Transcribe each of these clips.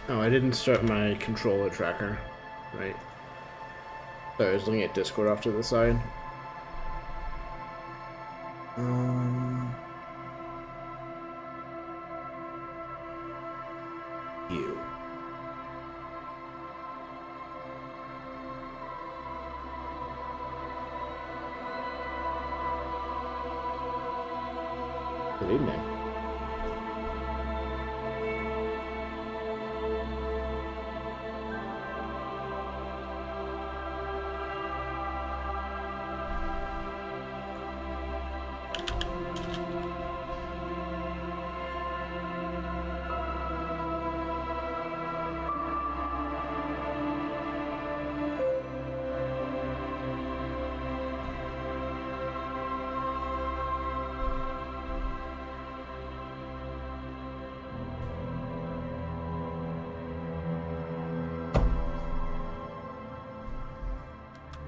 Oh, I didn't start my controller tracker. Right. Sorry, I was looking at Discord off to the side. Um, you. Good evening.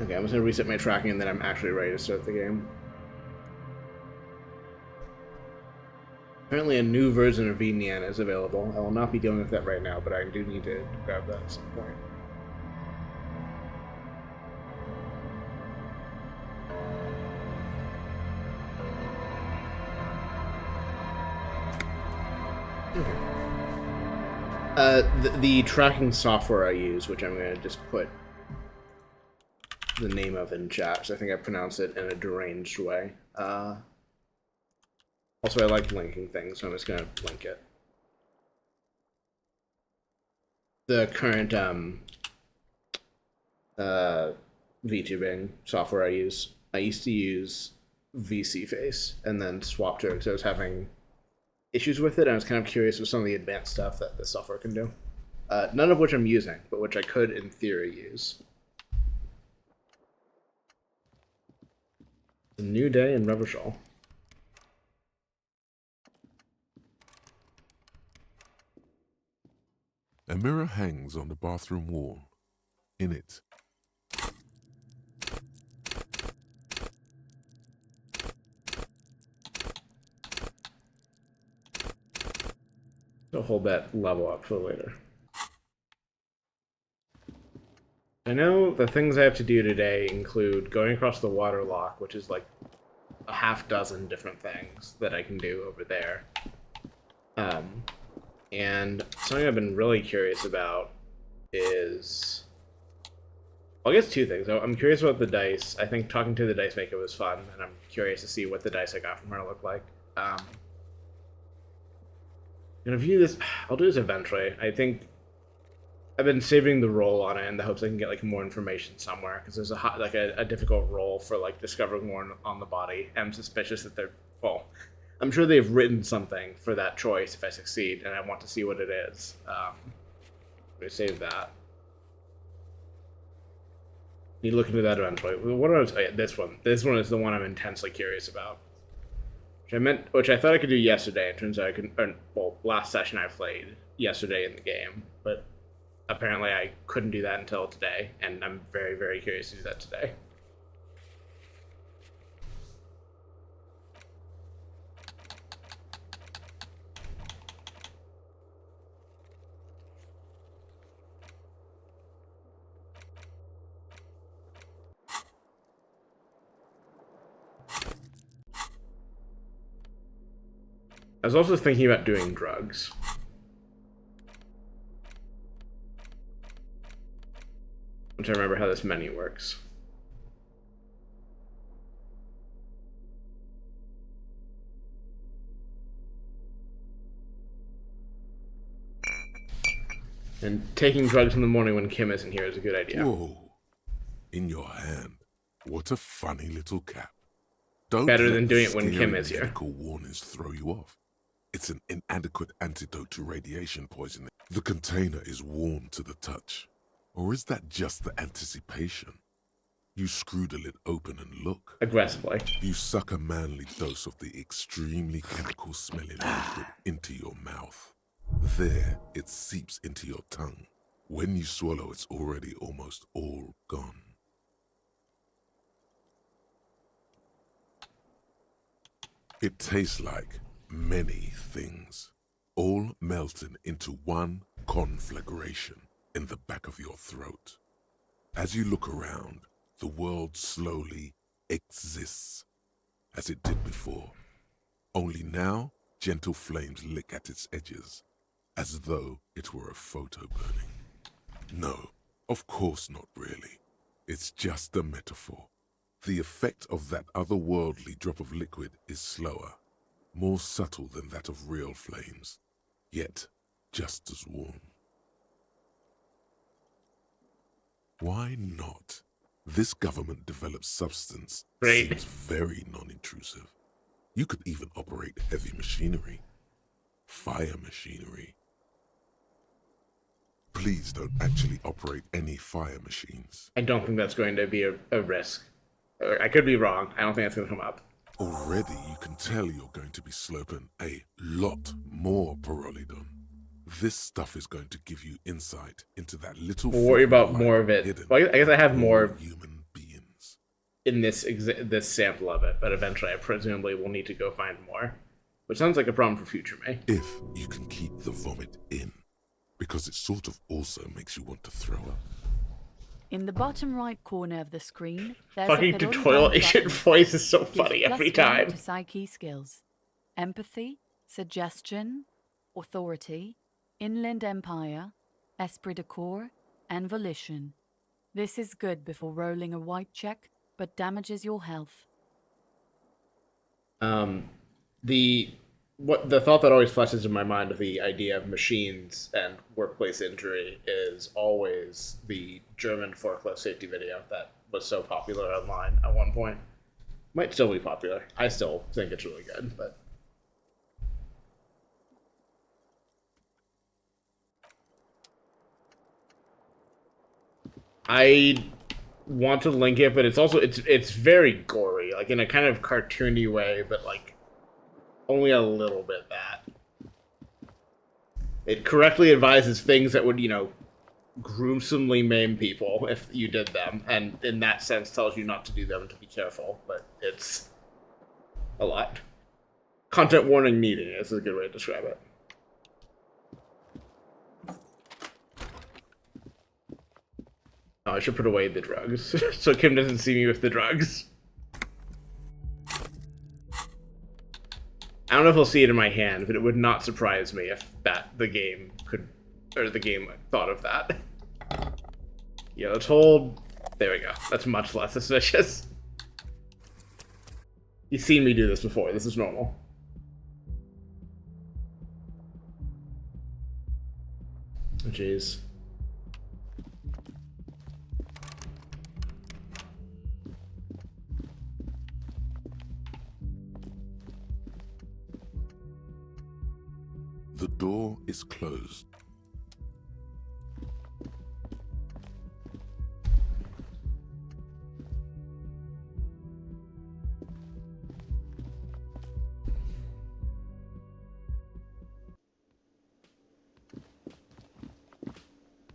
Okay, I'm just gonna reset my tracking and then I'm actually ready to start the game. Apparently a new version of VNN is available. I will not be dealing with that right now, but I do need to grab that at some point. Okay. The tracking software I use, which I'm going to just put the name of in chat, so I think I pronounced it in a deranged way. Also, I like linking things, so I'm just going to link it. The current VTubing software I used to use VC Face and then swapped to it because I was having issues with it, and I was kind of curious with some of the advanced stuff that this software can do. None of which I'm using, but which I could, in theory, use. A new day in Revachol. A mirror hangs on the bathroom wall. In it, So hold that level up for later. I know the things I have to do today include going across the water lock, which is like a half dozen different things that I can do over there. And something I've been really curious about is, well, I guess two things. I'm curious about the dice. I think talking to the dice maker was fun, and I'm curious to see what the dice I got from her look like. I'm gonna view this. I'll do this eventually. I think I've been saving the roll on it in the hopes I can get like more information somewhere because there's a difficult roll for like discovering more on the body. I'm suspicious that they're well. I'm sure they've written something for that choice if I succeed, and I want to see what it is. Let me save that. Need to look into that eventually. What else? Oh, yeah, this one. This one is the one I'm intensely curious about. Which I thought I could do yesterday. It turns out I could. Well, last session I played yesterday in the game, but apparently I couldn't do that until today, and I'm very, very curious to do that today. I was also thinking about doing drugs. I'm trying to remember how this menu works. And taking drugs in the morning when Kim isn't here is a good idea. whoa, in your hand. What a funny little cap. Don't Better let than the doing it when Kim scary is here. medical warnings throw you off. It's an inadequate antidote to radiation poisoning. The container is warm to the touch. Or is that just the anticipation? You screw the lid open and look. Aggressively. You suck a manly dose of the extremely chemical-smelling liquid into your mouth. There, it seeps into your tongue. When you swallow, it's already almost all gone. It tastes like many things, all melting into one conflagration in the back of your throat. As you look around, the world slowly exists as it did before. Only now, gentle flames lick at its edges, as though it were a photo burning. No, of course not really. It's just a metaphor. The effect of that otherworldly drop of liquid is slower, more subtle than that of real flames, yet just as warm. Why not? This government-developed substance Great. seems very non-intrusive. You could even operate heavy machinery, fire machinery. Please don't actually operate any fire machines. I don't think that's going to be a risk. I could be wrong. I don't think that's going to come up. Already you can tell you're going to be sloping a lot more Pyrrolidon. This stuff is going to give you insight into that little... We'll worry about more of it. Well, I guess I have more human beings in this sample of it, but eventually I presumably will need to go find more. Which sounds like a problem for future me. If you can keep the vomit in, because it sort of also makes you want to throw up. In the bottom right corner of the screen, there's Fucking a tutorial agent voice is so funny Gives every +1 time. to psyche skills: empathy, suggestion, authority, inland empire, esprit de corps, and volition. This is good before rolling a white check, but damages your health. The thought that always flashes in my mind of the idea of machines and workplace injury is always the German forklift safety video that was so popular online at one point. Might still be popular. I still think it's really good, but I want to link it, but it's very gory, like in a kind of cartoony way, but like only a little bit that. It correctly advises things that would, gruesomely maim people if you did them, and in that sense tells you not to do them, to be careful, but it's a lot. Content warning needed is a good way to describe it. Oh, I should put away the drugs, so Kim doesn't see me with the drugs. I don't know if he'll see it in my hand, but it would not surprise me if the game thought of that. Yeah, let's hold. There we go. That's much less suspicious. You've seen me do this before. This is normal. Oh, jeez. The door is closed.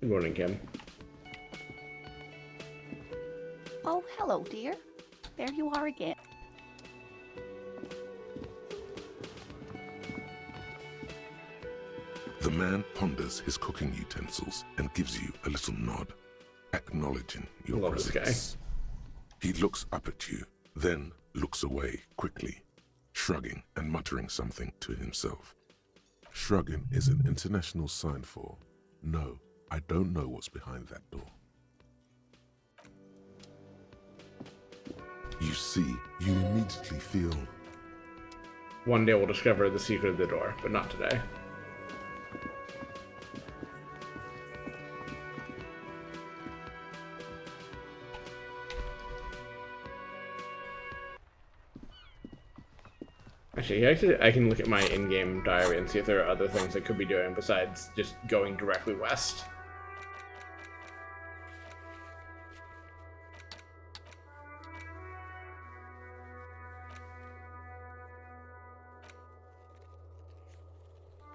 Good morning, Kim. Oh, hello, dear. There you are again. The man ponders his cooking utensils and gives you a little nod, acknowledging your Love this presence. He looks up at you, then looks away quickly, shrugging and muttering something to himself. Shrugging is an international sign for, no, I don't know what's behind that door. You see, you immediately feel... One day we'll discover the secret of the door, but not today. Actually, I can look at my in-game diary and see if there are other things I could be doing besides just going directly west.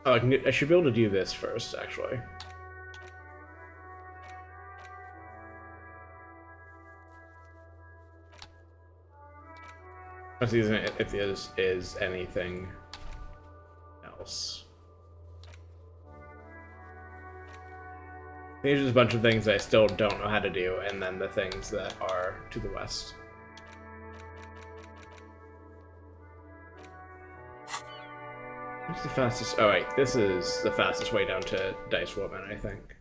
Oh, I should be able to do this first, actually. Let's see if there is anything else. There's just a bunch of things I still don't know how to do, and then the things that are to the west. What's the fastest? Oh wait, this is the fastest way down to Dice Woman, I think.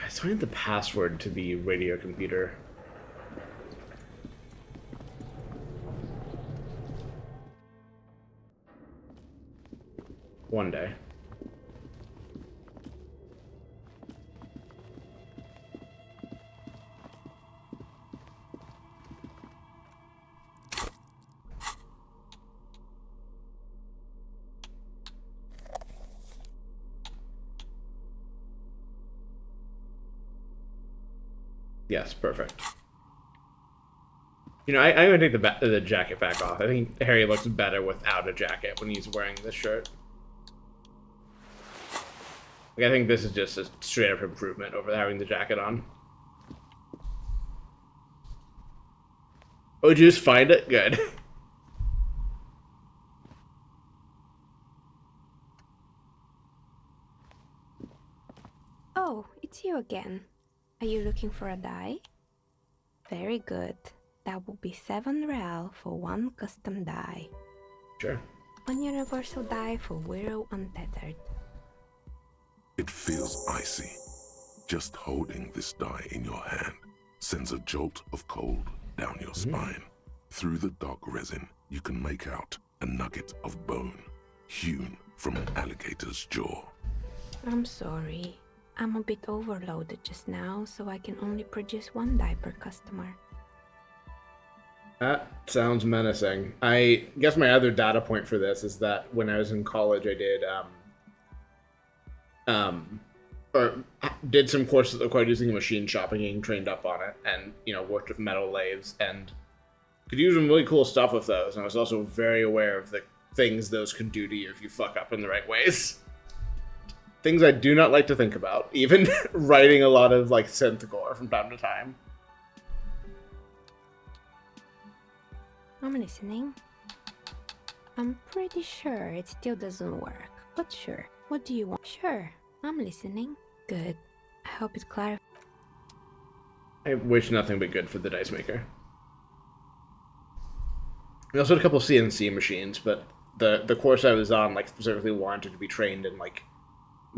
I still need the password to the radio computer. One day. Yes, perfect. You know, I'm gonna take the jacket back off. I think Harry looks better without a jacket when he's wearing this shirt. Like, I think this is just a straight up improvement over having the jacket on. Oh, did you just find it? Good. Oh, it's you again. Are you looking for a die? Very good. That will be 7 real for 1 custom die. Sure. 1 universal die for Wirral Untethered. It feels icy. Just holding this die in your hand sends a jolt of cold down your spine. Through the dark resin, you can make out a nugget of bone hewn from an alligator's jaw. I'm sorry. I'm a bit overloaded just now, so I can only produce 1 die per customer. That sounds menacing. I guess my other data point for this is that when I was in college, I did some courses that required using a machine shop and getting trained up on it, and worked with metal lathes and could do some really cool stuff with those. And I was also very aware of the things those can do to you if you fuck up in the right ways. Things I do not like to think about, even writing a lot of like synth gore from time to time. I'm listening. I'm pretty sure it still doesn't work, but sure. What do you want? Sure, I'm listening. Good. I hope it clarifies. I wish nothing but good for the dice maker. We also had a couple of CNC machines, but the course I was on like specifically wanted to be trained in like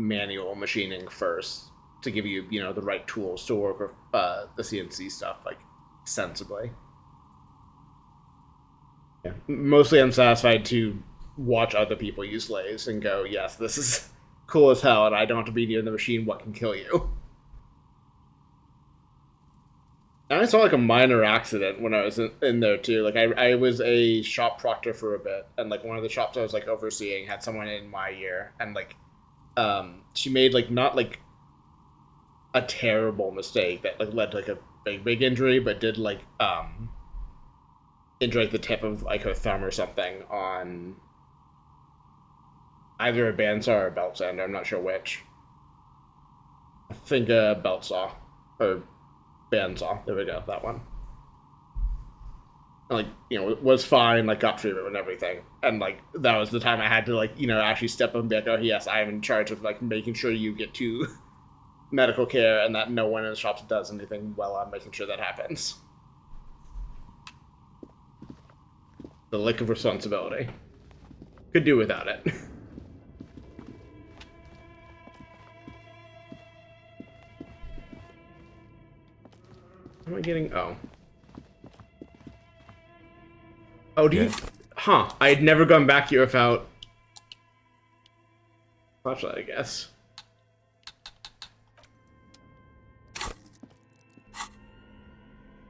manual machining first to give you the right tools to work with the CNC stuff like sensibly. Yeah. Mostly I'm satisfied to watch other people use lathes and go, yes, this is cool as hell, and I don't have to be near the machine. What can kill you? And I saw like a minor accident when I was in there too. Like I was a shop proctor for a bit, and like one of the shops I was like overseeing had someone in my year, and like she made like not like a terrible mistake that like led to like a big injury, but did like injure like the tip of like her thumb or something on either a bandsaw or a belt sander. I'm not sure which. I think a belt saw or bandsaw. There we go, that one. And, like it was fine. Like got treatment and everything, and like that was the time I had to like actually step up and be like, oh yes, I am in charge of like making sure you get to medical care, and that no one in the shops does anything while I'm making sure that happens. The lick of responsibility. Could do without it. Am I getting... Oh. Oh, do you... Huh. I had never gone back here without... Flashlight, I guess.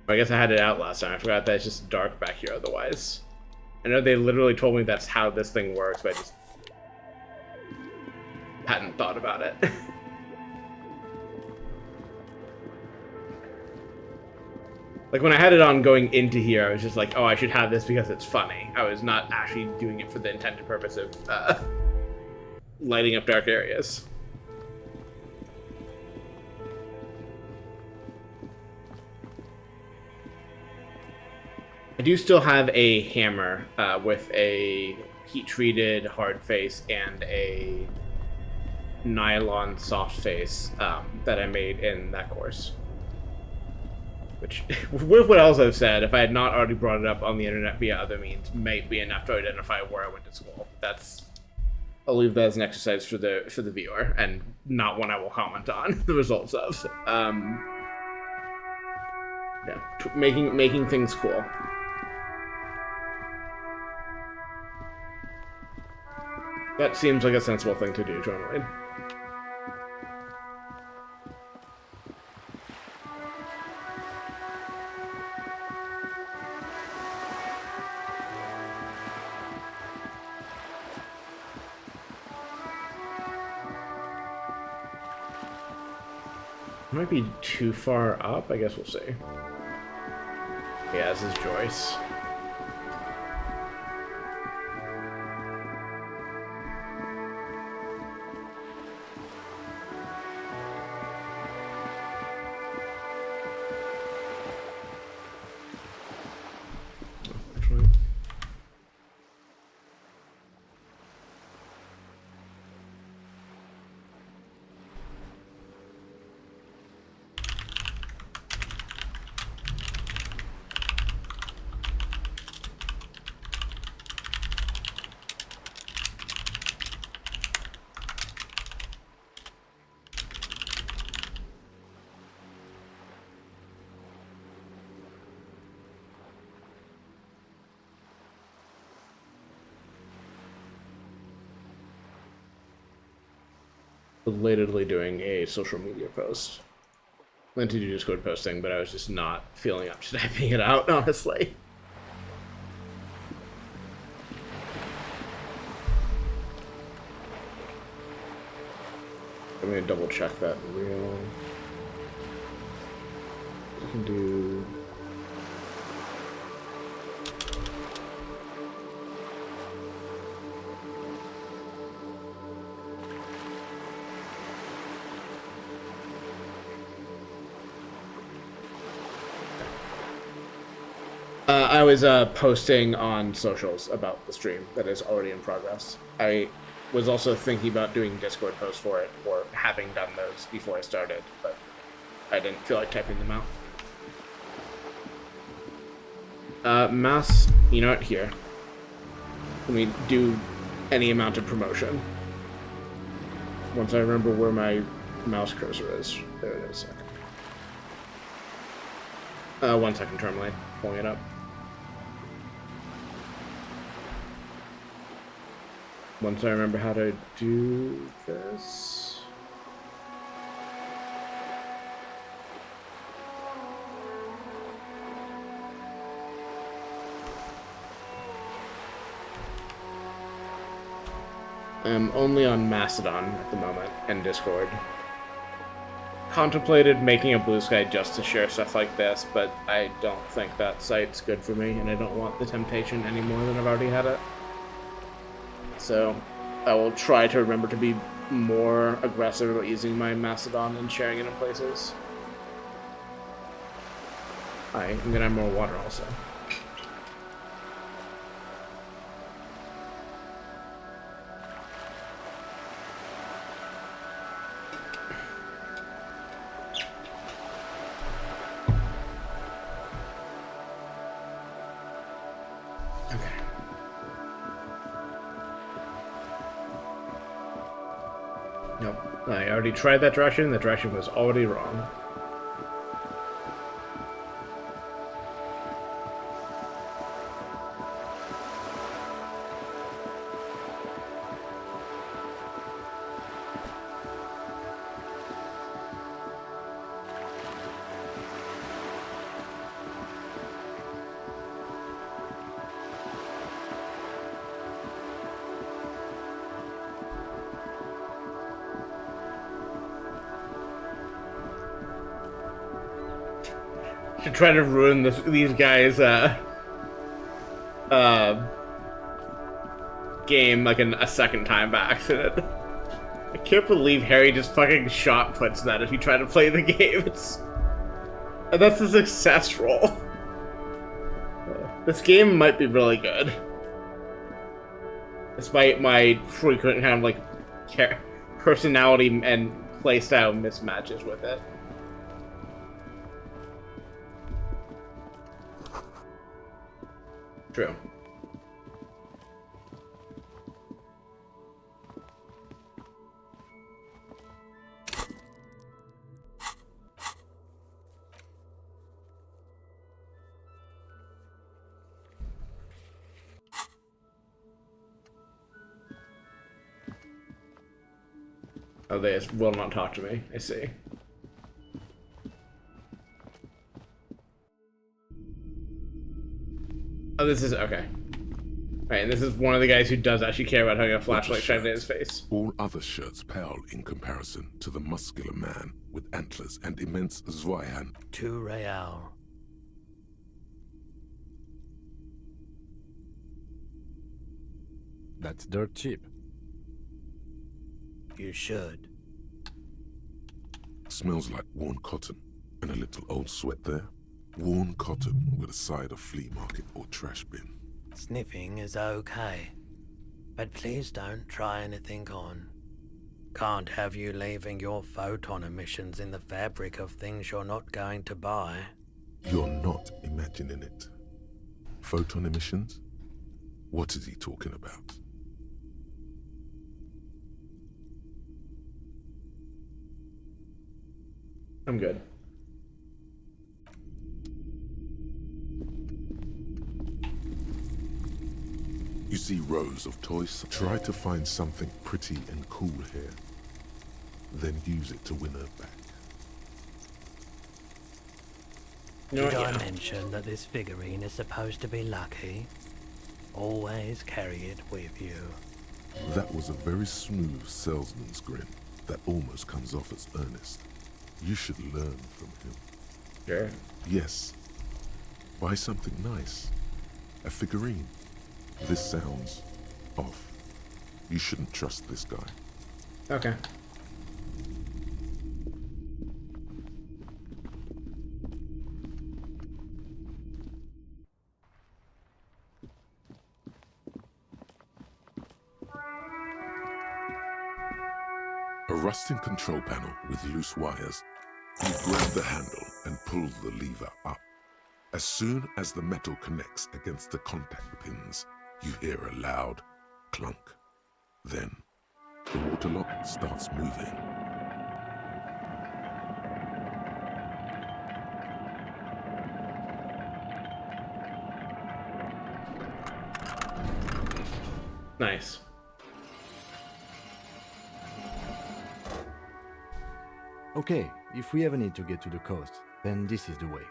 I guess I had it out last time. I forgot that it's just dark back here otherwise. I know they literally told me that's how this thing works, but I just hadn't thought about it. Like when I had it on going into here, I was just like, oh, I should have this because it's funny. I was not actually doing it for the intended purpose of lighting up dark areas. I do still have a hammer with a heat-treated hard face and a nylon soft face that I made in that course. Which, with what else I've said, if I had not already brought it up on the internet via other means, might be enough to identify where I went to school. I'll leave that as an exercise for the viewer, and not one I will comment on the results of. Yeah, making things cool. That seems like a sensible thing to do, generally. Might be too far up. I guess we'll see. Yeah, this is Joyce. Belatedly doing a social media post. I meant to do Discord posting, but I was just not feeling up to typing it out, honestly. I'm gonna double check that real. I can do. I was posting on socials about the stream that is already in progress. I was also thinking about doing Discord posts for it, or having done those before I started, but I didn't feel like typing them out. Mouse, you know what? Here. Let me do any amount of promotion. Once I remember where my mouse cursor is. There it is. 1 second, Termline. Pulling it up. Once I remember how to do this. I'm only on Mastodon at the moment and Discord. Contemplated making a Blue Sky just to share stuff like this, but I don't think that site's good for me, and I don't want the temptation any more than I've already had it. So I will try to remember to be more aggressive about using my Mastodon and sharing it in places. I'm gonna have more water also. Nope. I already tried that direction. The direction was already wrong. Should try to ruin these guys' game like a second time by accident. I can't believe Harry just fucking shot puts that if you try to play the game. And that's a success roll. This game might be really good. Despite my frequent kind of like personality and playstyle mismatches with it. True. Oh, they just will not talk to me. I see. Oh, this is okay. Right, and this is one of the guys who does actually care about having a flashlight shined in his face. All other shirts pale in comparison to the muscular man with antlers and immense Zweihan. 2 real. That's dirt cheap. You should. Smells like worn cotton and a little old sweat there. Worn cotton with a side of flea market or trash bin. Sniffing is okay. But please don't try anything on. Can't have you leaving your photon emissions in the fabric of things you're not going to buy. You're not imagining it. Photon emissions? What is he talking about? I'm good. You see rows of toys. Try to find something pretty and cool here. Then use it to win her back. You know Did what, I yeah. mention that this figurine is supposed to be lucky? Always carry it with you. That was a very smooth salesman's grin that almost comes off as earnest. You should learn from him. Sure. Yes. Buy something nice. A figurine. This sounds off. You shouldn't trust this guy. Okay. A rusting control panel with loose wires. You grab the handle and pull the lever up. As soon as the metal connects against the contact pins, you hear a loud clunk. Then, the water lock starts moving. Nice. Okay, if we ever need to get to the coast, then this is the way.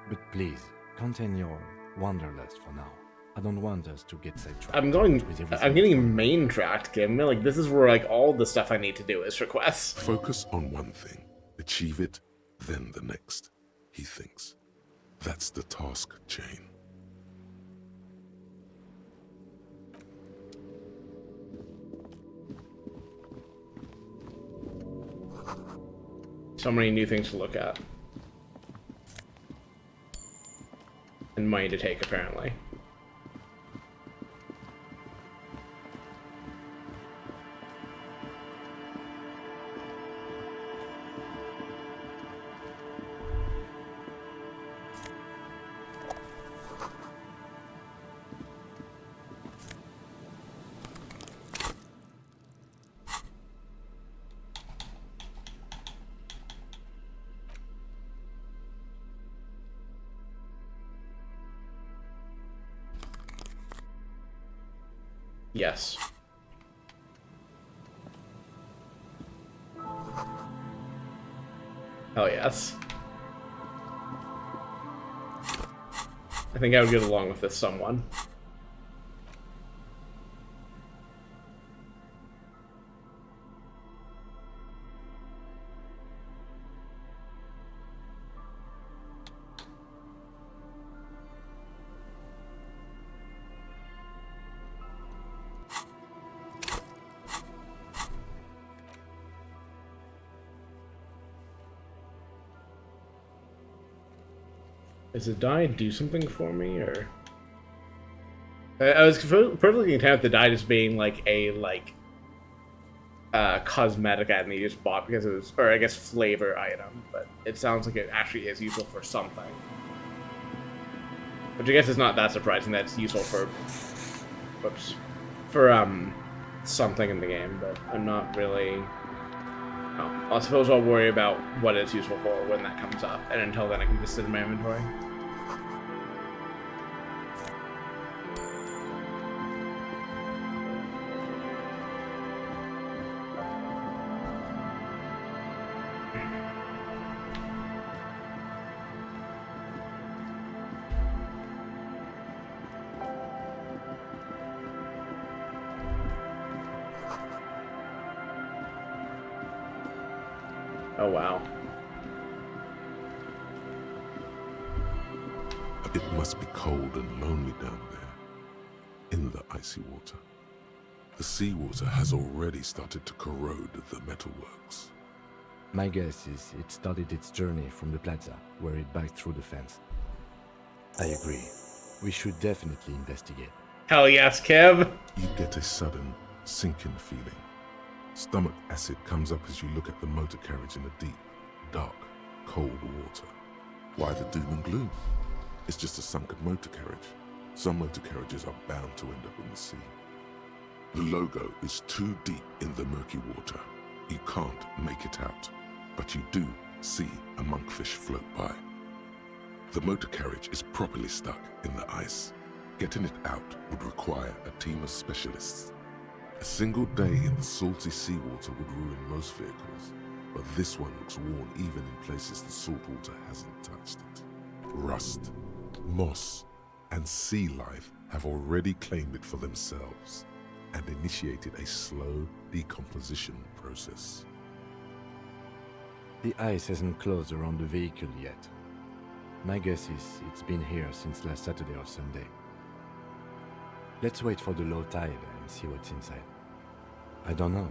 But please, contain your wanderlust for now. I don't want us to get sidetracked. I'm with getting main tracked, Kim. Like, this is where, like, all the stuff I need to do is for quests. Focus on one thing. Achieve it, then the next, he thinks. That's the task chain. So many new things to look at. And money to take, apparently. Yes. Hell yes. I think I would get along with this someone. Does it die do something for me, or...? I was perfectly content with the dye just being like a cosmetic item that you just bought because it was, or I guess flavor item, but it sounds like it actually is useful for something. Which I guess is not that surprising that it's useful for, whoops, for something in the game, but I'm not really. Oh, I suppose I'll worry about what it's useful for when that comes up, and until then I can just sit in my inventory. Oh wow. It must be cold and lonely down there, in the icy water. The seawater has already started to corrode the metalworks. My guess is it started its journey from the plaza, where it backed through the fence. I agree. We should definitely investigate. Hell yes, Kev! You get a sudden, sinking feeling. Stomach acid comes up as you look at the motor carriage in the deep, dark, cold water. Why the doom and gloom? It's just a sunken motor carriage. Some motor carriages are bound to end up in the sea. The logo is too deep in the murky water. You can't make it out, but you do see a monkfish float by. The motor carriage is properly stuck in the ice. Getting it out would require a team of specialists. A single day in the salty seawater would ruin most vehicles, but this one looks worn even in places the saltwater hasn't touched it. Rust, moss, and sea life have already claimed it for themselves and initiated a slow decomposition process. The ice hasn't closed around the vehicle yet. My guess is it's been here since last Saturday or Sunday. Let's wait for the low tide and see what's inside. I don't know.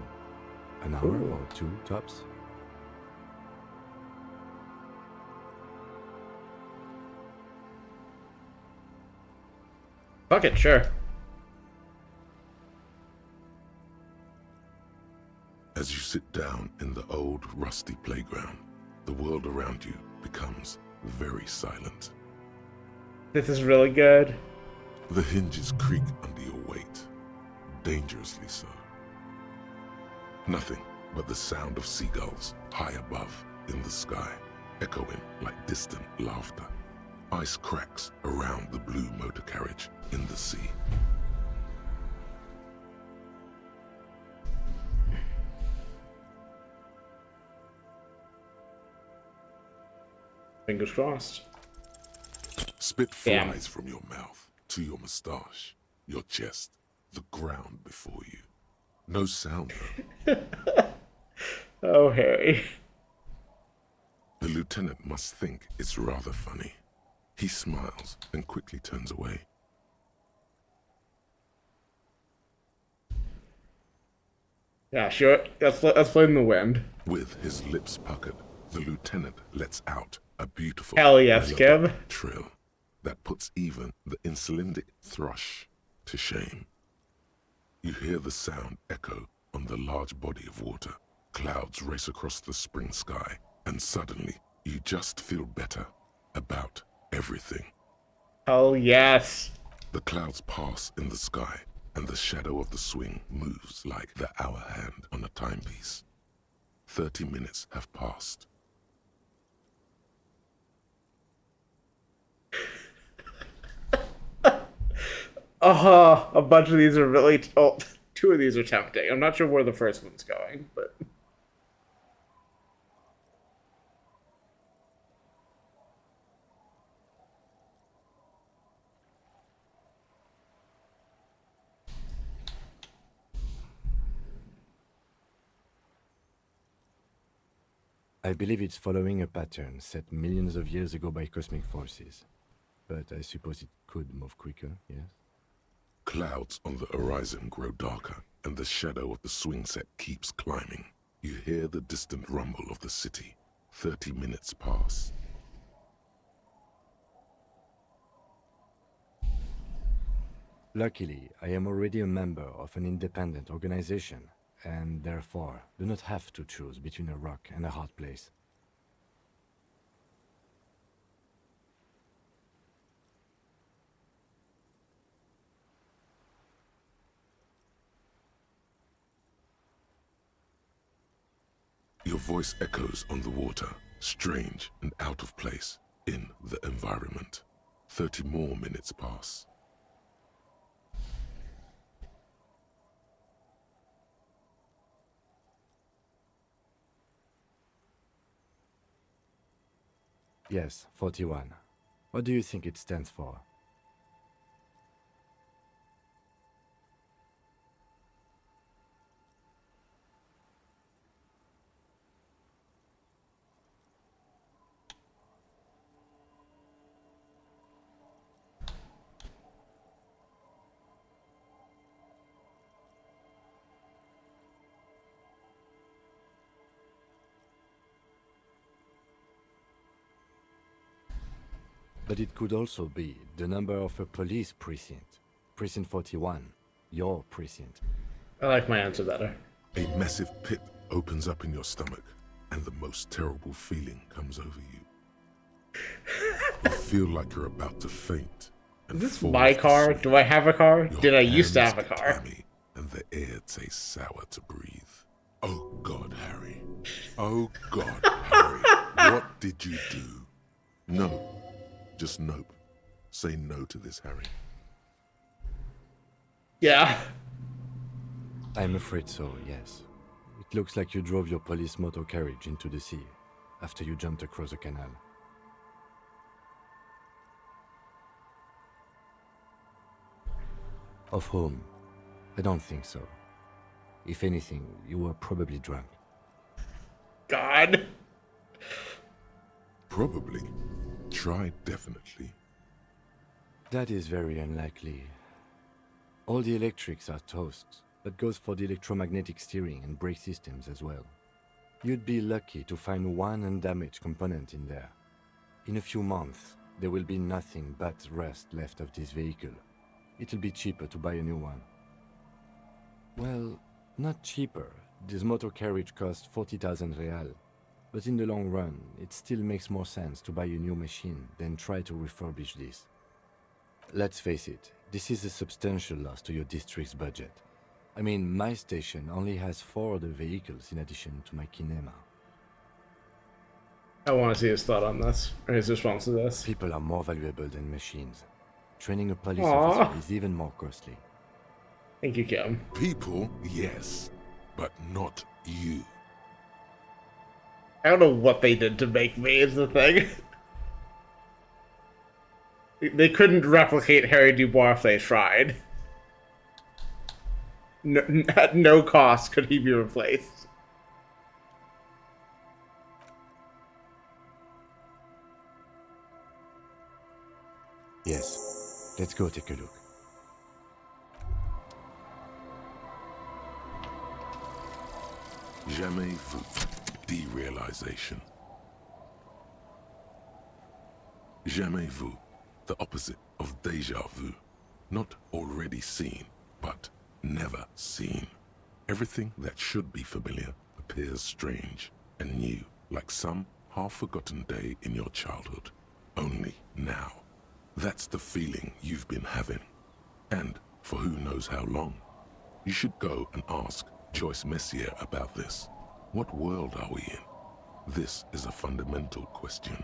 An hour or two, tops? Fuck it, sure. As you sit down in the old, rusty playground, the world around you becomes very silent. This is really good. The hinges creak under your weight, dangerously so. Nothing but the sound of seagulls high above in the sky, echoing like distant laughter. Ice cracks around the blue motor carriage in the sea. Fingers crossed. Spit Damn. flies from your mouth to your moustache, your chest, the ground before you. No sound though. Oh, Harry. The lieutenant must think it's rather funny. He smiles and quickly turns away. Yeah, sure. Let's play in the wind. With his lips puckered, the lieutenant lets out a beautiful Hell yes, lullaby Kev. trill that puts even the insulindic thrush to shame. You hear the sound echo on the large body of water. Clouds race across the spring sky, and suddenly you just feel better about everything. Hell yes. The clouds pass in the sky, and the shadow of the swing moves like the hour hand on a timepiece. 30 minutes have passed. A bunch of these are really. Oh, two of these are tempting. I'm not sure where the first one's going, but. I believe it's following a pattern set millions of years ago by cosmic forces. But I suppose it could move quicker, yes? Clouds on the horizon grow darker, and the shadow of the swing set keeps climbing. You hear the distant rumble of the city. 30 minutes pass. Luckily, I am already a member of an independent organization, and therefore do not have to choose between a rock and a hard place. Your voice echoes on the water, strange and out of place in the environment. 30 more minutes pass. Yes, 41. What do you think it stands for? But it could also be the number of a police precinct. Precinct 41. Your precinct. I like my answer better. A massive pit opens up in your stomach, and the most terrible feeling comes over you. You feel like you're about to faint. Is this my car? Do I have a car? Did I used to have a car? Clammy, and the air tastes sour to breathe. Oh God, Harry. Oh God, Harry. What did you do? No. Just nope. Say no to this, Harry. Yeah. I'm afraid so, yes. It looks like you drove your police motor carriage into the sea after you jumped across the canal. Of whom? I don't think so. If anything, you were probably drunk. God. Probably. Try definitely. That is very unlikely. All the electrics are toast. That goes for the electromagnetic steering and brake systems as well. You'd be lucky to find one undamaged component in there. In a few months, there will be nothing but rust left of this vehicle. It'll be cheaper to buy a new one. Well, not cheaper. This motor carriage costs 40,000 real. But in the long run, it still makes more sense to buy a new machine than try to refurbish this. Let's face it, this is a substantial loss to your district's budget. I mean, my station only has 4 other vehicles in addition to my kinema. I want to see his thought on this, or his response to this. People are more valuable than machines. Training a police Aww. officer is even more costly. Thank you, Kim. People, yes, but not you. I don't know what they did to make me, is the thing. They couldn't replicate Harry Dubois if they tried. No, at no cost could he be replaced. Yes, let's go take a look. Jamais vu. Derealization. Jamais vu. The opposite of déjà vu. Not already seen, but never seen. Everything that should be familiar appears strange and new, like some half-forgotten day in your childhood. Only now. That's the feeling you've been having. And for who knows how long. You should go and ask Joyce Messier about this. What world are we in? This is a fundamental question.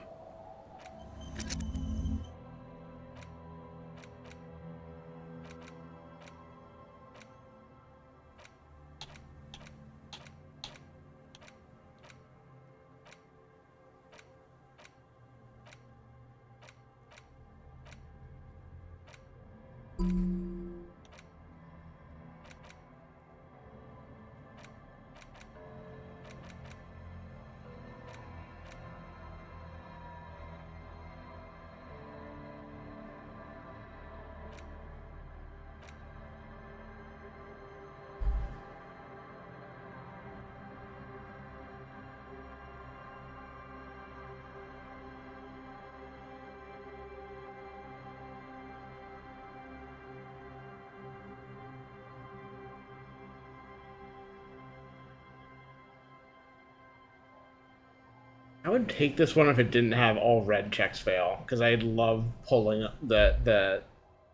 I would take this one if it didn't have all red checks fail, because I love pulling the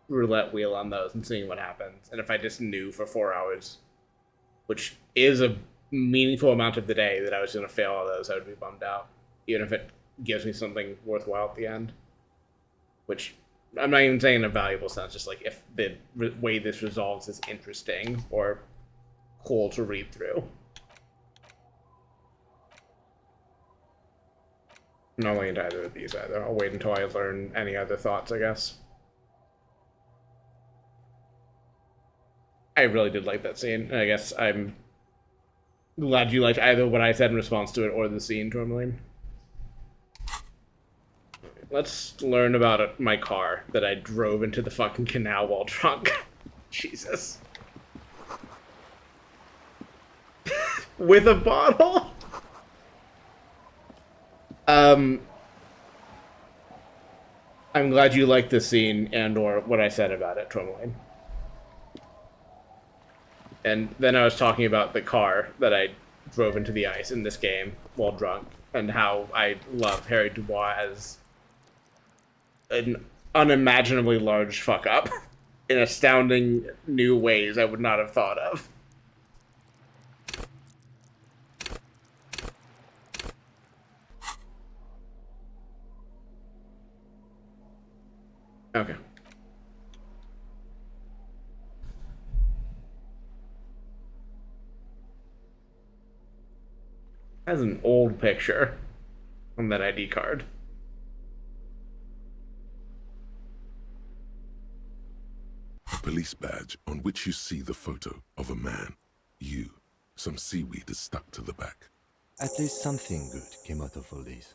roulette wheel on those and seeing what happens. And if I just knew for 4 hours, which is a meaningful amount of the day, that I was going to fail all those, I would be bummed out, even if it gives me something worthwhile at the end. Which I'm not even saying in a valuable sense, just like if the way this resolves is interesting or cool to read through. I'm not looking into either of these either. I'll wait until I learn any other thoughts, I guess. I really did like that scene. I guess I'm glad you liked either what I said in response to it or the scene, Tourmaline. Let's learn about my car that I drove into the fucking canal while drunk. Jesus. With a bottle? I'm glad you liked the scene and or what I said about it, Tourmaline. And then I was talking about the car that I drove into the ice in this game while drunk, and how I love Harry Dubois as an unimaginably large fuck up in astounding new ways I would not have thought of. Okay. Has an old picture on that ID card. A police badge on which you see the photo of a man. You. Some seaweed is stuck to the back. At least something good came out of all this.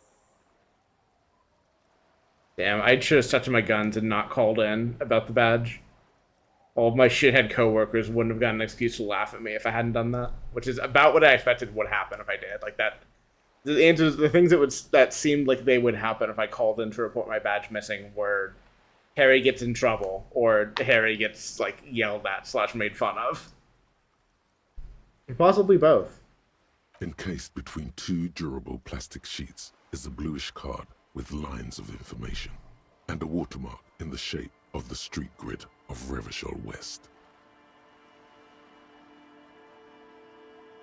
Damn, I should have stuck to my guns and not called in about the badge. All of my shithead coworkers wouldn't have gotten an excuse to laugh at me if I hadn't done that, which is about what I expected would happen if I did. Like that, the answers, the things that seemed like they would happen if I called in to report my badge missing were Harry gets in trouble or Harry gets like yelled at / made fun of. Possibly both. Encased between two durable plastic sheets is a bluish card with lines of information and a watermark in the shape of the street grid of Revachol West.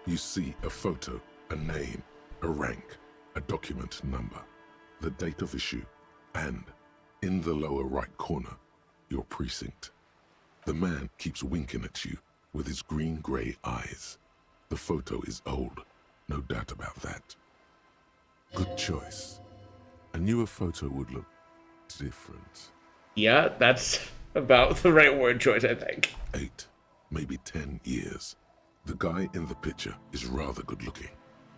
You see a photo, a name, a rank, a document number, the date of issue, and, in the lower right corner, your precinct. The man keeps winking at you with his green-grey eyes. The photo is old, no doubt about that. Good choice. A newer photo would look different. Yeah, that's about the right word choice, I think. 8, maybe 10 years. The guy in the picture is rather good looking.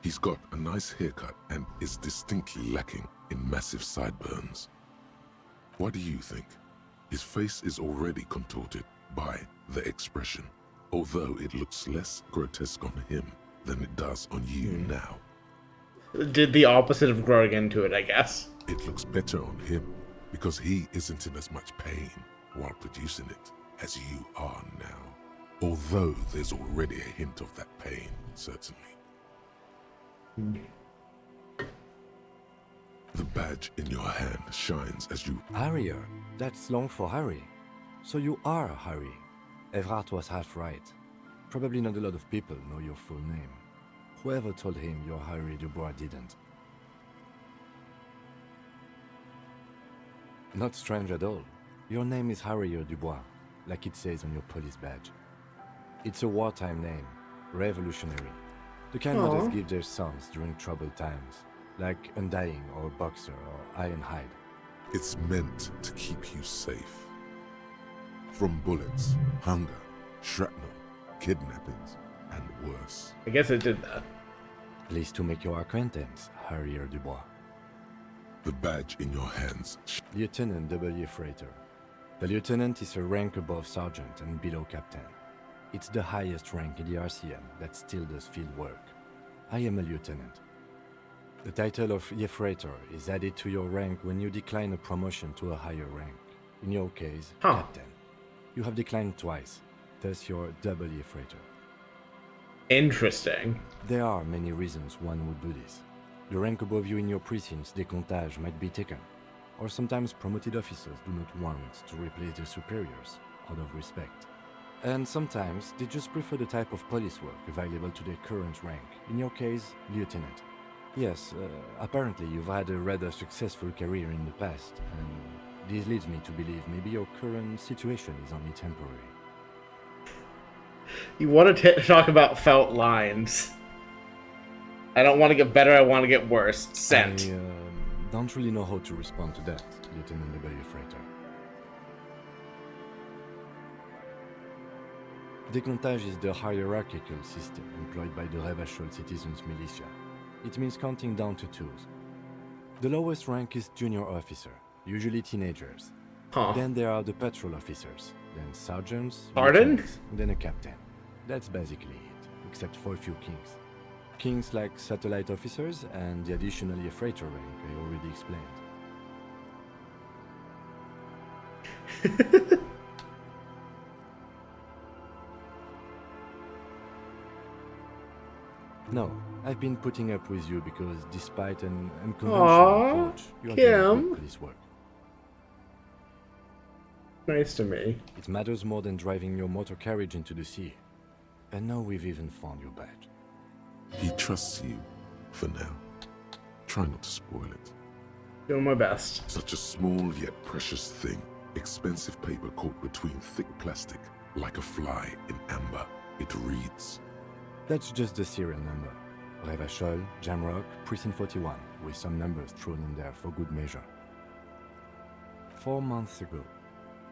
He's got a nice haircut and is distinctly lacking in massive sideburns. What do you think? His face is already contorted by the expression, although it looks less grotesque on him than it does on you now. Did the opposite of growing into it, I guess. It looks better on him because he isn't in as much pain while producing it as you are now. Although there's already a hint of that pain, certainly. The badge in your hand shines as you... Harrier, that's long for Harry. So you are Harry. Evrard was half right. Probably not a lot of people know your full name. Whoever told him you're Harry Dubois didn't. Not strange at all. Your name is Harrier Dubois, like it says on your police badge. It's a wartime name, revolutionary. The kind mothers give their sons during troubled times, like Undying or Boxer or Ironhide. It's meant to keep you safe. From bullets, hunger, shrapnel, kidnappings, and worse. I guess it did that. Pleased to make your acquaintance, Harrier Dubois. The badge in your hands. Lieutenant W. Freighter. The lieutenant is a rank above sergeant and below captain. It's the highest rank in the RCM that still does field work. I am a lieutenant. The title of Freighter is added to your rank when you decline a promotion to a higher rank. In your case, captain. You have declined twice, thus you're W. Freighter. Interesting. There are many reasons one would do this. The rank above you in your precinct's décomptage might be taken, or sometimes promoted officers do not want to replace their superiors out of respect. And sometimes they just prefer the type of police work available to their current rank, in your case, lieutenant. Yes, apparently you've had a rather successful career in the past, and this leads me to believe maybe your current situation is only temporary. You want to talk about felt lines. I don't want to get better, I want to get worse. Sent. I don't really know how to respond to that, Lieutenant W. Freighter. Décomptage is the hierarchical system employed by the Revachol Citizens Militia. It means counting down to twos. The lowest rank is junior officer, usually teenagers. Huh. Then there are the patrol officers, then sergeants, Pardon? lieutenants, then a captain. That's basically it, except for a few kings. Kings like satellite officers and the additionally a freighter rank I already explained. No, I've been putting up with you because despite an unconventional Aww, approach, you are Kim. doing good police work. Nice to me. It matters more than driving your motor carriage into the sea. And now we've even found your badge. He trusts you, for now. Try not to spoil it. Doing my best. Such a small yet precious thing. Expensive paper caught between thick plastic, like a fly in amber. It reads. That's just the serial number. Revachol, Jamrock, Precinct 41, with some numbers thrown in there for good measure. 4 months ago.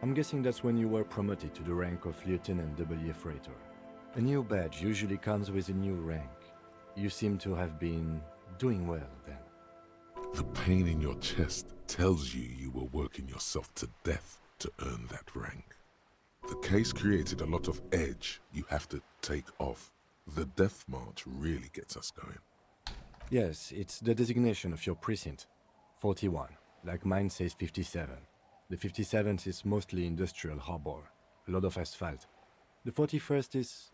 I'm guessing that's when you were promoted to the rank of Lieutenant W. Freighter. A new badge usually comes with a new rank. You seem to have been doing well then. The pain in your chest tells you you were working yourself to death to earn that rank. The case created a lot of edge you have to take off. The death march really gets us going. Yes, it's the designation of your precinct. 41, like mine says 57. The 57th is mostly industrial harbor, a lot of asphalt. The 41st is...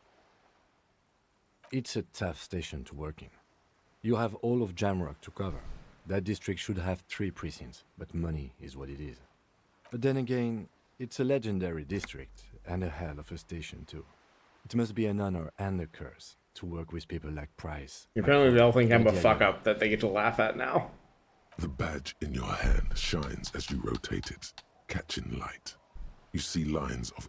It's a tough station to work in. You have all of Jamrock to cover. That district should have 3 precincts, but money is what it is. But then again, it's a legendary district, and a hell of a station too. It must be an honor and a curse to work with people like Price. Apparently they all think I'm a Like fuck Diana. up that they get to laugh at now. The badge in your hand shines as you rotate it, catching light. You see lines of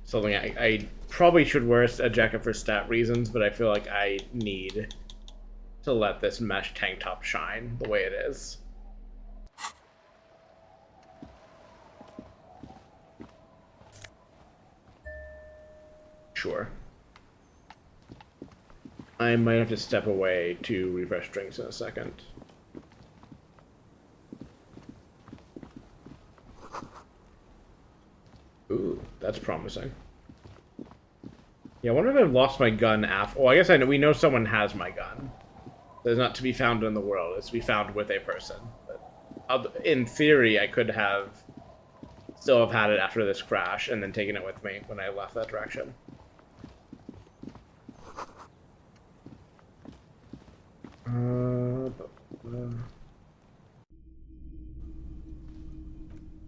Something I probably should wear a jacket for stat reasons, but I feel like I need to let this mesh tank top shine the way it is. Sure. I might have to step away to refresh drinks in a second. Ooh, that's promising. Yeah, I wonder if I've lost my gun after... Oh, I guess we know someone has my gun. It's not to be found in the world. It's to be found with a person. But in theory, I could have still have had it after this crash and then taken it with me when I left that direction. I'm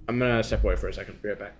gonna step away for a second. Be right back.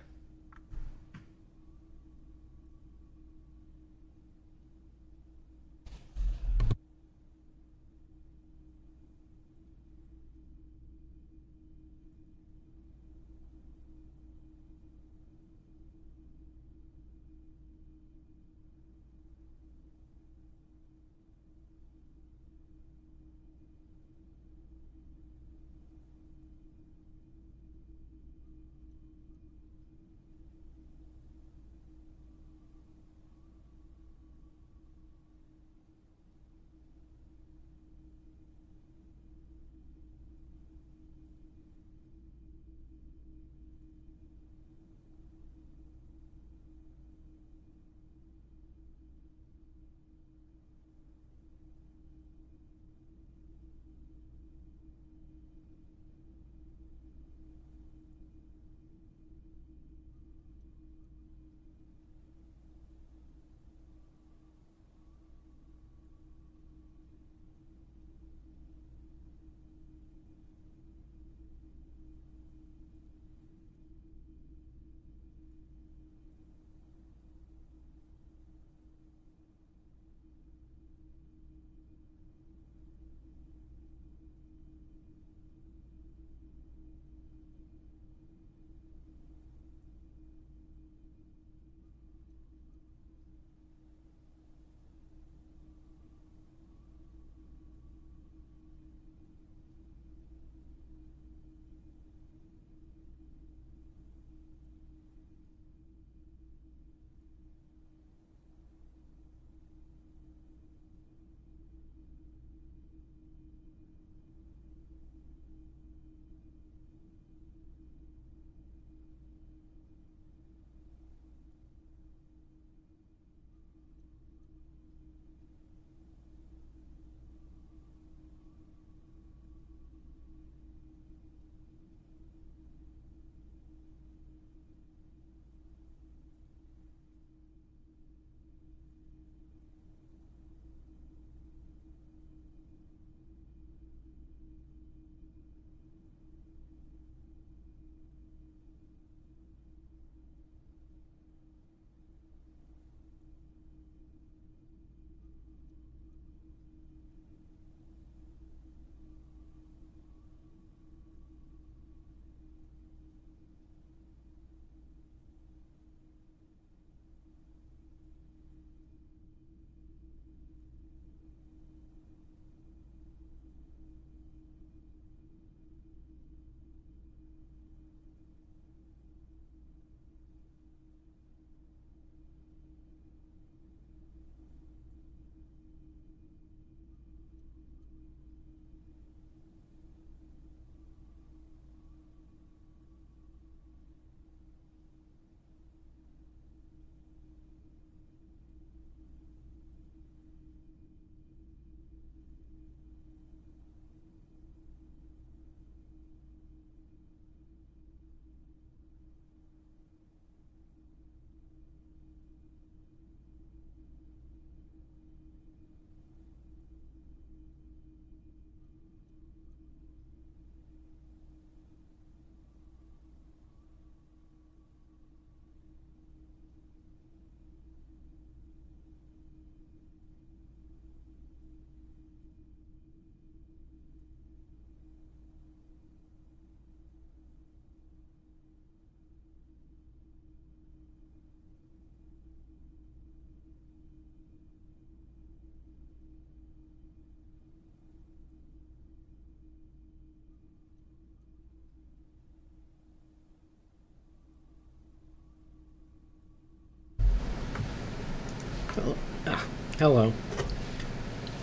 Hello.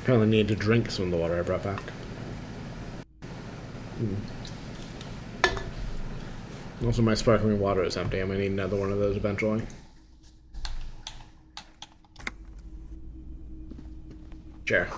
Apparently need to drink some of the water I brought back. Also, my sparkling water is empty. I'm gonna need another one of those eventually. Chair.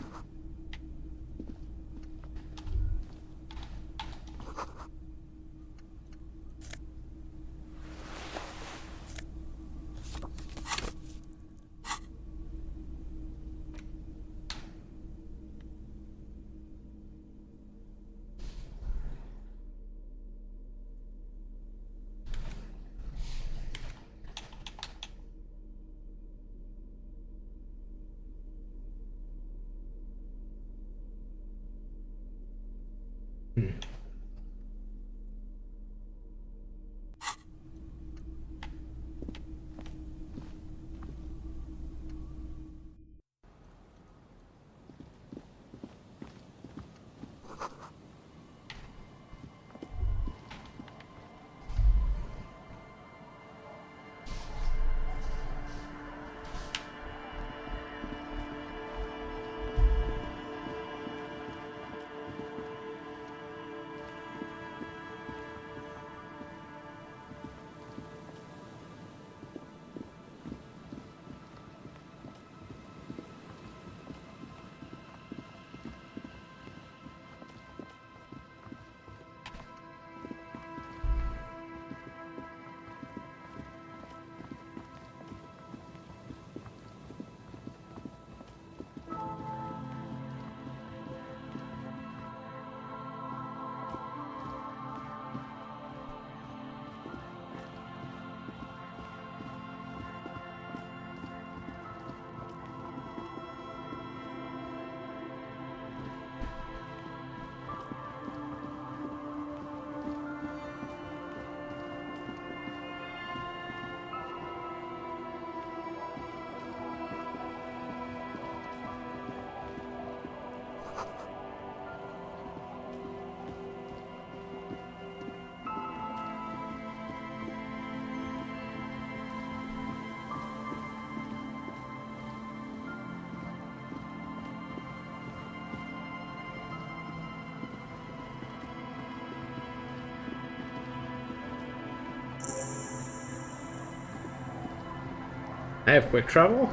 I have quick travel.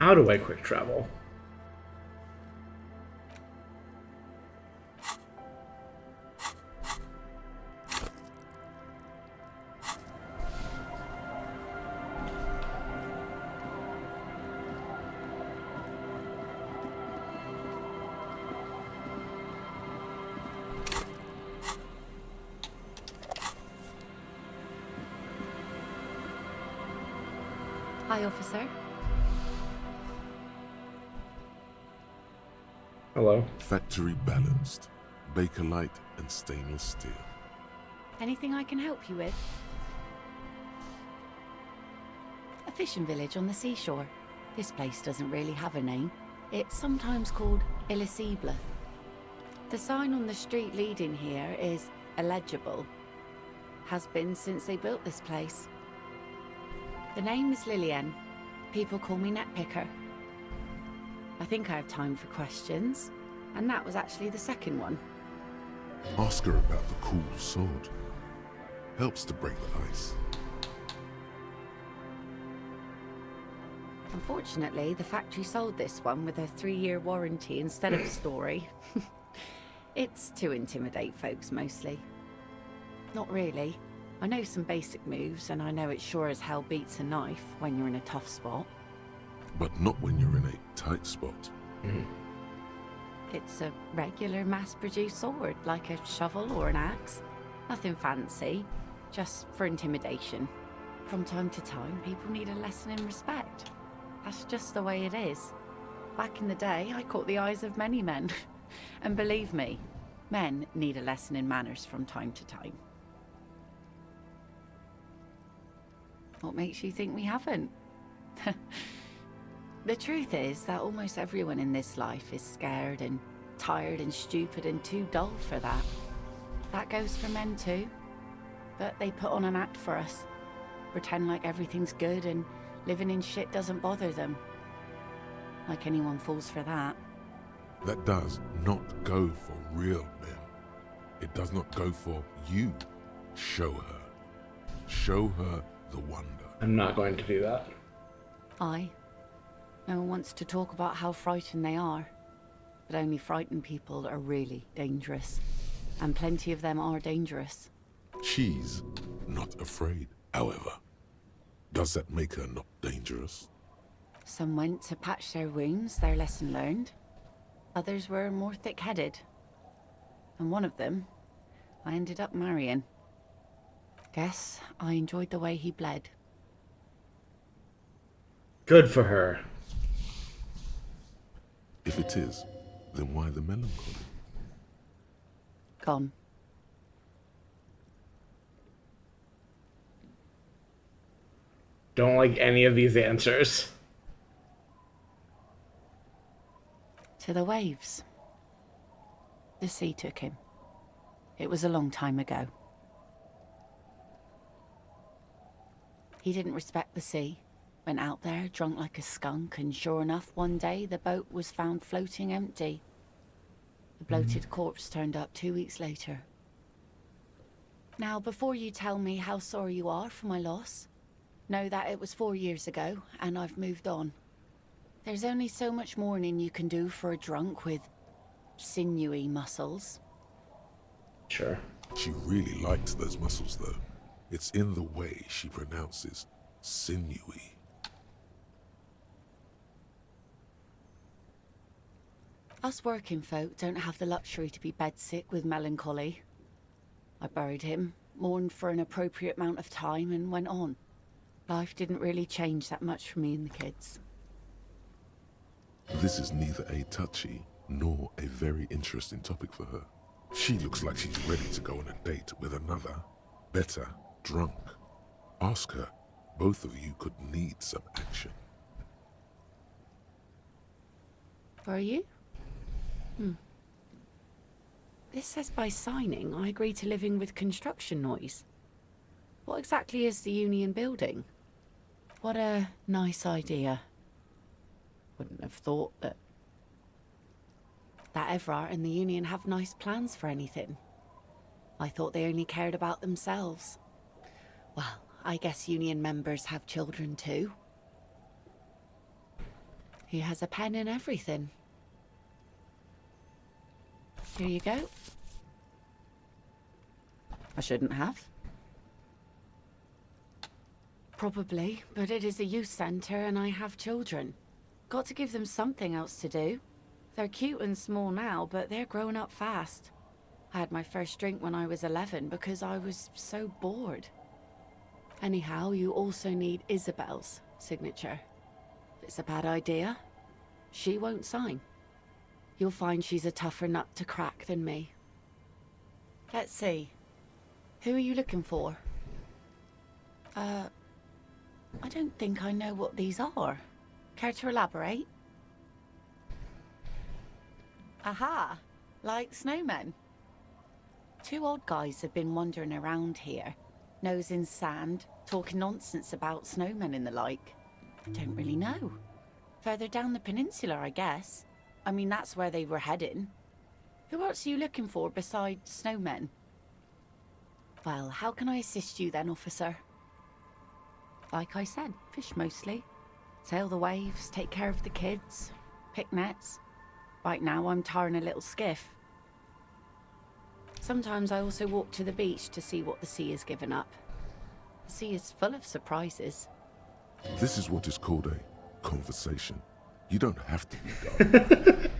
How do I quick travel? Hi, officer. Hello. Factory balanced. Bakelite and stainless steel. Anything I can help you with? A fishing village on the seashore. This place doesn't really have a name. It's sometimes called Elysium. The sign on the street leading here is illegible. Has been since they built this place. The name is Lillian. People call me Netpicker. I think I have time for questions, and that was actually the second one. Ask her about the cool sword. Helps to break the ice. Unfortunately, the factory sold this one with a 3-year warranty instead of a story. It's to intimidate folks, mostly. Not really. I know some basic moves, and I know it sure as hell beats a knife when you're in a tough spot. But not when you're in a tight spot. It's a regular mass-produced sword, like a shovel or an axe. Nothing fancy, just for intimidation. From time to time, people need a lesson in respect. That's just the way it is. Back in the day, I caught the eyes of many men. And believe me, men need a lesson in manners from time to time. What makes you think we haven't? The truth is that almost everyone in this life is scared and tired and stupid and too dull for that. That goes for men too. But they put on an act for us. Pretend like everything's good and living in shit doesn't bother them. Like anyone falls for that. That does not go for real men. It does not go for you. Show her. Show her the wonder. I'm not going to do that. No one wants to talk about how frightened they are. But only frightened people are really dangerous. And plenty of them are dangerous. She's not afraid, however. Does that make her not dangerous? Some went to patch their wounds, their lesson learned. Others were more thick-headed. And one of them, I ended up marrying. Guess I enjoyed the way he bled. Good for her. If it is, then why the melancholy? Gone. Don't like any of these answers. To the waves. The sea took him. It was a long time ago. He didn't respect the sea. Went out there, drunk like a skunk, and sure enough, one day the boat was found floating empty. The bloated corpse turned up 2 weeks later. Now, before you tell me how sorry you are for my loss, know that it was 4 years ago, and I've moved on. There's only so much mourning you can do for a drunk with sinewy muscles. Sure. She really liked those muscles, though. It's in the way she pronounces sinewy. Us working folk don't have the luxury to be bedsick with melancholy. I buried him, mourned for an appropriate amount of time, and went on. Life didn't really change that much for me and the kids. This is neither a touchy nor a very interesting topic for her. She looks like she's ready to go on a date with another, better, drunk. Ask her. Both of you could need some action. Were you? This says by signing, I agree to living with construction noise. What exactly is the union building? What a nice idea. Wouldn't have thought that Everard and the union have nice plans for anything. I thought they only cared about themselves. Well, I guess union members have children too. He has a pen and everything. Here you go. I shouldn't have. Probably, but it is a youth centre and I have children. Got to give them something else to do. They're cute and small now, but they're growing up fast. I had my first drink when I was 11 because I was so bored. Anyhow, you also need Isabel's signature. If it's a bad idea, she won't sign. You'll find she's a tougher nut to crack than me. Let's see. Who are you looking for? I don't think I know what these are. Care to elaborate? Aha! Like snowmen. Two odd guys have been wandering around here, nose in sand, talking nonsense about snowmen and the like. I don't really know. Further down the peninsula, I guess. I mean, that's where they were heading. Who else are you looking for besides snowmen? Well, how can I assist you then, officer? Like I said, fish mostly. Sail the waves, take care of the kids, pick nets. Right now I'm tarring a little skiff. Sometimes I also walk to the beach to see what the sea has given up. The sea is full of surprises. This is what is called a conversation. You don't have to be dumb.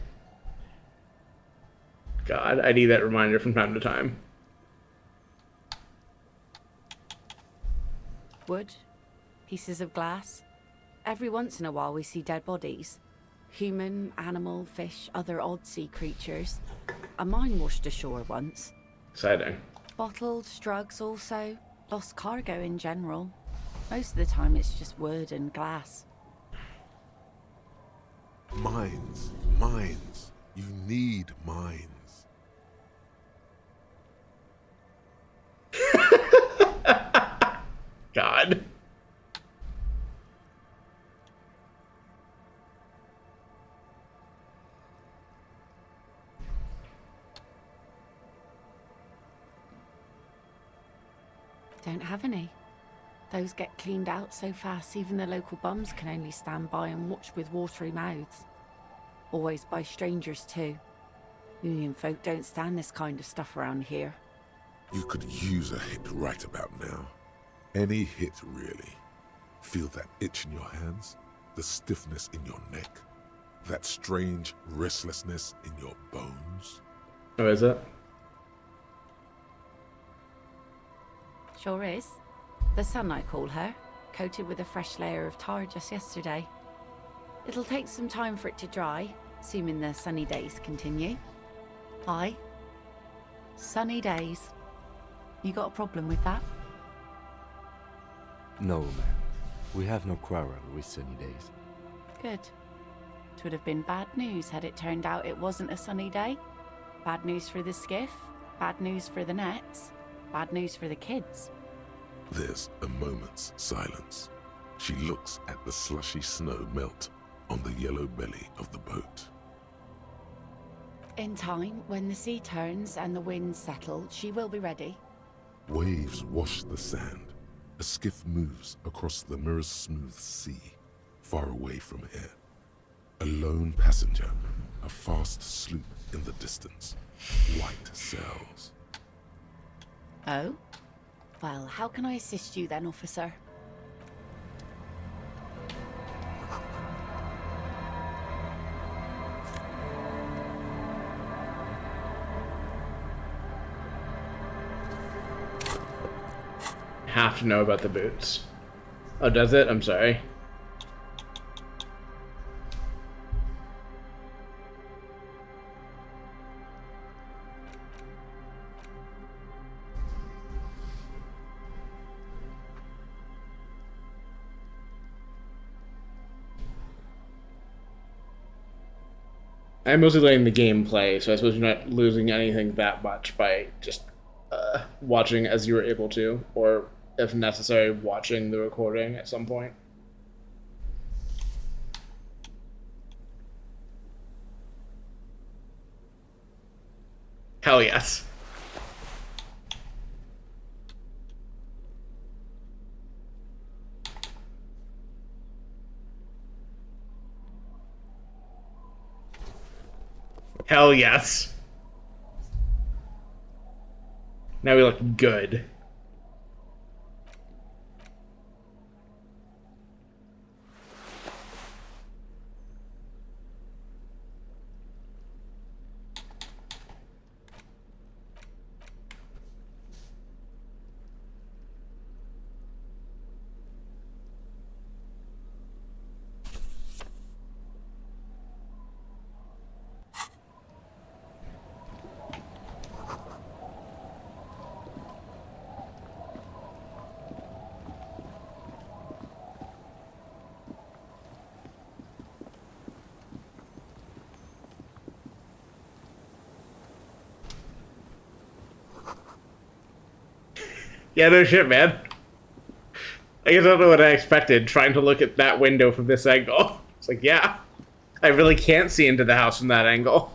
God, I need that reminder from time to time. Wood, pieces of glass. Every once in a while we see dead bodies. Human, animal, fish, other odd sea creatures. A mine washed ashore once. Exciting. Bottles, drugs also. Lost cargo in general. Most of the time it's just wood and glass. Mines. Mines. You need mines. God. Don't have any. Those get cleaned out so fast even the local bums can only stand by and watch with watery mouths. Always by strangers too. Union folk don't stand this kind of stuff around here. You could use a hit right about now. Any hit, really. Feel that itch in your hands? The stiffness in your neck? That strange restlessness in your bones? Oh, is it? Sure is. The sun, I call her, coated with a fresh layer of tar just yesterday. It'll take some time for it to dry, assuming the sunny days continue. Aye. Sunny days. You got a problem with that? No, ma'am. We have no quarrel with sunny days. Good. It would have been bad news had it turned out it wasn't a sunny day. Bad news for the skiff, bad news for the nets, bad news for the kids. There's a moment's silence. She looks at the slushy snow melt on the yellow belly of the boat. In time, when the sea turns and the winds settle, she will be ready. Waves wash the sand. A skiff moves across the mirror-smooth sea, far away from here. A lone passenger, a fast sloop in the distance. White sails. Oh? Well, how can I assist you then, officer? Have to know about the boots. Oh, does it? I'm sorry. I'm mostly letting the game play, so I suppose you're not losing anything that much by just watching as you were able to, or if necessary, watching the recording at some point. Hell yes. Hell yes. Now we look good. Yeah, no shit, man. I guess I don't know what I expected, trying to look at that window from this angle. It's like, yeah, I really can't see into the house from that angle.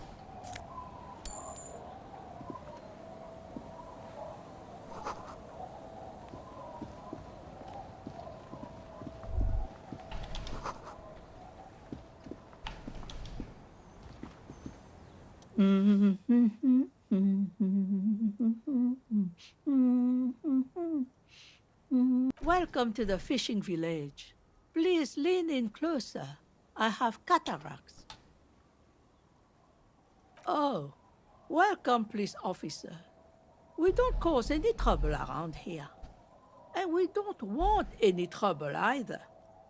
Welcome to the fishing village. Please lean in closer. I have cataracts. Oh, welcome, police officer. We don't cause any trouble around here. And we don't want any trouble either.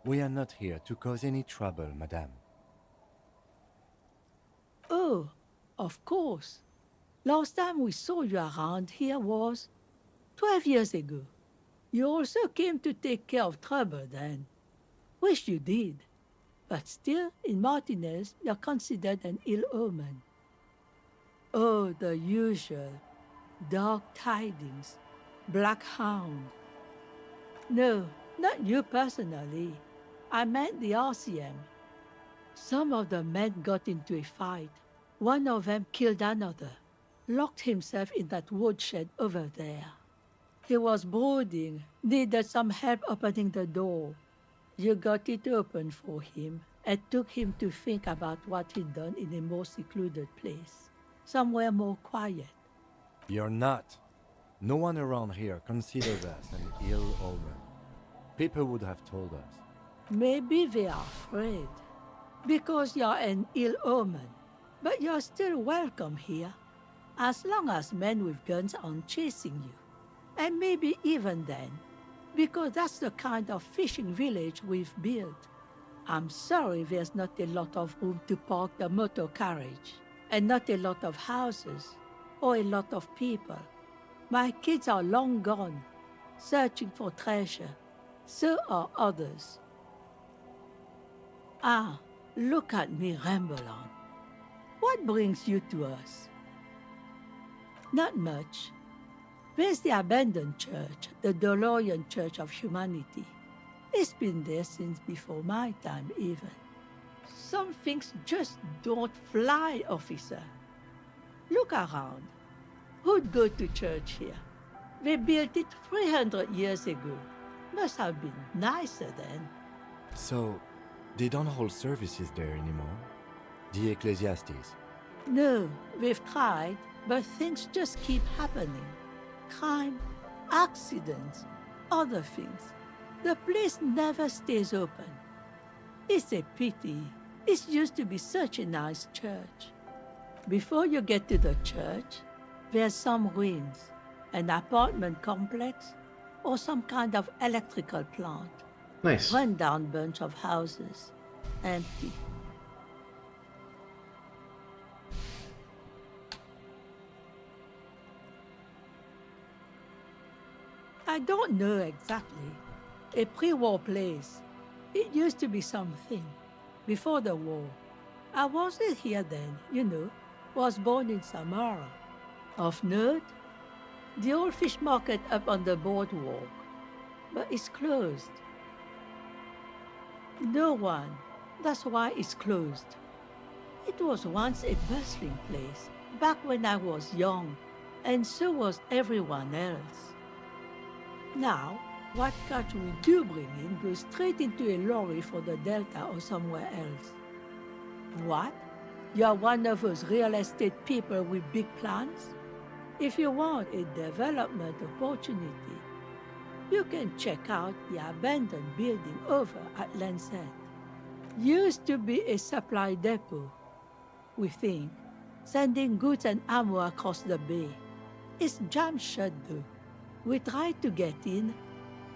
We are not here to cause any trouble, madame. Oh, of course. Last time we saw you around here was 12 years ago. You also came to take care of Trouble then. Wish you did. But still, in Martinez, you're considered an ill omen. Oh, the usual. Dark tidings. Black Hound. No, not you personally. I meant the RCM. Some of the men got into a fight. One of them killed another. Locked himself in that woodshed over there. He was brooding, needed some help opening the door. You got it open for him and took him to think about what he'd done in a more secluded place. Somewhere more quiet. You're not. No one around here considers us an ill omen. People would have told us. Maybe they are afraid. Because you're an ill omen. But you're still welcome here. As long as men with guns aren't chasing you. And maybe even then. Because that's the kind of fishing village we've built. I'm sorry there's not a lot of room to park the motor carriage. And not a lot of houses. Or a lot of people. My kids are long gone, searching for treasure. So are others. Ah, look at me ramble on. What brings you to us? Not much. There's the abandoned church, the DeLorean Church of Humanity. It's been there since before my time, even. Some things just don't fly, officer. Look around. Who'd go to church here? They built it 300 years ago. Must have been nicer then. So, they don't hold services there anymore? The Ecclesiastes? No, we've tried, but things just keep happening. Crime, accidents, other things. The place never stays open. It's a pity. It used to be such a nice church. Before you get to the church, there's some ruins, an apartment complex, or some kind of electrical plant. Nice. Run-down bunch of houses, empty. I don't know exactly. A pre-war place. It used to be something. Before the war. I wasn't here then, you know. Was born in Samara. Of note, the old fish market up on the boardwalk. But it's closed. No one. That's why it's closed. It was once a bustling place, back when I was young, and so was everyone else. Now, what catch we do bring in goes straight into a lorry for the Delta or somewhere else. What? You're one of those real estate people with big plans? If you want a development opportunity, you can check out the abandoned building over at Land's End. Used to be a supply depot, we think, sending goods and ammo across the bay. It's jammed shut though. We tried to get in,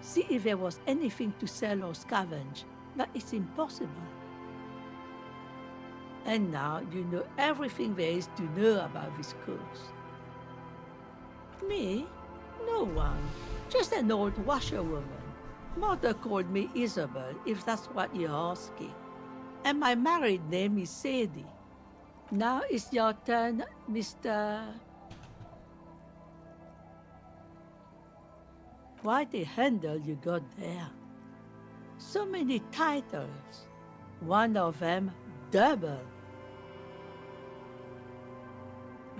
see if there was anything to sell or scavenge, but it's impossible. And now you know everything there is to know about this coast. Me? No one. Just an old washerwoman. Mother called me Isabel, if that's what you're asking. And my married name is Sadie. Now it's your turn, Mr. Quite a handle you got there. So many titles. One of them double.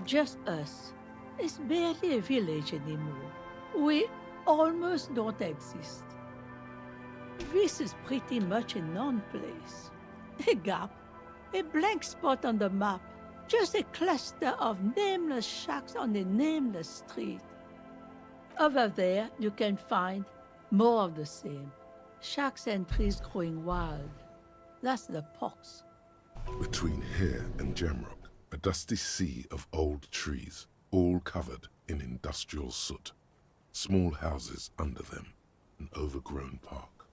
Just us. It's barely a village anymore. We almost don't exist. This is pretty much a non-place. A gap. A blank spot on the map. Just a cluster of nameless shacks on a nameless street. Over there, you can find more of the same. Shacks and trees growing wild. That's the pox. Between here and Jamrock, a dusty sea of old trees, all covered in industrial soot. Small houses under them, an overgrown park.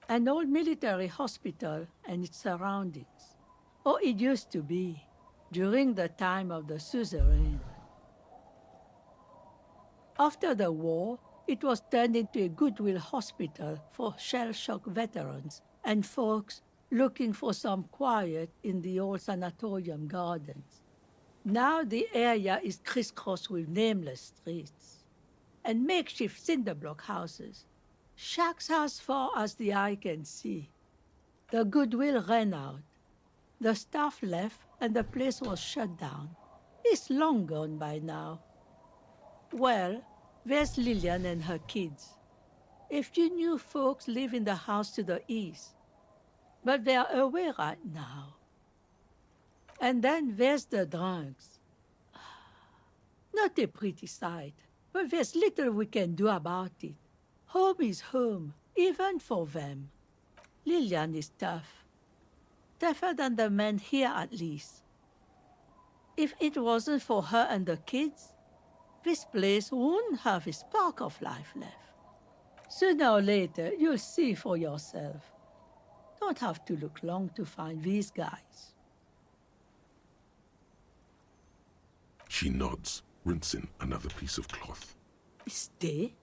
An old military hospital and its surroundings. Or it used to be, during the time of the suzerain. After the war, It was turned into a goodwill hospital for shell-shock veterans and folks looking for some quiet in the old sanatorium gardens. Now the area is crisscrossed with nameless streets and makeshift cinder block houses, shacks as far as the eye can see. The goodwill ran out. The staff left and the place was shut down. It's long gone by now. Well, there's Lillian and her kids. If you knew folks live in the house to the east, but they are away right now. And then there's the drunks. Not a pretty sight, but there's little we can do about it. Home is home, even for them. Lillian is tough. Tougher than the men here, at least. If it wasn't for her and the kids, this place wouldn't have a spark of life left. Sooner or later, you'll see for yourself. Don't have to look long to find these guys. She nods, rinsing another piece of cloth. Stay?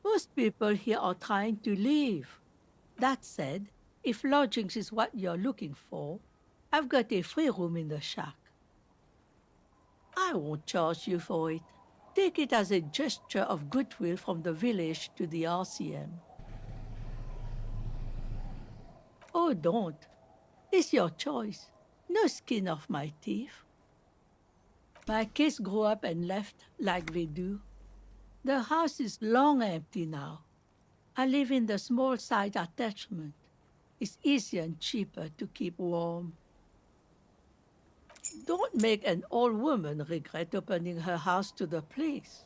Most people here are trying to leave. That said, if lodgings is what you're looking for, I've got a free room in the shack. I won't charge you for it. Take it as a gesture of goodwill from the village to the RCM. Oh, don't. It's your choice. No skin off my teeth. My kids grew up and left like they do. The house is long empty now. I live in the small side attachment. It's easier and cheaper to keep warm. Don't make an old woman regret opening her house to the place.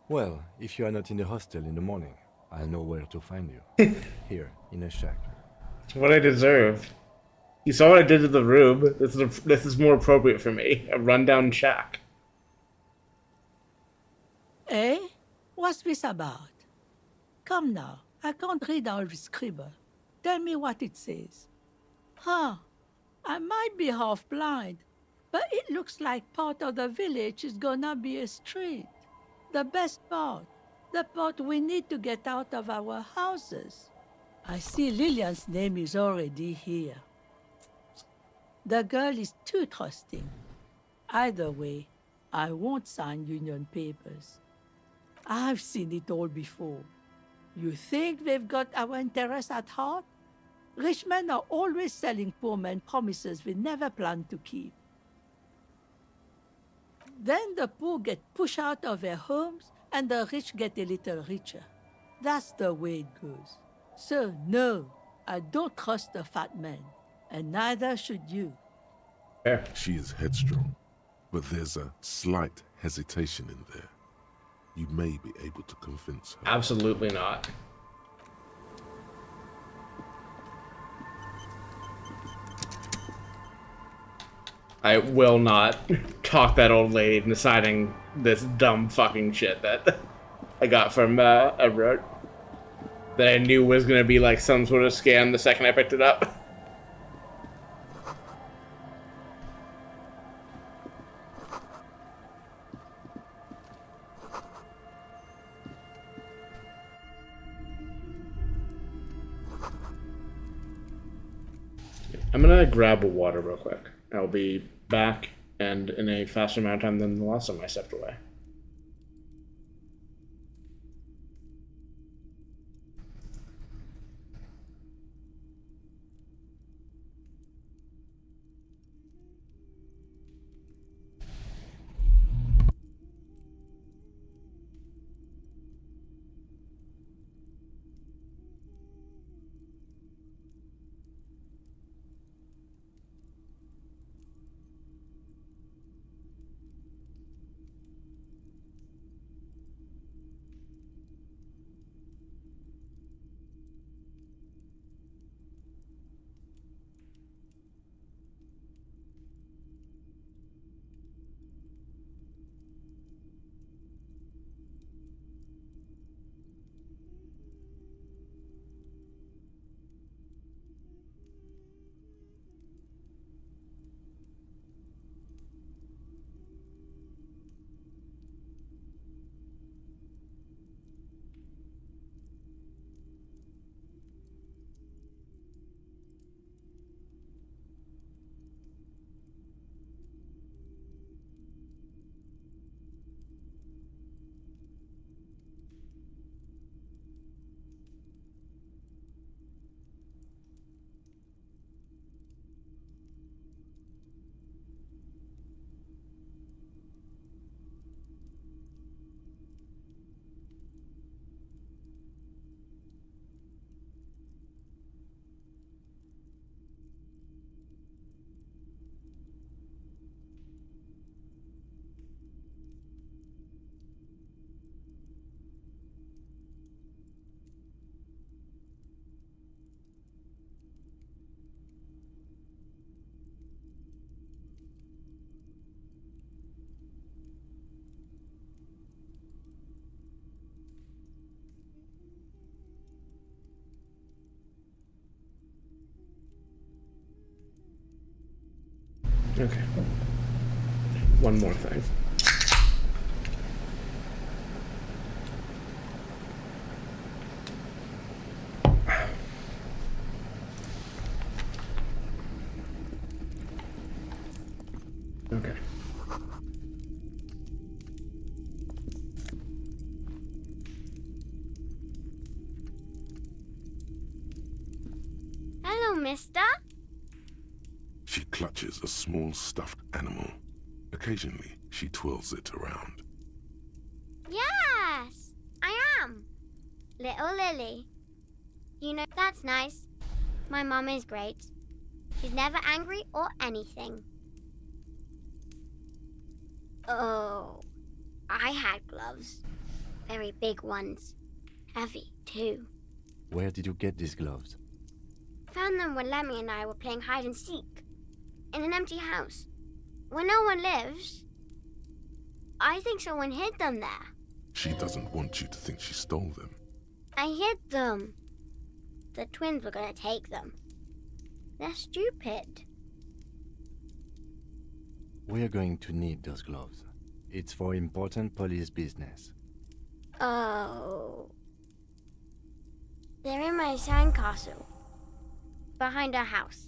Well, if you are not in the hostel in the morning, I'll know where to find you. Here, in a shack. It's what I deserve. You saw what I did to the room. This is more appropriate for me. A rundown shack. Eh? What's this about? Come now, I can't read all this scribble. Tell me what it says. Huh, I might be half blind, but it looks like part of the village is gonna be a street. The best part. The part we need to get out of our houses. I see Lillian's name is already here. The girl is too trusting. Either way, I won't sign union papers. I've seen it all before. You think they've got our interests at heart? Rich men are always selling poor men promises they never plan to keep. Then the poor get pushed out of their homes and the rich get a little richer. That's the way it goes. So no, I don't trust the fat man, and neither should you. Fair. She is headstrong, but there's a slight hesitation in there. You may be able to convince her. Absolutely not. I will not talk that old lady into signing this dumb fucking shit that I got from Everett. That I knew was gonna be like some sort of scam the second I picked it up. I'm gonna grab a water real quick. I'll be back and in a faster amount of time than the last time I stepped away. Okay. One more thing. Okay. Hello, mister. She clutches a small stuffed animal. Occasionally, she twirls it around. Yes, I am. Little Lily. You know, that's nice. My mum is great. She's never angry or anything. Oh, I had gloves. Very big ones. Heavy, too. Where did you get these gloves? Found them when Lemmy and I were playing hide and seek. In an empty house. Where no one lives. I think someone hid them there. She doesn't want you to think she stole them. I hid them. The twins were gonna take them. They're stupid. We're going to need those gloves. It's for important police business. Oh. They're in my sandcastle. Behind our house.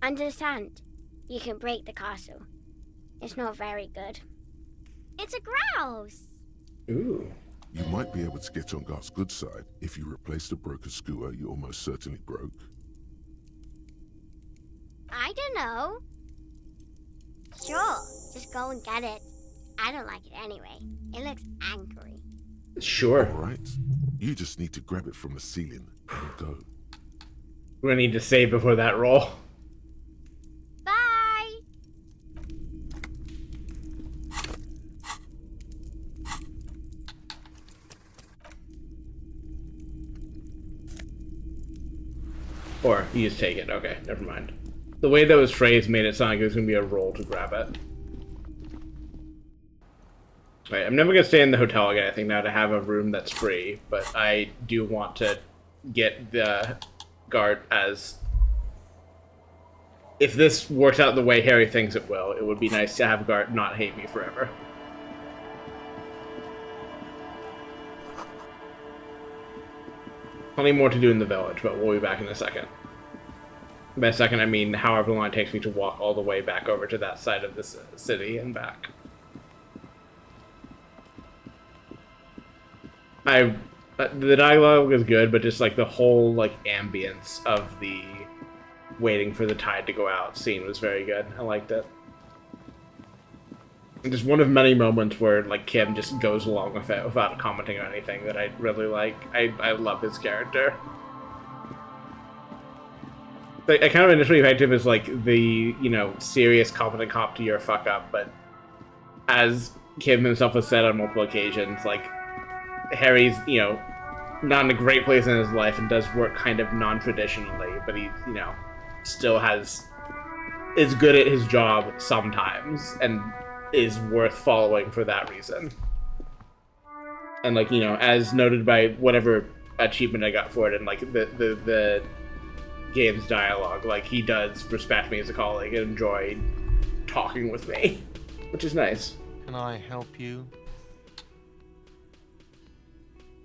Under the sand. You can break the castle. It's not very good. It's a grouse. Ooh. You might be able to get on Garth's good side if you replace the broken skewer you almost certainly broke. I don't know. Sure, just go and get it. I don't like it anyway. It looks angry. Sure. Alright. You just need to grab it from the ceiling and go. We're gonna need to save before that roll. Bye! Or you just take it. Okay, never mind. The way that was phrased made it sound like it was gonna be a roll to grab it. Right, I'm never gonna stay in the hotel again, I think, now to have a room that's free, but I do want to get the guard as... If this works out the way Harry thinks it will, it would be nice to have Gart not hate me forever. Plenty more to do in the village, but we'll be back in a second. By a second, I mean however long it takes me to walk all the way back over to that side of this city and back. The dialogue was good, but just like the whole like ambience of the waiting for the tide to go out scene was very good. I liked it. And just one of many moments where like Kim just goes along with it without commenting on anything that I really like. I love his character. Like, I kind of initially pegged him as like the, you know, serious competent cop to your fuck up, but as Kim himself has said on multiple occasions, like Harry's, you know, not in a great place in his life and does work kind of non-traditionally, but he, you know, still is good at his job sometimes and is worth following for that reason. And like, you know, as noted by whatever achievement I got for it and like the game's dialogue, like he does respect me as a colleague and enjoy talking with me, which is nice. Can I help you?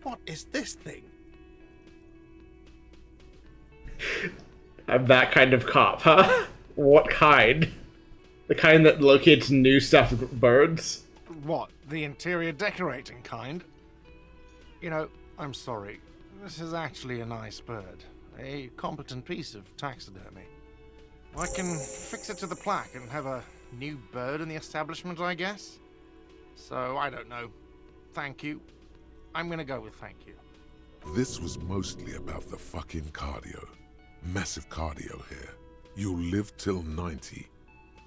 What is this thing? I'm that kind of cop, huh? What kind? The kind that locates new stuffed birds? What, the interior decorating kind? You know, I'm sorry. This is actually a nice bird. A competent piece of taxidermy. I can fix it to the plaque and have a new bird in the establishment, I guess? So, I don't know. Thank you. I'm gonna go with thank you. This was mostly about the fucking cardio. Massive cardio here. You'll live till 90,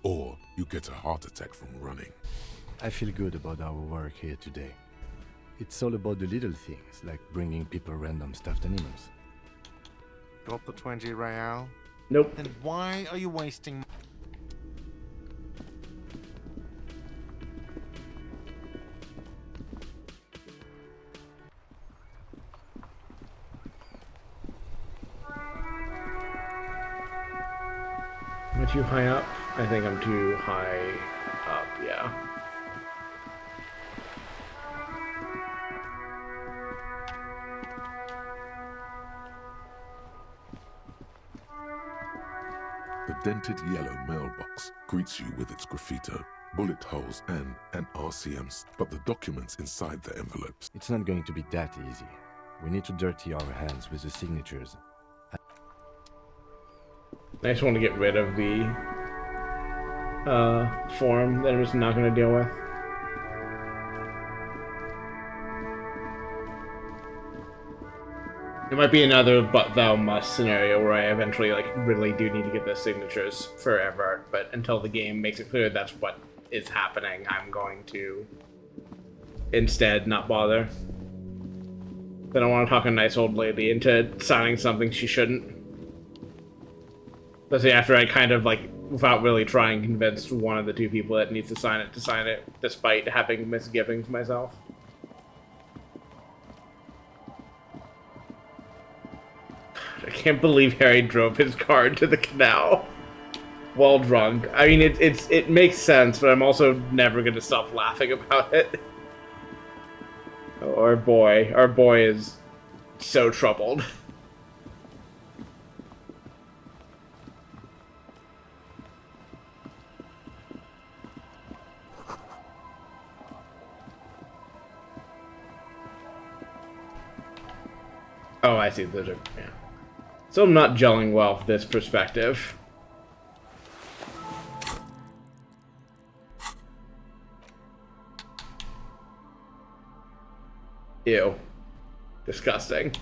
or you get a heart attack from running. I feel good about our work here today. It's all about the little things, like bringing people random stuffed animals. Got the 20 real? Nope. Then why are you wasting... Am I too high up? I think I'm too high up, yeah. The dented yellow mailbox greets you with its graffito, bullet holes, and an RCMs, but the documents inside the envelopes. It's not going to be that easy. We need to dirty our hands with the signatures. I just want to get rid of the form that I'm just not going to deal with. It might be another but thou must scenario where I eventually like really do need to get the signatures forever, but until the game makes it clear that's what is happening, I'm going to instead not bother. Then I want to talk a nice old lady into signing something she shouldn't. Especially after I kind of like, without really trying, convinced one of the two people that needs to sign it, despite having misgivings myself. I can't believe Harry drove his car into the canal while drunk. I mean, it makes sense, but I'm also never gonna stop laughing about it. Oh, our boy is so troubled. Oh, I see. Those are, yeah. So I'm not gelling well with this perspective. Ew. Disgusting.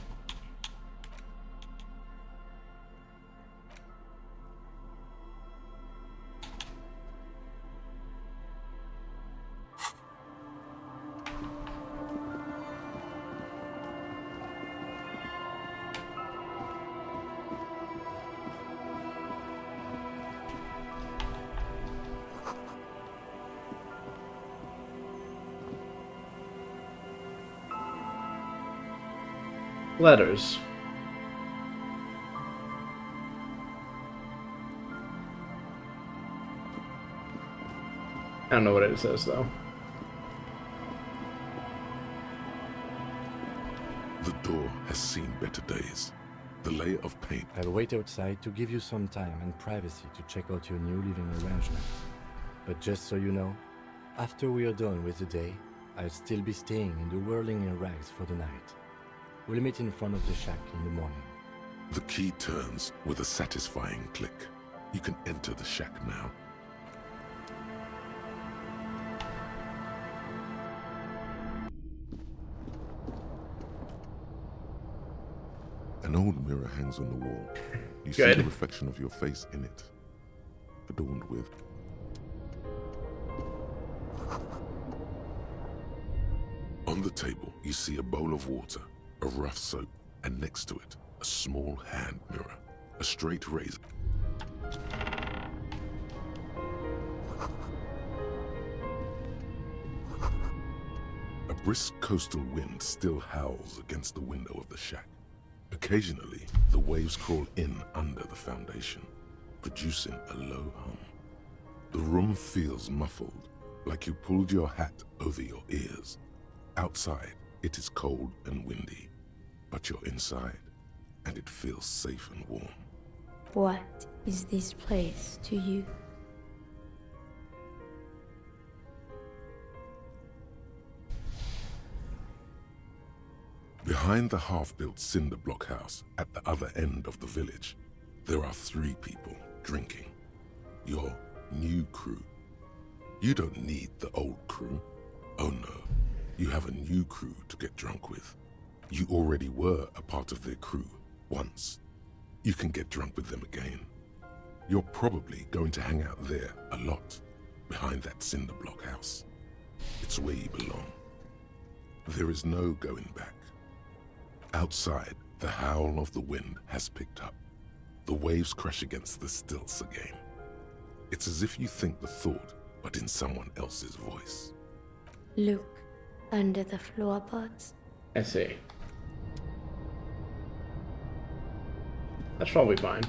Letters. I don't know what it says, though. The door has seen better days. The layer of paint. I'll wait outside to give you some time and privacy to check out your new living arrangement. But just so you know, after we are done with the day, I'll still be staying in the whirling in rags for the night. We'll meet in front of the shack in the morning. The key turns with a satisfying click. You can enter the shack now. An old mirror hangs on the wall. You see Good. the reflection of your face in it, adorned with on the table, you see a bowl of water, a rough soap, and next to it, a small hand mirror, a straight razor. A brisk coastal wind still howls against the window of the shack. Occasionally, the waves crawl in under the foundation, producing a low hum. The room feels muffled, like you pulled your hat over your ears. Outside, it is cold and windy, but you're inside, and it feels safe and warm. What is this place to you? Behind the half-built cinder block house at the other end of the village, there are 3 people drinking. Your new crew. You don't need the old crew. Oh no, you have a new crew to get drunk with. You already were a part of their crew once. You can get drunk with them again. You're probably going to hang out there a lot, behind that cinder block house. It's where you belong. There is no going back. Outside, the howl of the wind has picked up. The waves crash against the stilts again. It's as if you think the thought, but in someone else's voice. Look under the floorboards. I see. That's probably fine.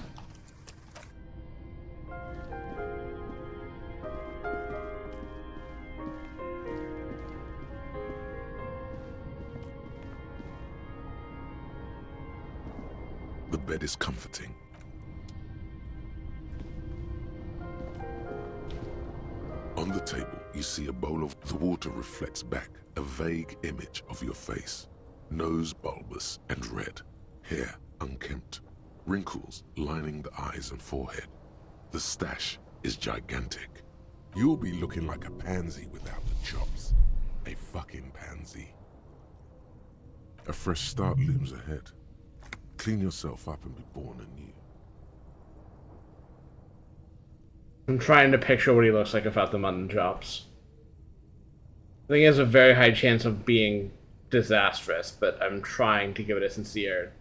bed is comforting. On the table, you see a bowl of the water reflects back a vague image of your face. Nose bulbous and red, hair unkempt, wrinkles lining the eyes and forehead. The stash is gigantic. You'll be looking like a pansy without the chops. A fucking pansy. A fresh start looms ahead. Clean yourself up and be born anew. I'm trying to picture what he looks like without the mutton chops. I think he has a very high chance of being disastrous, but I'm trying to give it a sincere...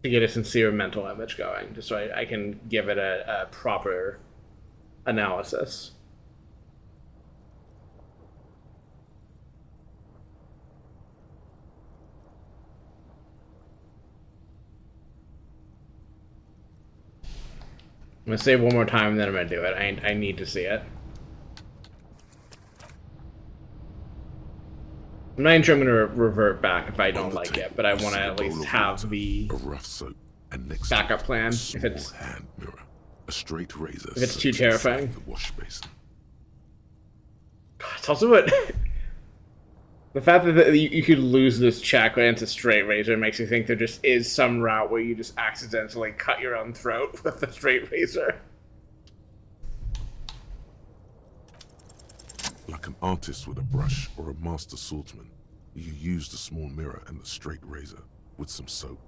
to get a sincere mental image going, just so I can give it a proper analysis. I'm gonna say it one more time and then I'm gonna do it. I need to see it. I'm not even sure I'm gonna revert back if I don't like it, but I want to at least have the a rough soap and next backup plan if it's hand mirror, a straight razor. If it's too terrifying. The wash basin. God, it's also what the fact that you could lose this chakra into straight razor makes you think there just is some route where you just accidentally cut your own throat with a straight razor. Like an artist with a brush or a master swordsman, you use the small mirror and the straight razor with some soap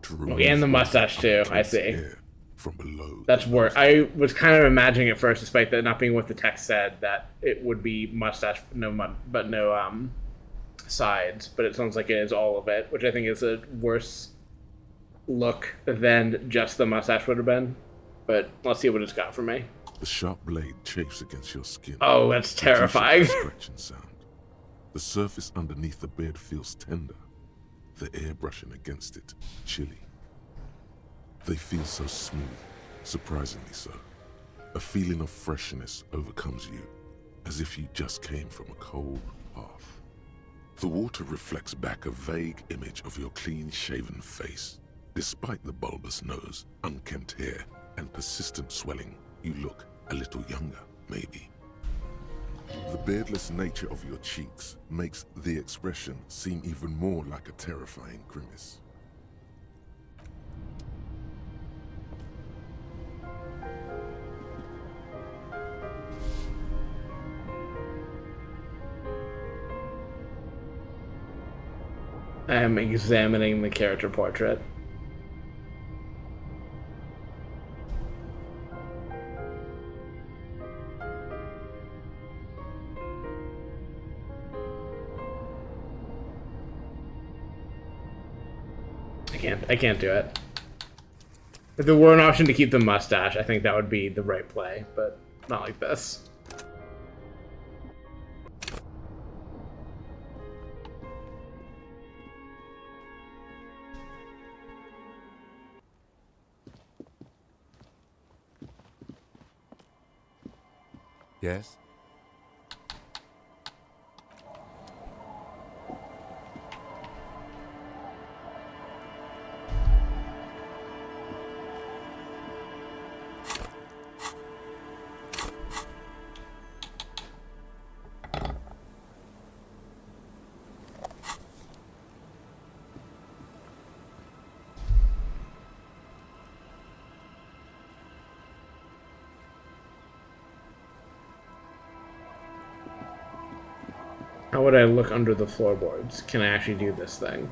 to remove And the mustache too, I see. From below. That's worse. I was kind of imagining at first, despite that not being what the text said, that it would be mustache, but no sides. But it sounds like it is all of it, which I think is a worse look than just the mustache would have been. But let's see what it's got for me. The sharp blade chafes against your skin. Oh, that's terrifying. Scratching sound. The surface underneath the beard feels tender. The air brushing against it, chilly. They feel so smooth, surprisingly so. A feeling of freshness overcomes you, as if you just came from a cold bath. The water reflects back a vague image of your clean-shaven face. Despite the bulbous nose, unkempt hair, and persistent swelling, you look a little younger, maybe. The beardless nature of your cheeks makes the expression seem even more like a terrifying grimace. I am examining the character portrait. I can't do it. If there were an option to keep the mustache, I think that would be the right play, but not like this. Yes? How would I look under the floorboards? Can I actually do this thing?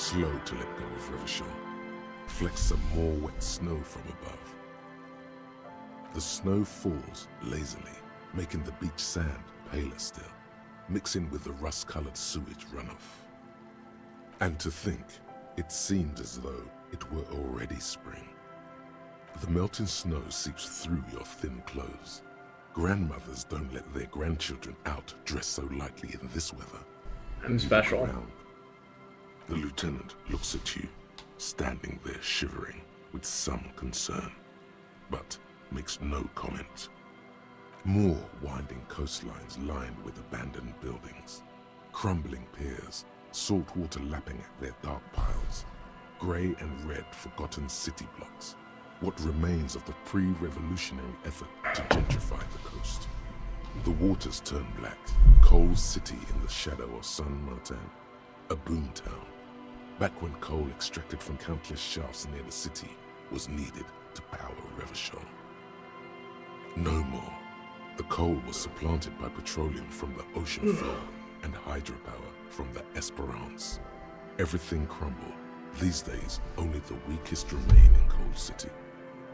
slow to let go of Revachol. Flecks some more wet snow from above. The snow falls lazily, making the beach sand paler still, mixing with the rust-colored sewage runoff. And to think, it seemed as though it were already spring. The melting snow seeps through your thin clothes. Grandmothers don't let their grandchildren out dressed so lightly in this weather. I'm special. Around. The lieutenant looks at you, standing there shivering with some concern, but makes no comment. More winding coastlines lined with abandoned buildings, crumbling piers, salt water lapping at their dark piles, grey and red forgotten city blocks, what remains of the pre-revolutionary effort to gentrify the coast. The waters turn black, coal city in the shadow of San Martin, a boom town, back when coal extracted from countless shafts near the city was needed to power Revachol. No more. The coal was supplanted by petroleum from the ocean floor and hydropower from the Esperance. Everything crumbled. These days, only the weakest remain in Coal City.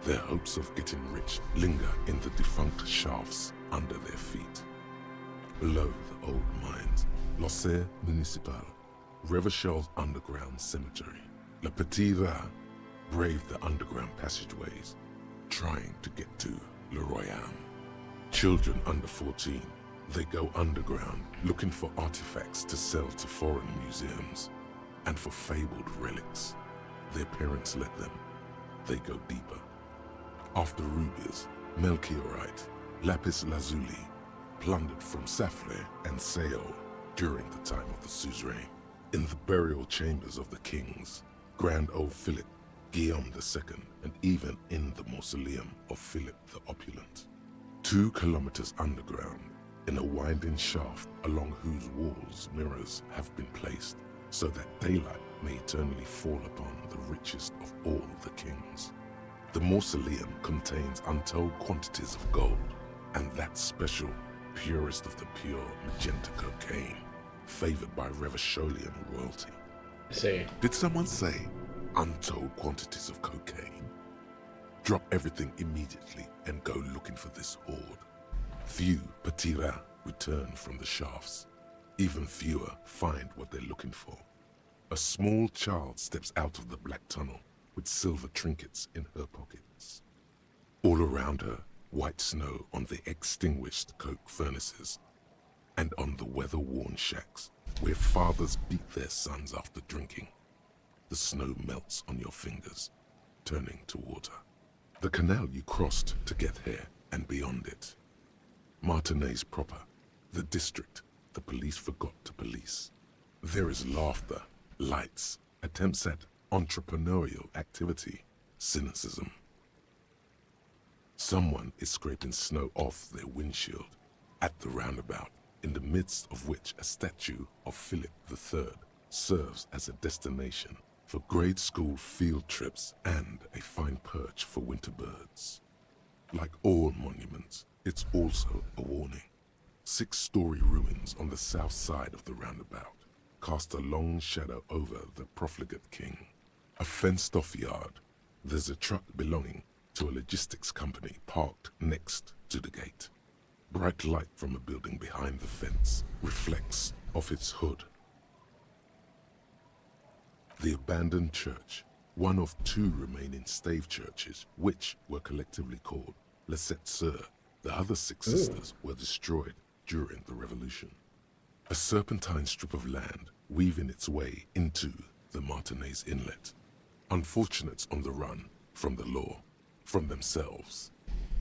Their hopes of getting rich linger in the defunct shafts under their feet. Below the old mines, l'Océan Municipal, Revachol's underground cemetery. La Petite Ra braved the underground passageways, trying to get to Le Royaume. Children under 14, they go underground looking for artifacts to sell to foreign museums, and for fabled relics. Their parents let them. They go deeper. After rubies, melchiorite, lapis lazuli, plundered from Safle and Seol during the time of the suzerain. In the burial chambers of the kings, Grand Old Philip, Guillaume II, and even in the mausoleum of Philip the Opulent. 2 kilometers underground, in a winding shaft along whose walls mirrors have been placed, so that daylight may eternally fall upon the richest of all the kings. The mausoleum contains untold quantities of gold, and that special, purest of the pure magenta cocaine, favored by Revacholian royalty. See. Did someone say untold quantities of cocaine? Drop everything immediately and go looking for this hoard. Few Petite Ra return from the shafts. Even fewer find what they're looking for. A small child steps out of the black tunnel with silver trinkets in her pockets. All around her, white snow on the extinguished coke furnaces and on the weather-worn shacks where fathers beat their sons after drinking. The snow melts on your fingers, turning to water. The canal you crossed to get here and beyond it. Martinez proper, the district the police forgot to police. There is laughter, lights, attempts at entrepreneurial activity, cynicism. Someone is scraping snow off their windshield at the roundabout, in the midst of which a statue of Philip III serves as a destination for grade school field trips and a fine perch for winter birds. Like all monuments, it's also a warning. 6-story ruins on the south side of the roundabout cast a long shadow over the profligate king. A fenced-off yard. There's a truck belonging to a logistics company parked next to the gate. Bright light from a building behind the fence reflects off its hood. The abandoned church, one of 2 remaining stave churches, which were collectively called Les Sept Sœurs. The other 6 sisters were destroyed during the Revolution. A serpentine strip of land weaving its way into the Martinez Inlet. Unfortunates on the run from the law, from themselves,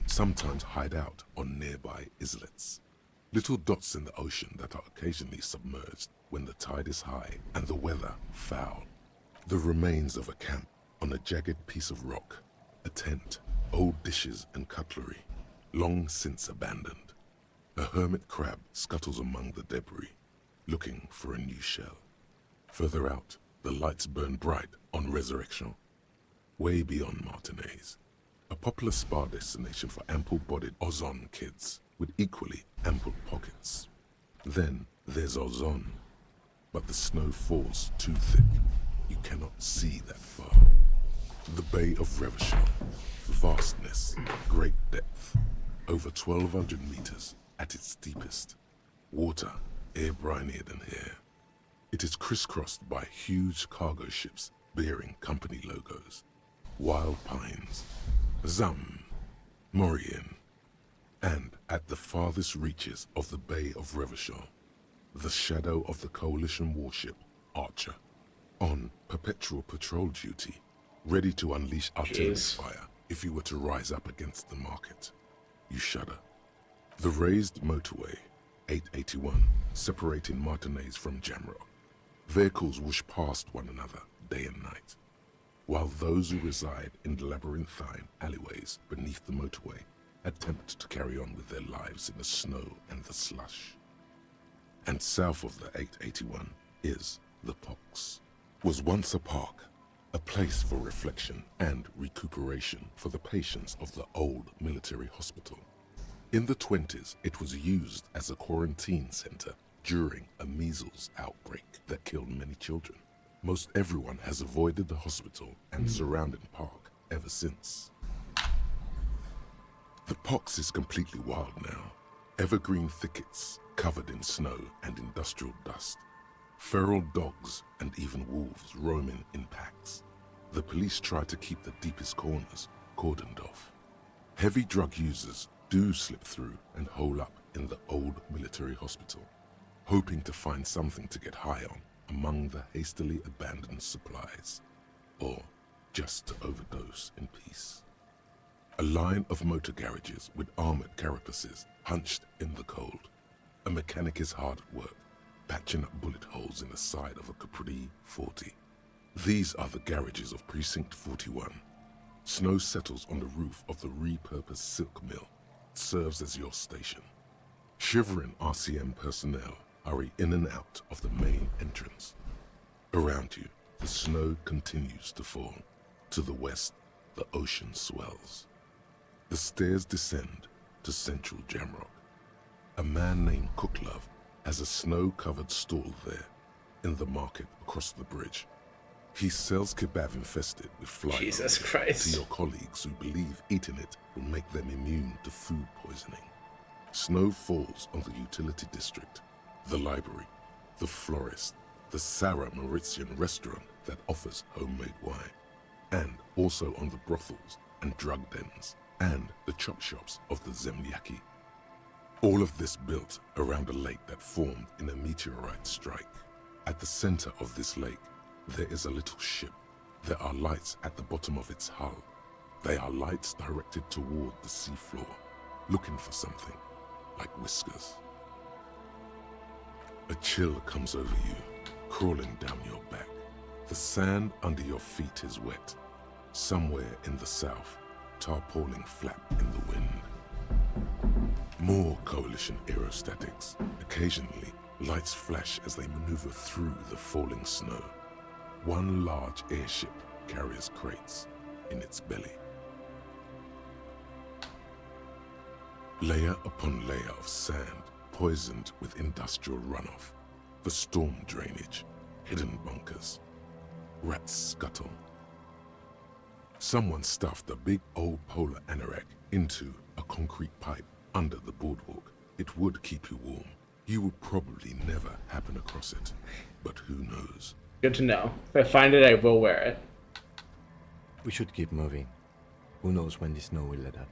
sometimes hide out on nearby islets. Little dots in the ocean that are occasionally submerged when the tide is high and the weather foul. The remains of a camp on a jagged piece of rock, a tent, old dishes and cutlery, long since abandoned. A hermit crab scuttles among the debris, looking for a new shell. Further out, the lights burn bright on Resurrection. Way beyond Martinez, a popular spa destination for ample-bodied Ozon kids with equally ample pockets. Then there's Ozon, but the snow falls too thick. You Bay of Revachol. Vastness, great depth, over 1,200 meters at its deepest. Water, air brinier than here. It is crisscrossed by huge cargo ships bearing company logos. Wild Pines, Zam, Morian, and at the farthest reaches of the Bay of Revachol, the shadow of the Coalition warship, Archer, on perpetual patrol duty, ready to unleash artillery fire if you were to rise up against the market. You shudder. The raised motorway, 881, separating Martinez from Jamrock. Vehicles whoosh past one another day and night, while those who reside in the labyrinthine alleyways beneath the motorway attempt to carry on with their lives in the snow and the slush. And south of the 881 is the Pox. Was once a park, a place for reflection and recuperation for the patients of the old military hospital. In the 20s, it was used as a quarantine center during a measles outbreak that killed many children. Most everyone has avoided the hospital and surrounding park ever since. The Pox is completely wild now. Evergreen thickets covered in snow and industrial dust. Feral dogs and even wolves roaming in packs. The police try to keep the deepest corners cordoned off. Heavy drug users do slip through and hole up in the old military hospital, hoping to find something to get high on among the hastily abandoned supplies, or just to overdose in peace. A line of motor garages with armored carapaces hunched in the cold. A mechanic is hard at work, patching up bullet holes in the side of a Capri 40. These are the garages of Precinct 41. Snow settles on the roof of the repurposed silk mill. It serves as your station. Shivering RCM personnel hurry in and out of the main entrance. Around you, the snow continues to fall. To the west, the ocean swells. The stairs descend to central Jamrock. A man named Cooklove has a snow-covered stall there, in the market across the bridge. He sells kebab infested with fly Jesus larvae Christ. to your colleagues who believe eating it will make them immune to food poisoning. Snow falls on the utility district, the library, the florist, the Sarah Mauritian restaurant that offers homemade wine, and also on the brothels and drug dens, and the chop shops of the Zemlyaki. All of this built around a lake that formed in a meteorite strike. At the center of this lake, there is a little ship. There are lights at the bottom of its hull. They are lights directed toward the seafloor, looking for something, like whiskers. A chill comes over you, crawling down your back. The sand under your feet is wet. Somewhere in the south, tarpaulin flap in the wind. More Coalition aerostatics. Occasionally, lights flash as they maneuver through the falling snow. One large airship carries crates in its belly. Layer upon layer of sand, poisoned with industrial runoff. The storm drainage, hidden bunkers. Rats scuttle. Someone stuffed a big old polar anorak into a concrete pipe under the boardwalk. It would keep you warm. You will probably never happen across it, but who knows? Good to know. If I find it, I will wear it. We should keep moving. Who knows when the snow will let up.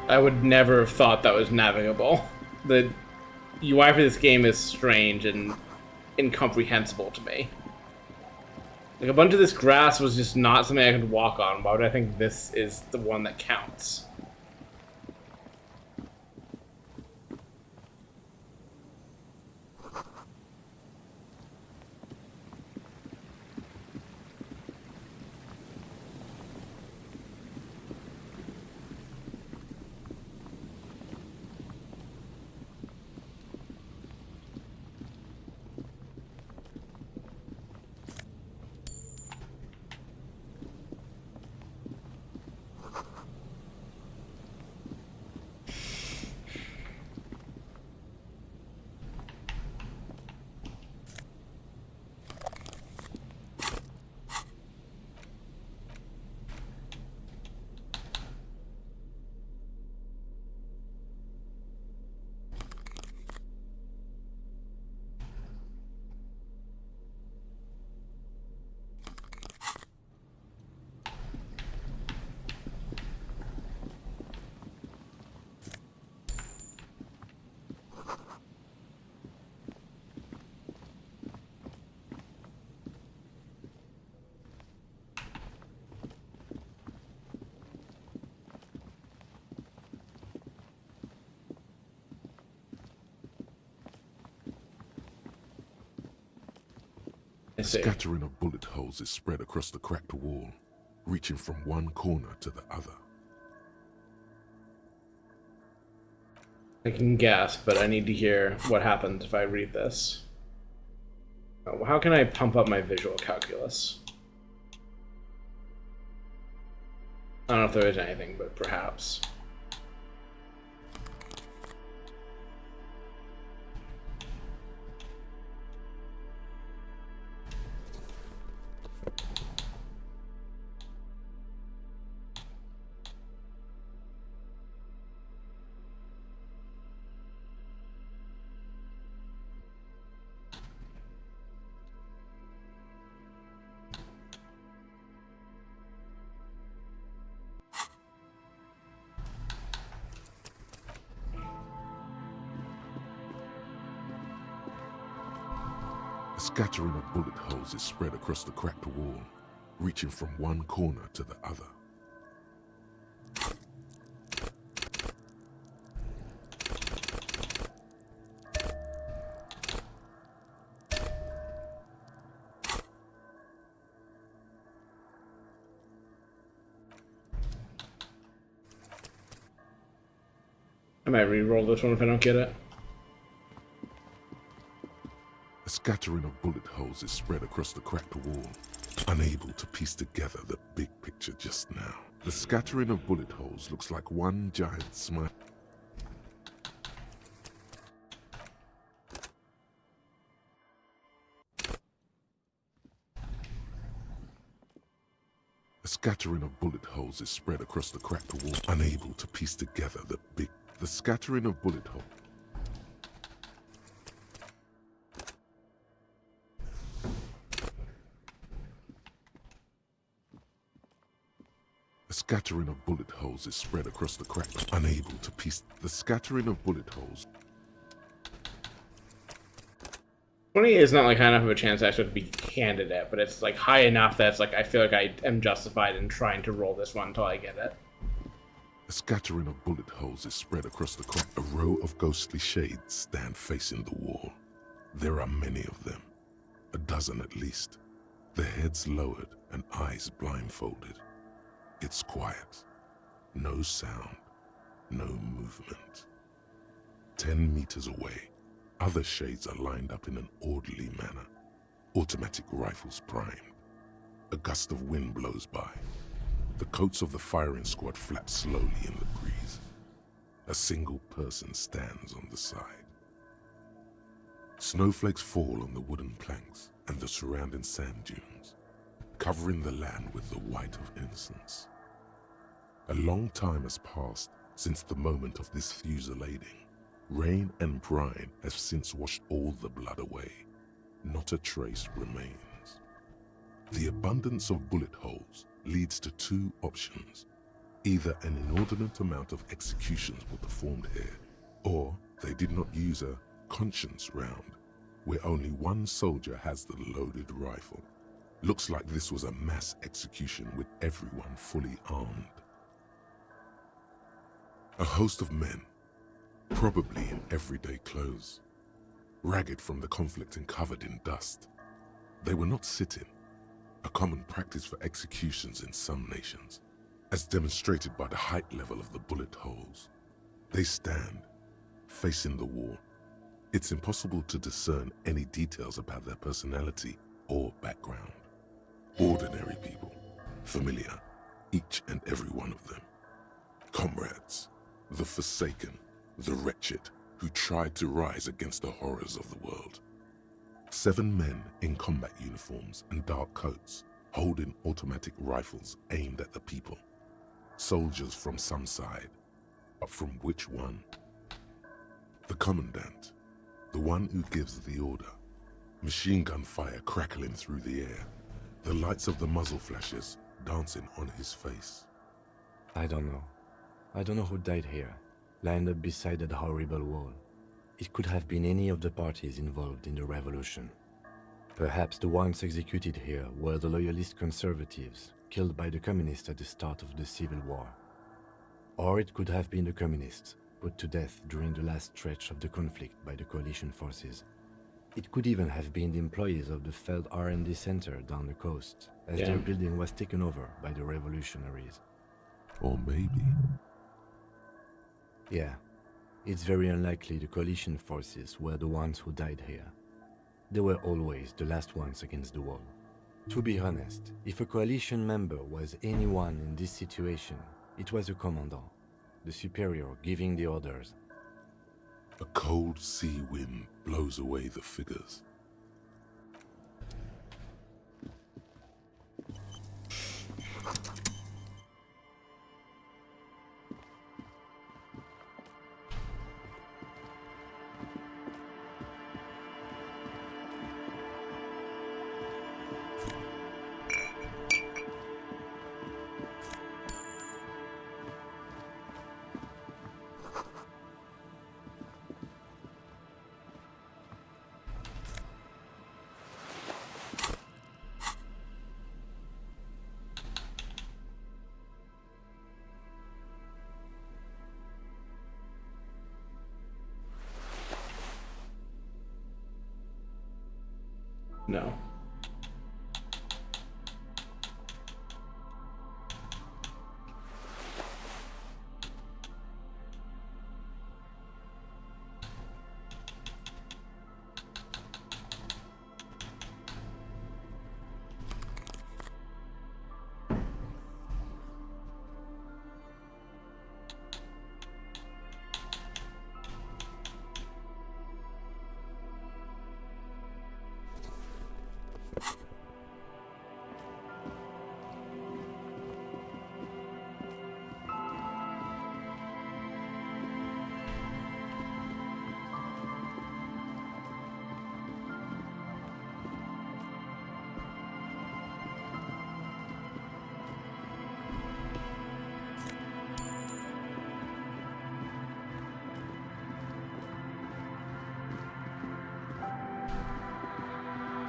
I would never have thought that was navigable. The UI for this game is strange and incomprehensible to me. Like, a bunch of this grass was just not something I could walk on. Why would I think this is the one that counts? I A see. scattering of bullet holes is spread across the cracked wall, reaching from one corner to the other. I can guess, but I need to hear what happens if I read this. Oh, how can I pump up my visual calculus? I don't know if there is anything, but perhaps. A scattering of bullet holes is spread across the cracked wall, reaching from one corner to the other. I might re-roll this one if I don't get it. A scattering of bullet holes is spread across the cracked wall, unable to piece together the big picture just now. The scattering of bullet holes looks like one giant smile. A scattering of bullet holes is spread across the cracked wall, unable to piece together the scattering of bullet holes. A scattering of bullet holes is spread across the crack, unable to piece the scattering of bullet holes. 20 is not like high enough of a chance I actually have to be candidate, but it's like high enough that it's like I feel like I am justified in trying to roll this one until I get it. A scattering of bullet holes is spread across the crack. A row of ghostly shades stand facing the wall. There are many of them, a dozen at least, their heads lowered and eyes blindfolded. It's quiet. No sound. No movement. 10 meters away, other shades are lined up in an orderly manner. Automatic rifles primed. A gust of wind blows by. The coats of the firing squad flap slowly in the breeze. A single person stands on the side. Snowflakes fall on the wooden planks and the surrounding sand dunes, covering the land with the white of innocence. A long time has passed since the moment of this fusillading. Rain and brine have since washed all the blood away. Not a trace remains. The abundance of bullet holes leads to two options. Either an inordinate amount of executions were performed here, or they did not use a conscience round, where only one soldier has the loaded rifle. Looks like this was a mass execution with everyone fully armed. A host of men, probably in everyday clothes, ragged from the conflict and covered in dust. They were not sitting, a common practice for executions in some nations, as demonstrated by the height level of the bullet holes. They stand, facing the wall. It's impossible to discern any details about their personality or background. Ordinary people, familiar, each and every one of them. Comrades, the forsaken, the wretched, who tried to rise against the horrors of the world. 7 men in combat uniforms and dark coats, holding automatic rifles aimed at the people. Soldiers from some side, but from which one? The commandant, the one who gives the order. Machine gun fire crackling through the air, the lights of the muzzle flashes dancing on his face. I don't know. I don't know who died here, lined up beside that horrible wall. It could have been any of the parties involved in the revolution. Perhaps the ones executed here were the loyalist conservatives, killed by the communists at the start of the Civil War. Or it could have been the communists, put to death during the last stretch of the conflict by the coalition forces. It could even have been the employees of the failed R&D center down the coast, as Yeah. their building was taken over by the revolutionaries. Or maybe Yeah, it's very unlikely the coalition forces were the ones who died here. They were always the last ones against the wall. To be honest, if a coalition member was anyone in this situation, it was a commandant, the superior giving the orders. a cold sea wind blows away the figures. No.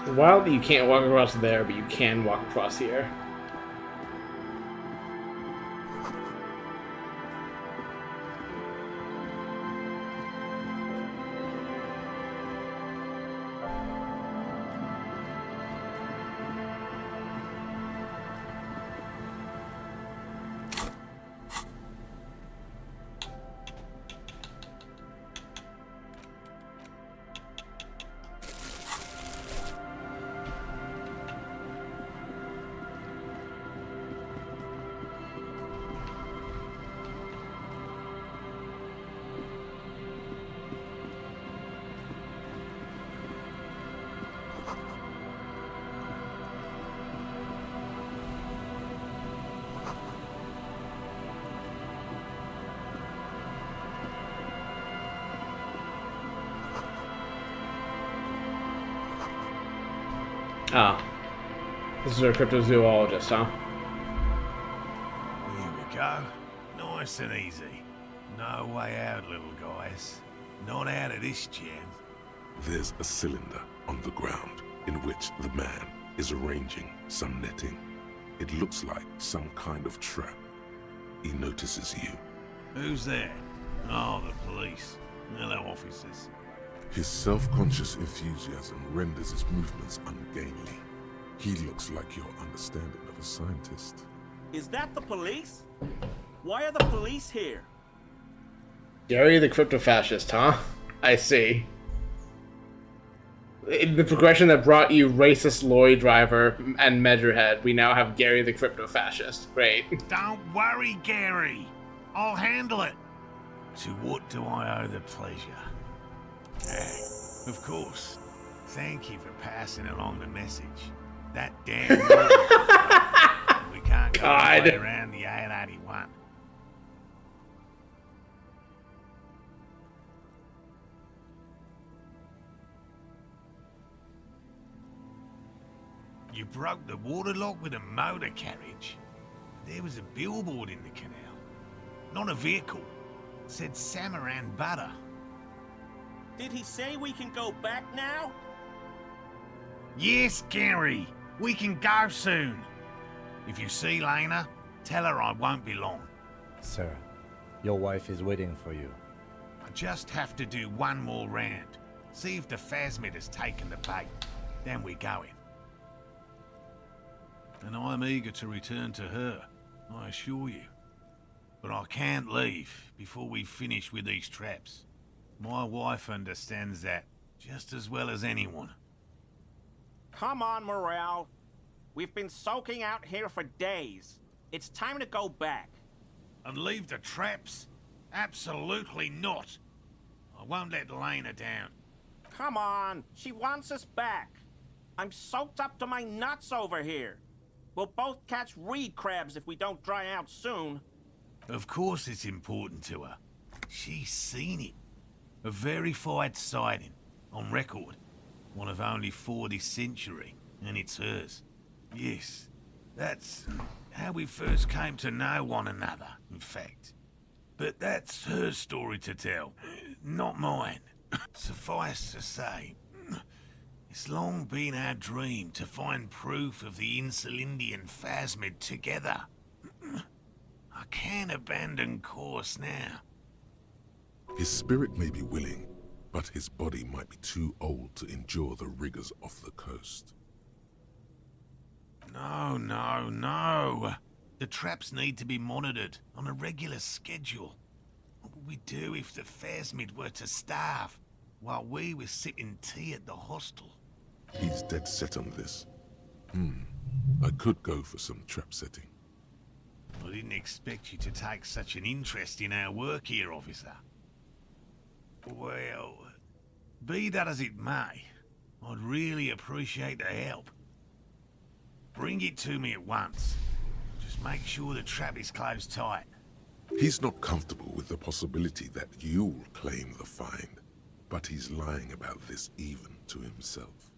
It's wild that you can't walk across there, but you can walk across here. Ah. This is a cryptozoologist, huh? Here we go. Nice and easy. No way out, little guys. Not out of this jam. There's a cylinder on the ground in which the man is arranging some netting. It looks like some kind of trap. He notices you. Who's there? Oh, the police. Hello, officers. His self-conscious enthusiasm renders his movements ungainly. He looks like your understanding of a scientist. Is that the police? Why are the police here? Gary the crypto-fascist, huh? I see. In the progression that brought you racist lorry driver and measurehead, we now have Gary the crypto-fascist. Great. Don't worry, Gary. I'll handle it. To what do I owe the pleasure? Of course. Thank you for passing along the message. That damn we can't go all the way around the 881. You broke the waterlock with a motor carriage. There was a billboard in the canal. Not a vehicle. It said Samaran Butter. Did he say we can go back now? Yes, Gary. We can go soon. If you see Lena, tell her I won't be long. Sir, your wife is waiting for you. I just have to do one more round. See if the phasmid has taken the bait. Then we go in. And I'm eager to return to her, I assure you. But I can't leave before we finish with these traps. My wife understands that just as well as anyone. Come on, Morel. We've been soaking out here for days. It's time to go back. And leave the traps? Absolutely not. I won't let Lena down. Come on, she wants us back. I'm soaked up to my nuts over here. We'll both catch reed crabs if we don't dry out soon. Of course it's important to her. She's seen it. A verified sighting, on record. One of only 4 this century, and it's hers. Yes, that's how we first came to know one another, in fact. But that's her story to tell, not mine. Suffice to say, it's long been our dream to find proof of the Insulindian phasmid together. I can't abandon course now. His spirit may be willing, but his body might be too old to endure the rigors of the coast. No, no, no. The traps need to be monitored on a regular schedule. What would we do if the phasmid were to starve while we were sipping tea at the hostel? He's dead set on this. I could go for some trap setting. I didn't expect you to take such an interest in our work here, officer. Well, be that as it may, I'd really appreciate the help. Bring it to me at once. Just make sure the trap is closed tight. He's not comfortable with the possibility that you'll claim the find, but he's lying about this even to himself.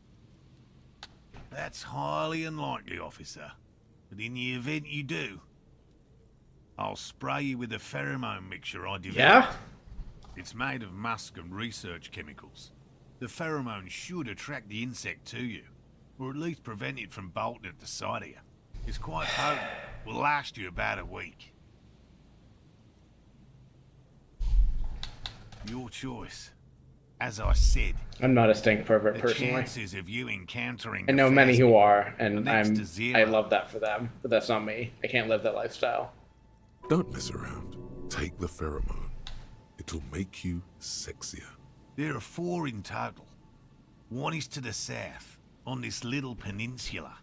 That's highly unlikely, officer. But in the event you do, I'll spray you with a pheromone mixture I developed. Yeah? It's made of musk and research chemicals. The pheromone should attract the insect to you, or at least prevent it from bolting at the sight of you. It's quite potent. Will last you about a week. Your choice. As I said, I'm not a stink pervert the personally. chances of you encountering I know many who are, are and next to zero. I love that for them, but that's not me. I can't live that lifestyle. Don't mess around. Take the pheromone. It'll make you sexier. There are 4 in total. One is to the south, on this little peninsula,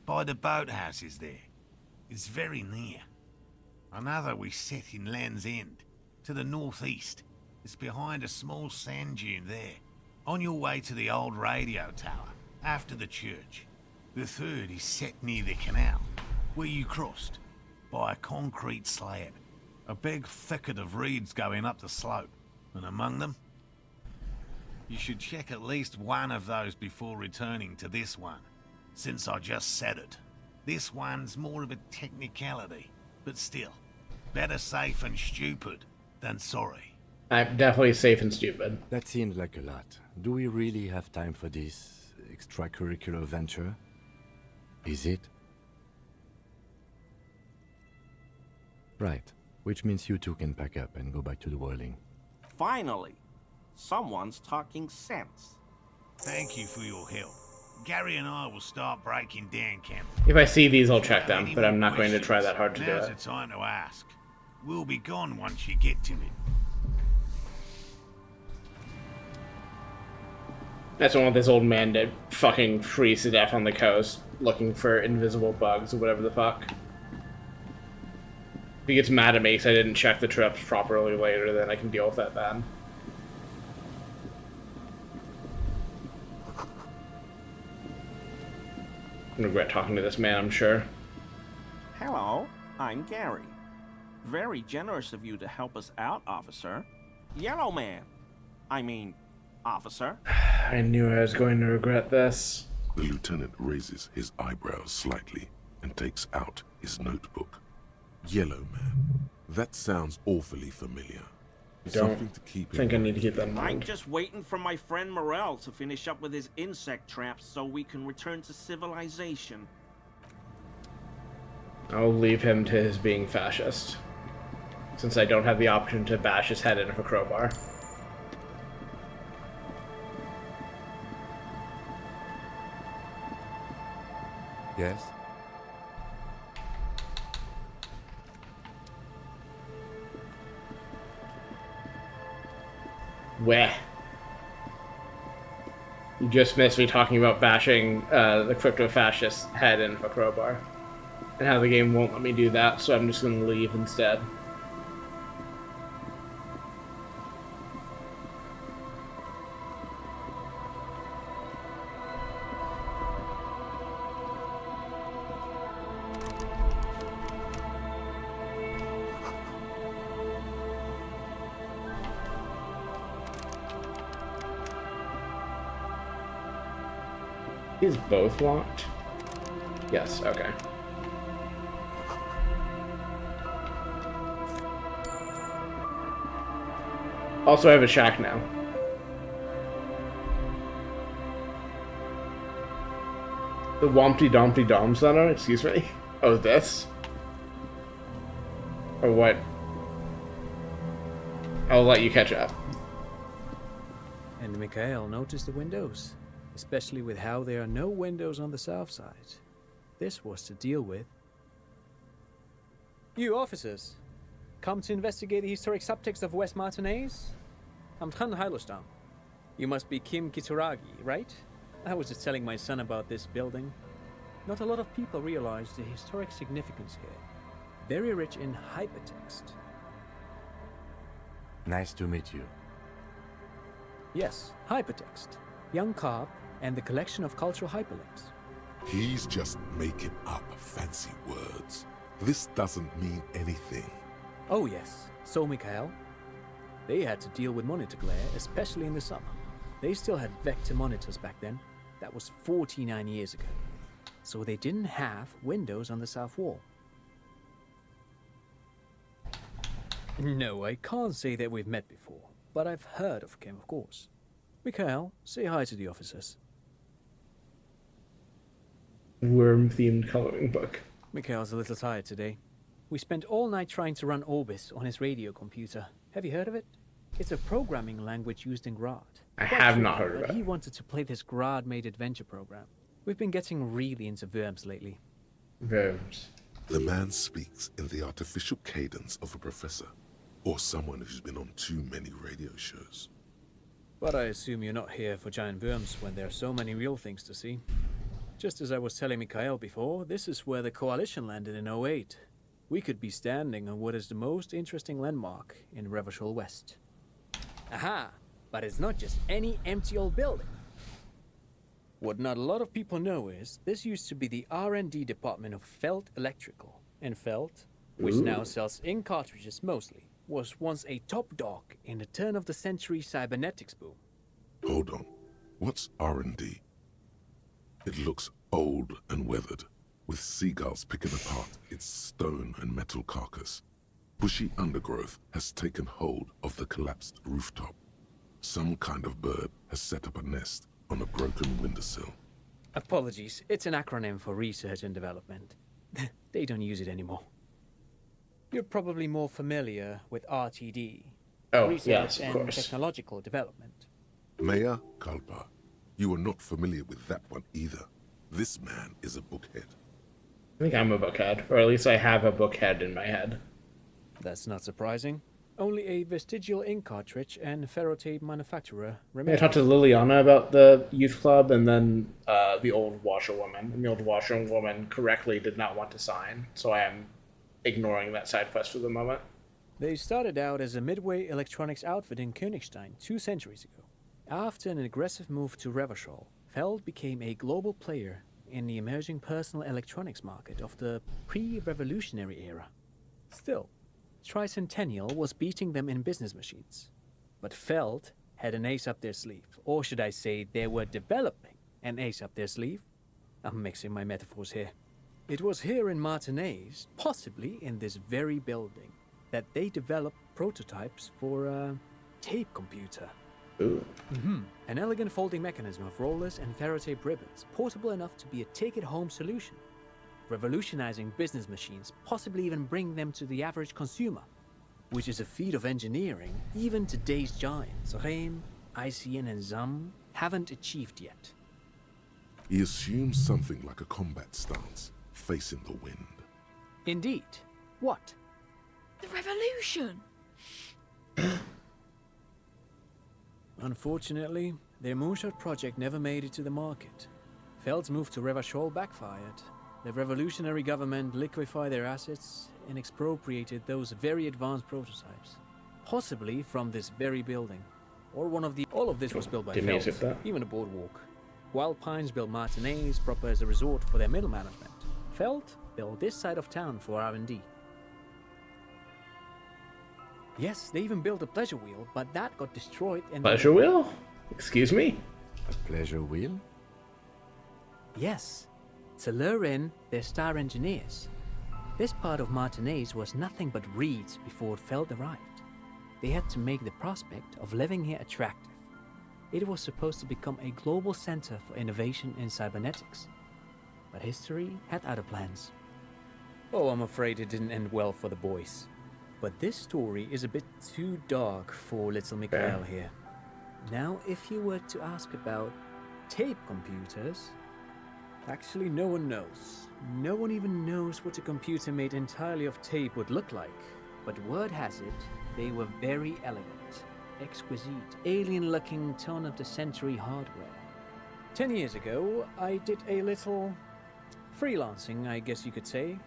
by the boathouses there. It's very near. Another we set in Land's End, to the northeast. It's behind a small sand dune there, on your way to the old radio tower, after the church. The third is set near the canal, where you crossed, by a concrete slab. A big thicket of reeds going up the slope, and among them, you should check at least one of those before returning to this one, since I just said it. This one's more of a technicality, but still, better safe and stupid than sorry. I'm definitely safe and stupid. That seems like a lot. Do we really have time for this extracurricular venture? Is it? Right. Which means you two can pack up and go back to the whirling. Finally, someone's talking sense. Thank you for your help. Gary and I will start breaking down camp. If I see these, I'll check them, but I'm not going to try that hard to do Now's it. the time to ask. We'll be gone once you get to it. That's one with this old man to fucking freeze to death on the coast, looking for invisible bugs or whatever the fuck. If he gets mad at me because I didn't check the traps properly later, then I can deal with that then. I regret talking to this man, I'm sure. Hello, I'm Gary. Very generous of you to help us out, officer. Yellow man. I mean, officer. I knew I was going to regret this. The lieutenant raises his eyebrows slightly and takes out his notebook. Yellow man. That sounds awfully familiar. Something to keep think I in need to mind. get that in I'm mind. just waiting for my friend Morel to finish up with his insect traps so we can return to civilization. I'll leave him to his being fascist, since I don't have the option to bash his head in with a crowbar. Yes? Where? You just missed me talking about bashing the crypto-fascist head in a crowbar. And how the game won't let me do that, so I'm just gonna leave instead. Is both locked? Yes, okay. Also, I have a shack now. The Wompty Dompty Dom Center? Excuse me? Oh, this? Or what? I'll let you catch up. And Mikhail noticed the windows, especially with how there are no windows on the south side. This was to deal with. You officers, come to investigate the historic subtext of West Martinez? I'm Tran Heilostam. You must be Kim Kituragi, right? I was just telling my son about this building. Not a lot of people realize the historic significance here. Very rich in hypertext. Nice to meet you. Yes, hypertext. Young Carp and the collection of cultural hyperlinks. He's just making up fancy words. This doesn't mean anything. Oh yes, so Mikhail. They had to deal with monitor glare, especially in the summer. They still had vector monitors back then. That was 49 years ago. So they didn't have windows on the south wall. No, I can't say that we've met before, but I've heard of Kim, of course. Mikhail, say hi to the officers. Worm-themed coloring book. Mikhail's a little tired today. We spent all night trying to run Orbis on his radio computer. Have you heard of it? It's a programming language used in Grad. I have not heard of but it. He wanted to play this Grad-made adventure program. We've been getting really into Worms lately. Worms. The man speaks in the artificial cadence of a professor, or someone who's been on too many radio shows. But I assume you're not here for giant worms when there are so many real things to see. Just as I was telling Mikhail before, this is where the Coalition landed in '08. We could be standing on what is the most interesting landmark in Revachol West. Aha! But it's not just any empty old building. What not a lot of people know is, this used to be the R&D department of Felt Electrical. And Felt, which now sells ink cartridges mostly, was once a top dog in the turn-of-the-century cybernetics boom. Hold on. What's R&D? It looks old and weathered, with seagulls picking apart its stone and metal carcass. Bushy undergrowth has taken hold of the collapsed rooftop. Some kind of bird has set up a nest on a broken windowsill. Apologies, it's an acronym for research and development. They don't use it anymore. You're probably more familiar with RTD. Oh, Research yes, of and course. Technological Development. Mea culpa. You are not familiar with that one either. This man is a bookhead. I think I'm a bookhead, or at least I have a bookhead in my head. That's not surprising. Only a vestigial ink cartridge and ferrotape manufacturer I remain. talked to Liliana about the youth club, and then the old washerwoman. And the old washerwoman correctly did not want to sign, so I am ignoring that side quest for the moment. They started out as a midway electronics outfit in Königstein 2 centuries ago. After an aggressive move to Revachol, Feld became a global player in the emerging personal electronics market of the pre-revolutionary era. Still, Tricentennial was beating them in business machines. But Feld had an ace up their sleeve, or should I say they were developing an ace up their sleeve? I'm mixing my metaphors here. It was here in Martinez, possibly in this very building, that they developed prototypes for a tape computer. Ooh. An elegant folding mechanism of rollers and ferrotape ribbons, portable enough to be a take-it-home solution. Revolutionizing business machines, possibly even bring them to the average consumer, which is a feat of engineering even today's giants, Rehm, ICN and ZAM, haven't achieved yet. He assumes something like a combat stance, facing the wind. Indeed. What? The revolution! Unfortunately, their moonshot project never made it to the market. Feld's move to Revachol backfired. The revolutionary government liquefied their assets and expropriated those very advanced prototypes. Possibly from this very building. Or one of the... All of this was built by Didn't Feld, skip that. even the boardwalk. Wild Pines built Martinez proper as a resort for their middle management. Feld built this side of town for R&D. Yes, they even built a pleasure wheel, but that got destroyed and... Pleasure wheel? Excuse me? A pleasure wheel? Yes, to lure in their star engineers. This part of Martinez was nothing but reeds before Feld arrived. They had to make the prospect of living here attractive. It was supposed to become a global center for innovation in cybernetics. But history had other plans. Oh, I'm afraid it didn't end well for the boys. But this story is a bit too dark for little Mikhail here. Now, if you were to ask about tape computers, actually no one knows. No one even knows what a computer made entirely of tape would look like. But word has it, they were very elegant, exquisite, alien-looking turn-of-the-century hardware. 10 years ago, I did a little freelancing, I guess you could say.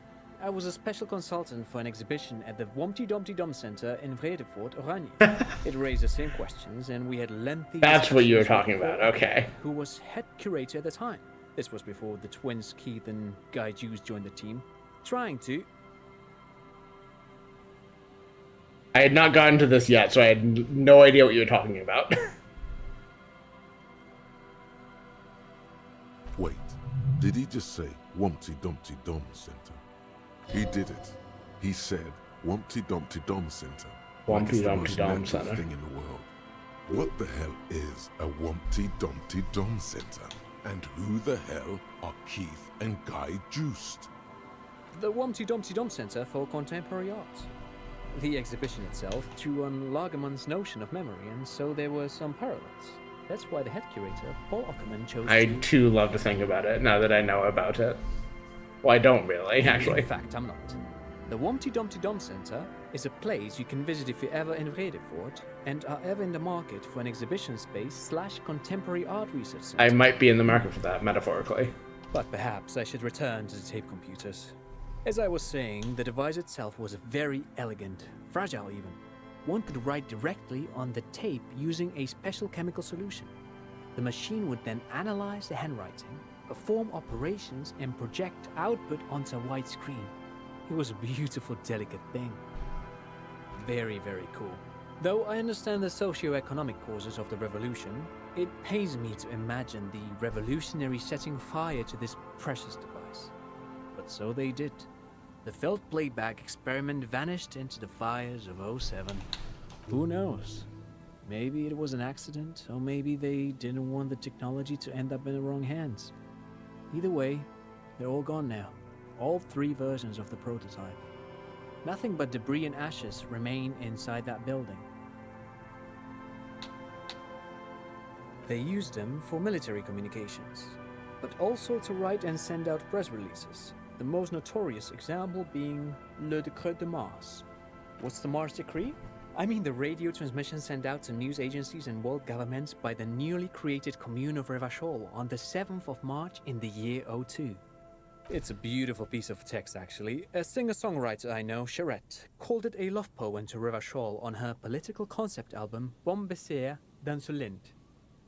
I was a special consultant for an exhibition at the Wompty Dumpty Dum Center in Vredefort, Oranje. It raised the same questions, and we had lengthy... That's what you were discussions talking with about, Paul, okay. who was head curator at the time. This was before the twins Keith and Guy Juice joined the team, trying to... I had not gotten to this yet, so I had no idea what you were talking about. Wait, did he just say Wumpty Dumpty Dum Center? He did it. He said Wumpty Dumpty Dum Center. Like it's Wumpty the Dumpty most Dum natural Center. thing in the world. What the hell is a Wumpty Dumpty Dum Center? And who the hell are Keith and Guy Juiced? The Wumpty Dumpty Dum Center for Contemporary Art. The exhibition itself drew on Lagerman's notion of memory, and so there were some parallels. That's why the head curator, Paul Ockerman, chose I to... too love to think about it, now that I know about it. Well, I don't really, actually. In fact, I'm not. The Wumpty Dumpty Dum Center is a place you can visit if you're ever in Vredefort and are ever in the market for an exhibition space / contemporary art research center. I might be in the market for that, metaphorically. But perhaps I should return to the tape computers. As I was saying, the device itself was very elegant, fragile even. One could write directly on the tape using a special chemical solution. The machine would then analyze the handwriting, perform operations, and project output onto a white screen. It was a beautiful, delicate thing. Very, very cool. Though I understand the socio-economic causes of the revolution, it pains me to imagine the revolutionaries setting fire to this precious device. But so they did. The Feld playback experiment vanished into the fires of '07. Who knows? Maybe it was an accident, or maybe they didn't want the technology to end up in the wrong hands. Either way, they're all gone now. All 3 versions of the prototype. Nothing but debris and ashes remain inside that building. They used them for military communications, but also to write and send out press releases. The most notorious example being Le Décret de Mars. What's the Mars Decree? I mean the radio transmission sent out to news agencies and world governments by the newly created commune of Revachol on the 7th of March in the year '02. It's a beautiful piece of text, actually. A singer-songwriter I know, Charette, called it a love poem to Revachol on her political concept album, Bombessier dans ce Lind.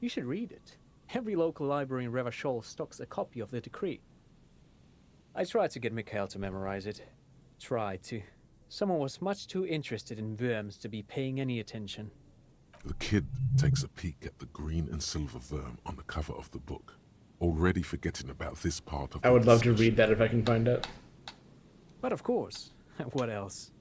You should read it. Every local library in Revachol stocks a copy of the decree. I tried to get Mikhail to memorize it. Tried to. Someone was much too interested in worms to be paying any attention. The kid takes a peek at the green and silver worm on the cover of the book, already forgetting about this part of the I would love to discussion. read that if I can find it. But of course. What else?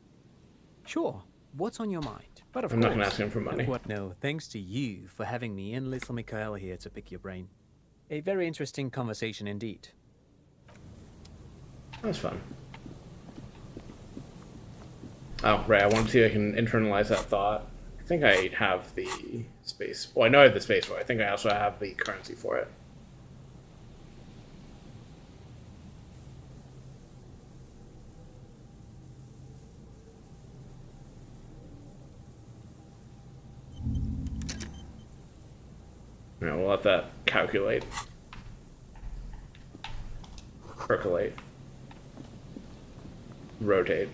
Sure. What's on your mind? But of I'm course. not gonna ask him for money. What? No, thanks to you for having me and little Mikhail here to pick your brain. A very interesting conversation indeed. That was fun. Oh, right, I want to see if I can internalize that thought. I think I have the space. Well, I know I have the space for it. I think I also have the currency for it. Alright, we'll let that calculate. Percolate. Rotate.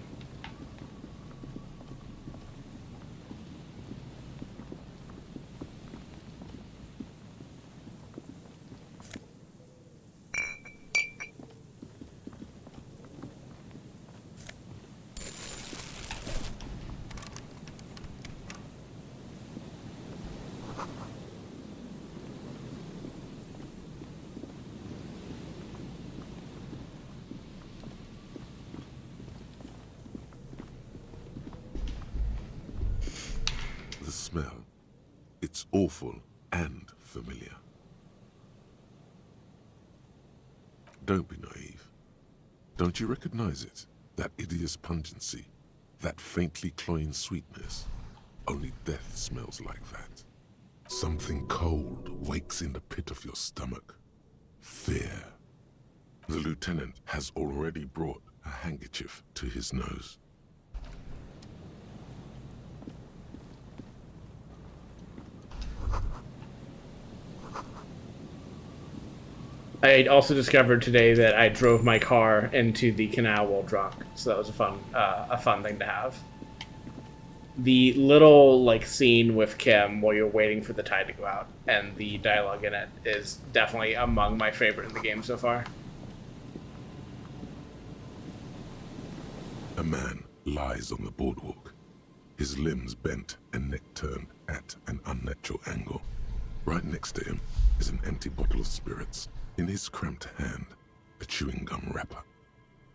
The smell. It's awful and familiar. Don't be naive. Don't you recognize it? That hideous pungency, that faintly cloying sweetness. Only death smells like that. Something cold wakes in the pit of your stomach. Fear. The lieutenant has already brought a handkerchief to his nose. I also discovered today that I drove my car into the canal while drunk, so that was a fun thing to have. The little like scene with Kim while you're waiting for the tide to go out, and the dialogue in it is definitely among my favorite in the game so far. A man lies on the boardwalk, his limbs bent and neck turned at an unnatural angle. Right next to him is an empty bottle of spirits. In his cramped hand, a chewing gum wrapper.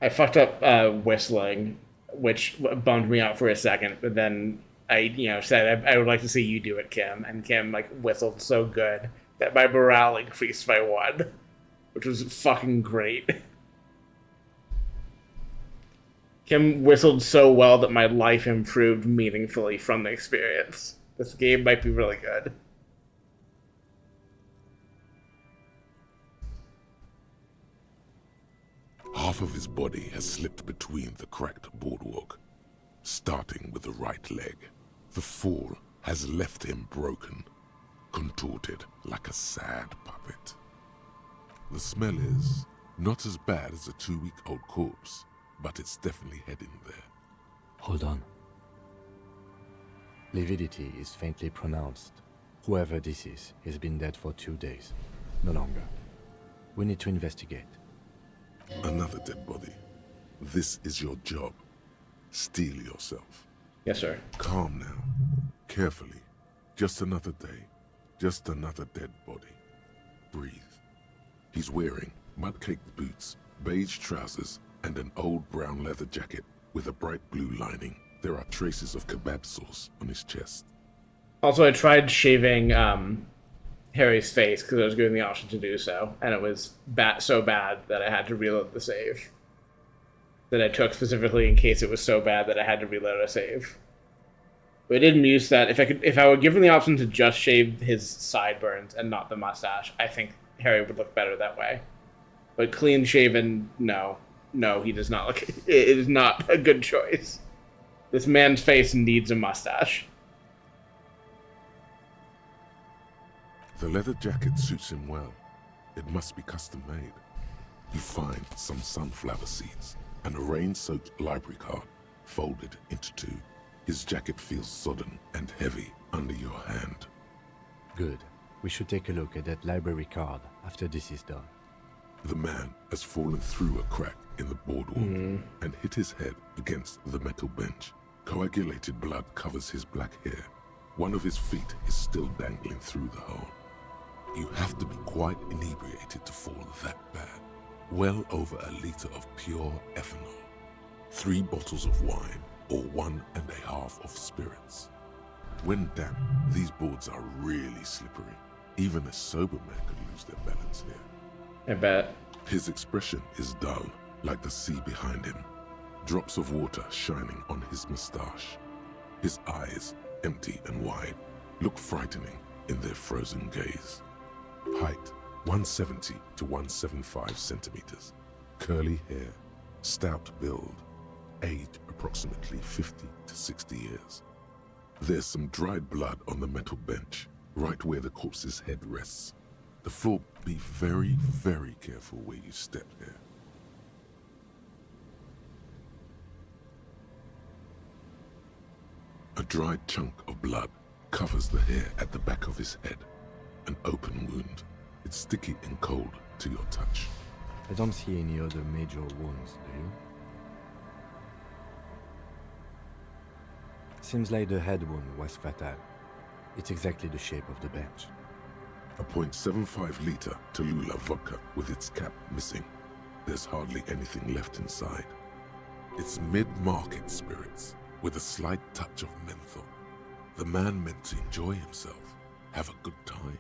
I fucked up whistling, which bummed me out for a second, but then I said I would like to see you do it, Kim, and Kim whistled so good that my morale increased by 1, which was fucking great. Kim whistled so well that my life improved meaningfully from the experience. This game might be really good. Half of his body has slipped between the cracked boardwalk, starting with the right leg. The fall has left him broken, contorted like a sad puppet. The smell is not as bad as a 2-week-old corpse, but it's definitely heading there. Hold on. Lividity is faintly pronounced. Whoever this is has been dead for 2 days. No longer. We need to investigate. Another dead body. This is your job. Steel yourself. Yes, sir. Calm now. Carefully. Just another day. Just another dead body. Breathe. He's wearing mud-caked boots, beige trousers, and an old brown leather jacket with a bright blue lining. There are traces of kebab sauce on his chest. Also, I tried shaving Harry's face because I was given the option to do so, and it was so bad that I had to reload the save. That I took specifically in case it was so bad that I had to reload a save. But I did muse that if I were given the option to just shave his sideburns and not the mustache, I think Harry would look better that way. But clean shaven, no, he does not look. It is not a good choice. This man's face needs a mustache. The leather jacket suits him well. It must be custom made. You find some sunflower seeds and a rain-soaked library card folded into 2. His jacket feels sodden and heavy under your hand. Good. We should take a look at that library card after this is done. The man has fallen through a crack in the boardwalk and hit his head against the metal bench. Coagulated blood covers his black hair. One of his feet is still dangling through the hole. You have to be quite inebriated to fall that bad. Well over a liter of pure ethanol. 3 bottles of wine, or 1.5 of spirits. When damp, these boards are really slippery. Even a sober man could lose their balance here. I bet. His expression is dull, like the sea behind him. Drops of water shining on his mustache. His eyes, empty and wide, look frightening in their frozen gaze. Height, 170 to 175 centimeters. Curly hair, stout build. Age, approximately 50 to 60 years. There's some dried blood on the metal bench, right where the corpse's head rests. The floor, be very, very careful where you step here. A dried chunk of blood covers the hair at the back of his head. An open wound. It's sticky and cold to your touch. I don't see any other major wounds, do you? Seems like the head wound was fatal. It's exactly the shape of the bench. A .75 liter Tallulah vodka with its cap missing. There's hardly anything left inside. It's mid-market spirits with a slight touch of menthol. The man meant to enjoy himself, have a good time.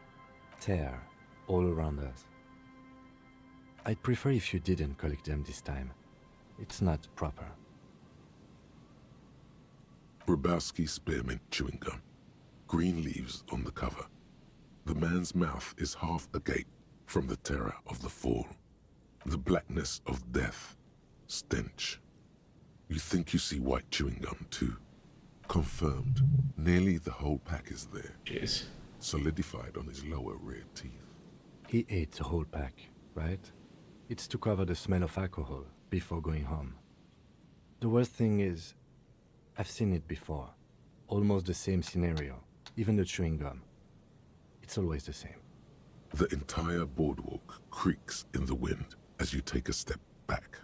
Tear all around us. I'd prefer if you didn't collect them this time. It's not proper. Grabowski spearmint chewing gum. Green leaves on the cover. The man's mouth is half agape from the terror of the fall. The blackness of death. Stench. You think you see white chewing gum too. Confirmed. Nearly the whole pack is there. Jeez. Solidified on his lower rear teeth. He ate the whole pack, right? It's to cover the smell of alcohol before going home. The worst thing is, I've seen it before. Almost the same scenario. Even the chewing gum. It's always the same. The entire boardwalk creaks in the wind as you take a step back.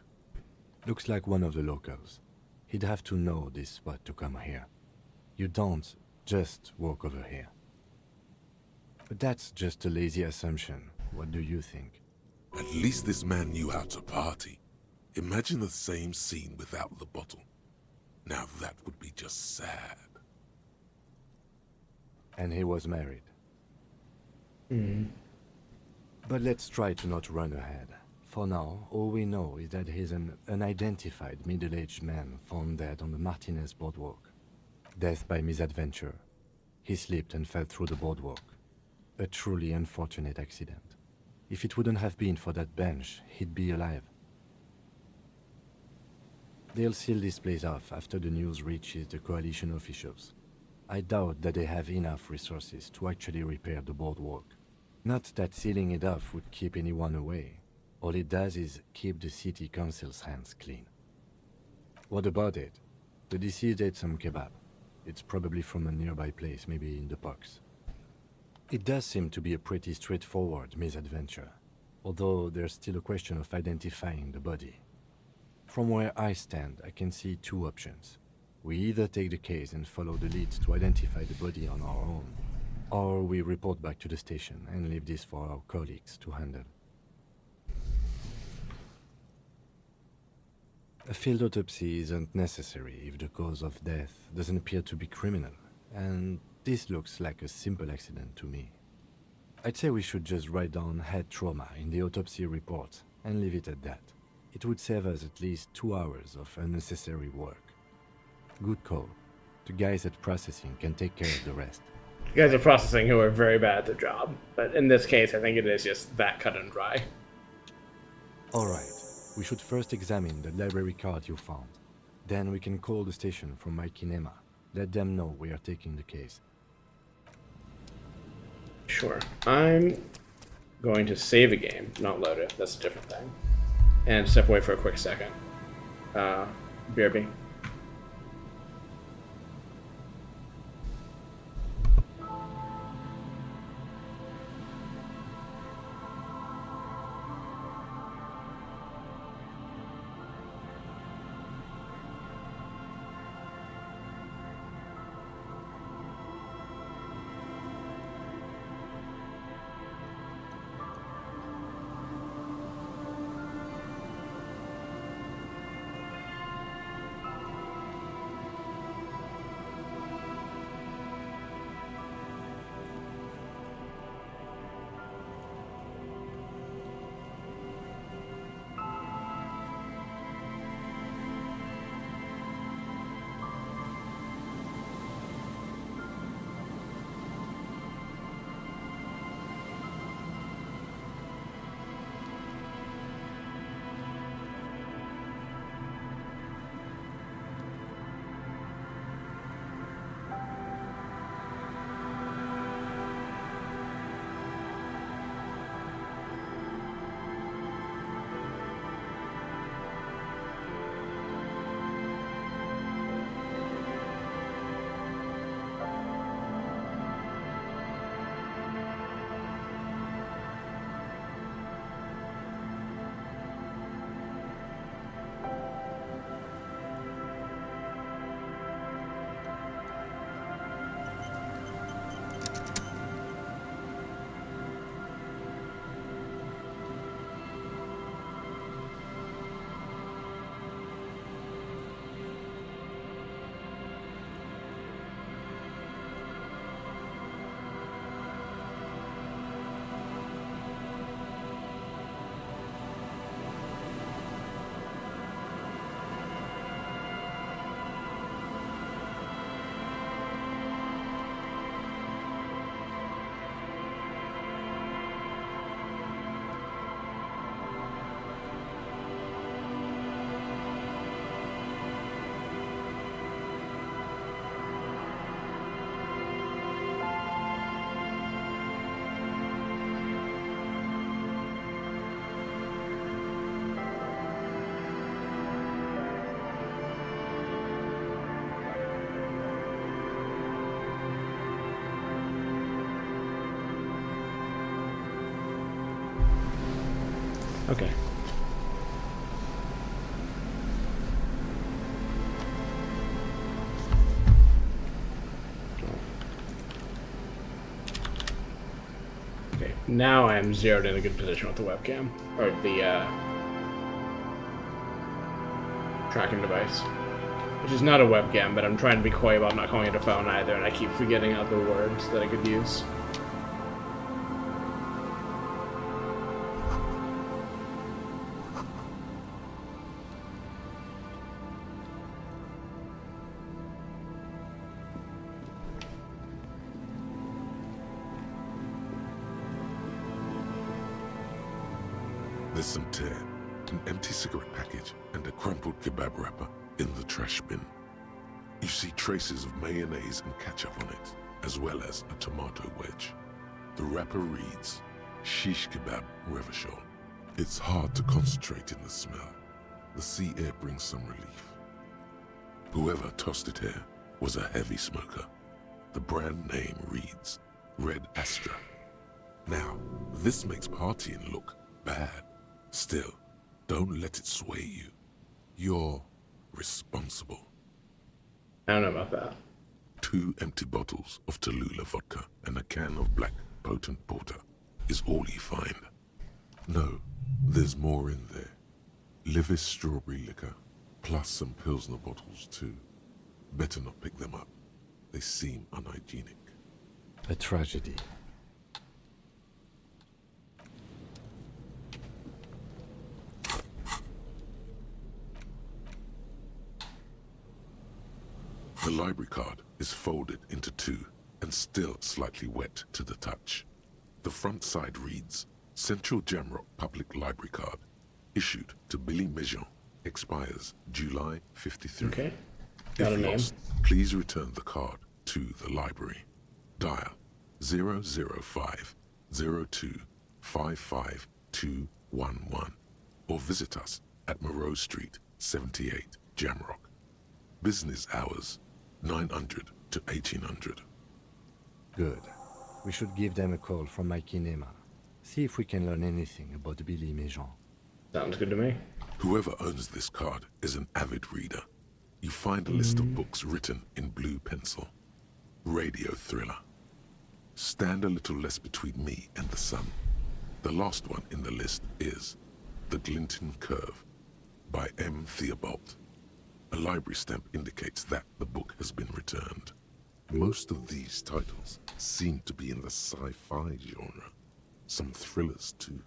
Looks like one of the locals. He'd have to know this spot to come here. You don't just walk over here. But that's just a lazy assumption. What do you think? At least this man knew how to party. Imagine the same scene without the bottle. Now that would be just sad. And he was married. But let's try to not run ahead. For now, all we know is that he's an unidentified middle-aged man found dead on the Martinez boardwalk. Death by misadventure. He slipped and fell through the boardwalk. A truly unfortunate accident. If it wouldn't have been for that bench, he'd be alive. They'll seal this place off after the news reaches the coalition officials. I doubt that they have enough resources to actually repair the boardwalk. Not that sealing it off would keep anyone away. All it does is keep the city council's hands clean. What about it? The deceased ate some kebab. It's probably from a nearby place, maybe in the Pox. It does seem to be a pretty straightforward misadventure, although there's still a question of identifying the body. From where I stand, I can see two options. We either take the case and follow the leads to identify the body on our own, or we report back to the station and leave this for our colleagues to handle. A field autopsy isn't necessary if the cause of death doesn't appear to be criminal, and this looks like a simple accident to me. I'd say we should just write down head trauma in the autopsy report and leave it at that. It would save us at least 2 hours of unnecessary work. Good call. The guys at processing can take care of the rest. You guys are processing who are very bad at their job, but in this case, I think it is just that cut and dry. Alright, we should first examine the library card you found. Then we can call the station from my kinema. Let them know we are taking the case. Sure. I'm going to save a game, not load it. That's a different thing. And step away for a quick second. BRB. Okay. Okay, now I'm zeroed in a good position with the webcam, or the tracking device, which is not a webcam, but I'm trying to be coy about not calling it a phone either, and I keep forgetting other words that I could use. There's some tear, an empty cigarette package, and a crumpled kebab wrapper in the trash bin. You see traces of mayonnaise and ketchup on it, as well as a tomato wedge. The wrapper reads, Shish Kebab Revachol. It's hard to concentrate in the smell. The sea air brings some relief. Whoever tossed it here was a heavy smoker. The brand name reads Red Astra. Now, this makes partying look bad. Still, don't let it sway you. You're responsible. I don't know about that. 2 empty bottles of Tallulah vodka and a can of black potent porter is all you find. No, there's more in there. Livis strawberry liquor, plus some Pilsner bottles too. Better not pick them up. They seem unhygienic. A tragedy. The library card is folded into 2 and still slightly wet to the touch. The front side reads, Central Jamrock Public Library Card, issued to Billy Mejean, expires July 53. Okay. Got a name. Lost, please return the card to the library. Dial 005 02 55211 or visit us at Moreau Street, 78, Jamrock. Business hours, 900 to 1800. Good. We should give them a call from my kinema. See if we can learn anything about Billy Mejean. Sounds good to me. Whoever owns this card is an avid reader. You find a list of books written in blue pencil. Radio thriller. Stand a little less between me and the sun. The last one in the list is The Glinton Curve by M. Theobald. A library stamp indicates that the book has been returned. Most of these titles seem to be in the sci-fi genre. Some thrillers too.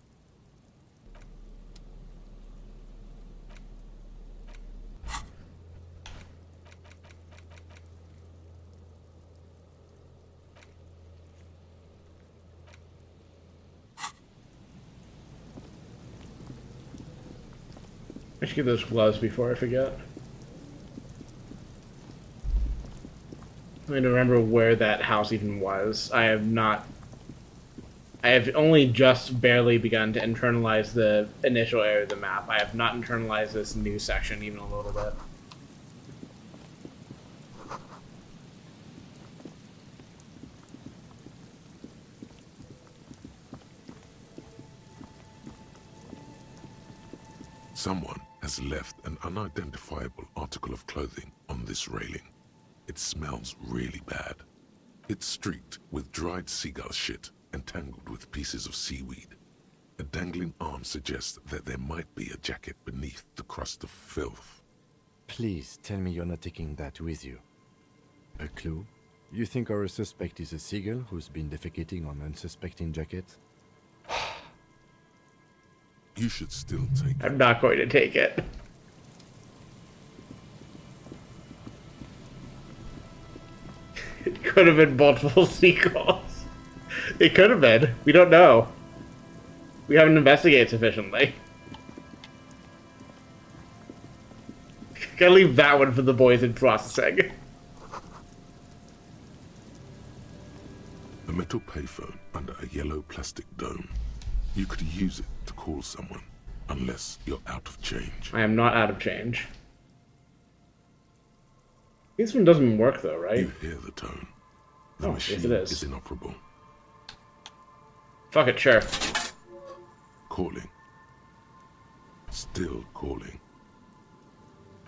I should get those gloves before I forget. I need to remember where that house even was. I have only just barely begun to internalize the initial area of the map. I have not internalized this new section even a little bit. Someone has left an unidentifiable article of clothing on this railing. It smells really bad. It's streaked with dried seagull shit and tangled with pieces of seaweed. A dangling arm suggests that there might be a jacket beneath the crust of filth. Please tell me you're not taking that with you. A clue? You think our suspect is a seagull who's been defecating on unsuspecting jackets? You should still take it. I'm not going to take it. It could have been multiple seagulls. It could have been. We don't know. We haven't investigated sufficiently. Gotta leave that one for the boys in processing. A metal payphone under a yellow plastic dome. You could use it to call someone, unless you're out of change. I am not out of change. This one doesn't work though, right? You hear the tone. The machine yes it is. is inoperable. Fuck it, sure. Calling. Still calling.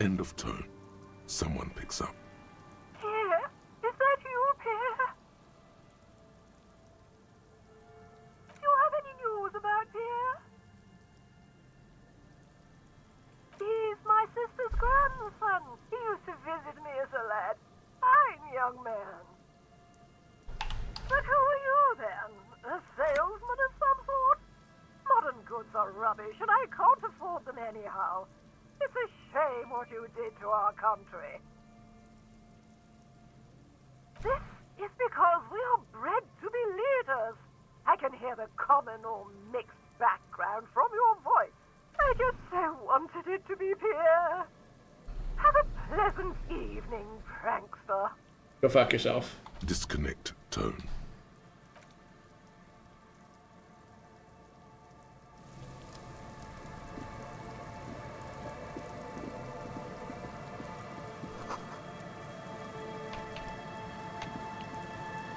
End of tone. Someone picks up. Pierre? Is that you, Pierre? Do you have any news about Pierre? He's my sister's grandson. He used to visit me as a lad. Fine young man. But who are you, then? A salesman of some sort? Modern goods are rubbish, and I can't afford them anyhow. It's a shame what you did to our country. This is because we are bred to be leaders. I can hear the common or mixed background from your voice. I just so wanted it to be Pierre. Have a pleasant evening, prankster. Go fuck yourself. Disconnect tone.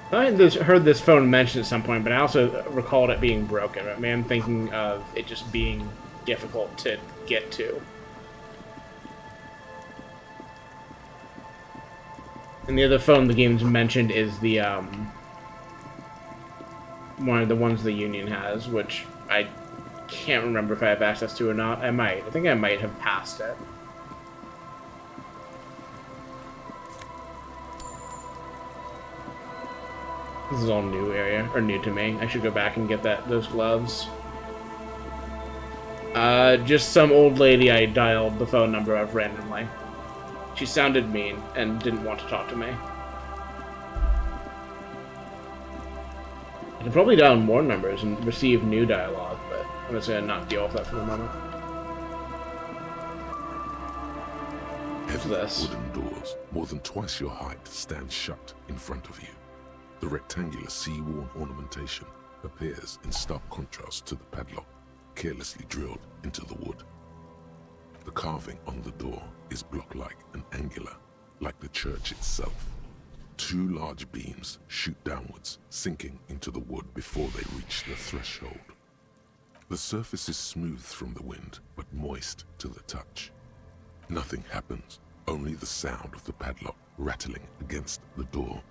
I heard this phone mentioned at some point, but I also recalled it being broken. I mean, I'm thinking of it just being difficult to get to. And the other phone the game's mentioned is the one of the ones the Union has, which I can't remember if I have access to or not. I might. I think I might have passed it. This is all new area, or new to me. I should go back and get those gloves. Just some old lady I dialed the phone number of randomly. She sounded mean and didn't want to talk to me. I can probably dial more numbers and receive new dialogue, but I'm just gonna not deal with that for the moment. What's this? Wooden doors, more than twice your height, stand shut in front of you. The rectangular sea-worn ornamentation appears in stark contrast to the padlock, carelessly drilled into the wood. The carving on the door is block-like and angular, like the church itself. Two large beams shoot downwards, sinking into the wood before they reach the threshold. The surface is smooth from the wind, but moist to the touch. Nothing happens, only the sound of the padlock rattling against the door.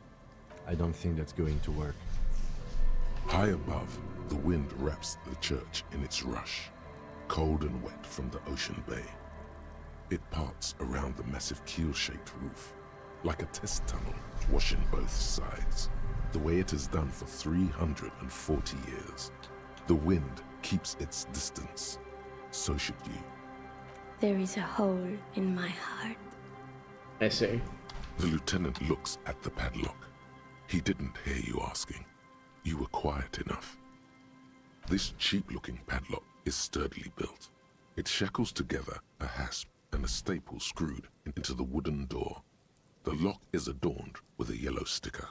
I don't think that's going to work. High above, the wind wraps the church in its rush, cold and wet from the ocean bay. It parts around the massive keel-shaped roof, like a test tunnel washing both sides, the way it has done for 340 years. The wind keeps its distance. So should you. There is a hole in my heart. I see. The lieutenant looks at the padlock. He didn't hear you asking. You were quiet enough. This cheap-looking padlock is sturdily built. It shackles together a hasp and a staple screwed into the wooden door. The lock is adorned with a yellow sticker.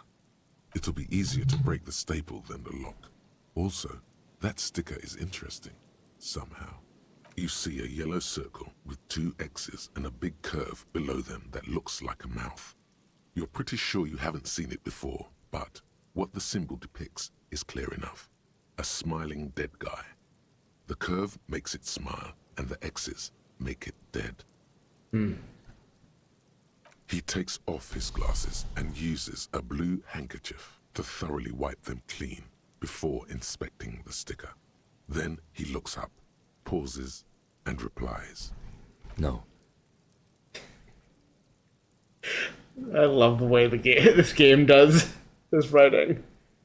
It'll be easier to break the staple than the lock. Also, that sticker is interesting, somehow. You see a yellow circle with two X's and a big curve below them that looks like a mouth. You're pretty sure you haven't seen it before, but what the symbol depicts is clear enough. A smiling dead guy. The curve makes it smile, and the X's make it dead. He takes off his glasses and uses a blue handkerchief to thoroughly wipe them clean before inspecting the sticker. Then he looks up, pauses, and replies. No. I love the way this game does this writing.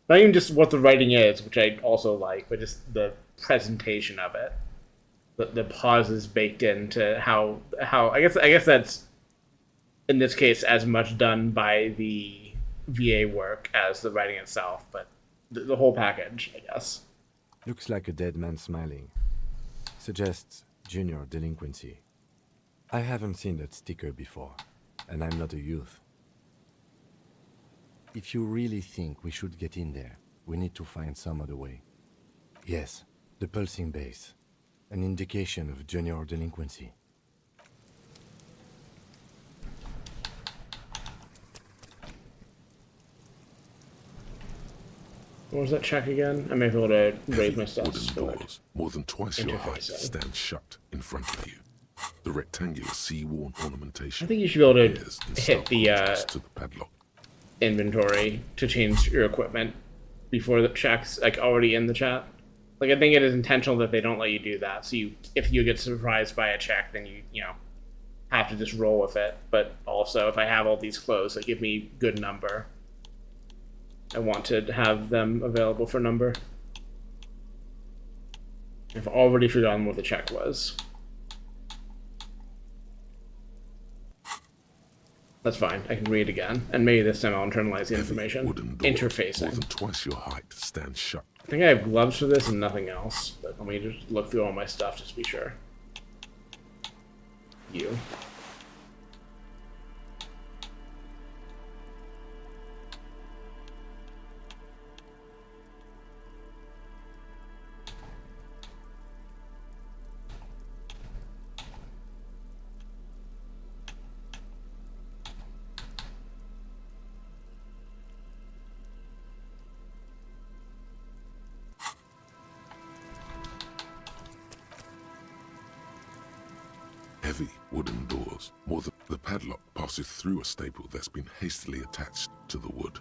Not even just what the writing is, which I also like, but just the presentation of it. The pauses baked into how I guess that's in this case as much done by the VA work as the writing itself, but the whole package, I guess. Looks like a dead man smiling. Suggests junior delinquency. I haven't seen that sticker before, and I'm not a youth. If you really think we should get in there, we need to find some other way. Yes, the pulsing base. An indication of junior delinquency. What was that check again? I may be able to raise Heavy my stats wooden for like doors, more than twice your height, interfacing. stand shut in front of you. The rectangular sea-worn ornamentation I think you should be able to appears in hit stark the contrast to the padlock. inventory to change your equipment before the check's like already in the chat. Like I think it is intentional that they don't let you do that. So if you get surprised by a check, then you know have to just roll with it. But also, if I have all these closed, that give me good number. I want to have them available for number. I've already forgotten what the check was. That's fine. I can read again, and maybe this time I'll internalize the information. Wooden doors, Interfacing. more than twice your height, stand shut. I think I have gloves for this and nothing else, but let me just look through all my stuff just to be sure. You. Heavy wooden doors, more than the padlock passes through a staple that's been hastily attached to the wood.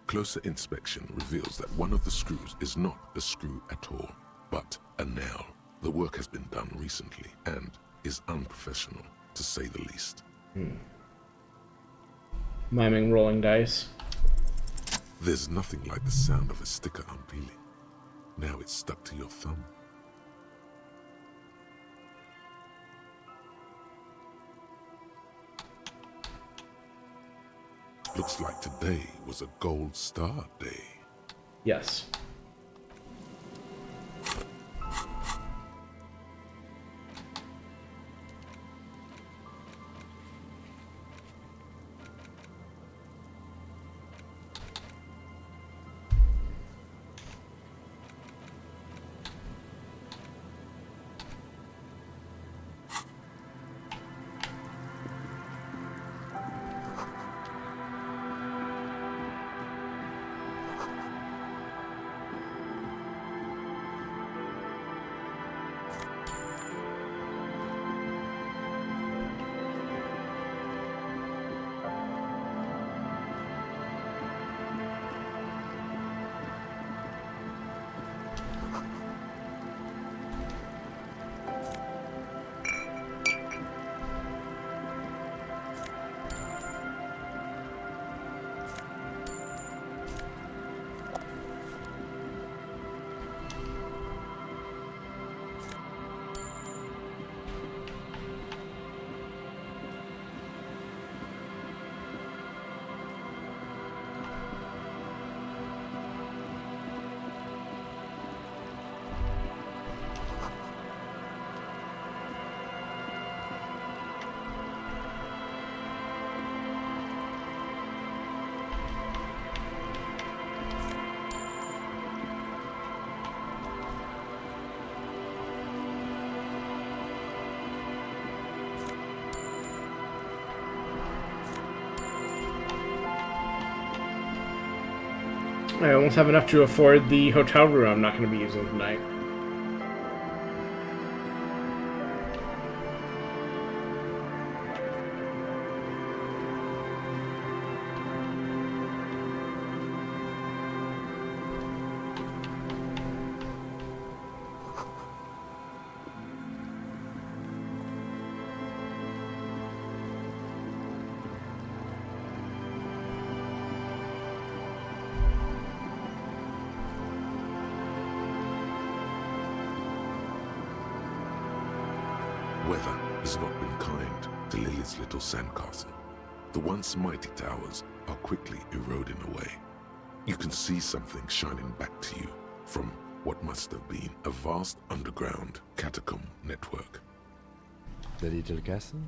Closer inspection reveals that one of the screws is not a screw at all, but a nail. The work has been done recently and is unprofessional, to say the least. Miming rolling dice. There's nothing like the sound of a sticker unpeeling. Now it's stuck to your thumb. Looks like today was a gold star day. Yes. I almost have enough to afford the hotel room I'm not going to be using tonight. Weather has not been kind to Lily's little sandcastle. The once mighty towers are quickly eroding away. You can see something shining back to you from what must have been a vast underground catacomb network. The little castle?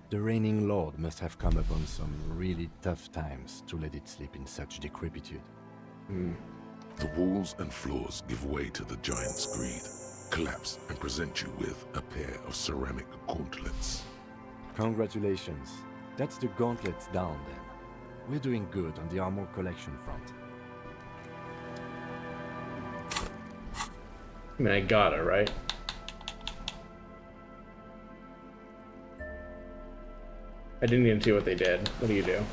The reigning lord must have come upon some really tough times to let it sleep in such decrepitude. The walls and floors give way to the giant's greed, collapse and present you with a pair of ceramic gauntlets. Congratulations. That's the gauntlets down then. We're doing good on the armor collection front. I mean, I got it, right? I didn't even see what they did. What do you do?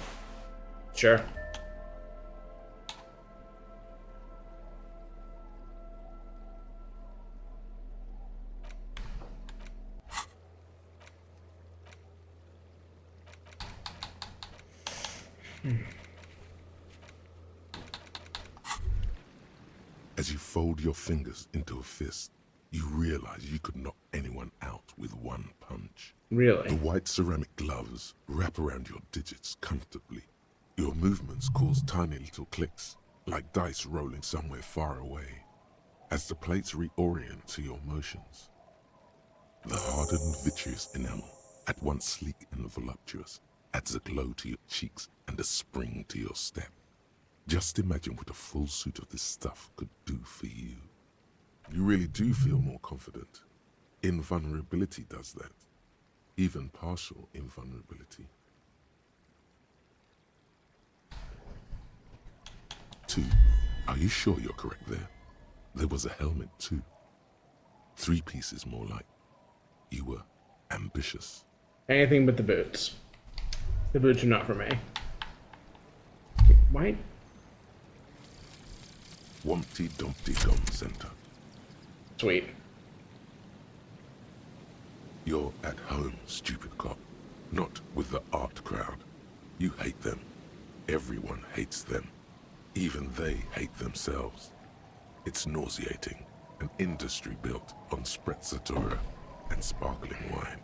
Sure. As you fold your fingers into a fist, you realize you could knock anyone out with one punch. Really? The white ceramic gloves wrap around your digits comfortably. Your movements cause tiny little clicks, like dice rolling somewhere far away, as the plates reorient to your motions. The hardened vitreous enamel, at once sleek and voluptuous, adds a glow to your cheeks and a spring to your step. Just imagine what a full suit of this stuff could do for you. You really do feel more confident. Invulnerability does that. Even partial invulnerability. 2. Are you sure you're correct there? There was a helmet too. 3 pieces more like. You were ambitious. Anything but the boots. The boots are not for me. Why? Wumpty Dumpty Dum Center. Sweet. You're at home, stupid cop. Not with the art crowd. You hate them. Everyone hates them. Even they hate themselves. It's nauseating. An industry built on sprezzatura and sparkling wine.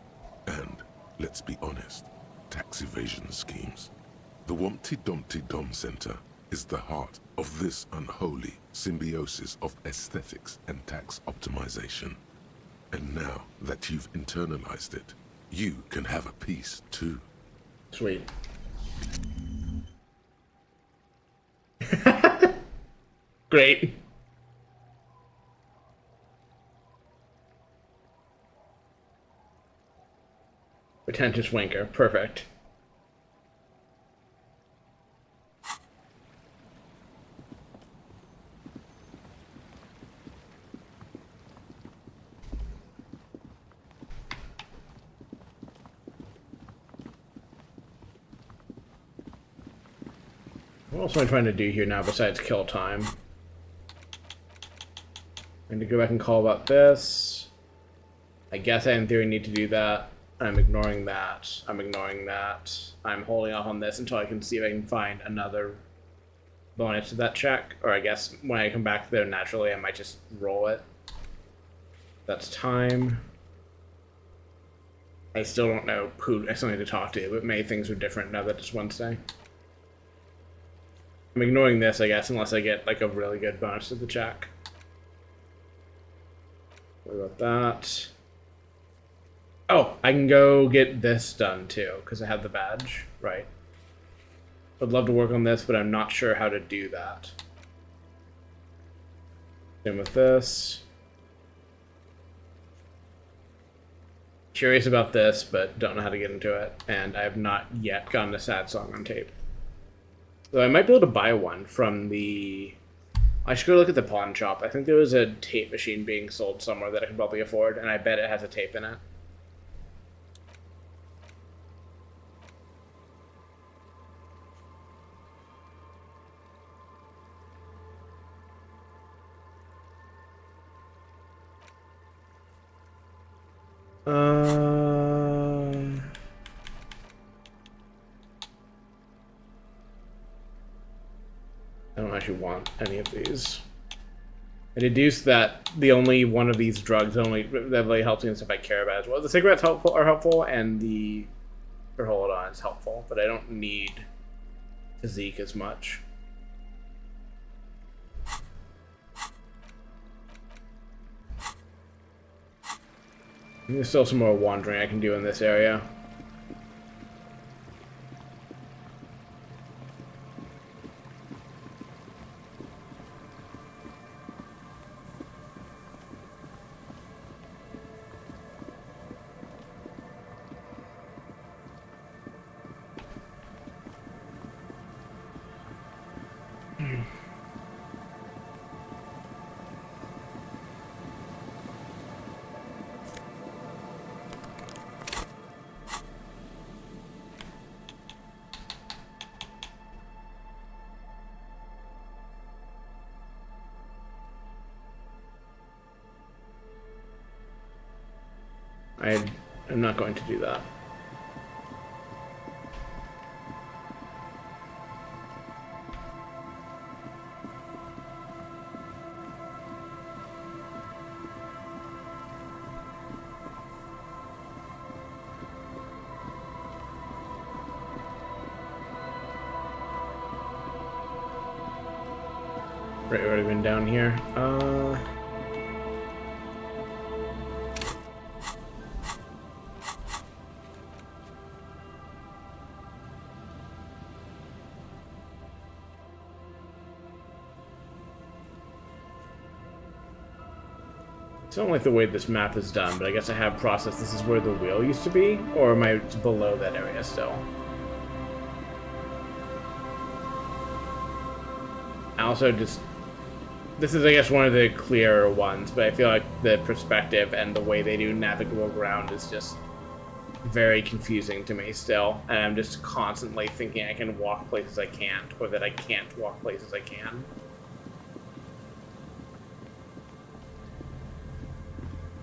And, let's be honest, tax evasion schemes. The Wumpty Dumpty Dum Center is the heart of this unholy symbiosis of aesthetics and tax optimization. And now that you've internalized it, you can have a piece too. Sweet. Great. Pretentious wanker. Perfect. What else am I trying to do here now besides kill time? I need to go back and call about this. I guess I in theory need to do that. I'm ignoring that. I'm ignoring that. I'm holding off on this until I can see if I can find another bonus to that check. Or I guess when I come back there naturally, I might just roll it. That's time. I still don't know who I still need to talk to, but many things are different now that it's Wednesday. I'm ignoring this, I guess, unless I get like a really good bonus to the check. What about that? Oh, I can go get this done too, because I have the badge, right? I'd love to work on this, but I'm not sure how to do that. Same with this. Curious about this, but don't know how to get into it, and I have not yet gotten a sad song on tape. Though I might be able to buy one from the... I should go look at the pawn shop. I think there was a tape machine being sold somewhere that I could probably afford, and I bet it has a tape in it. I don't actually want any of these. I deduced that the only one of these drugs that really helps me in stuff I care about as well. The cigarettes are helpful, and the Hold-On is helpful, but I don't need physique as much. There's still some more wandering I can do in this area. I am not going to do that. Right, already been down here. I don't like the way this map is done, but I guess I have processed this is where the wheel used to be, or am I below that area still? I also just... This is, I guess, one of the clearer ones, but I feel like the perspective and the way they do navigable ground is just very confusing to me still, and I'm just constantly thinking I can walk places I can't, or that I can't walk places I can.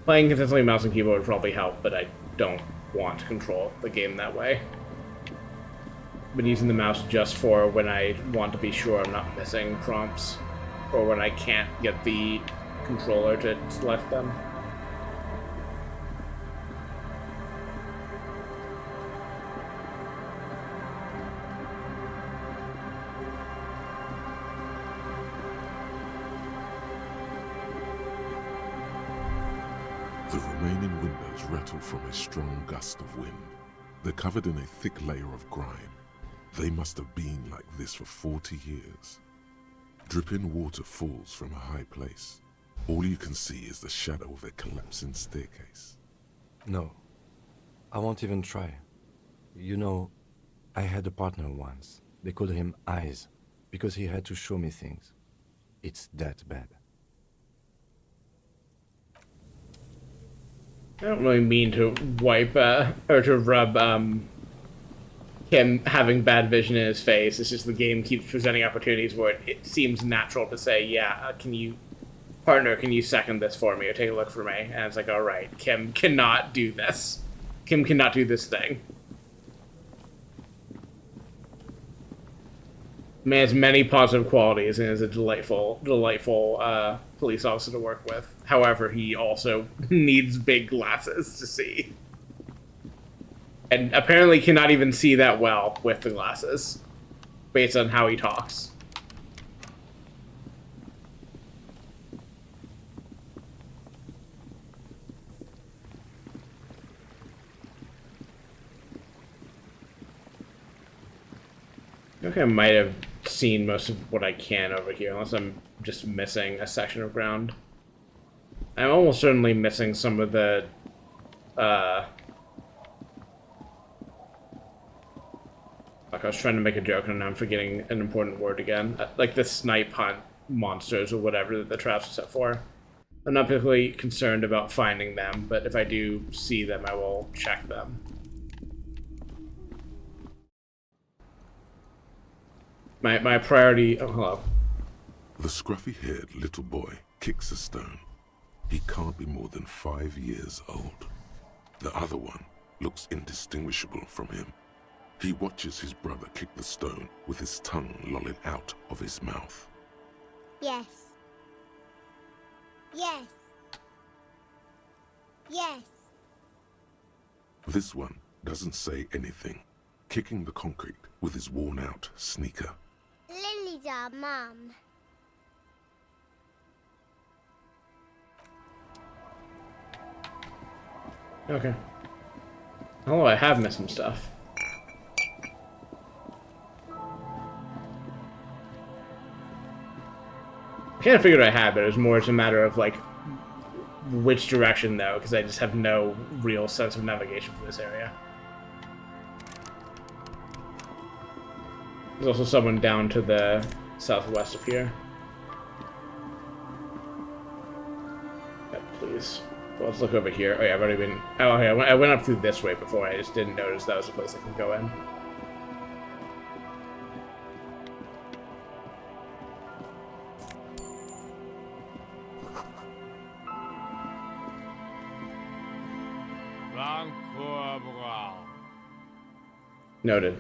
Playing consistently mouse and keyboard would probably help, but I don't want to control the game that way. Been using the mouse just for when I want to be sure I'm not missing prompts, or when I can't get the controller to select them. The remaining windows rattle from a strong gust of wind. They're covered in a thick layer of grime. They must have been like this for 40 years. Dripping water falls from a high place. All you can see is the shadow of a collapsing staircase. No, I won't even try. You know, I had a partner once. They called him Eyes, because he had to show me things. It's that bad. I don't really mean to wipe, or to rub, him having bad vision in his face. It's just the game keeps presenting opportunities where it seems natural to say, yeah, can you second this for me or take a look for me? And it's like, alright, Kim cannot do this. Kim cannot do this thing. Man has many positive qualities and is a delightful police officer to work with. However, he also needs big glasses to see. And apparently cannot even see that well with the glasses, based on how he talks. I think I might have seen most of what I can over here, unless I'm just missing a section of ground. I'm almost certainly missing some of the, Like, I was trying to make a joke and now I'm forgetting an important word again. Like the snipe hunt monsters or whatever that the traps are set for. I'm not particularly concerned about finding them, but if I do see them, I will check them. My priority... Oh, hello. The scruffy-haired little boy kicks a stone. He can't be more than 5 years old. The other one looks indistinguishable from him. He watches his brother kick the stone with his tongue lolling out of his mouth. Yes. Yes. Yes. This one doesn't say anything, kicking the concrete with his worn-out sneaker. Lily's our mum. Okay. Oh, I have missed some stuff. I kind of figured I had, but it was more just a matter of, like, which direction, though, because I just have no real sense of navigation for this area. There's also someone down to the southwest of here. Yeah, please. Well, let's look over here. Oh yeah, I've already been... Oh, okay, I went up through this way before. I just didn't notice that was a place I can go in. Noted.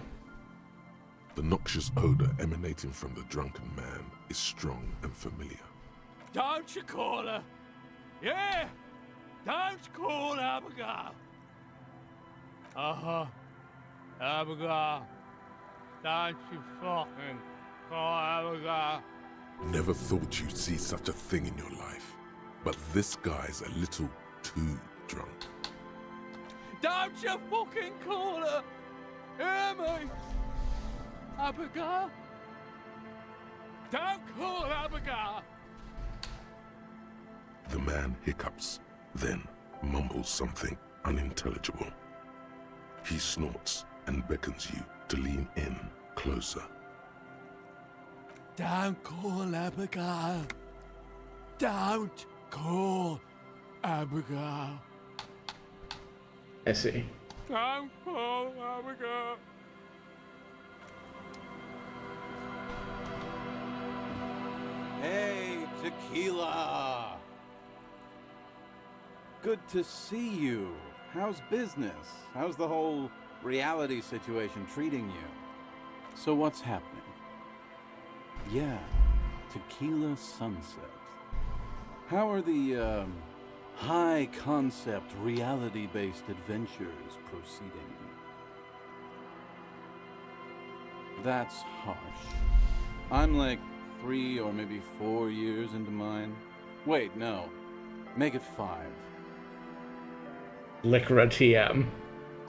The noxious odor emanating from the drunken man is strong and familiar. Don't you call her? Yeah! Don't call Abigail! Uh-huh. Abigail. Don't you fucking call Abigail. Never thought you'd see such a thing in your life. But this guy's a little too drunk. Don't you fucking call her! Hear me? Abigail? Don't call Abigail! The man hiccups, then mumbles something unintelligible. He snorts and beckons you to lean in closer. Don't call Abigail. Don't call Abigail. I see. Don't call Abigail. Hey, Tequila! Good to see you. How's business? How's the whole reality situation treating you? So what's happening? Yeah, Tequila Sunset. How are the, high-concept, reality-based adventures proceeding? That's harsh. I'm like 3 or maybe 4 years into mine. Wait, no. Make it 5. Lycra TM.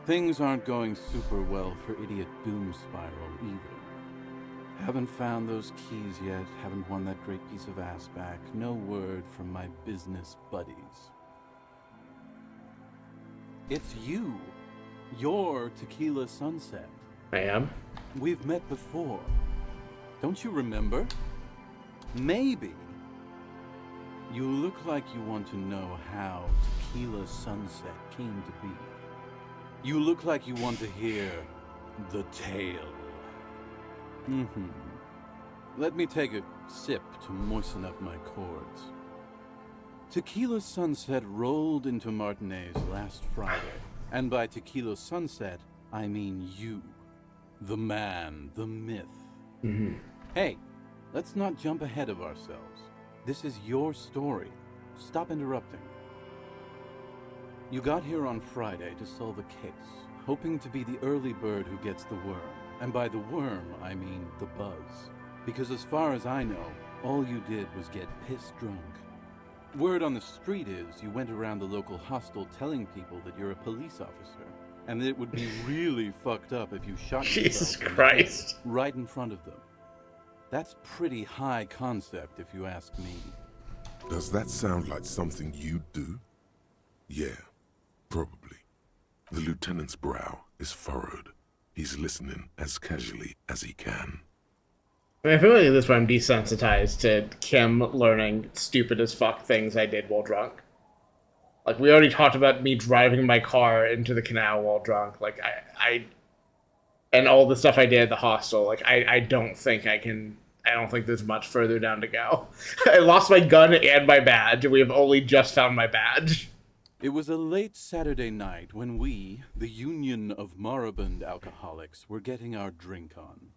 Things aren't going super well for Idiot Doom Spiral either. Haven't found those keys yet, haven't won that great piece of ass back. No word from my business buddies. It's you. You're Tequila Sunset. I am? We've met before. Don't you remember? Maybe. You look like you want to know how Tequila Sunset came to be. You look like you want to hear the tale. Let me take a sip to moisten up my cords. Tequila Sunset rolled into Martinez last Friday. And by Tequila Sunset, I mean you. The man, the myth. Hey, let's not jump ahead of ourselves. This is your story. Stop interrupting. You got here on Friday to solve a case, hoping to be the early bird who gets the worm. And by the worm, I mean the buzz. Because as far as I know, all you did was get piss drunk. Word on the street is you went around the local hostel telling people that you're a police officer, and that it would be really fucked up if you shot Jesus yourself Christ. right in front of them. That's pretty high concept, if you ask me. Does that sound like something you'd do? Yeah, probably. The lieutenant's brow is furrowed. He's listening as casually as he can. I mean, I feel like at this point I'm desensitized to Kim learning stupid as fuck things I did while drunk. Like, we already talked about me driving my car into the canal while drunk. Like, and all the stuff I did at the hostel. Like, I don't think there's much further down to go. I lost my gun and my badge. We have only just found my badge. It was a late Saturday night when we, the Union of Moribund Alcoholics, were getting our drink on.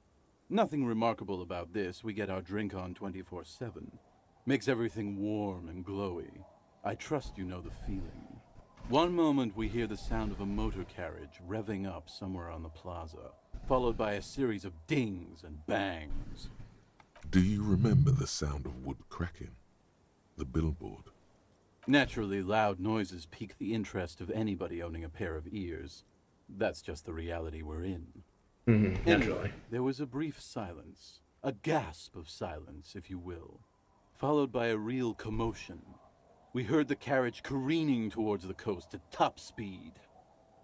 Nothing remarkable about this. We get our drink on 24/7. Makes everything warm and glowy. I trust you know the feeling. One moment we hear the sound of a motor carriage revving up somewhere on the plaza, followed by a series of dings and bangs. Do you remember the sound of wood cracking? The billboard? Naturally, loud noises pique the interest of anybody owning a pair of ears. That's just the reality we're in. Naturally. Anyway, there was a brief silence. A gasp of silence, if you will. Followed by a real commotion. We heard the carriage careening towards the coast at top speed.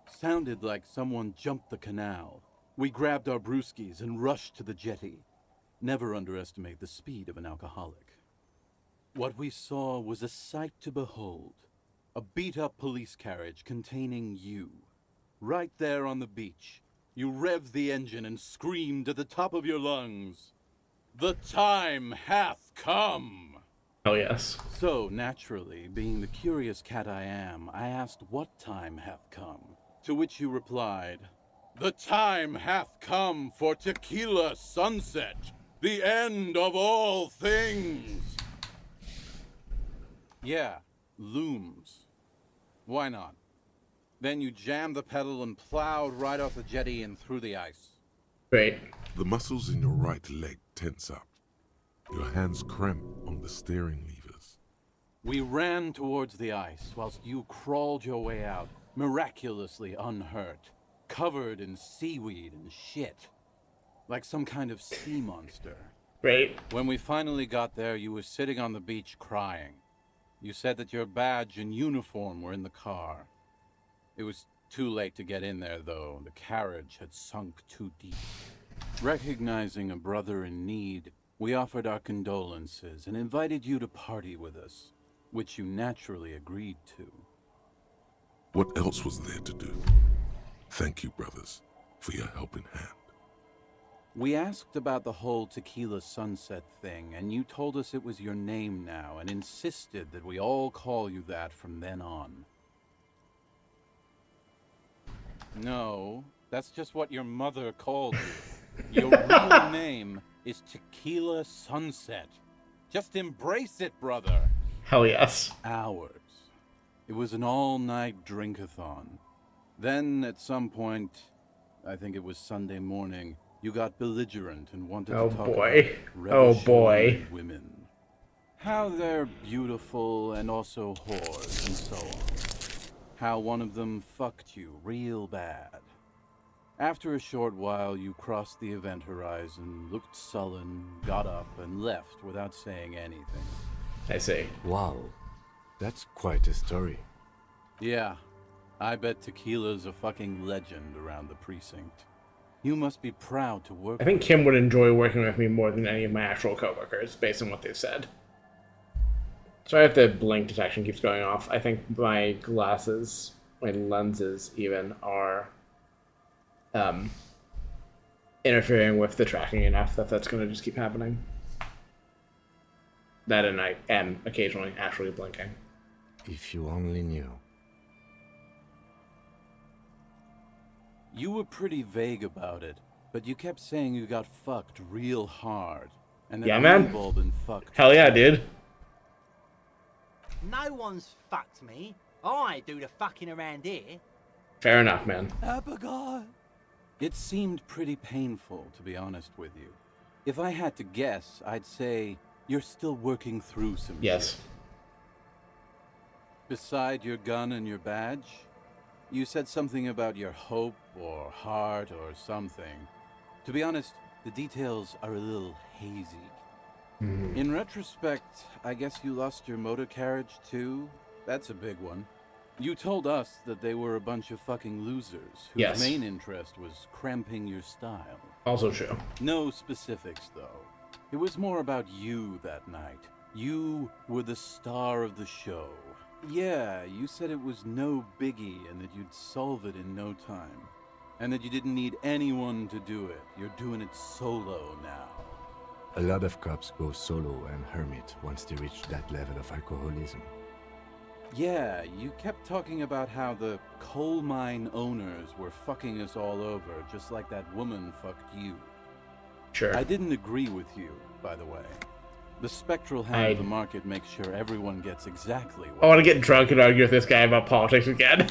Sounded like someone jumped the canal. We grabbed our brewskis and rushed to the jetty. Never underestimate the speed of an alcoholic. What we saw was a sight to behold. A beat-up police carriage containing you. Right there on the beach. You revved the engine and screamed at the top of your lungs, "The time hath come!" Oh, yes. So, naturally, being the curious cat I am, I asked what time hath come. To which you replied, "The time hath come for tequila sunset, the end of all things." Yeah, looms. Why not? Then you jammed the pedal and plowed right off the jetty and through the ice. Great. The muscles in your right leg tense up. Your hands cramp on the steering levers. We ran towards the ice whilst you crawled your way out, miraculously unhurt, covered in seaweed and shit. Like some kind of sea monster. Great. When we finally got there, you were sitting on the beach crying. You said that your badge and uniform were in the car. It was too late to get in there, though. The carriage had sunk too deep. Recognizing a brother in need, we offered our condolences and invited you to party with us, which you naturally agreed to. What else was there to do? Thank you, brothers, for your helping hand. We asked about the whole tequila sunset thing, and you told us it was your name now, and insisted that we all call you that from then on. No, that's just what your mother called you. Your real name is Tequila Sunset. Just embrace it, brother. Hell yes. Hours. It was an all-night drink-a-thon. Then, at some point, I think it was Sunday morning, you got belligerent and wanted to talk about revolutionary women. How they're beautiful and also whores and so on. How one of them fucked you real bad. After a short while, you crossed the event horizon, looked sullen, got up, and left without saying anything. I see. Wow, that's quite a story. Yeah, I bet Tequila's a fucking legend around the precinct. You must be proud to work I think with Kim would enjoy working with me more than any of my actual coworkers, based on what they've said. Sorry if the blink detection keeps going off. I think my glasses, my lenses even, are interfering with the tracking enough that that's going to just keep happening. That, and I am occasionally actually blinking. If you only knew. You were pretty vague about it, but you kept saying you got fucked real hard. And that Yeah, man. we've all been fucked. Hell yeah, dude. No one's fucked me. I do the fucking around here. Fair enough, man. Abigail. It seemed pretty painful, to be honest with you. If I had to guess, I'd say you're still working through some shit. Beside your gun and your badge, you said something about your hope or heart or something. To be honest, the details are a little hazy. In retrospect, I guess you lost your motor carriage too? That's a big one. You told us that they were a bunch of fucking losers whose main interest was cramping your style. Also true. No specifics, though. It was more about you that night. You were the star of the show. Yeah, you said it was no biggie and that you'd solve it in no time. And that you didn't need anyone to do it. You're doing it solo now. A lot of cops go solo and hermit once they reach that level of alcoholism. Yeah, you kept talking about how the coal mine owners were fucking us all over, just like that woman fucked you. Sure. I didn't agree with you, by the way. The spectral hand of the market makes sure everyone gets exactly what I want to get drunk and argue with this guy about politics again.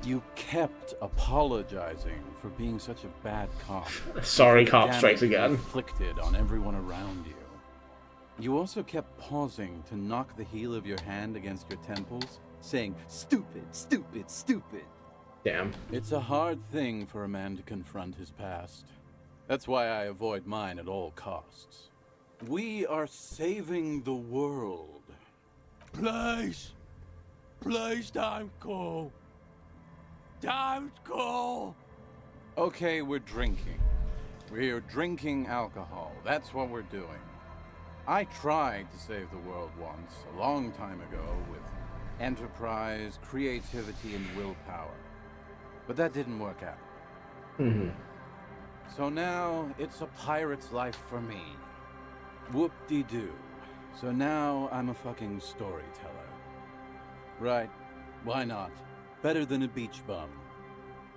You kept apologizing for being such a bad cop. Sorry, For the cop damage strikes you again. inflicted on everyone around you. You also kept pausing to knock the heel of your hand against your temples, saying, "Stupid, stupid, stupid." Damn. It's a hard thing for a man to confront his past. That's why I avoid mine at all costs. We are saving the world. Please. Please don't go. Don't go. Okay, we're drinking. We're drinking alcohol. That's what we're doing. I tried to save the world once, a long time ago, with enterprise, creativity, and willpower. But that didn't work out. So now, it's a pirate's life for me. Whoop-de-doo. So now, I'm a fucking storyteller. Right, why not? Better than a beach bum.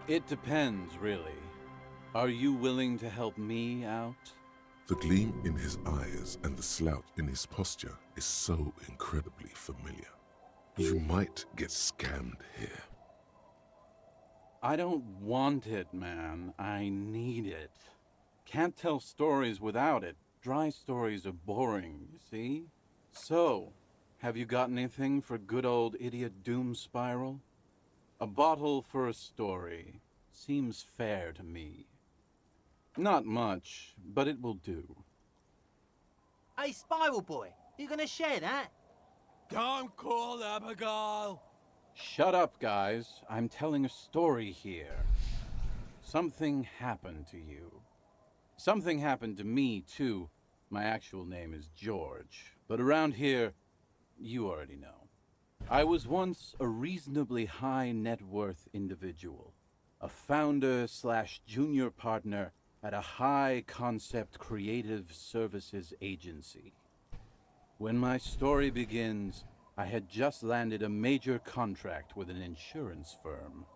It depends, really. Are you willing to help me out? The gleam in his eyes and the slouch in his posture is so incredibly familiar. You might get scammed here. I don't want it, man. I need it. Can't tell stories without it. Dry stories are boring, you see? So, have you got anything for good old idiot Doom Spiral? A bottle for a story. Seems fair to me. Not much, but it will do. Hey, Spiral Boy, you gonna share that? Don't call Abigail! Shut up, guys. I'm telling a story here. Something happened to you. Something happened to me, too. My actual name is George, but around here, you already know. I was once a reasonably high net worth individual. A founder / junior partner at a high concept creative services agency. When my story begins, I had just landed a major contract with an insurance firm.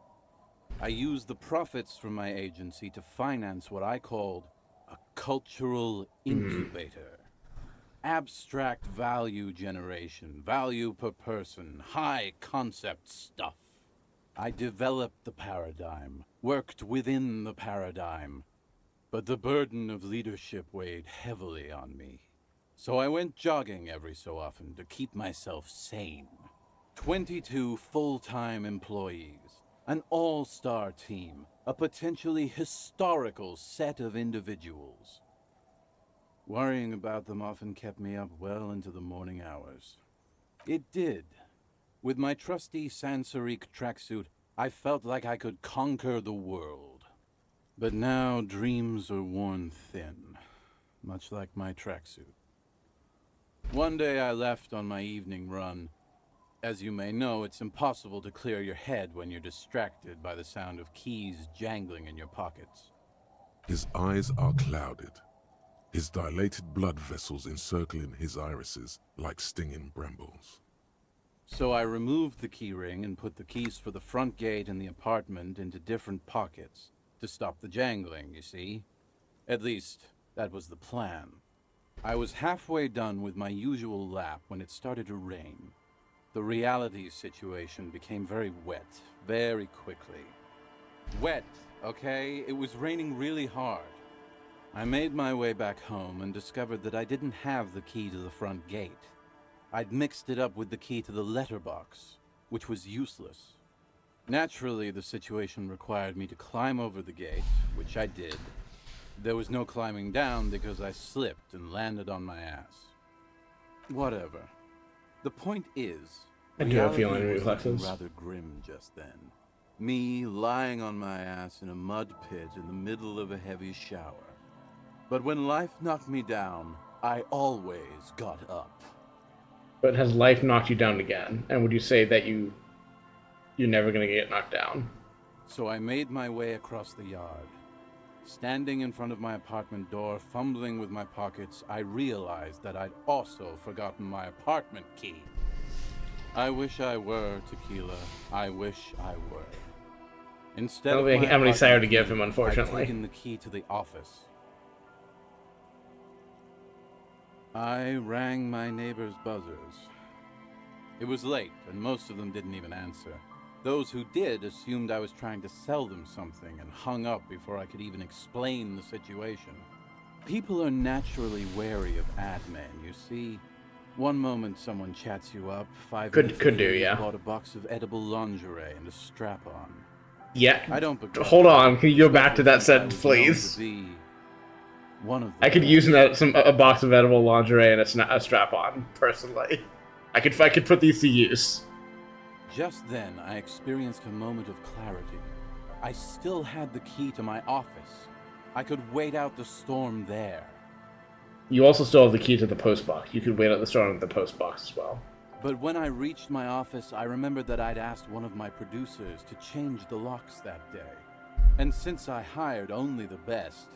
I used the profits from my agency to finance what I called a cultural incubator. Abstract value generation, value per person, high concept stuff. I developed the paradigm, worked within the paradigm, but the burden of leadership weighed heavily on me. So I went jogging every so often to keep myself sane. 22 full-time employees, an all-star team, a potentially historical set of individuals. Worrying about them often kept me up well into the morning hours. It did. With my trusty Sansarique tracksuit, I felt like I could conquer the world. But now dreams are worn thin, much like my tracksuit. One day I left on my evening run. As you may know, it's impossible to clear your head when you're distracted by the sound of keys jangling in your pockets. His eyes are clouded, his dilated blood vessels encircling his irises like stinging brambles. So I removed the key ring and put the keys for the front gate and the apartment into different pockets to stop the jangling, you see? At least, that was the plan. I was halfway done with my usual lap when it started to rain. The reality situation became very wet, very quickly. Wet, okay? It was raining really hard. I made my way back home and discovered that I didn't have the key to the front gate. I'd mixed it up with the key to the letterbox, which was useless. Naturally, the situation required me to climb over the gate, which I did. There was no climbing down because I slipped and landed on my ass. Whatever. The point is, I do have reality feeling was looking reflexes. rather grim just then. Me lying on my ass in a mud pit in the middle of a heavy shower. But when life knocked me down, I always got up. But has life knocked you down again? And would you say that you're never gonna get knocked down? So I made my way across the yard. Standing in front of my apartment door, fumbling with my pockets, I realized that I'd also forgotten my apartment key. I wish I were, Tequila. I wish I were. Instead I don't of think my I have any apartment sire to give key, him, I'd unfortunately. taken the key to the office. I rang my neighbor's buzzers. It was late, and most of them didn't even answer. Those who did assumed I was trying to sell them something and hung up before I could even explain the situation. People are naturally wary of ad men, you see. One moment someone chats you up, 5 minutes Could later do, you've yeah. bought a box of edible lingerie and a strap-on. Yeah. I don't begrudge Hold it, on. Can you go back to especially that since I sentence, was known to please? be one of the I could best. use a box of edible lingerie and a strap-on, personally. I could put these to use. Just then, I experienced a moment of clarity. I still had the key to my office. I could wait out the storm there. You also still have the key to the post box. You could wait out the storm at the post box as well. But when I reached my office, I remembered that I'd asked one of my producers to change the locks that day. And since I hired only the best,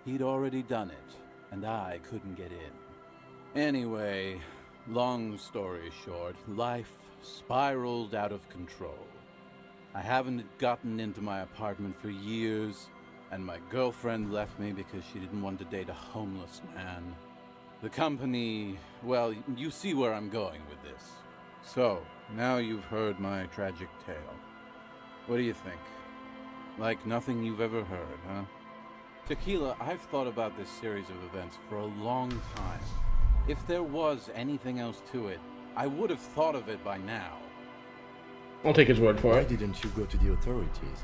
he'd already done it, and I couldn't get in. Anyway, long story short, life spiraled out of control. I haven't gotten into my apartment for years, and my girlfriend left me because she didn't want to date a homeless man. The company, well, you see where I'm going with this. So, now you've heard my tragic tale. What do you think? Like nothing you've ever heard, huh? Tequila, I've thought about this series of events for a long time. If there was anything else to it, I would have thought of it by now. I'll take his word for Why it. didn't you go to the authorities?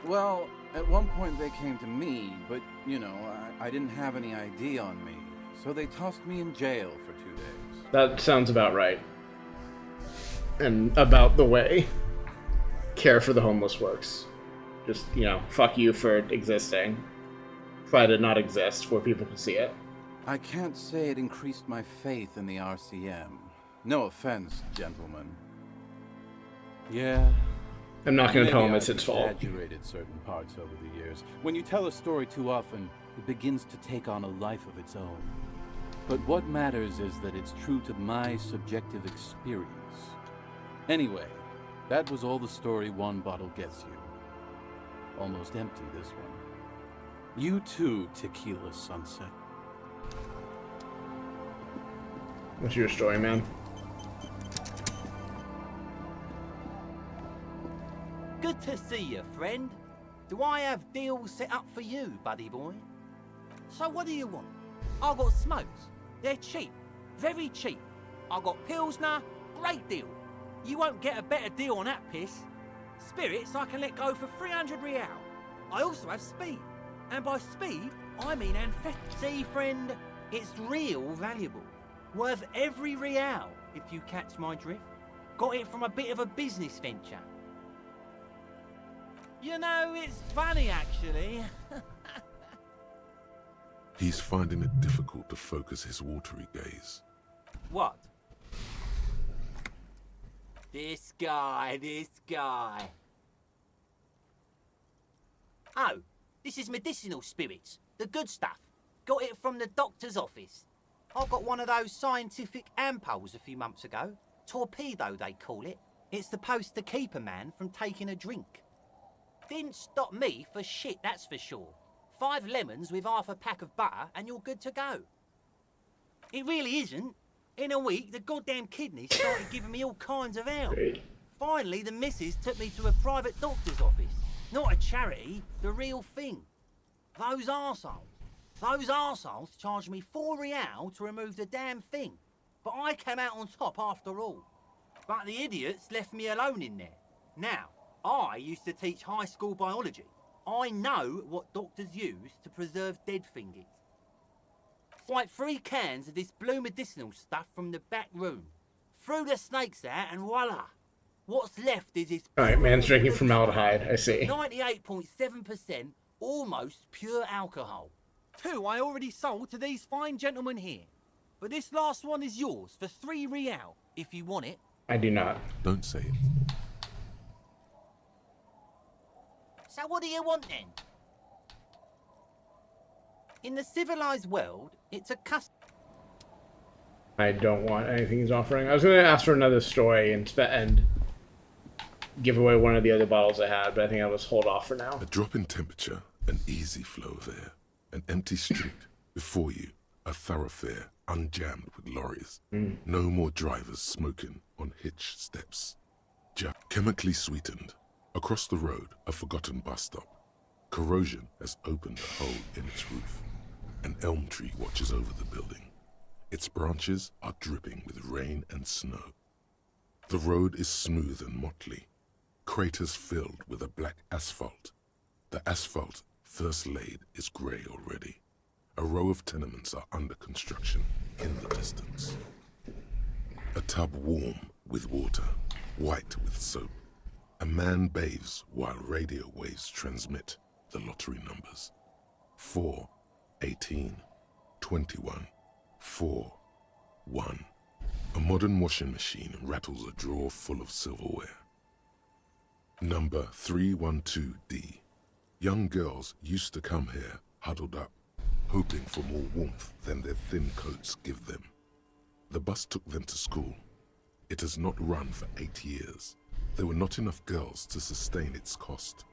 Well, at one point they came to me, but, you know, I didn't have any ID on me. So they tossed me in jail for 2 days. That sounds about right. And about the way care for the homeless works. Just, you know, fuck you for existing. Try to not exist where people can see it. I can't say it increased my faith in the RCM. No offense, gentlemen. Yeah. I'm not going to tell him it's I've its fault. exaggerated certain parts over the years. When you tell a story too often, it begins to take on a life of its own. But what matters is that it's true to my subjective experience. Anyway, that was all the story one bottle gets you. Almost empty, this one. You too, Tequila Sunset. What's your story, man? Good to see you, friend. Do I have deals set up for you, buddy boy? So what do you want? I got smokes. They're cheap. Very cheap. I got Pilsner. Great deal. You won't get a better deal on that piss. Spirits I can let go for 300 real. I also have speed. And by speed, I mean amphetamine. See, friend, it's real valuable. Worth every real, if you catch my drift. Got it from a bit of a business venture. You know, it's funny, actually. He's finding it difficult to focus his watery gaze. What? This guy. Oh, this is medicinal spirits. The good stuff. Got it from the doctor's office. I got one of those scientific ampoules a few months ago. Torpedo, they call it. It's supposed to keep a man from taking a drink. Didn't stop me for shit, that's for sure. 5 lemons with half a pack of butter and you're good to go. It really isn't. In a week, the goddamn kidneys started giving me all kinds of hell. Finally, the missus took me to a private doctor's office. Not a charity, the real thing. Those arseholes charged me 4 real to remove the damn thing. But I came out on top after all. But the idiots left me alone in there. Now, I used to teach high school biology. I know what doctors use to preserve dead fingers. It's like 3 cans of this blue medicinal stuff from the back room. Threw the snakes out and voila. What's left is this... Alright, man's drinking formaldehyde, I see. 98.7% almost pure alcohol. 2 I already sold to these fine gentlemen here. But this last one is yours for 3 real, if you want it. I do not. Don't say it. So what do you want then? In the civilized world, it's a custom. I don't want anything he's offering. I was going to ask for another story and give away one of the other bottles I had, but I think I'll just hold off for now. A drop in temperature, an easy flow of air, an empty street. Before you, a thoroughfare unjammed with lorries. No more drivers smoking on hitch steps. Just chemically sweetened. Across the road, a forgotten bus stop. Corrosion has opened a hole in its roof. An elm tree watches over the building. Its branches are dripping with rain and snow. The road is smooth and motley. Craters filled with a black asphalt. The asphalt, first laid, is grey already. A row of tenements are under construction in the distance. A tub warm with water, white with soap. A man bathes while radio waves transmit the lottery numbers. 4, 18, 21, 4, 1. A modern washing machine rattles a drawer full of silverware. Number 312D. Young girls used to come here, huddled up, hoping for more warmth than their thin coats give them. The bus took them to school. It has not run for 8 years. there were not enough girls to sustain its cost.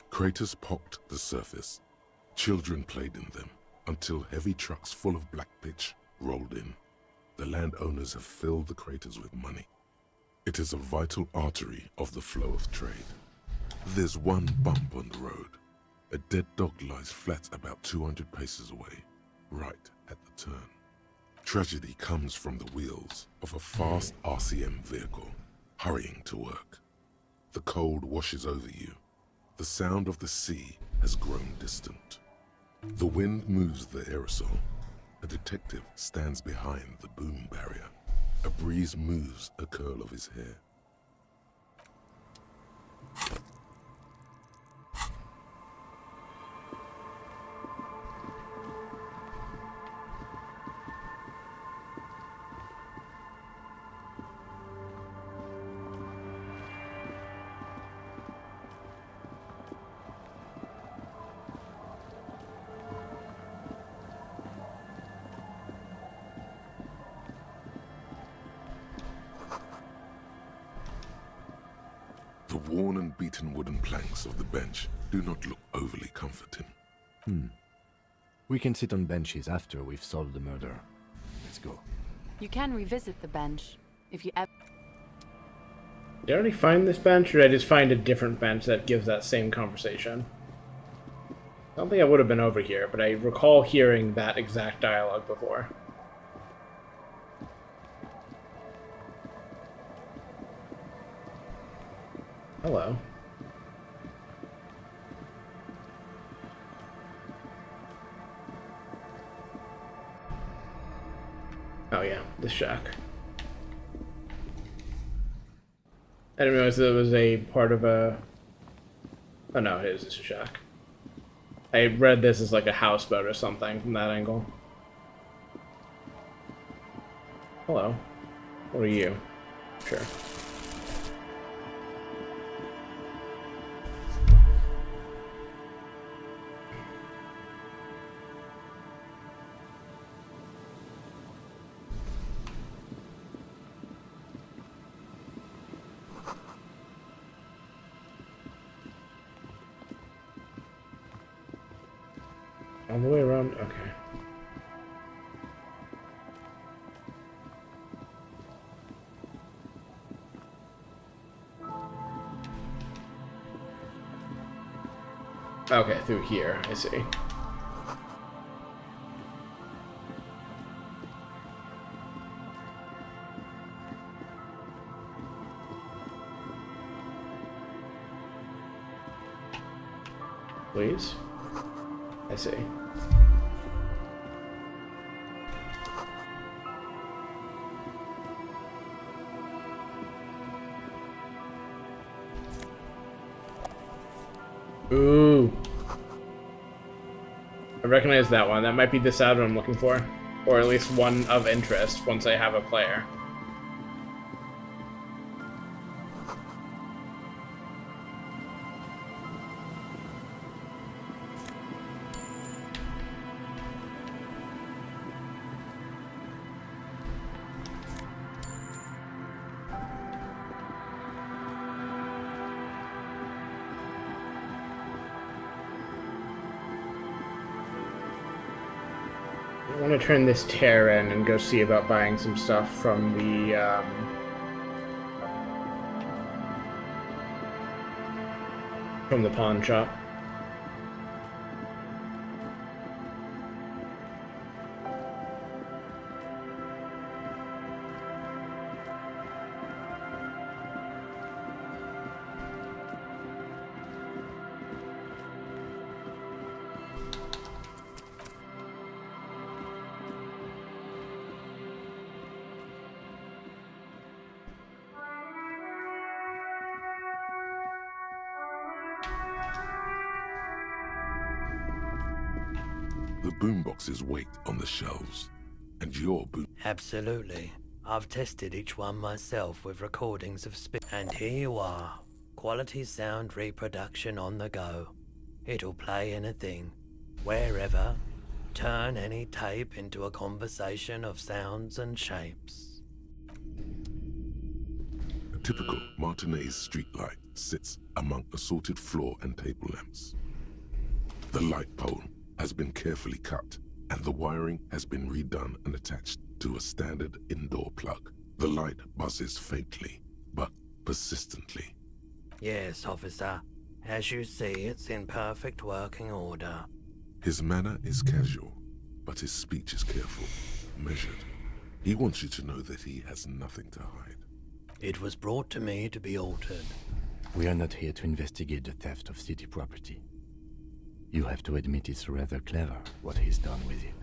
Craters pocked the surface. Children played in them until heavy trucks full of black pitch rolled in. The landowners have filled the craters with money. It is a vital artery of the flow of trade. There's one bump on the road. A dead dog lies flat about 200 paces away, right at the turn. Tragedy comes from the wheels of a fast RCM vehicle, hurrying to work. The cold washes over you. The sound of the sea has grown distant. The wind moves the aerosol. A detective stands behind the boom barrier. A breeze moves a curl of his hair. The worn and beaten wooden planks of the bench do not look overly comforting. We can sit on benches after we've solved the murder. Let's go. You can revisit the bench if you ever. Did I already find this bench, or did I just find a different bench that gives that same conversation? I don't think I would have been over here, but I recall hearing that exact dialogue before. Hello. Oh yeah, the shack. I didn't realize that it was a part of a... Oh no, it is just a shack. I read this as like a houseboat or something from that angle. Hello. What are you? Sure. All the way around? Okay. Okay, through here, I see. Please? I see. Ooh. I recognize that one. That might be the sound I'm looking for. Or at least one of interest once I have a player. I want to turn this tear in and go see about buying some stuff from the pawn shop. The boomboxes wait on the shelves, and your boom... Absolutely. I've tested each one myself with recordings of and here you are. Quality sound reproduction on the go. It'll play anything, wherever. Turn any tape into a conversation of sounds and shapes. A typical Martinez streetlight sits among assorted floor and table lamps. The light pole has been carefully cut, and the wiring has been redone and attached to a standard indoor plug. The light buzzes faintly, but persistently. Yes, officer. As you see, it's in perfect working order. His manner is casual, but his speech is careful, measured. He wants you to know that he has nothing to hide. It was brought to me to be altered. We are not here to investigate the theft of city property. You have to admit it's rather clever what he's done with it.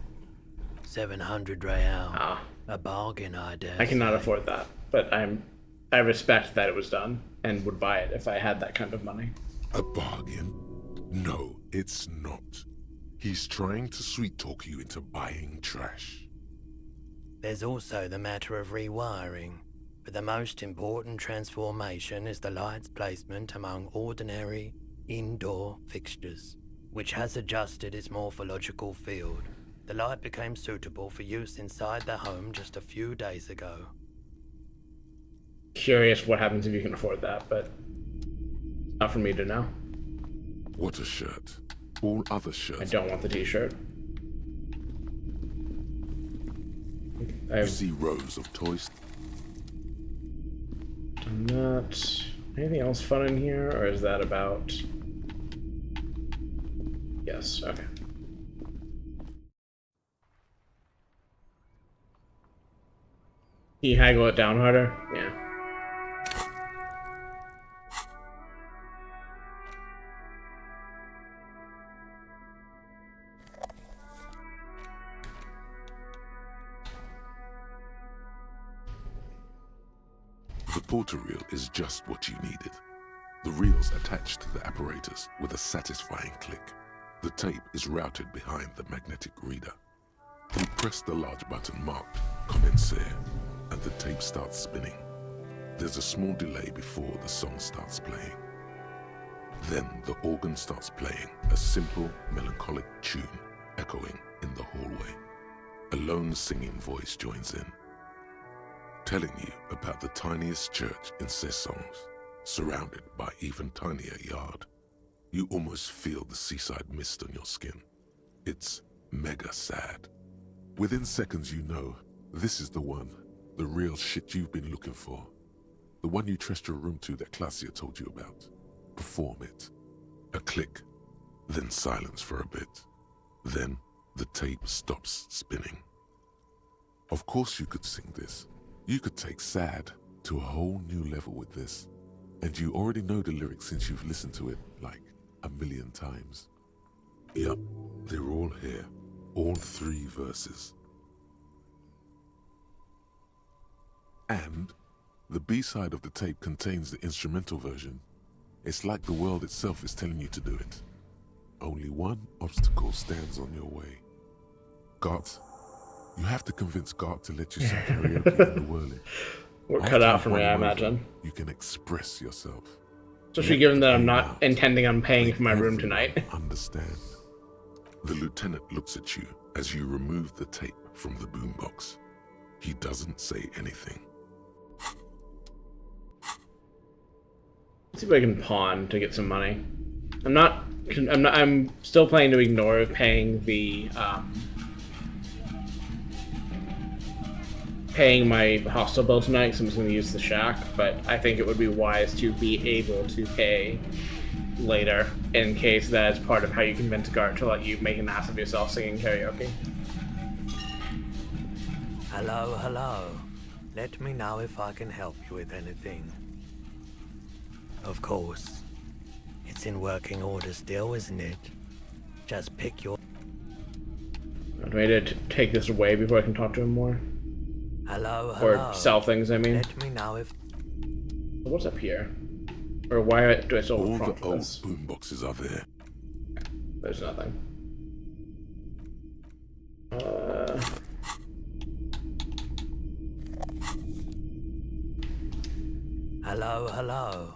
700 real. A bargain, I dare I cannot say. afford that, but I respect that it was done and would buy it if I had that kind of money. A bargain? No, it's not. He's trying to sweet-talk you into buying trash. There's also the matter of rewiring, but the most important transformation is the light's placement among ordinary indoor fixtures, which has adjusted its morphological field. The light became suitable for use inside the home just a few days ago. Curious what happens if you can afford that, but not for me to know. What a shirt. All other shirts. I don't want the t-shirt. You see rows of toys. Not anything else fun in here, or is that about? Yes, okay. Can you haggle it down harder? Yeah. The porter reel is just what you needed. The reel's attached to the apparatus with a satisfying click. The tape is routed behind the magnetic reader. You press the large button marked Commencer, and the tape starts spinning. There's a small delay before the song starts playing. Then the organ starts playing a simple, melancholic tune echoing in the hallway. A lone singing voice joins in, telling you about the tiniest church in Cessons, surrounded by even tinier yard. You almost feel the seaside mist on your skin. It's mega sad. Within seconds you know, this is the one, the real shit you've been looking for. The one you trust your room to that Clasia told you about. Perform it. A click, then silence for a bit. Then the tape stops spinning. Of course you could sing this. You could take sad to a whole new level with this. And you already know the lyrics since you've listened to it like 1,000,000 times. Yup, they're all here. All 3 verses. And the B-side of the tape contains the instrumental version. It's like the world itself is telling you to do it. Only one obstacle stands on your way. Gart, you have to convince Gart to let you sing karaoke in the whirling. We're cut out for me, I imagine. You can express yourself. Especially given that I'm not intending on paying for my room tonight. Understand. The lieutenant looks at you as you remove the tape from the boombox. He doesn't say anything. Let's see if I can pawn to get some money. I'm still planning to ignore paying the paying my hostel bill tonight because I'm just going to use the shack, but I think it would be wise to be able to pay later in case that is part of how you convince Gart to let you make an ass of yourself singing karaoke. Hello, hello. Let me know if I can help you with anything. Of course. It's in working order still, isn't it? Just pick your... Do I need to take this away before I can talk to him more? Hello, hello. Or sell things, I mean. Let me know if... What's up here? Or why do I still All front the for old this? boomboxes are there. There's nothing. Hello, hello.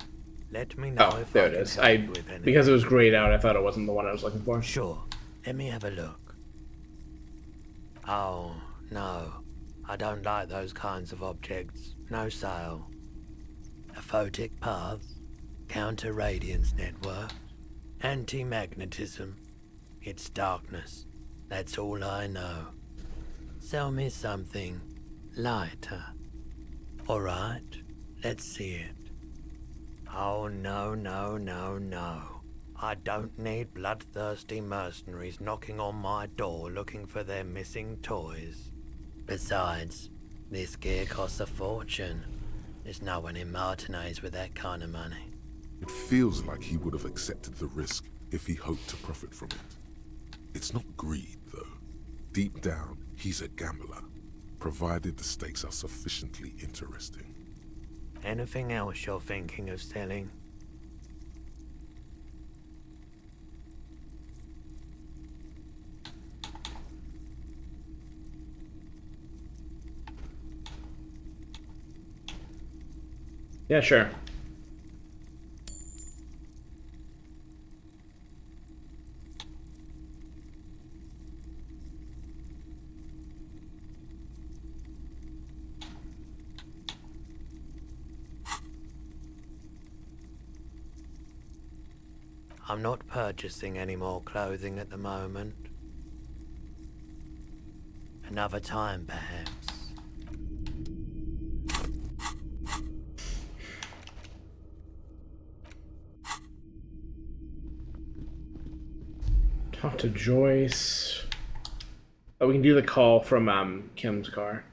Let me know if there I it can is. help you with anything. Because it was grayed out, I thought it wasn't the one I was looking for. Sure. Let me have a look. Oh, no. I don't like those kinds of objects. No sale. A photic path, counter-radiance network, anti-magnetism. It's darkness. That's all I know. Sell me something lighter. All right, let's see it. Oh, no, no, no, no. I don't need bloodthirsty mercenaries knocking on my door looking for their missing toys. Besides, this gear costs a fortune. There's no one in Martinez with that kind of money. It feels like he would have accepted the risk if he hoped to profit from it. It's not greed, though. Deep down, he's a gambler, provided the stakes are sufficiently interesting. Anything else you're thinking of selling? Yeah, sure. I'm not purchasing any more clothing at the moment. Another time, perhaps. Talk to Joyce. Oh, we can do the call from Kim's car.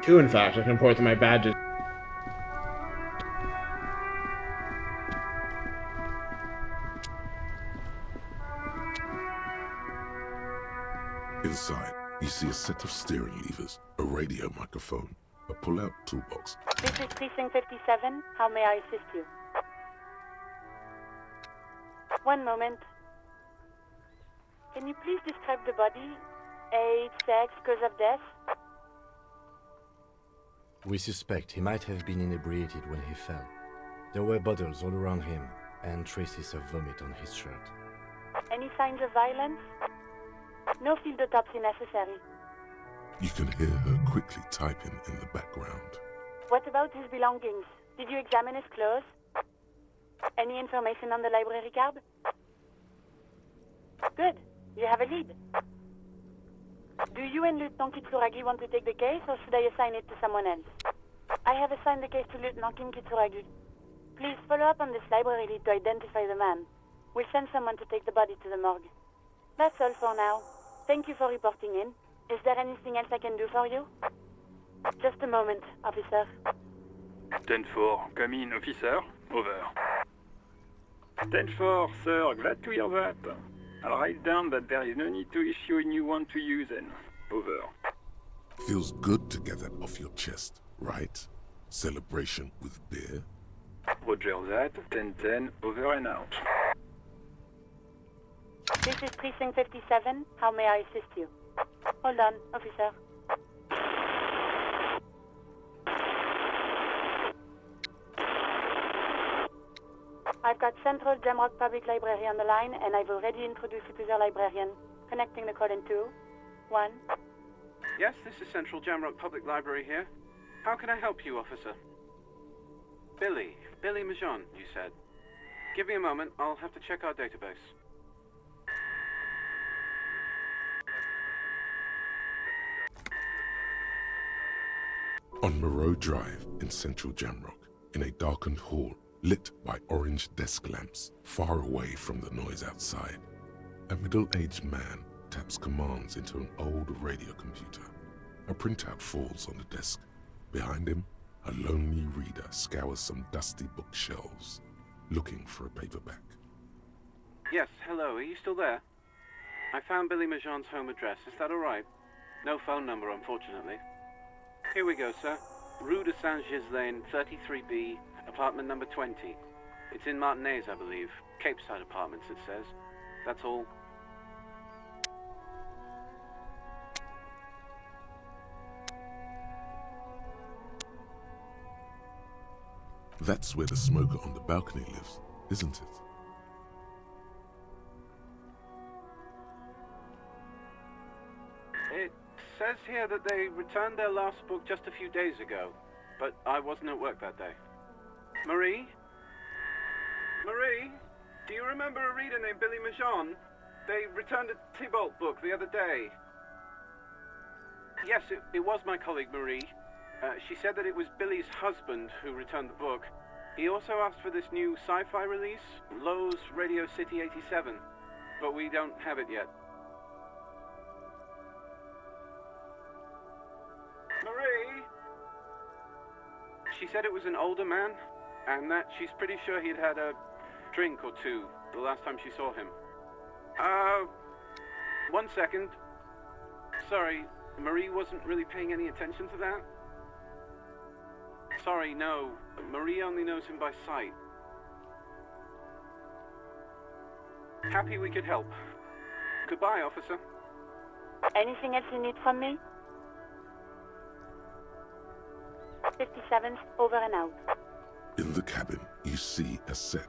2, in fact. I can import my badges. Inside, you see a set of steering levers, a radio microphone, a pull-out toolbox. This is Precinct 57. How may I assist you? One moment. Can you please describe the body? Age, sex, cause of death? We suspect he might have been inebriated when he fell. There were bottles all around him, and traces of vomit on his shirt. Any signs of violence? No field autopsy necessary. You can hear her quickly typing in the background. What about his belongings? Did you examine his clothes? Any information on the library card? Good. You have a lead. Do you and Lieutenant Kitsuragi want to take the case, or should I assign it to someone else? I have assigned the case to Lieutenant Kim Kitsuragi. Please follow up on this library lead to identify the man. We'll send someone to take the body to the morgue. That's all for now. Thank you for reporting in. Is there anything else I can do for you? Just a moment, officer. 10-4, come in, officer. Over. 10-4, sir, glad to hear that. I'll write down that there is no need to issue a new one to you then. Over. Feels good to get that off your chest, right? Celebration with beer? Roger that, 10-10, over and out. This is Precinct 57. How may I assist you? Hold on, officer. I've got Central Jamrock Public Library on the line, and I've already introduced you to their librarian. Connecting the call in 2, 1. Yes, this is Central Jamrock Public Library here. How can I help you, officer? Billy Majon, you said. Give me a moment, I'll have to check our database. On Moreau Drive in central Jamrock, in a darkened hall lit by orange desk lamps far away from the noise outside, a middle-aged man taps commands into an old radio computer. A printout falls on the desk. Behind him, a lonely reader scours some dusty bookshelves, looking for a paperback. Yes, hello, are you still there? I found Billy Majon's home address, is that alright? No phone number, unfortunately. Here we go, sir. Rue de Saint-Ghislain, 33B, apartment number 20. It's in Martinez, I believe. Cape Side Apartments, it says. That's all. That's where the smoker on the balcony lives, isn't it? It says here that they returned their last book just a few days ago, but I wasn't at work that day. Marie? Marie? Do you remember a reader named Billy Majon? They returned a Tybalt book the other day. Yes, it was my colleague Marie. She said that it was Billy's husband who returned the book. He also asked for this new sci-fi release, Lowe's Radio City 87, but we don't have it yet. Marie? She said it was an older man, and that she's pretty sure he'd had a drink or two the last time she saw him. 1 second. Sorry, Marie wasn't really paying any attention to that? Sorry, no. Marie only knows him by sight. Happy we could help. Goodbye, officer. Anything else you need from me? 57, over and out. In the cabin, you see a set.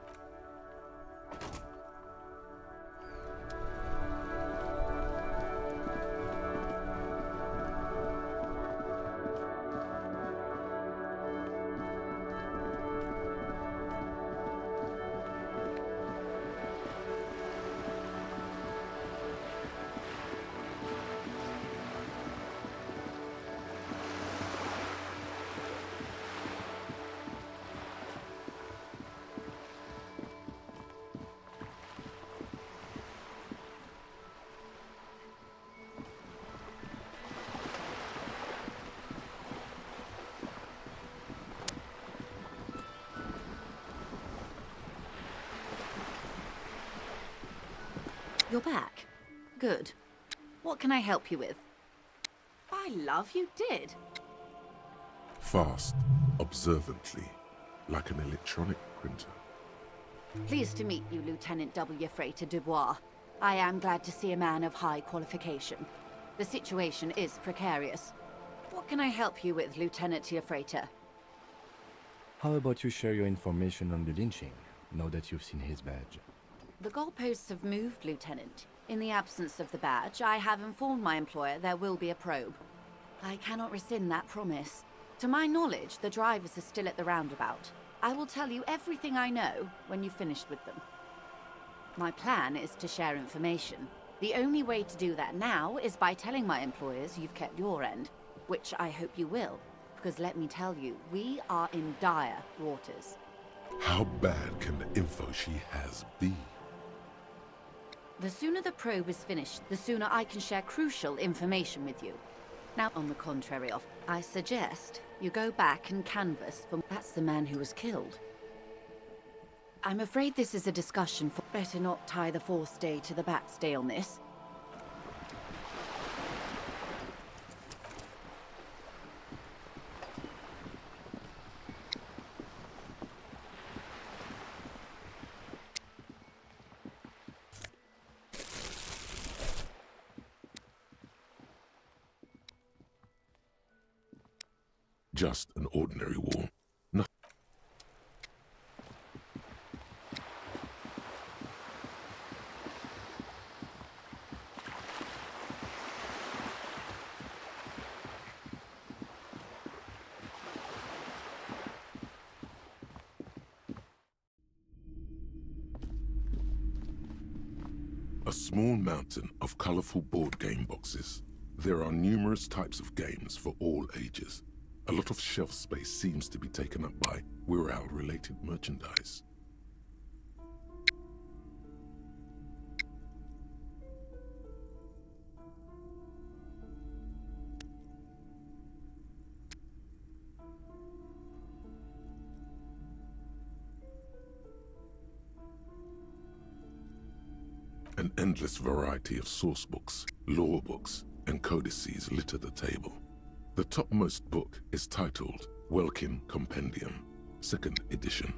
You're back. Good. What can I help you with? By love, you did. Fast, observantly, like an electronic printer. Pleased to meet you, Lieutenant W. Frater Dubois. I am glad to see a man of high qualification. The situation is precarious. What can I help you with, Lieutenant Frater? How about you share your information on the lynching, now that you've seen his badge? The goalposts have moved, Lieutenant. In the absence of the badge, I have informed my employer there will be a probe. I cannot rescind that promise. To my knowledge, the drivers are still at the roundabout. I will tell you everything I know when you've finished with them. My plan is to share information. The only way to do that now is by telling my employers you've kept your end, which I hope you will, because let me tell you, we are in dire waters. How bad can the info she has be? The sooner the probe is finished, the sooner I can share crucial information with you. Now, on the contrary, I suggest you go back and canvass for... That's the man who was killed. I'm afraid this is a discussion for... Better not tie the forestay to the backstay on this. Just an ordinary war. No. A small mountain of colorful board game boxes. There are numerous types of games for all ages. A lot of shelf space seems to be taken up by Wirral-related merchandise. An endless variety of source books, lore books, and codices litter the table. The topmost book is titled Welkin Compendium, 2nd edition.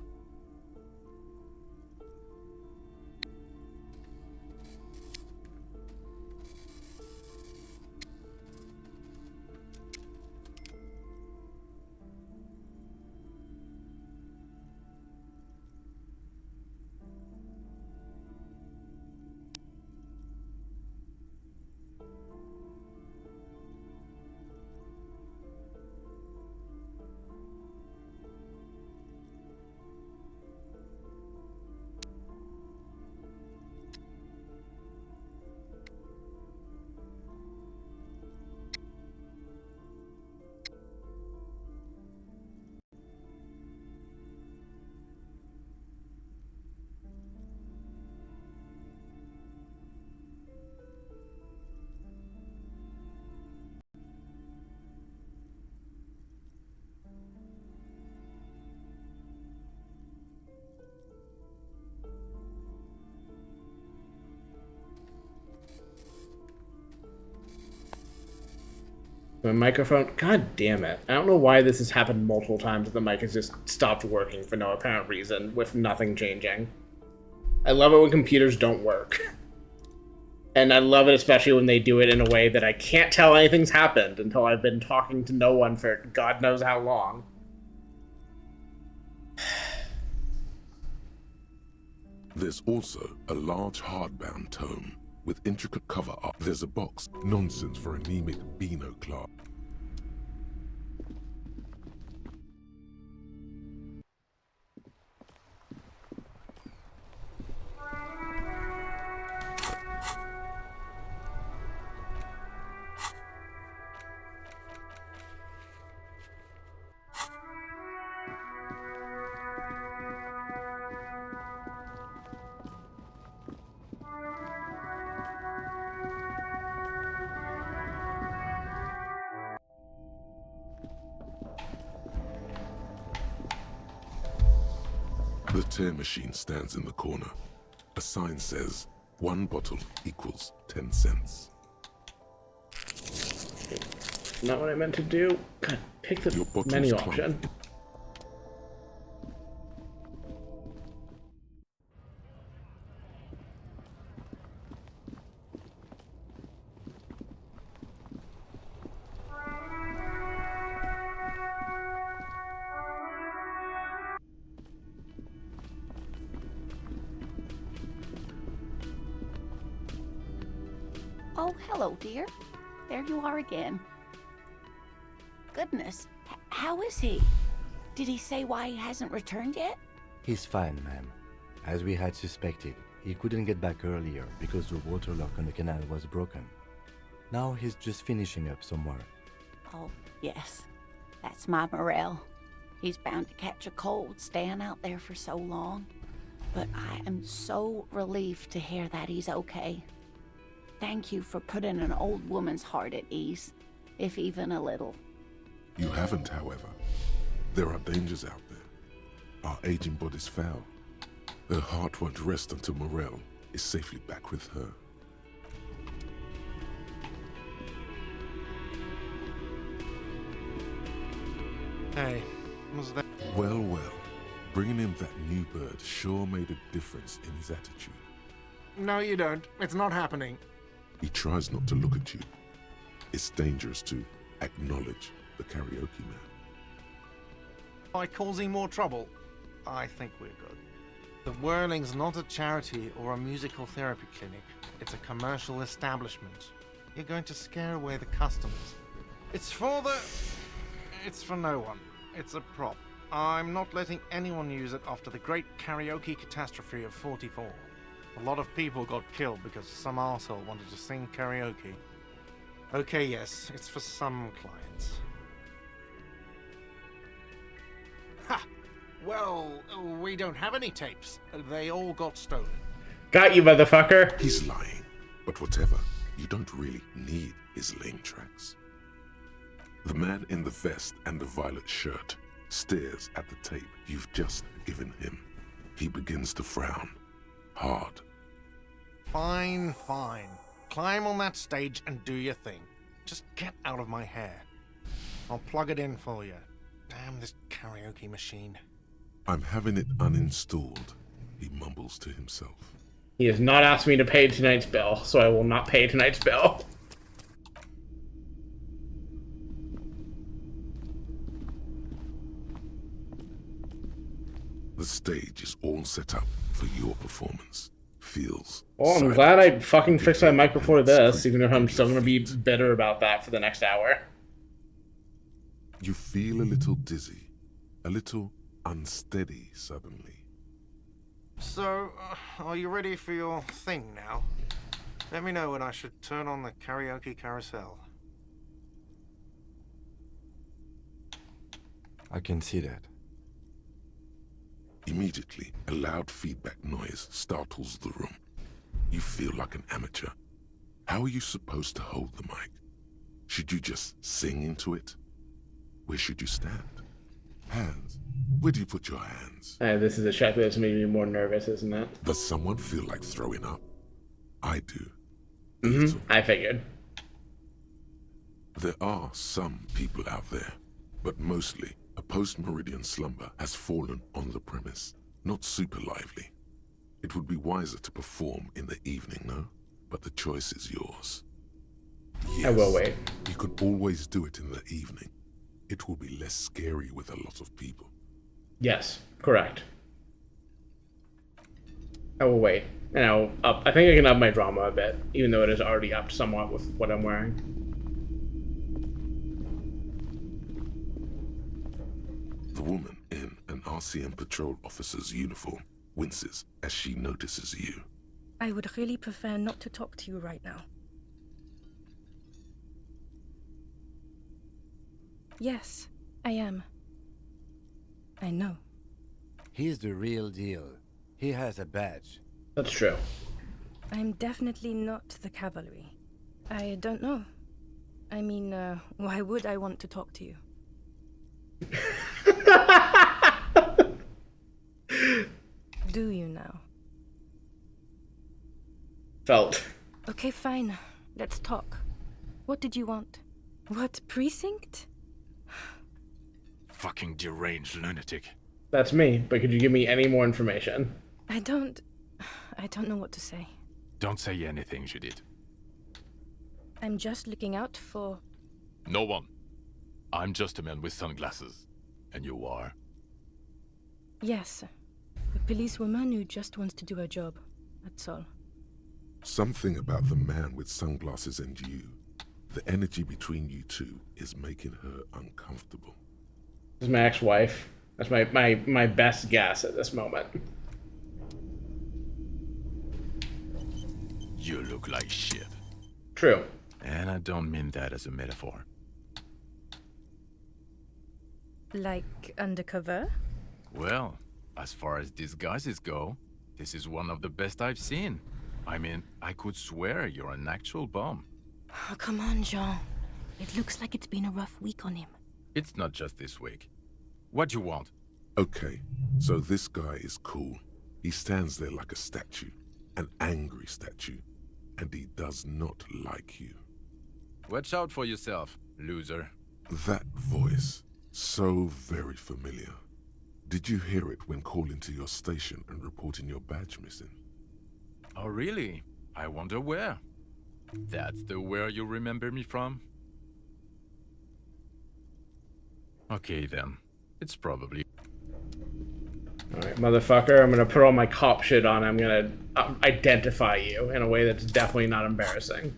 My microphone. God damn it! I don't know why this has happened multiple times. The mic has just stopped working for no apparent reason, with nothing changing. I love it when computers don't work. And I love it especially when they do it in a way that I can't tell anything's happened until I've been talking to no one for God knows how long. There's also a large hardbound tome with intricate cover art. There's a box. Nonsense for anemic Beano Clark. The tear machine stands in the corner. A sign says, 1 bottle equals 10 cents. Not what I meant to do. God, pick the menu option. Oh, hello, dear. There you are again. Goodness, how is he? Did he say why he hasn't returned yet? He's fine, ma'am. As we had suspected, he couldn't get back earlier because the water lock on the canal was broken. Now he's just finishing up somewhere. Oh, yes. That's my Morel. He's bound to catch a cold staying out there for so long. But I am so relieved to hear that he's okay. Thank you for putting an old woman's heart at ease, if even a little. You haven't, however. There are dangers out there. Our aging body's foul. Her heart won't rest until Morel is safely back with her. Hey, was that... Well, well. Bringing in that new bird sure made a difference in his attitude. No, you don't. It's not happening. He tries not to look at you. It's dangerous to acknowledge the karaoke man. By causing more trouble, I think we're good. The Whirling's not a charity or a musical therapy clinic. It's a commercial establishment. You're going to scare away the customers. It's for no one. It's a prop. I'm not letting anyone use it after the great karaoke catastrophe of '44. A lot of people got killed because some arsehole wanted to sing karaoke. Okay, yes, it's for some clients. Ha! Well, we don't have any tapes. They all got stolen. Got you, motherfucker. He's lying. But whatever, you don't really need his lame tracks. The man in the vest and the violet shirt stares at the tape you've just given him. He begins to frown. Hard. Fine, fine. Climb on that stage and do your thing. Just get out of my hair. I'll plug it in for you. Damn this karaoke machine. I'm having it uninstalled, he mumbles to himself. He has not asked me to pay tonight's bill, so I will not pay tonight's bill. The stage is all set up for your performance. Feels. Well, I'm glad I fucking fixed my mic before this, even if I'm still gonna be bitter about that for the next hour. You feel a little dizzy, a little unsteady suddenly. So, are you ready for your thing now? Let me know when I should turn on the karaoke carousel. I can see that. Immediately, a loud feedback noise startles the room. You feel like an amateur. How are you supposed to hold the mic? Should you just sing into it? Where should you stand? Hands. Where do you put your hands? This is a check that's made me more nervous, isn't it? Does someone feel like throwing up? I do. I figured. There are some people out there, but mostly a post-meridian slumber has fallen on the premise. Not super lively. It would be wiser to perform in the evening, no? But the choice is yours. Yes, I will wait. You could always do it in the evening. It will be less scary with a lot of people. Yes, correct. I will wait. And I'll up. I think I can up my drama a bit, even though it is already upped somewhat with what I'm wearing. The woman in an RCM patrol officer's uniform winces as she notices you. I would really prefer not to talk to you right now. Yes, I am. I know. He's the real deal. He has a badge. That's true. I'm definitely not the cavalry. I don't know. I mean, why would I want to talk to you? Do you now? Felt. Okay, fine. Let's talk. What did you want? What precinct? Fucking deranged lunatic. That's me, but could you give me any more information? I don't know what to say. Don't say anything, Judith. I'm just looking out for... No one. I'm just a man with sunglasses. And you are? Yes. A policewoman who just wants to do her job. That's all. Something about the man with sunglasses and you, the energy between you two, is making her uncomfortable. This is my ex-wife. That's my best guess at this moment. You look like shit. True. And I don't mean that as a metaphor. Like undercover? Well, as far as disguises go, this is one of the best I've seen. I mean, I could swear you're an actual bum. Oh, come on, Jean. It looks like it's been a rough week on him. It's not just this week. What do you want? Okay, so this guy is cool. He stands there like a statue, an angry statue, and he does not like you. Watch out for yourself, loser. That voice, so very familiar. Did you hear it when calling to your station and reporting your badge missing? Oh, really? I wonder where. That's the where you remember me from? Okay, then. It's probably... Alright, motherfucker, I'm gonna put all my cop shit on. I'm gonna identify you in a way that's definitely not embarrassing.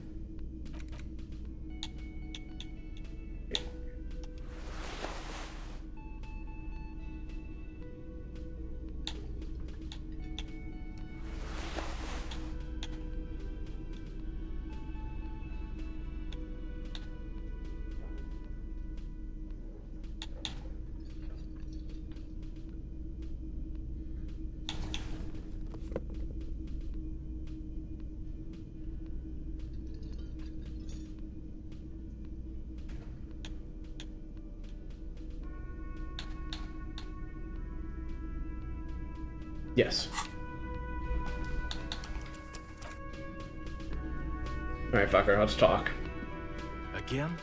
Yes. Alright, fucker, let's talk. Again?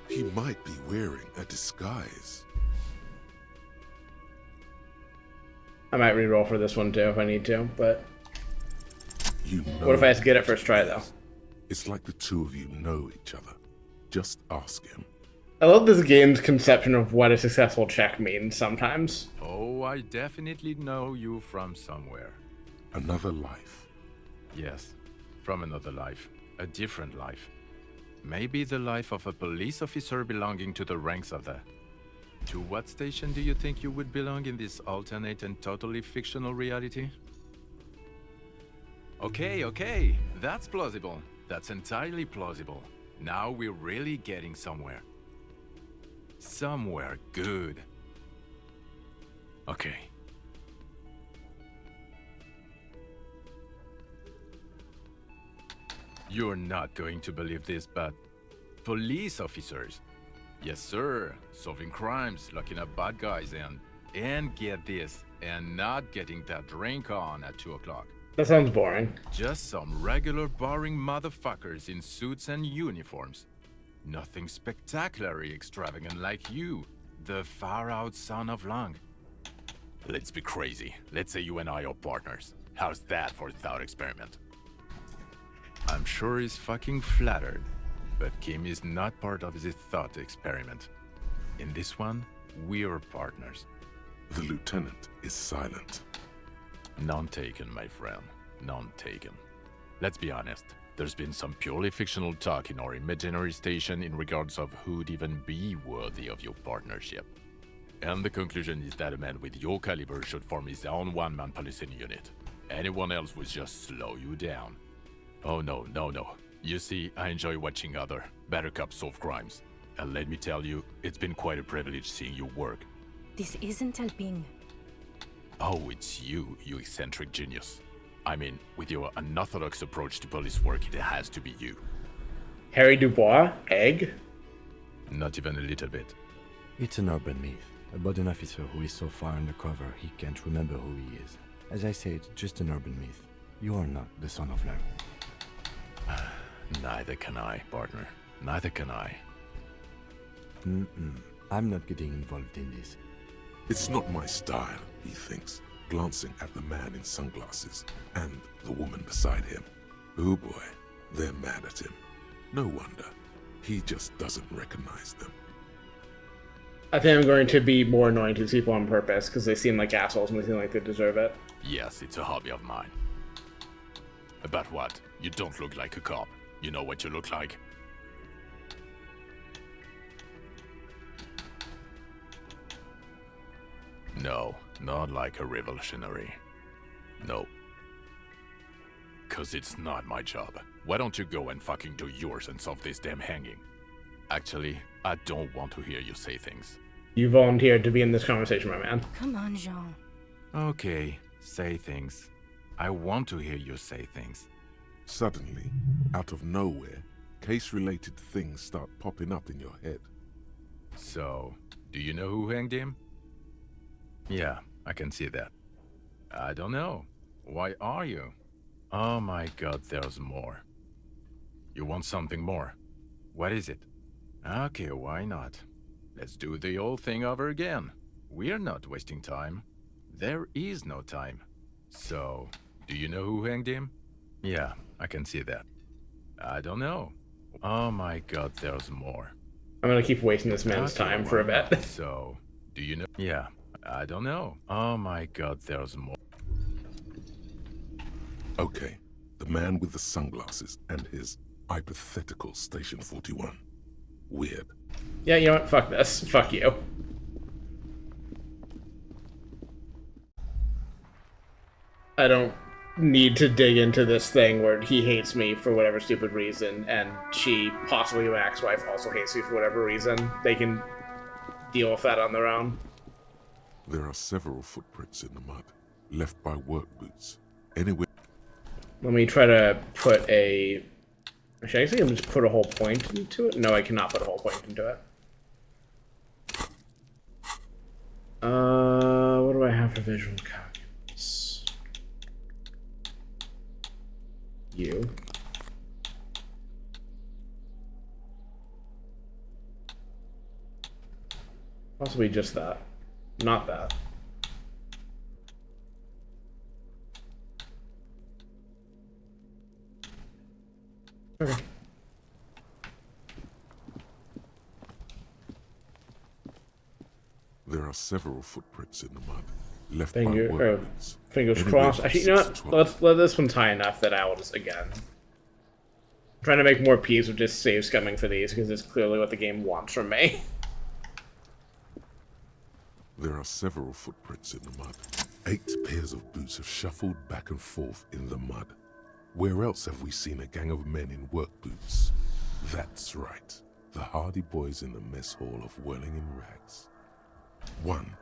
He might be wearing a disguise. I might re-roll for this one too if I need to, but... You know what if I have to get it first try, though? It's like the two of you know each other. Just ask him. I love this game's conception of what a successful check means sometimes. Oh, I definitely know you from somewhere. Another life. Yes, from another life. A different life. Maybe the life of a police officer belonging to the ranks of the... To what station do you think you would belong in this alternate and totally fictional reality? Okay, that's plausible. That's entirely plausible. Now we're really getting somewhere. Somewhere good. Okay. You're not going to believe this, but police officers, yes sir, solving crimes, locking up bad guys, and get this, and not getting that drink on at 2 o'clock. That sounds boring. Just some regular boring motherfuckers in suits and uniforms. Nothing spectacularly extravagant like you, the far-out son of Lang. Let's be crazy. Let's say you and I are partners. How's that for a thought experiment? I'm sure he's fucking flattered, but Kim is not part of his thought experiment. In this one, we're partners. The lieutenant is silent. None taken, my friend. None taken. Let's be honest. There's been some purely fictional talk in our imaginary station in regards of who'd even be worthy of your partnership. And the conclusion is that a man with your caliber should form his own one-man policing unit. Anyone else would just slow you down. Oh no. You see, I enjoy watching other better cops solve crimes. And let me tell you, it's been quite a privilege seeing you work. This isn't helping. Oh, it's you eccentric genius. I mean, with your unorthodox approach to police work, it has to be you. Harry Dubois? Egg? Not even a little bit. It's an urban myth about an officer who is so far undercover he can't remember who he is. As I said, just an urban myth. You are not the son of Lang. Neither can I, partner. Neither can I. I'm not getting involved in this. It's not my style, he thinks, glancing at the man in sunglasses and the woman beside him. Oh boy, they're mad at him. No wonder. He just doesn't recognize them. I think I'm going to be more annoying to these people on purpose because they seem like assholes and they seem like they deserve it. Yes, it's a hobby of mine. About what? You don't look like a cop. You know what you look like? No, not like a revolutionary. No. 'Cause it's not my job. Why don't you go and fucking do yours and solve this damn hanging? Actually, I don't want to hear you say things. You volunteered to be in this conversation, my man. Come on, Jean. Okay, say things. I want to hear you say things. Suddenly, out of nowhere, case-related things start popping up in your head. So, do you know who hanged him? Yeah, I can see that. I don't know. Why are you? Oh my god, there's more. You want something more? What is it? Okay, why not? Let's do the old thing over again. We're not wasting time. There is no time. So, do you know who hanged him? Yeah, I can see that. I don't know. Oh my god, there's more. I'm gonna keep wasting this man's time for a bit. So, do you know? Yeah, I don't know. Oh my god, there's more. Okay, the man with the sunglasses and his hypothetical Station 41. Weird. Yeah, you know what? Fuck this. Fuck you. I don't need to dig into this thing where he hates me for whatever stupid reason, and she, possibly my ex-wife, also hates me for whatever reason. They can deal with that on their own. There are several footprints in the mud, left by work boots. Anyway. Let me try to put a... Should I actually just put a whole point into it? No, I cannot put a whole point into it. What do I have for visual calculus? You. Possibly just that. Not that. Okay. There are several footprints in the mud, left Fingers Anyway, crossed. Actually, you know what? Let's let this one's high enough that I will just, again, I'm trying to make more peas with just save scumming for these, because it's clearly what the game wants from me. There are several footprints in the mud. 8 pairs of boots have shuffled back and forth in the mud. Where else have we seen a gang of men in work boots? That's right, the hardy boys in the mess hall of Whirling in Rags. 1.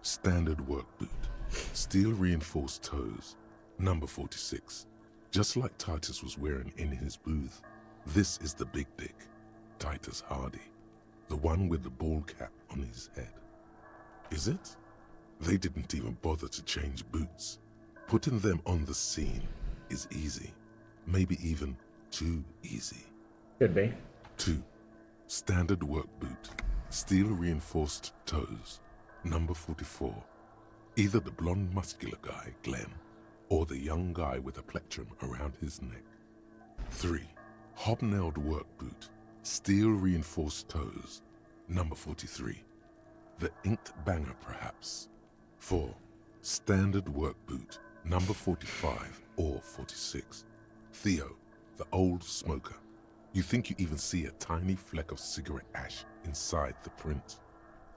Standard work boot. Steel reinforced toes. Number 46. Just like Titus was wearing in his booth. This is the big dick, Titus Hardy. The one with the ball cap on his head. Is it? They didn't even bother to change boots. Putting them on the scene is easy. Maybe even too easy. Could be. 2. Standard work boot, steel reinforced toes, number 44. Either the blonde muscular guy, Glenn, or the young guy with a plectrum around his neck. 3. Hobnailed work boot, steel reinforced toes, number 43. The inked banger, perhaps. 4. Standard work boot, number 45 or 46. Theo, the old smoker. You think you even see a tiny fleck of cigarette ash inside the print.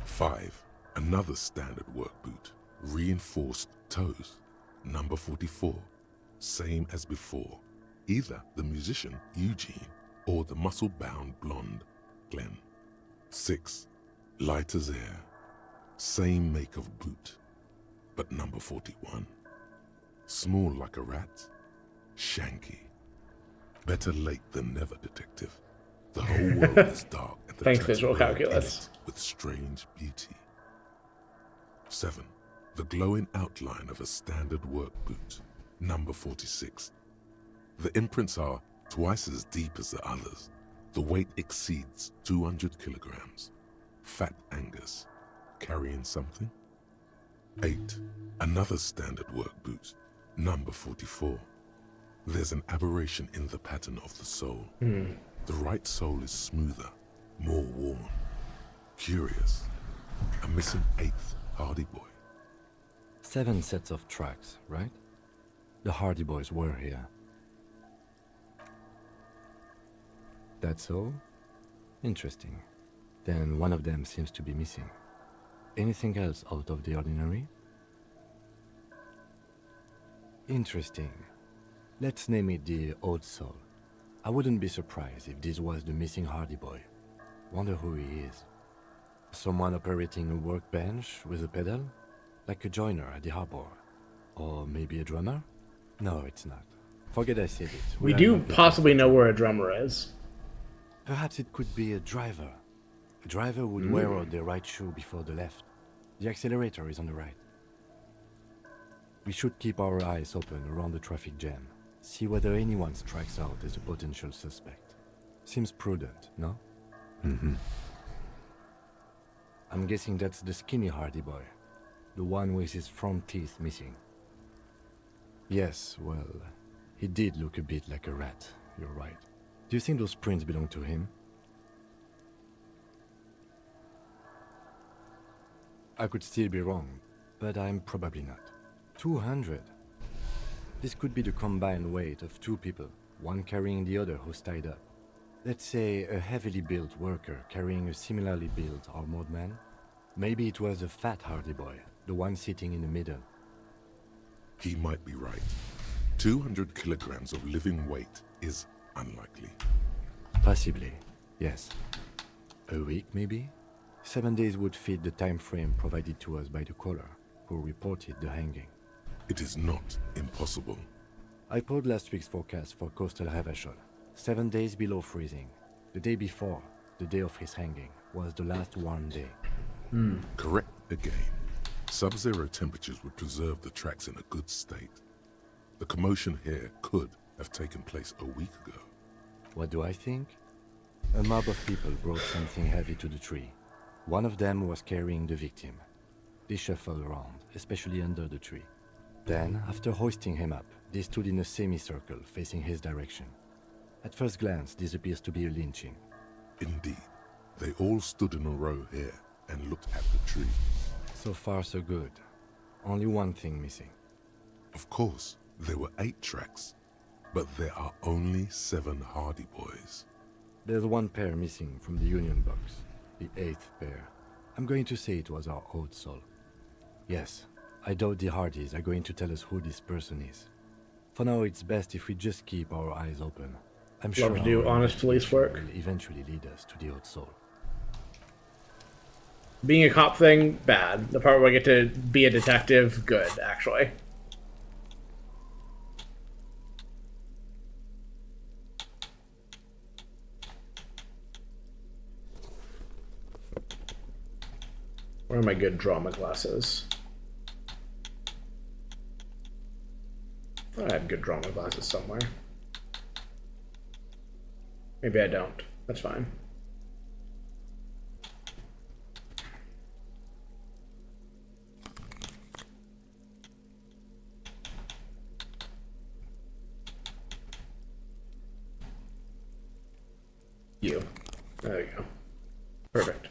5. Another standard work boot, reinforced toes, number 44. Same as before. Either the musician, Eugene, or the muscle-bound blonde, Glenn. 6. Light as air. Same make of boot, but number 41. Small like a rat, shanky. Better late than never, detective. The whole world is dark and the Thanks, tracks visual blurred in calculus. it with strange beauty. 7. The glowing outline of a standard work boot, number 46. The imprints are twice as deep as the others. The weight exceeds 200 kilograms. Fat Angus, carrying something? 8. Another standard work boot, number 44. There's an aberration in the pattern of the sole. The right sole is smoother, more worn. Curious. A missing 8th Hardy Boy. 7 sets of tracks, right? The Hardy Boys were here. That's all? Interesting. Then one of them seems to be missing. Anything else out of the ordinary? Interesting. Let's name it the Old Soul. I wouldn't be surprised if this was the missing Hardy Boy. Wonder who he is. Someone operating a workbench with a pedal? Like a joiner at the harbor? Or maybe a drummer? No, it's not. Forget I said it. We are do not looking possibly for know where a drummer is. Perhaps it could be a driver. A driver would wear out the right shoe before the left. The accelerator is on the right. We should keep our eyes open around the traffic jam. See whether anyone strikes out as a potential suspect. Seems prudent, no? I'm guessing that's the skinny Hardy Boy. The one with his front teeth missing. Yes, well, he did look a bit like a rat. You're right. Do you think those prints belong to him? I could still be wrong, but I'm probably not. 200. This could be the combined weight of 2 people, one carrying the other who's tied up. Let's say a heavily built worker carrying a similarly built armored man. Maybe it was a fat Hardy Boy, the one sitting in the middle. He might be right. 200 kilograms of living weight is unlikely. Possibly, yes. A week, maybe? 7 days would fit the time frame provided to us by the caller, who reported the hanging. It is not impossible. I pulled last week's forecast for coastal Revachol. 7 days below freezing. The day before, the day of his hanging, was the last warm day. Correct again. Sub-zero temperatures would preserve the tracks in a good state. The commotion here could have taken place a week ago. What do I think? A mob of people brought something heavy to the tree. One of them was carrying the victim. They shuffled around, especially under the tree. Then, after hoisting him up, they stood in a semicircle facing his direction. At first glance, this appears to be a lynching. Indeed. They all stood in a row here and looked at the tree. So far, so good. Only one thing missing. Of course, there were 8 tracks, but there are only 7 Hardy Boys. There's one pair missing from the Union box. The 8th pair. I'm going to say it was our Old Soul. Yes, I doubt the Hardys are going to tell us who this person is. For now, it's best if we just keep our eyes open. I'm sure Love to do our honest police work. will eventually lead us to the Old Soul. Being a cop thing, bad. The part where I get to be a detective, good, actually. Where are my good drama glasses? I had good drama glasses somewhere. Maybe I don't. That's fine. Perfect.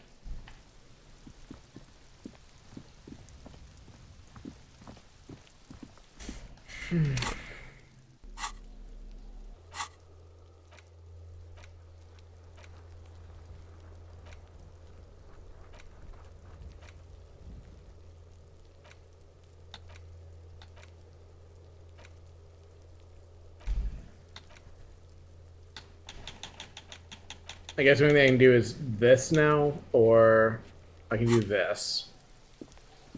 I guess the only thing I can do is this now, or I can do this.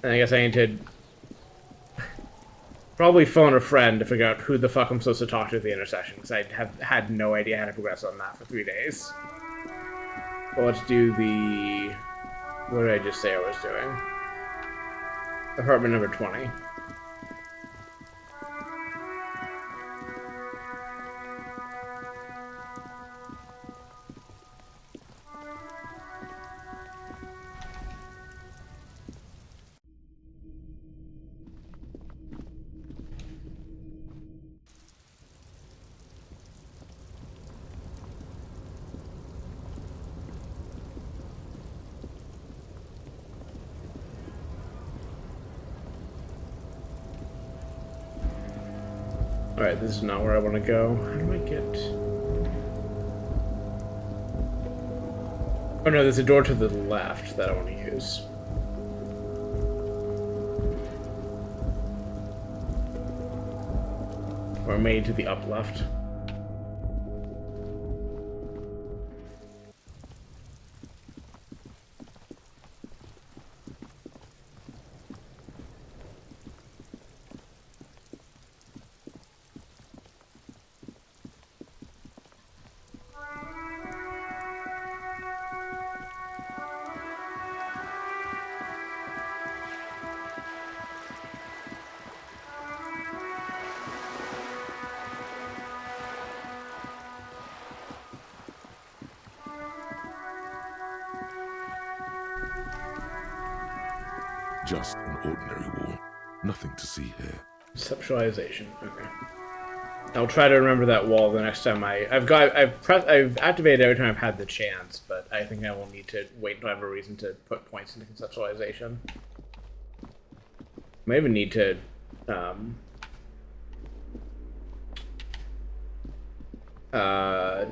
And I guess I need to probably phone a friend to figure out who the fuck I'm supposed to talk to at the intersection, because I have had no idea how to progress on that for 3 days. But let's do the... What did I just say I was doing? Apartment number 20. Alright, this is not where I want to go. How do I get... Oh no, there's a door to the left that I want to use. Or maybe to the up left. Just an ordinary wall. Nothing to see here. Conceptualization. Okay. I'll try to remember that wall the next time I've activated every time I've had the chance, but I think I will need to wait until I have a reason to put points into conceptualization. I may even need to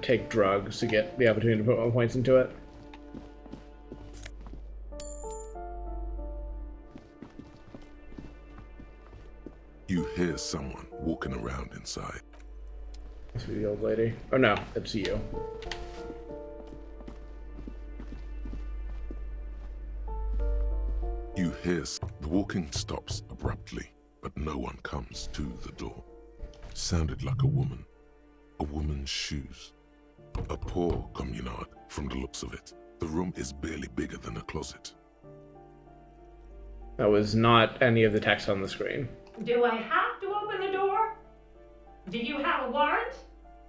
take drugs to get the opportunity to put more points into it. You hear someone walking around inside. Must be the old lady. Oh no, it's you. You hear the walking stops abruptly, but no one comes to the door. Sounded like a woman. A woman's shoes. A poor communard from the looks of it. The room is barely bigger than a closet. That was not any of the text on the screen. Do I have to open the door? Do you have a warrant?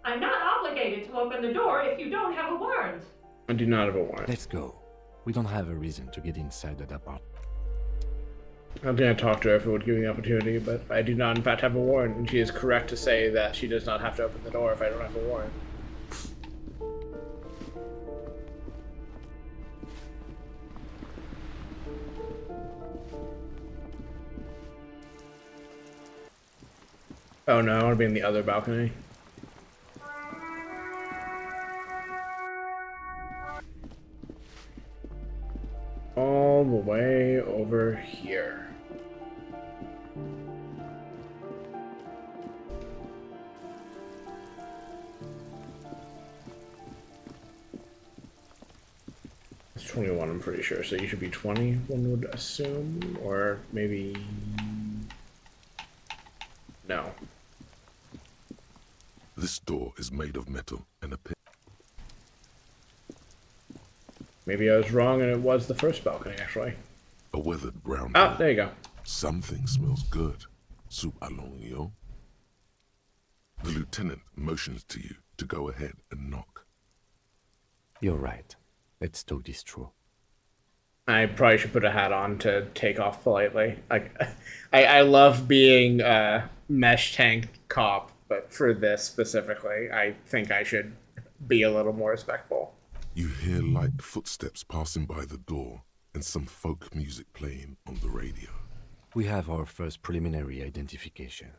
I'm not obligated to open the door if you don't have a warrant. I do not have a warrant. Let's go. We don't have a reason to get inside that apartment. I'm going to talk to her if it would give me the opportunity, but I do not in fact have a warrant, and she is correct to say that she does not have to open the door if I don't have a warrant. Oh no, I want to be in the other balcony. All the way over here. It's 21, I'm pretty sure, so you should be 20, one would assume, or maybe... No. This door is made of metal and a pin. Maybe I was wrong and it was the first balcony, actually. A weathered brown Ah, door. there you go. Something smells good. Soup along, yo. The lieutenant motions to you to go ahead and knock. You're right. Let's talk this through. I probably should put a hat on to take off politely. I love being a mesh tank cop, but for this specifically, I think I should be a little more respectful. You hear light footsteps passing by the door and some folk music playing on the radio. We have our first preliminary identification.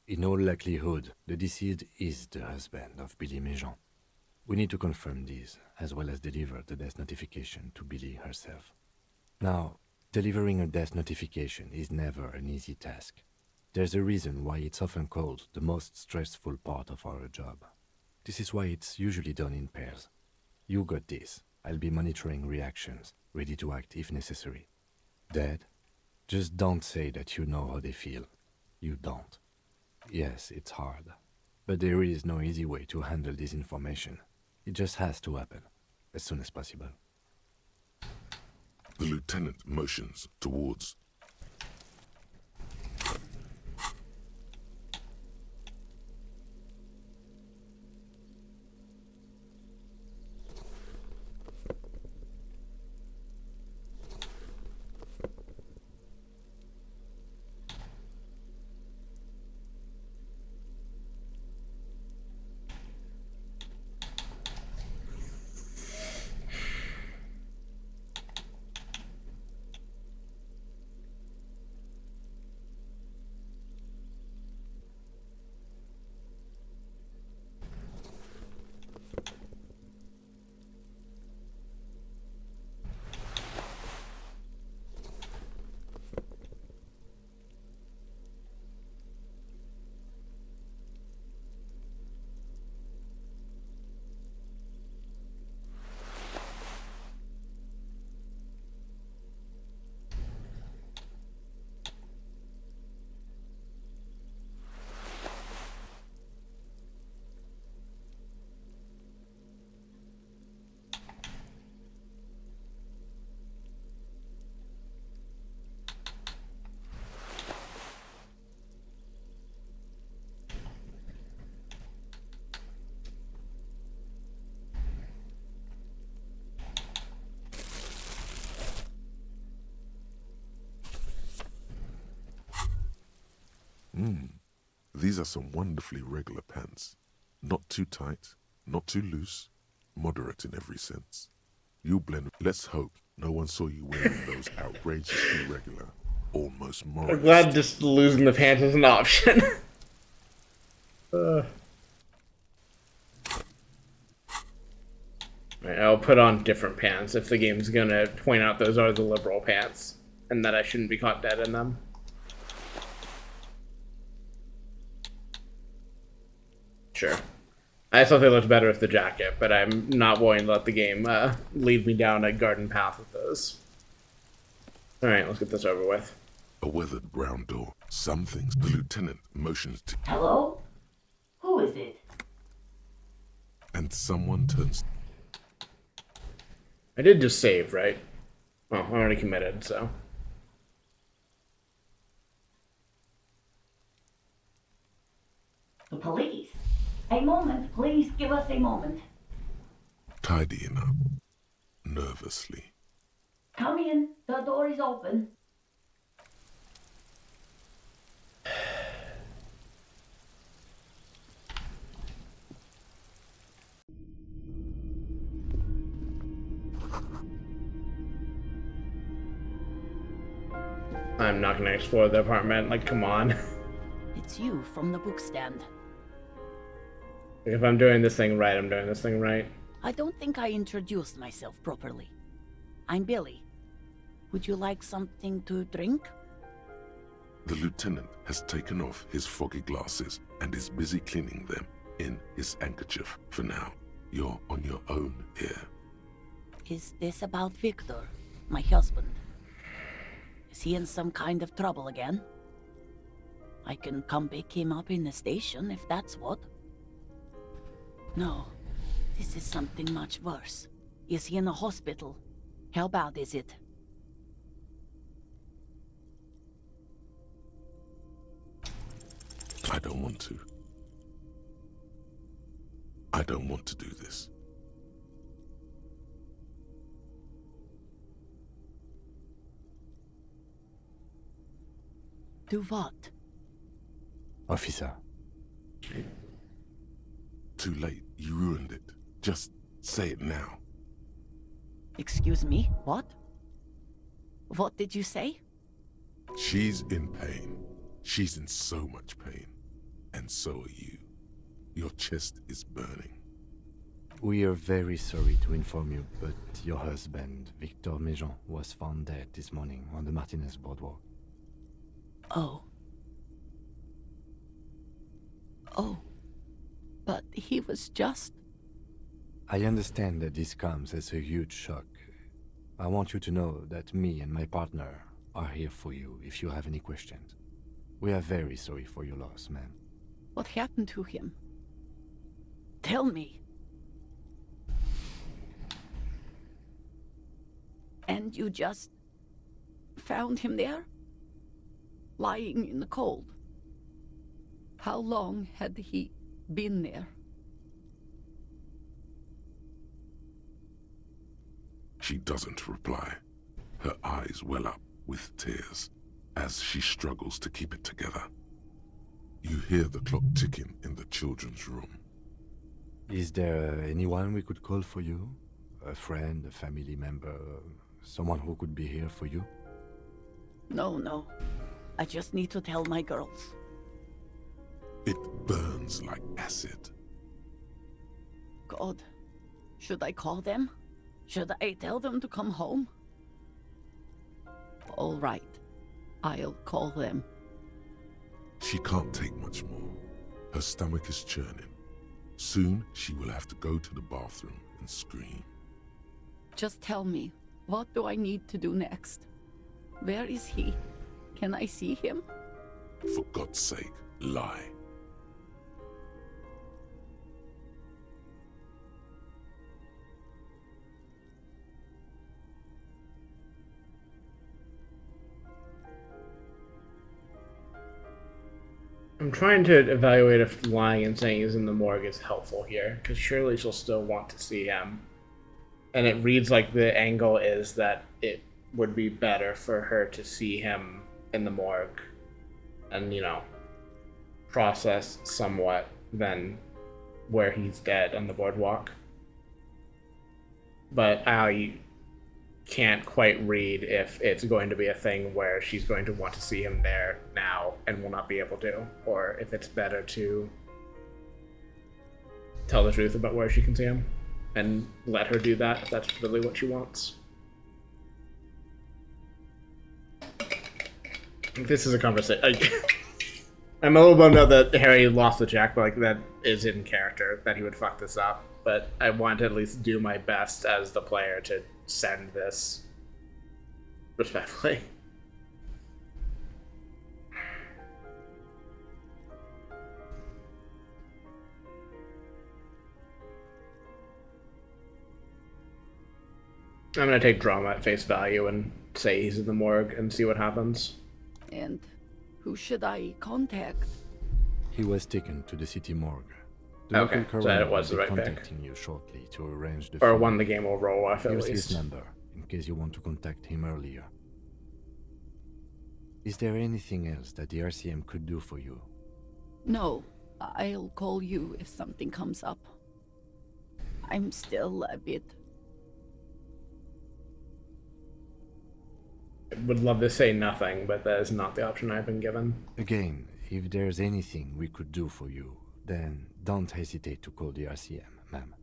In all likelihood, the deceased is the husband of Billy Méjean. We need to confirm this, as well as deliver the death notification to Billy herself. Now, delivering a death notification is never an easy task. There's a reason why it's often called the most stressful part of our job. This is why it's usually done in pairs. You got this. I'll be monitoring reactions, ready to act if necessary. Dead? Just don't say that you know how they feel. You don't. Yes, it's hard. But there is no easy way to handle this information. It just has to happen, as soon as possible. The lieutenant motions towards. These are some wonderfully regular pants. Not too tight, not too loose, moderate in every sense. You blend. Let's hope no one saw you wearing those outrageously regular, almost moral. I'm glad just losing the pants is an option. Right, I'll put on different pants if the game's gonna point out those are the liberal pants and that I shouldn't be caught dead in them. Sure. I still think it looks better with the jacket, but I'm not willing to let the game lead me down a garden path with those. Alright, let's get this over with. A weathered brown door. Some things. The lieutenant motions to. Hello? Who is it? And someone turns. I did just save, right? Oh, I already committed, so. The police. A moment, please give us a moment. Tidying up. Nervously. Come in, the door is open. I'm not gonna explore the apartment, like, come on. It's you from the book stand. If I'm doing this thing right, I'm doing this thing right. I don't think I introduced myself properly. I'm Billy. Would you like something to drink? The lieutenant has taken off his foggy glasses and is busy cleaning them in his handkerchief. For now, you're on your own here. Is this about Victor, my husband? Is he in some kind of trouble again? I can come pick him up in the station if that's what. No, this is something much worse. Is he in the hospital? How bad is it? I don't want to. I don't want to do this. Do what? Officer. Too late. You ruined it. Just say it now. Excuse me, what? What did you say? She's in pain. She's in so much pain. And so are you. Your chest is burning. We are very sorry to inform you, but your husband, Victor Méjean, was found dead this morning on the Martinez boardwalk. Oh. Oh. But he was just... I understand that this comes as a huge shock. I want you to know that me and my partner are here for you if you have any questions. We are very sorry for your loss, ma'am. What happened to him? Tell me. And you just found him there? Lying in the cold? How long had he been there? She doesn't reply. Her eyes well up with tears as she struggles to keep it together. You hear the clock ticking in the children's room. Is there anyone we could call for you? A friend, a family member, someone who could be here for you? No. I just need to tell my girls. It burns like acid. God, should I call them? Should I tell them to come home? All right, I'll call them. She can't take much more. Her stomach is churning. Soon, she will have to go to the bathroom and scream. Just tell me, what do I need to do next? Where is he? Can I see him? For God's sake, lie. I'm trying to evaluate if lying and saying he's in the morgue is helpful here, because surely she'll still want to see him. And it reads like the angle is that it would be better for her to see him in the morgue and, you know, process somewhat than where he's dead on the boardwalk. But I can't quite read if it's going to be a thing where she's going to want to see him there now and will not be able to, or if it's better to tell the truth about where she can see him and let her do that if that's really what she wants. This is a conversation. I'm a little bummed out that Harry lost the check, but like that is in character that he would fuck this up. But I want to at least do my best as the player to send this respectfully. I'm gonna take drama at face value and say he's in the morgue and see what happens. And who should I contact? He was taken to the city morgue. The Okay, local so that coroner was the will be right pick. contacting you shortly to arrange the Or funeral. one the game will roll off at Here's least. his number, in case you want to contact him earlier. Is there anything else that the RCM could do for you? No, I'll call you if something comes up. I'm still a bit... I would love to say nothing, but that is not the option I've been given. Again, if there's anything we could do for you, then don't hesitate to call the RCM, ma'am.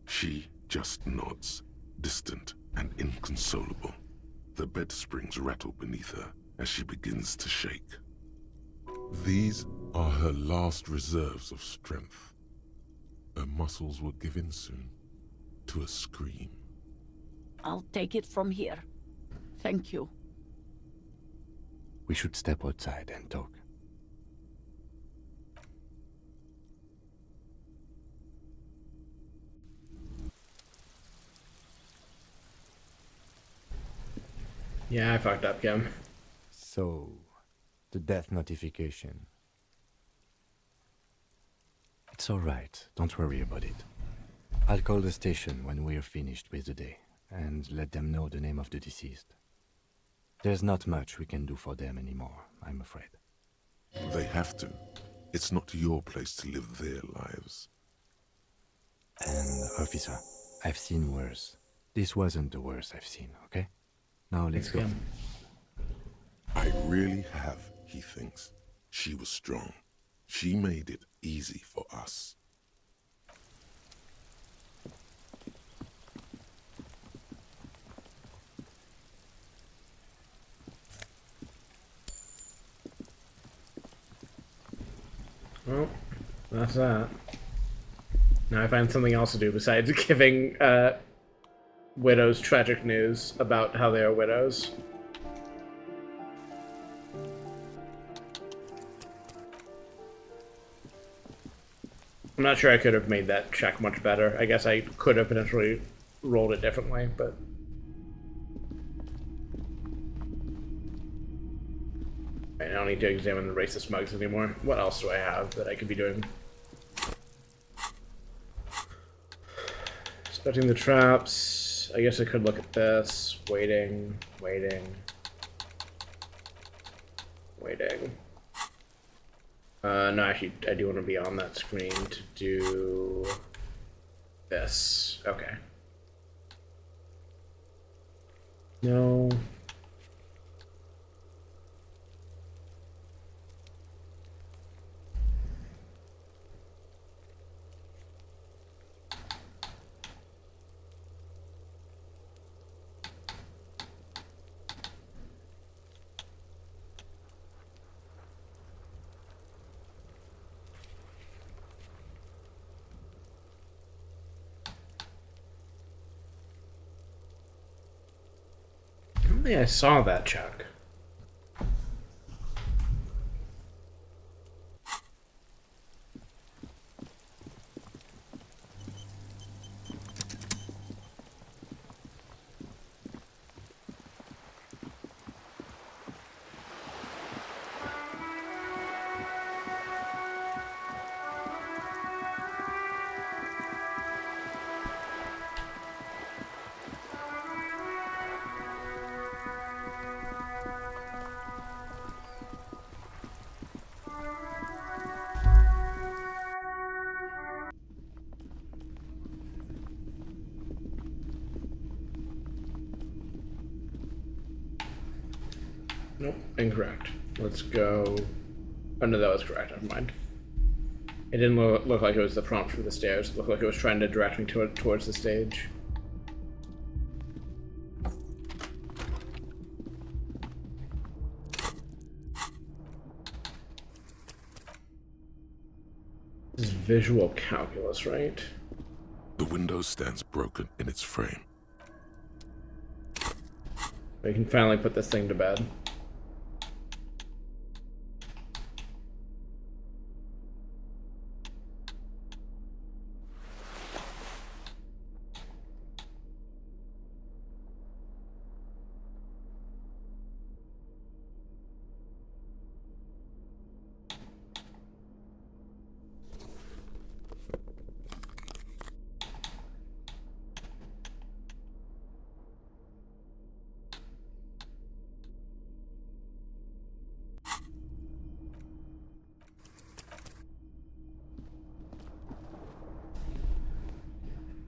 She just nods, distant and inconsolable. The bed springs rattle beneath her as she begins to shake. These are her last reserves of strength. Her muscles will give in soon to a scream. I'll take it from here. Thank you. We should step outside and talk. Yeah, I fucked up, Kim. So, the death notification. It's alright, don't worry about it. I'll call the station when we're finished with the day, and let them know the name of the deceased. There's not much we can do for them anymore, I'm afraid. They have to. It's not your place to live their lives. And, officer, I've seen worse. This wasn't the worst I've seen, okay? Now let's go. I really have, he thinks. She was strong. She made it easy for us. Well, that's that. Now I find something else to do besides giving widows tragic news about how they are widows. I'm not sure I could have made that check much better. I guess I could have potentially rolled it differently, but... I don't need to examine the racist mugs anymore. What else do I have that I could be doing? Starting the traps. I guess I could look at this. Waiting. No, actually, I do want to be on that screen to do this. Okay. No. I don't think I saw that check. Nope, incorrect. Let's go... Oh no, that was correct, never mind. It didn't look like it was the prompt for the stairs. It looked like it was trying to direct me towards the stage. This is visual calculus, right? The window stands broken in its frame. We can finally put this thing to bed.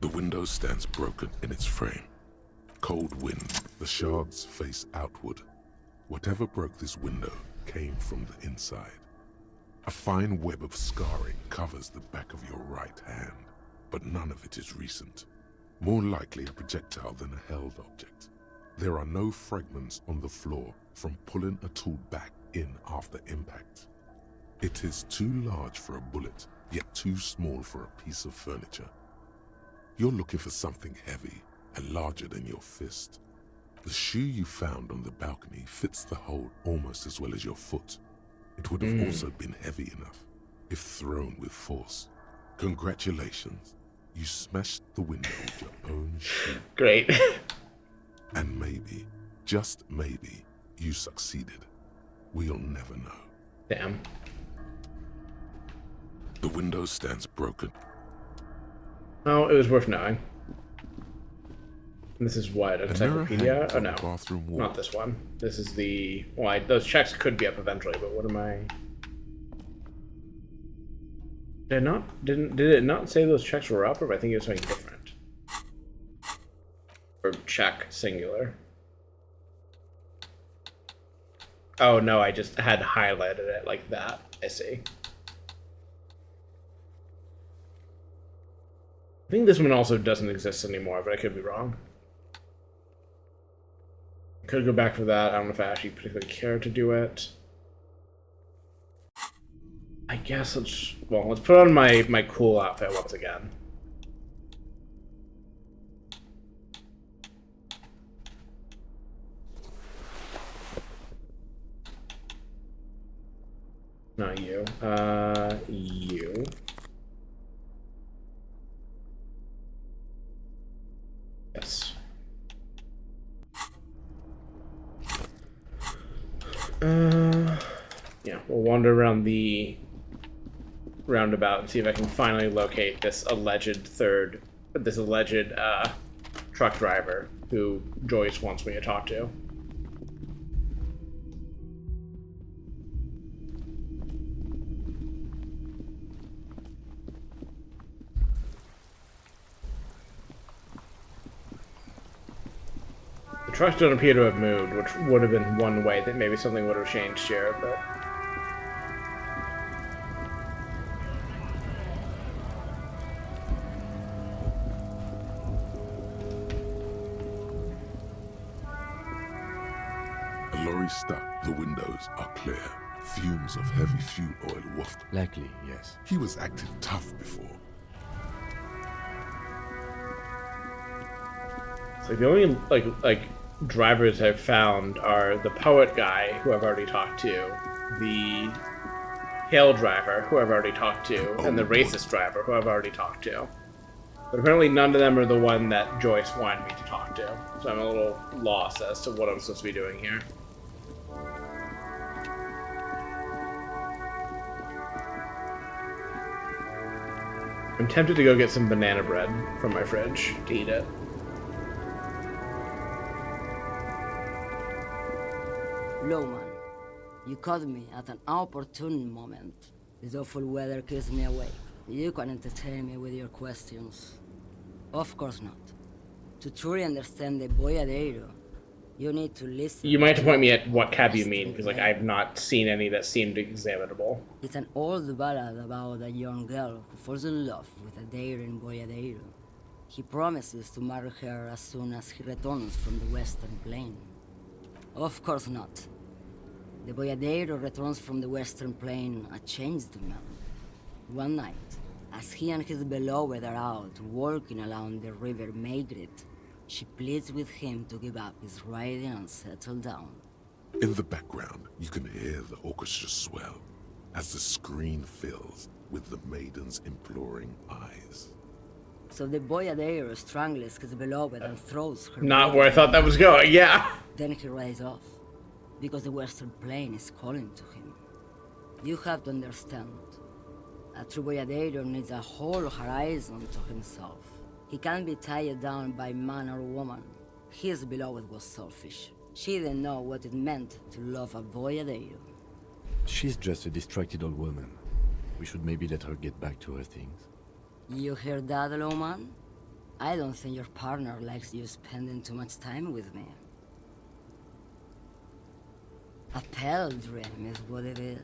The window stands broken in its frame. Cold wind, the shards face outward. Whatever broke this window came from the inside. A fine web of scarring covers the back of your right hand, but none of it is recent. More likely a projectile than a held object. There are no fragments on the floor from pulling a tool back in after impact. It is too large for a bullet, yet too small for a piece of furniture. You're looking for something heavy and larger than your fist. The shoe you found on the balcony fits the hole almost as well as your foot. It would have also been heavy enough if thrown with force. Congratulations, you smashed the window with your own shoe. Great. And maybe, just maybe, you succeeded. We'll never know. Damn. The window stands broken. Oh, it was worth knowing. This is what, encyclopedia? Oh no, not this one. This is the... Well, those checks could be up eventually, but what am I... Did it not say those checks were up, or I think it was something different? Or check singular. Oh no, I just had highlighted it like that. I see. I think this one also doesn't exist anymore, but I could be wrong. Could go back for that. I don't know if I actually particularly care to do it. I guess let's put on my cool outfit once again. Not you. You. Yes. Yeah, we'll wander around the roundabout and see if I can finally locate this alleged truck driver who Joyce wants me to talk to. The trucks don't appear to have moved, which would have been one way that maybe something would have changed here, but... A lorry stuck. The windows are clear. Fumes of heavy fuel oil waft. Likely, yes. He was acting tough before. So the only like drivers I've found are the poet guy who I've already talked to, the hail driver who I've already talked to, and the racist driver who I've already talked to. But apparently none of them are the one that Joyce wanted me to talk to. So I'm a little lost as to what I'm supposed to be doing here. I'm tempted to go get some banana bread from my fridge to eat it. Lowman, you caught me at an opportune moment. This awful weather keeps me awake. You can entertain me with your questions. Of course not. To truly understand the Boyadero, you need to listen. You might have to point me at what cab you mean, because I've not seen any that seemed examinable. It's an old ballad about a young girl who falls in love with a daring Boyadero. He promises to marry her as soon as he returns from the Western Plain. Of course not. The Boyadero returns from the Western Plain a changed man. One night, as he and his beloved are out walking along the river Maigret, she pleads with him to give up his riding and settle down. In the background, you can hear the orchestra swell as the screen fills with the maiden's imploring eyes. So the Boyadero strangles his beloved and throws her. Not where I thought that was going, yeah. Then he rides off, because the Western Plain is calling to him. You have to understand, a true Boyadero needs a whole horizon to himself. He can't be tied down by man or woman. His beloved was selfish. She didn't know what it meant to love a Boyadero. She's just a distracted old woman. We should maybe let her get back to her things. You hear that, Lowman? I don't think your partner likes you spending too much time with me. A pale dream is what it is.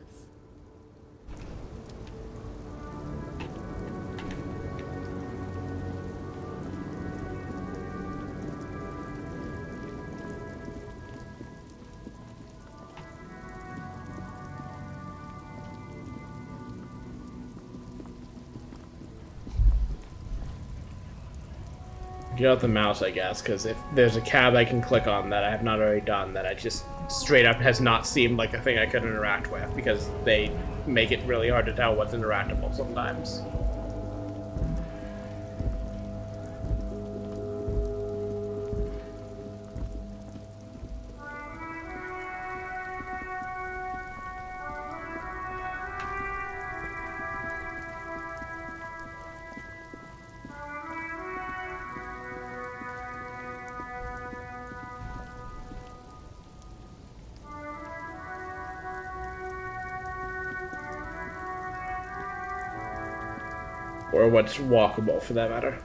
Get out the mouse, I guess, because if there's a cab I can click on that I have not already done, that I just straight up has not seemed like a thing I could interact with, because they make it really hard to tell what's interactable sometimes. Or what's walkable, for that matter.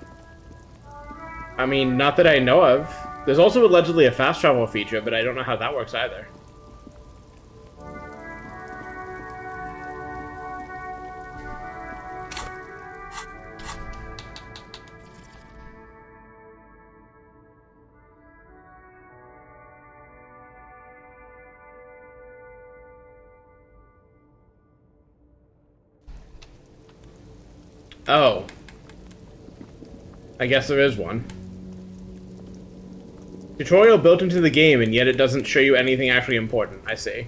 I mean, not that I know of. There's also allegedly a fast travel feature, but I don't know how that works either. Oh. I guess there is one. Tutorial built into the game, and yet it doesn't show you anything actually important. I see.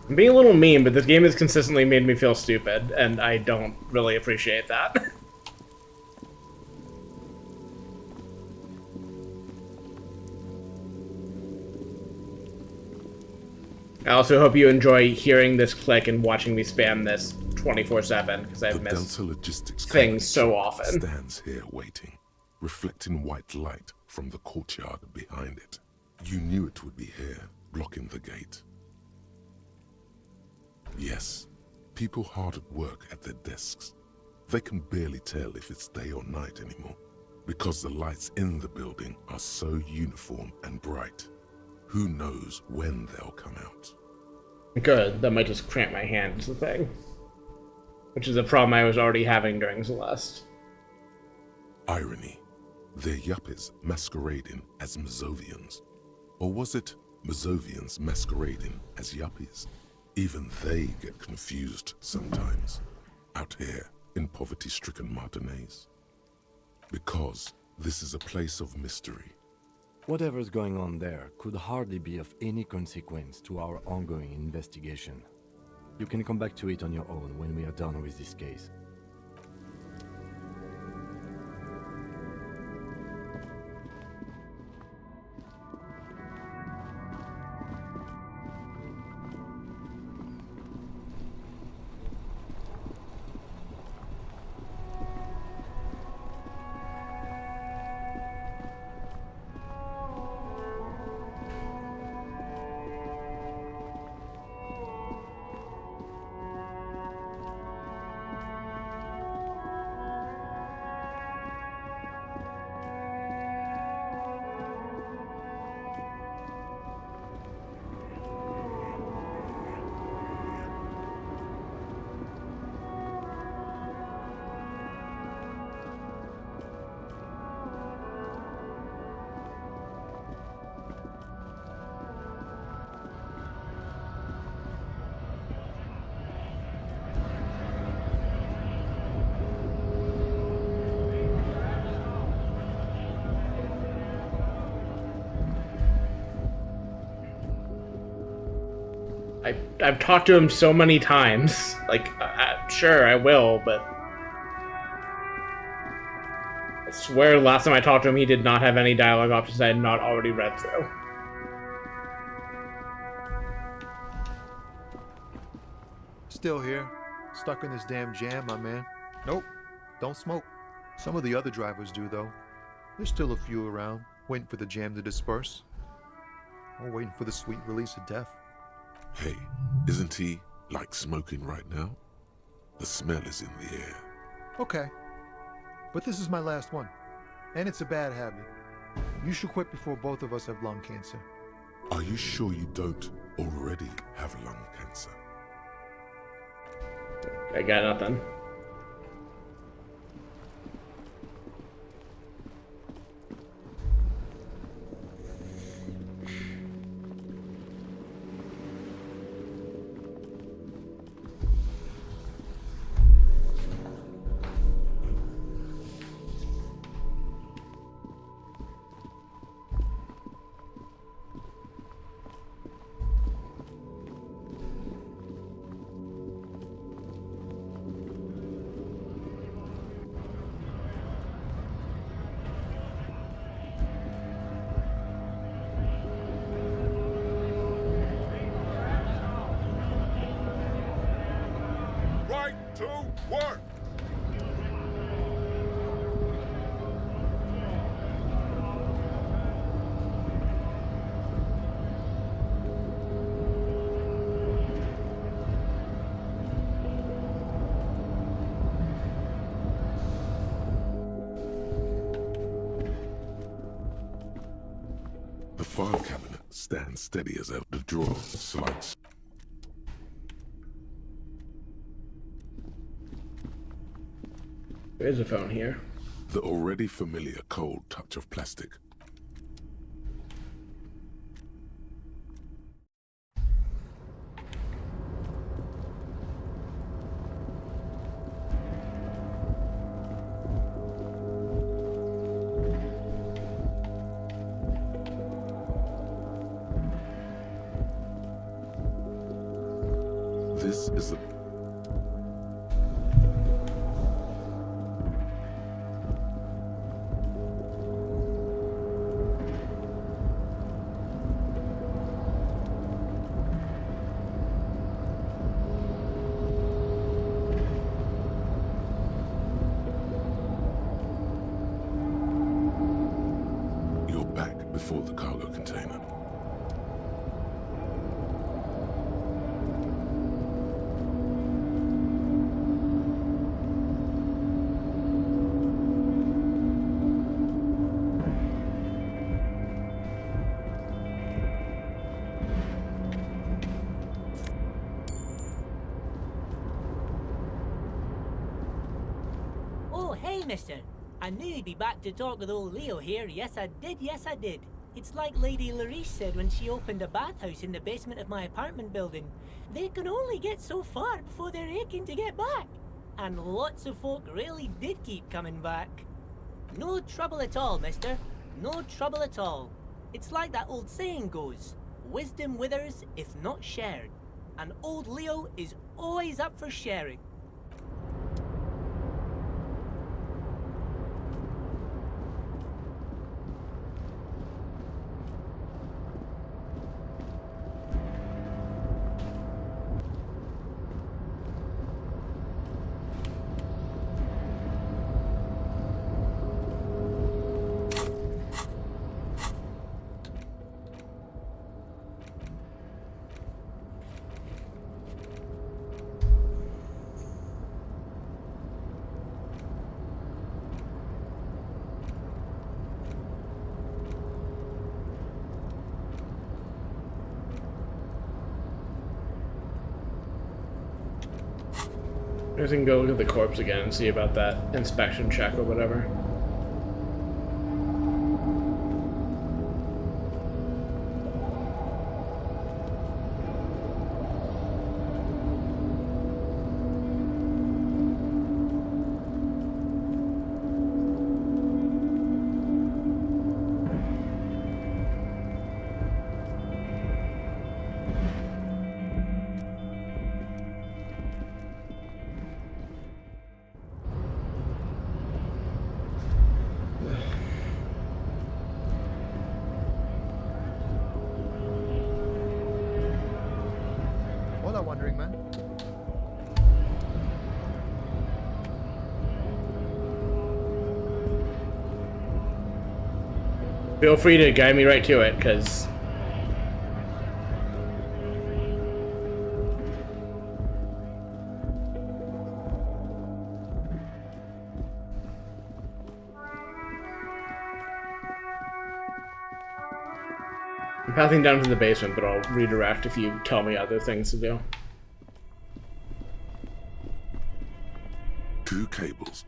I'm being a little mean, but this game has consistently made me feel stupid, and I don't really appreciate that. I also hope you enjoy hearing this click and watching me spam this 24/7, because I've missed Delta Logistics things so often. Stands here waiting, reflecting white light from the courtyard behind it. You knew it would be here, blocking the gate. Yes, people hard at work at their desks. They can barely tell if it's day or night anymore, because the lights in the building are so uniform and bright. Who knows when they'll come out? Good, that might just cramp my hand is the thing. Which is a problem I was already having during Celeste. Irony. They're yuppies masquerading as Mazovians. Or was it Mazovians masquerading as yuppies? Even they get confused sometimes, out here in poverty-stricken Martinez. Because this is a place of mystery. Whatever's going on there could hardly be of any consequence to our ongoing investigation. You can come back to it on your own when we are done with this case. I've talked to him so many times. Like, sure, I will, but... I swear last time I talked to him, he did not have any dialogue options I had not already read through. Still here. Stuck in this damn jam, my man. Nope. Don't smoke. Some of the other drivers do, though. There's still a few around, waiting for the jam to disperse. Or waiting for the sweet release of death. Hey, isn't he, like, smoking right now? The smell is in the air. Okay. But this is my last one. And it's a bad habit. You should quit before both of us have lung cancer. Are you sure you don't already have lung cancer? I got nothing. Right to work! The file cabinet stands steady as ever. The drawer slides. There is a phone here. The already familiar cold touch of plastic. This is the... You're back before the cargo container. Oh, hey, mister. I knew you'd be back to talk with old Leo here. Yes, I did. It's like Lady Larice said when she opened a bathhouse in the basement of my apartment building. They can only get so far before they're aching to get back. And lots of folk really did keep coming back. No trouble at all, mister. No trouble at all. It's like that old saying goes, wisdom withers if not shared. And old Leo is always up for sharing. I guess I can go look at the corpse again and see about that inspection check or whatever. Hola, Wandering Man. Feel free to guide me right to it, because I'm passing down to the basement, but I'll redirect if you tell me other things to do. Two cables.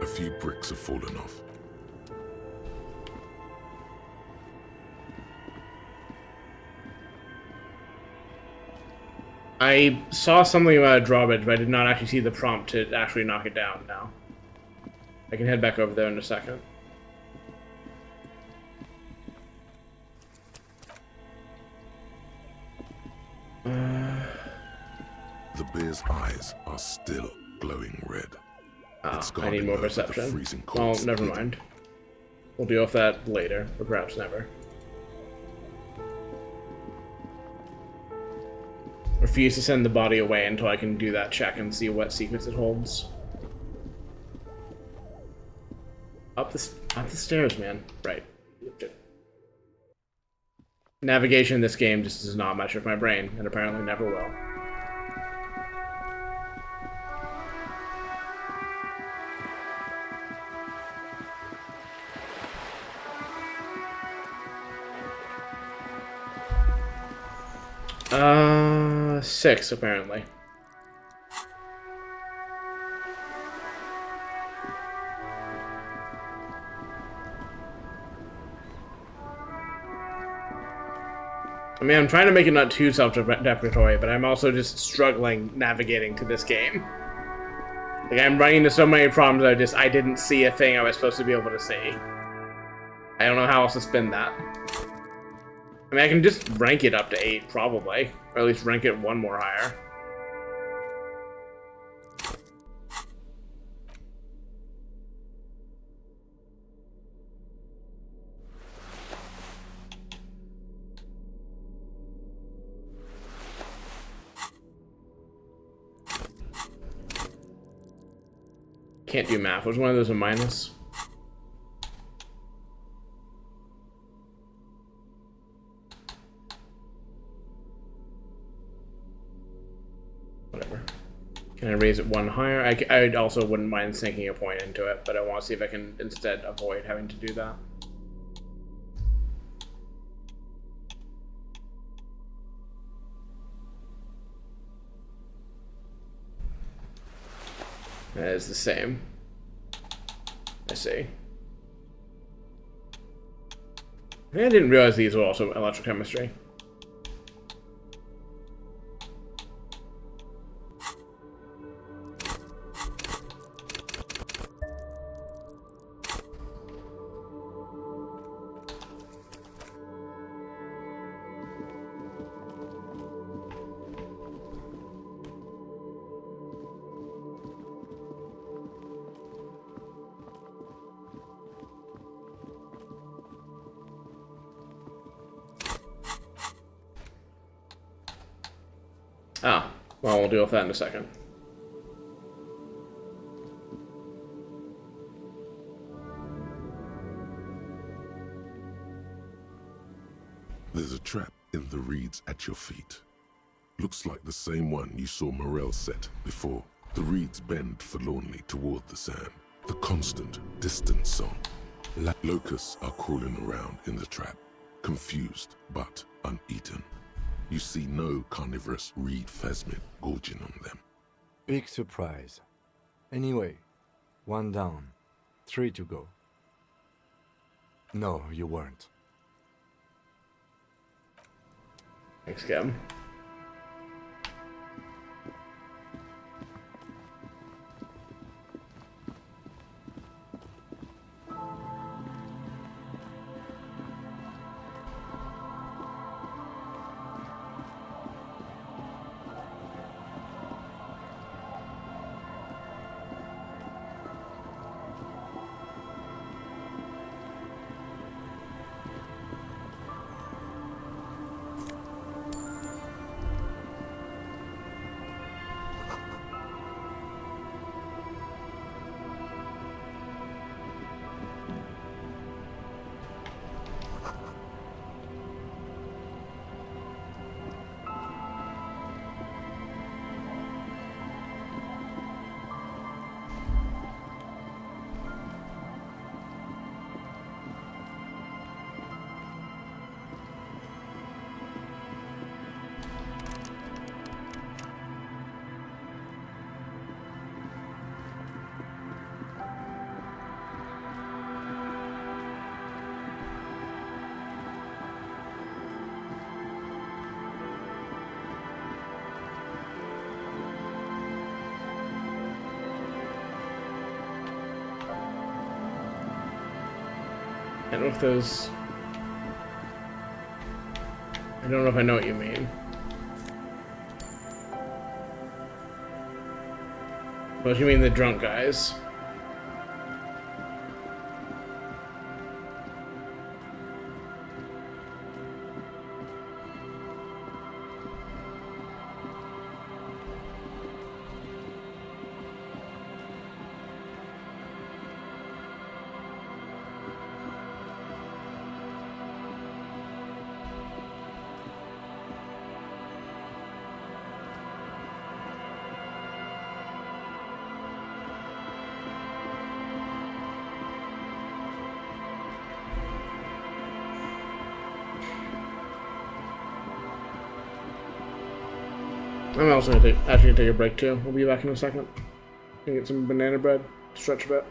A few bricks have fallen off. I saw something about a drawbridge, but I did not actually see the prompt to actually knock it down now. I can head back over there in a second. The bear's eyes are still glowing red. Oh, It's I need guarding more over the perception. freezing Well, cold never within. mind. We'll deal with that later, or perhaps never. Refuse to send the body away until I can do that check and see what secrets it holds. Up the stairs, man. Right. Navigation in this game just does not match with my brain, and apparently never will. Six, apparently. I mean, I'm trying to make it not too self-deprecatory, but I'm also just struggling navigating to this game. Like, I'm running into so many problems I didn't see a thing I was supposed to be able to see. I don't know how else to spin that. I mean, I can just rank it up to 8, probably. Or at least rank it one more higher. Can't do math. Was one of those a minus? Whatever. Can I raise it one higher? I also wouldn't mind sinking a point into it, but I want to see if I can instead avoid having to do that. That is the same. I see. I think I didn't realize these were also electrochemistry. Ah, well, we'll deal with that in a second. There's a trap in the reeds at your feet. Looks like the same one you saw Morel set before. The reeds bend forlornly toward the sand. The constant, distant song. Locusts are crawling around in the trap, confused but uneaten. You see no carnivorous reed phasmid gorging on them. Big surprise. Anyway, 1 down, 3 to go. No, you weren't. Thanks, Gavin. I don't know if those... I don't know if I know what you mean. What do you mean, the drunk guys? I'm also actually gonna take a break too. We'll be back in a second. Gonna get some banana bread, stretch a bit.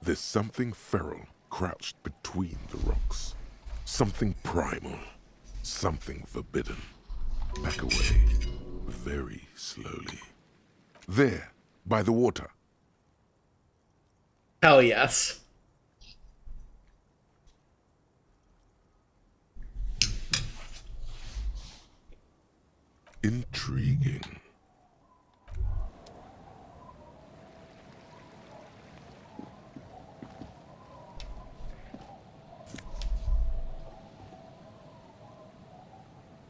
There's something feral crouched between the rocks. Something primal. Something forbidden. Back away, very slowly. There, by the water. Hell yes. Intriguing.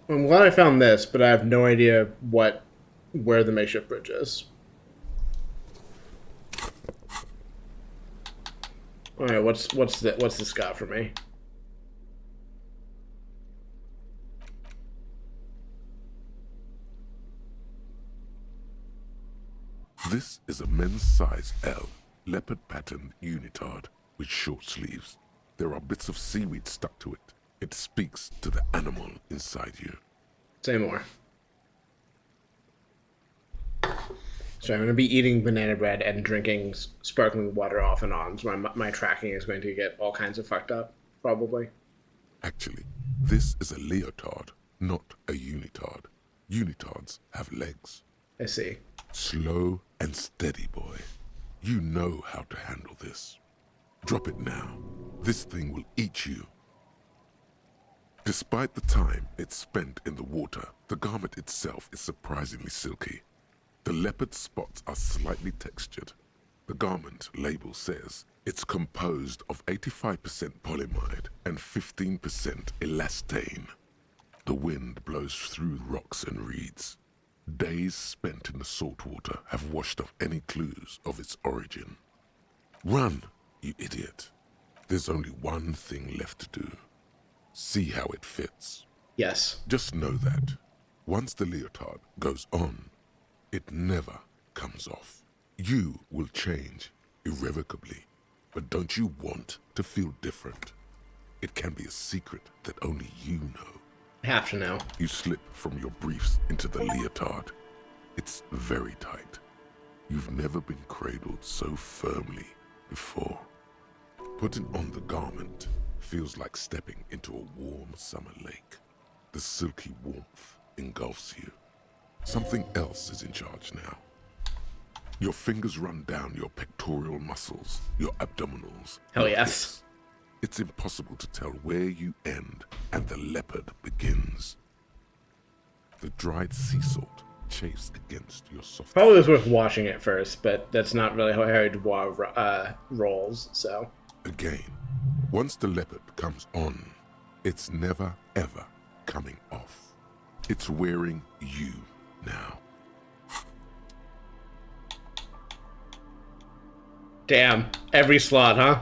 I'm glad I found this, but I have no idea where the makeshift bridge is. All right, what's this got for me? This is a men's size L, leopard patterned unitard with short sleeves. There are bits of seaweed stuck to it. It speaks to the animal inside you. Say more. So I'm going to be eating banana bread and drinking sparkling water off and on. So my tracking is going to get all kinds of fucked up, probably. Actually, this is a leotard, not a unitard. Unitards have legs. I see. Slow and steady, boy. You know how to handle this. Drop it now. This thing will eat you. Despite the time it's spent in the water, the garment itself is surprisingly silky. The leopard spots are slightly textured. The garment label says it's composed of 85% polyamide and 15% elastane. The wind blows through rocks and reeds. Days spent in the salt water have washed off any clues of its origin. Run, you idiot. There's only one thing left to do. See how it fits. Yes. Just know that once the leotard goes on, it never comes off. You will change irrevocably, but don't you want to feel different? It can be a secret that only you know. I have to know. You slip from your briefs into the leotard. It's very tight. You've never been cradled so firmly before. Putting on the garment feels like stepping into a warm summer lake. The silky warmth engulfs you. Something else is in charge now. Your fingers run down your pectoral muscles, your abdominals. Hell your yes. hips. It's impossible to tell where you end and the leopard begins. The dried sea salt chafes against your soft... Probably was worth watching it first, but that's not really how Harry Dubois rolls, so... Again, once the leopard comes on, it's never, ever coming off. It's wearing you now. Damn. Every slot, huh?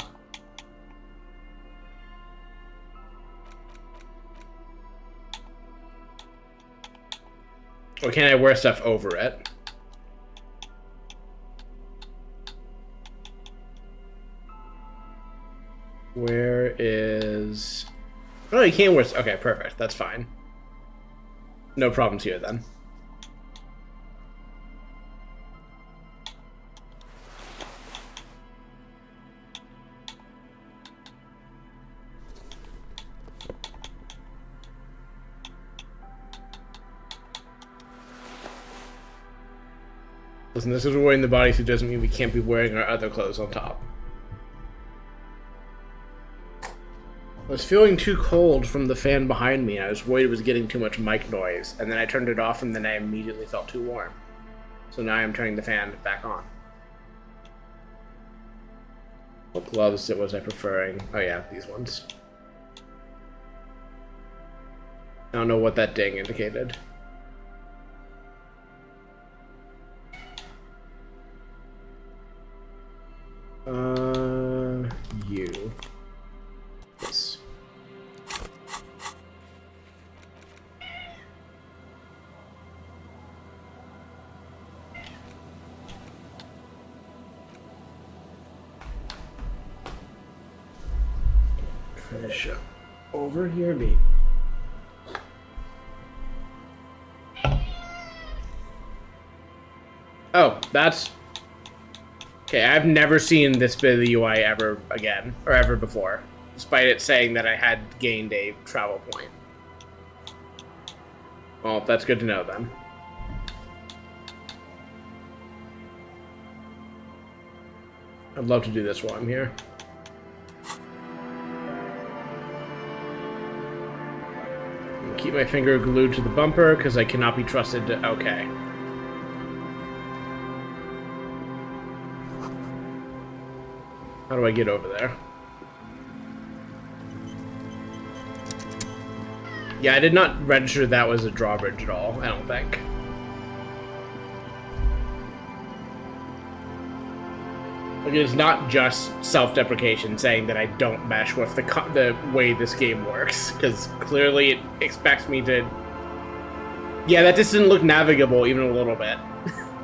Or can I wear stuff over it? Where is... Oh, you can't wear... Okay, perfect. That's fine. No problems here, then. Listen, this is wearing the bodysuit doesn't mean we can't be wearing our other clothes on top. I was feeling too cold from the fan behind me. I was worried it was getting too much mic noise, and then I turned it off, and then I immediately felt too warm. So now I'm turning the fan back on. What gloves was I preferring? Oh yeah, these ones. I don't know what that ding indicated. You. Yes. Finish up over here, baby. Oh, that's... Okay, I've never seen this bit of the UI ever again, or ever before, despite it saying that I had gained a travel point. Well, that's good to know then. I'd love to do this while I'm here. Keep my finger glued to the bumper because I cannot be trusted to... Okay. How do I get over there? Yeah, I did not register that was a drawbridge at all, I don't think. Like, it's not just self-deprecation saying that I don't mesh with the way this game works, because clearly it expects me to... Yeah, that just didn't look navigable even a little bit.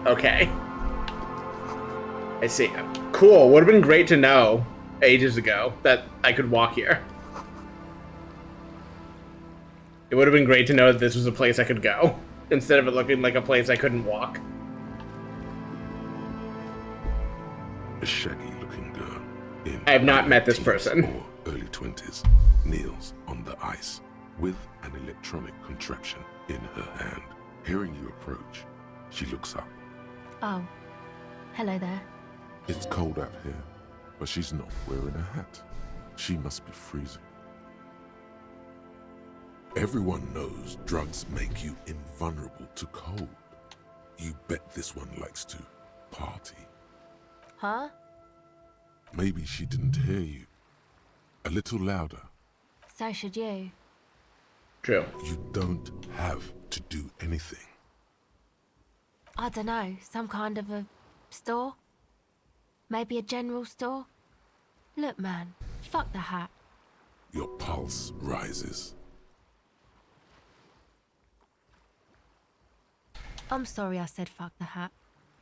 Okay. I see. Cool. Would have been great to know ages ago that I could walk here. It would have been great to know that this was a place I could go, instead of it looking like a place I couldn't walk. A shaggy-looking girl in I have not met this person. Or early 20s kneels on the ice with an electronic contraption in her hand. Hearing you approach, she looks up. Oh, hello there. It's cold out here, but she's not wearing a hat. She must be freezing. Everyone knows drugs make you invulnerable to cold. You bet this one likes to party. Huh? Maybe she didn't hear you. A little louder. So should you. True. You don't have to do anything. I don't know, some kind of a store? Maybe a general store? Look, man, fuck the hat. Your pulse rises. I'm sorry I said fuck the hat.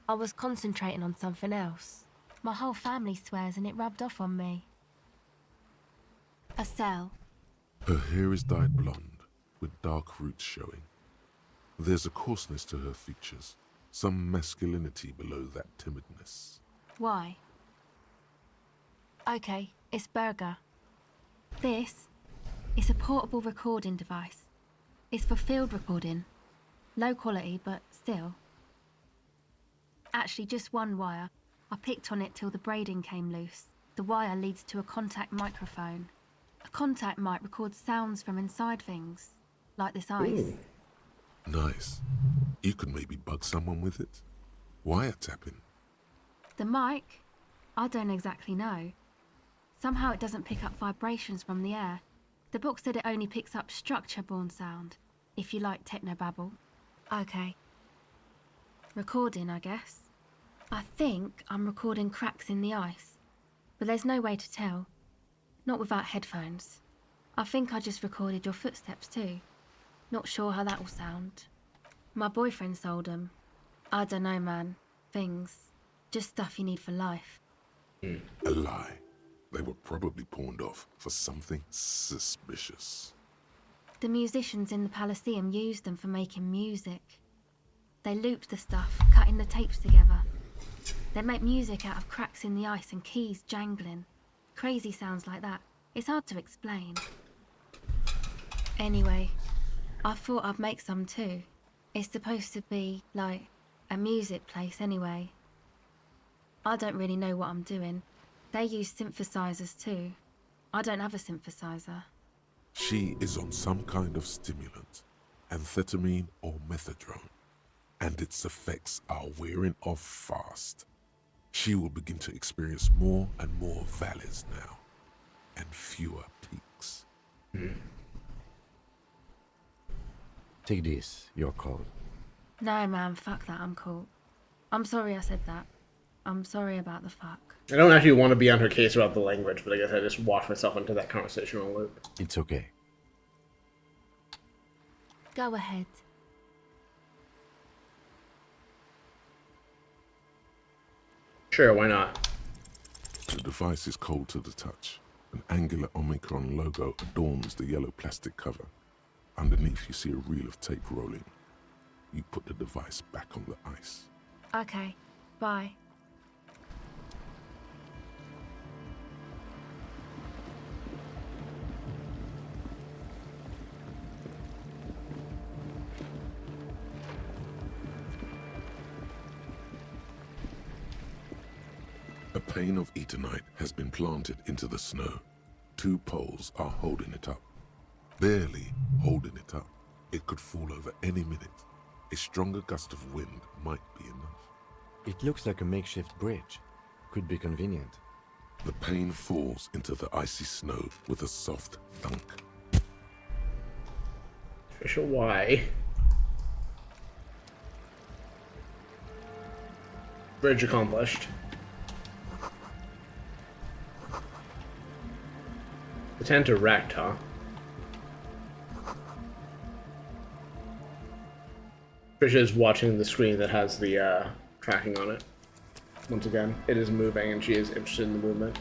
I was concentrating on something else. My whole family swears and it rubbed off on me. A cell. Her hair is dyed blonde, with dark roots showing. There's a coarseness to her features, some masculinity below that timidness. Why? Okay, it's Burger. This is a portable recording device. It's for field recording. Low quality, but still. Actually, just one wire. I picked on it till the braiding came loose. The wire leads to a contact microphone. A contact mic records sounds from inside things, like this ice. Ooh. Nice. You could maybe bug someone with it. Wiretapping. The mic? I don't exactly know. Somehow it doesn't pick up vibrations from the air. The book said it only picks up structure-borne sound, if you like technobabble. Okay. Recording, I guess. I think I'm recording cracks in the ice, but there's no way to tell. Not without headphones. I think I just recorded your footsteps too. Not sure how that will sound. My boyfriend sold them. I don't know, man. Things. Just stuff you need for life. A lie. They were probably pawned off for something suspicious. The musicians in the Elysium used them for making music. They looped the stuff, cutting the tapes together. They make music out of cracks in the ice and keys jangling. Crazy sounds like that. It's hard to explain. Anyway, I thought I'd make some too. It's supposed to be, like, a music place anyway. I don't really know what I'm doing. They use synthesizers too. I don't have a synthesizer. She is on some kind of stimulant, amphetamine or methadone, and its effects are wearing off fast. She will begin to experience more and more valleys now, and fewer peaks. Take this, your call. No, man, fuck that, I'm cool. I'm sorry I said that. I'm sorry about the fuck. I don't actually want to be on her case about the language, but I guess I just walked myself into that conversational loop. It's okay. Go ahead. Sure, why not? The device is cold to the touch. An angular Omicron logo adorns the yellow plastic cover. Underneath, you see a reel of tape rolling. You put the device back on the ice. Okay, bye. pane of Eternite has been planted into the snow. 2 poles are holding it up. Barely holding it up. It could fall over any minute. A stronger gust of wind might be enough. It looks like a makeshift bridge. Could be convenient. The pane falls into the icy snow with a soft thunk. Trisha, why? Bridge accomplished. The tent erect, huh? Trisha is watching the screen that has the tracking on it. Once again, it is moving and she is interested in the movement.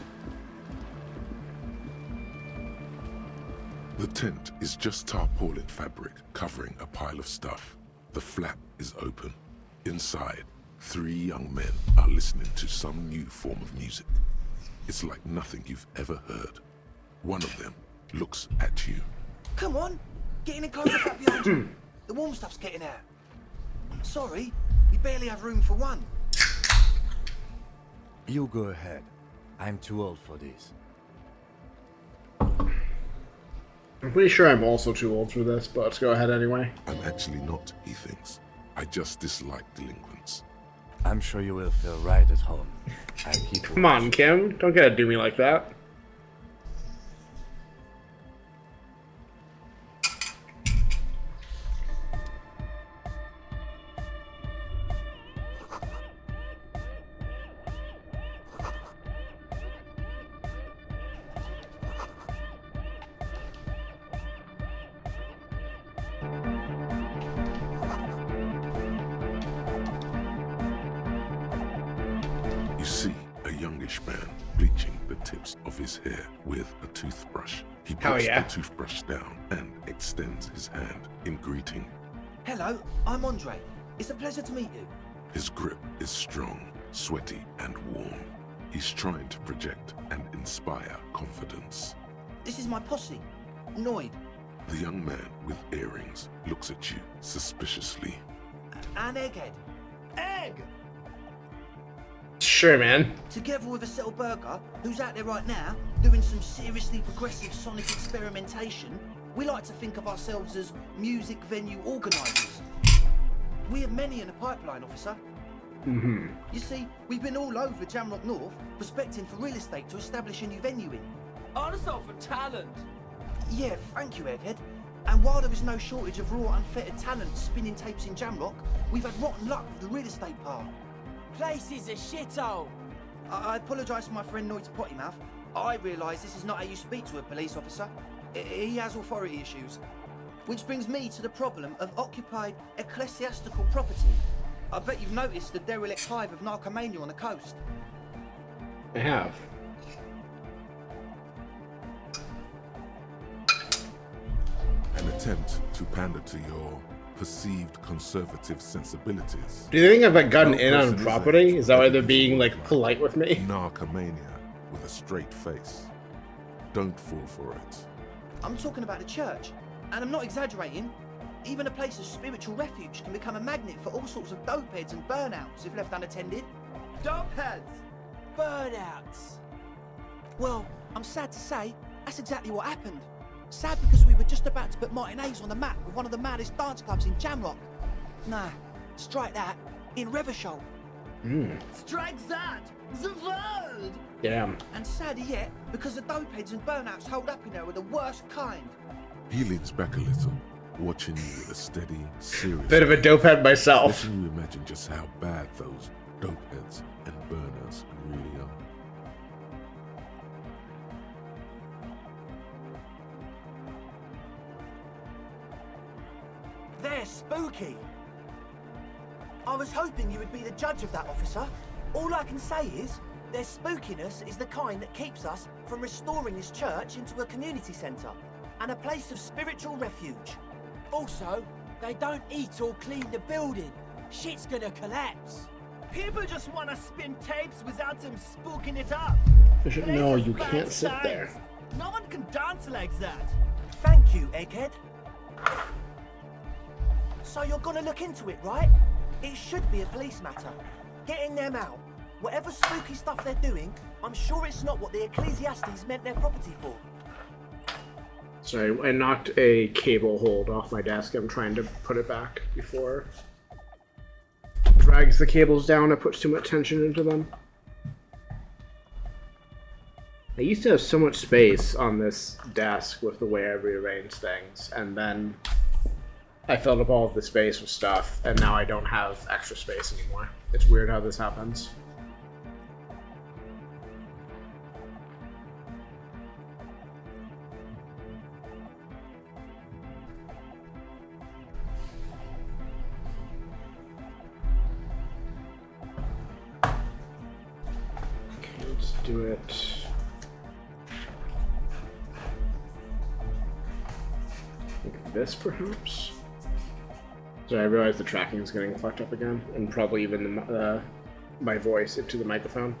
The tent is just tarpaulin fabric covering a pile of stuff. The flap is open. Inside, 3 young men are listening to some new form of music. It's like nothing you've ever heard. One of them looks at you. Come on, get in and close the flap behind you. The warm stuff's getting out. Sorry, we barely have room for one. You go ahead. I'm too old for this. I'm pretty sure I'm also too old for this, but let's go ahead anyway. I'm actually not, he thinks. I just dislike delinquents. I'm sure you will feel right at home. Come on, Kim. Don't get to do me like that. You see a youngish man bleaching the tips of his hair with a toothbrush. He puts the toothbrush down and extends his hand in greeting. Hello, I'm Andre. It's a pleasure to meet you. His grip is strong, sweaty, and warm. He's trying to project and inspire confidence. This is my posse, Noid. The young man with earrings looks at you suspiciously. And Egghead. Egg! Sure, man. Together with a Settle Burger, who's out there right now, doing some seriously progressive sonic experimentation, we like to think of ourselves as music venue organisers. We have many in the pipeline, officer. Mm-hmm. You see, we've been all over Jamrock North, prospecting for real estate to establish a new venue in. Also for talent. Yeah, thank you, Egghead. And while there is no shortage of raw, unfettered talent spinning tapes in Jamrock, we've had rotten luck with the real estate part. Place is a shithole. I apologise for my friend Noid's potty mouth. I realise this is not how you speak to a police officer. He has authority issues. Which brings me to the problem of occupied ecclesiastical property. I bet you've noticed the derelict hive of narcomania on the coast. I have. An attempt to pander to your perceived conservative sensibilities. Do you think I've gotten in on property? Is that why they're being like polite with me? Narcomania with a straight face. Don't fall for it. I'm talking about the church, and I'm not exaggerating. Even a place of spiritual refuge can become a magnet for all sorts of dopeheads and burnouts if left unattended. Dopeheads! Burnouts! Well, I'm sad to say, that's exactly what happened. Sad because we were just about to put Martinez on the map with one of the maddest dance clubs in Jamrock. Nah, strike that, in Revachol. Strike that! The world! Damn. And sadder yet, because the dopeheads and burnouts holed up in there are the worst kind. He leans back a little, watching you with a steady, serious... Bit of a dopehead myself. Letting you imagine just how bad those dopeheads and burnouts really are. They're spooky. I was hoping you would be the judge of that, officer. All I can say is, their spookiness is the kind that keeps us from restoring this church into a community centre and a place of spiritual refuge. Also, they don't eat or clean the building. Shit's gonna collapse. People just wanna spin tapes without them spooking it up. No, you can't sit there. No one can dance like that. Thank you, Egghead. So you're gonna look into it, right? It should be a police matter. Getting them out. Whatever spooky stuff they're doing, I'm sure it's not what the Ecclesiastes meant their property for. Sorry, I knocked a cable hold off my desk. I'm trying to put it back before it drags the cables down. It puts too much tension into them. I used to have so much space on this desk with the way I rearranged things, and then I filled up all of the space with stuff, and now I don't have extra space anymore. It's weird how this happens. Okay, let's do it. Like this, perhaps? So I realize the tracking is getting fucked up again, and probably even my voice into the microphone.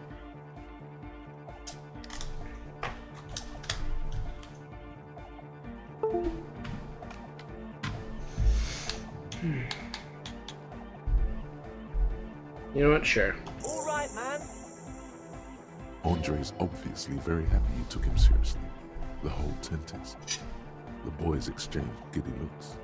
You know what? Sure. All right, man. Andre's obviously very happy you took him seriously. The whole tent is. The boys exchanged giddy looks.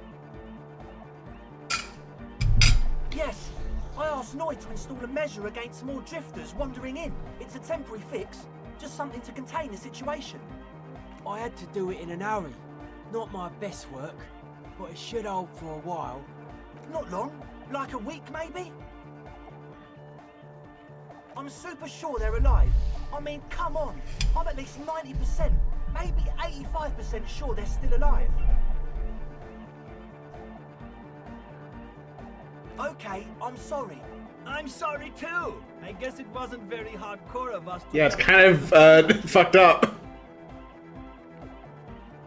Yes, I asked Noy to install a measure against more drifters wandering in. It's a temporary fix, just something to contain the situation. I had to do it in an hurry. Not my best work, but it should hold for a while. Not long, like a week maybe? I'm super sure they're alive. I mean, come on. I'm at least 90%, maybe 85% sure they're still alive. Okay, I'm sorry. I'm sorry too. I guess it wasn't very hardcore of us to... Yeah, it's kind of fucked up.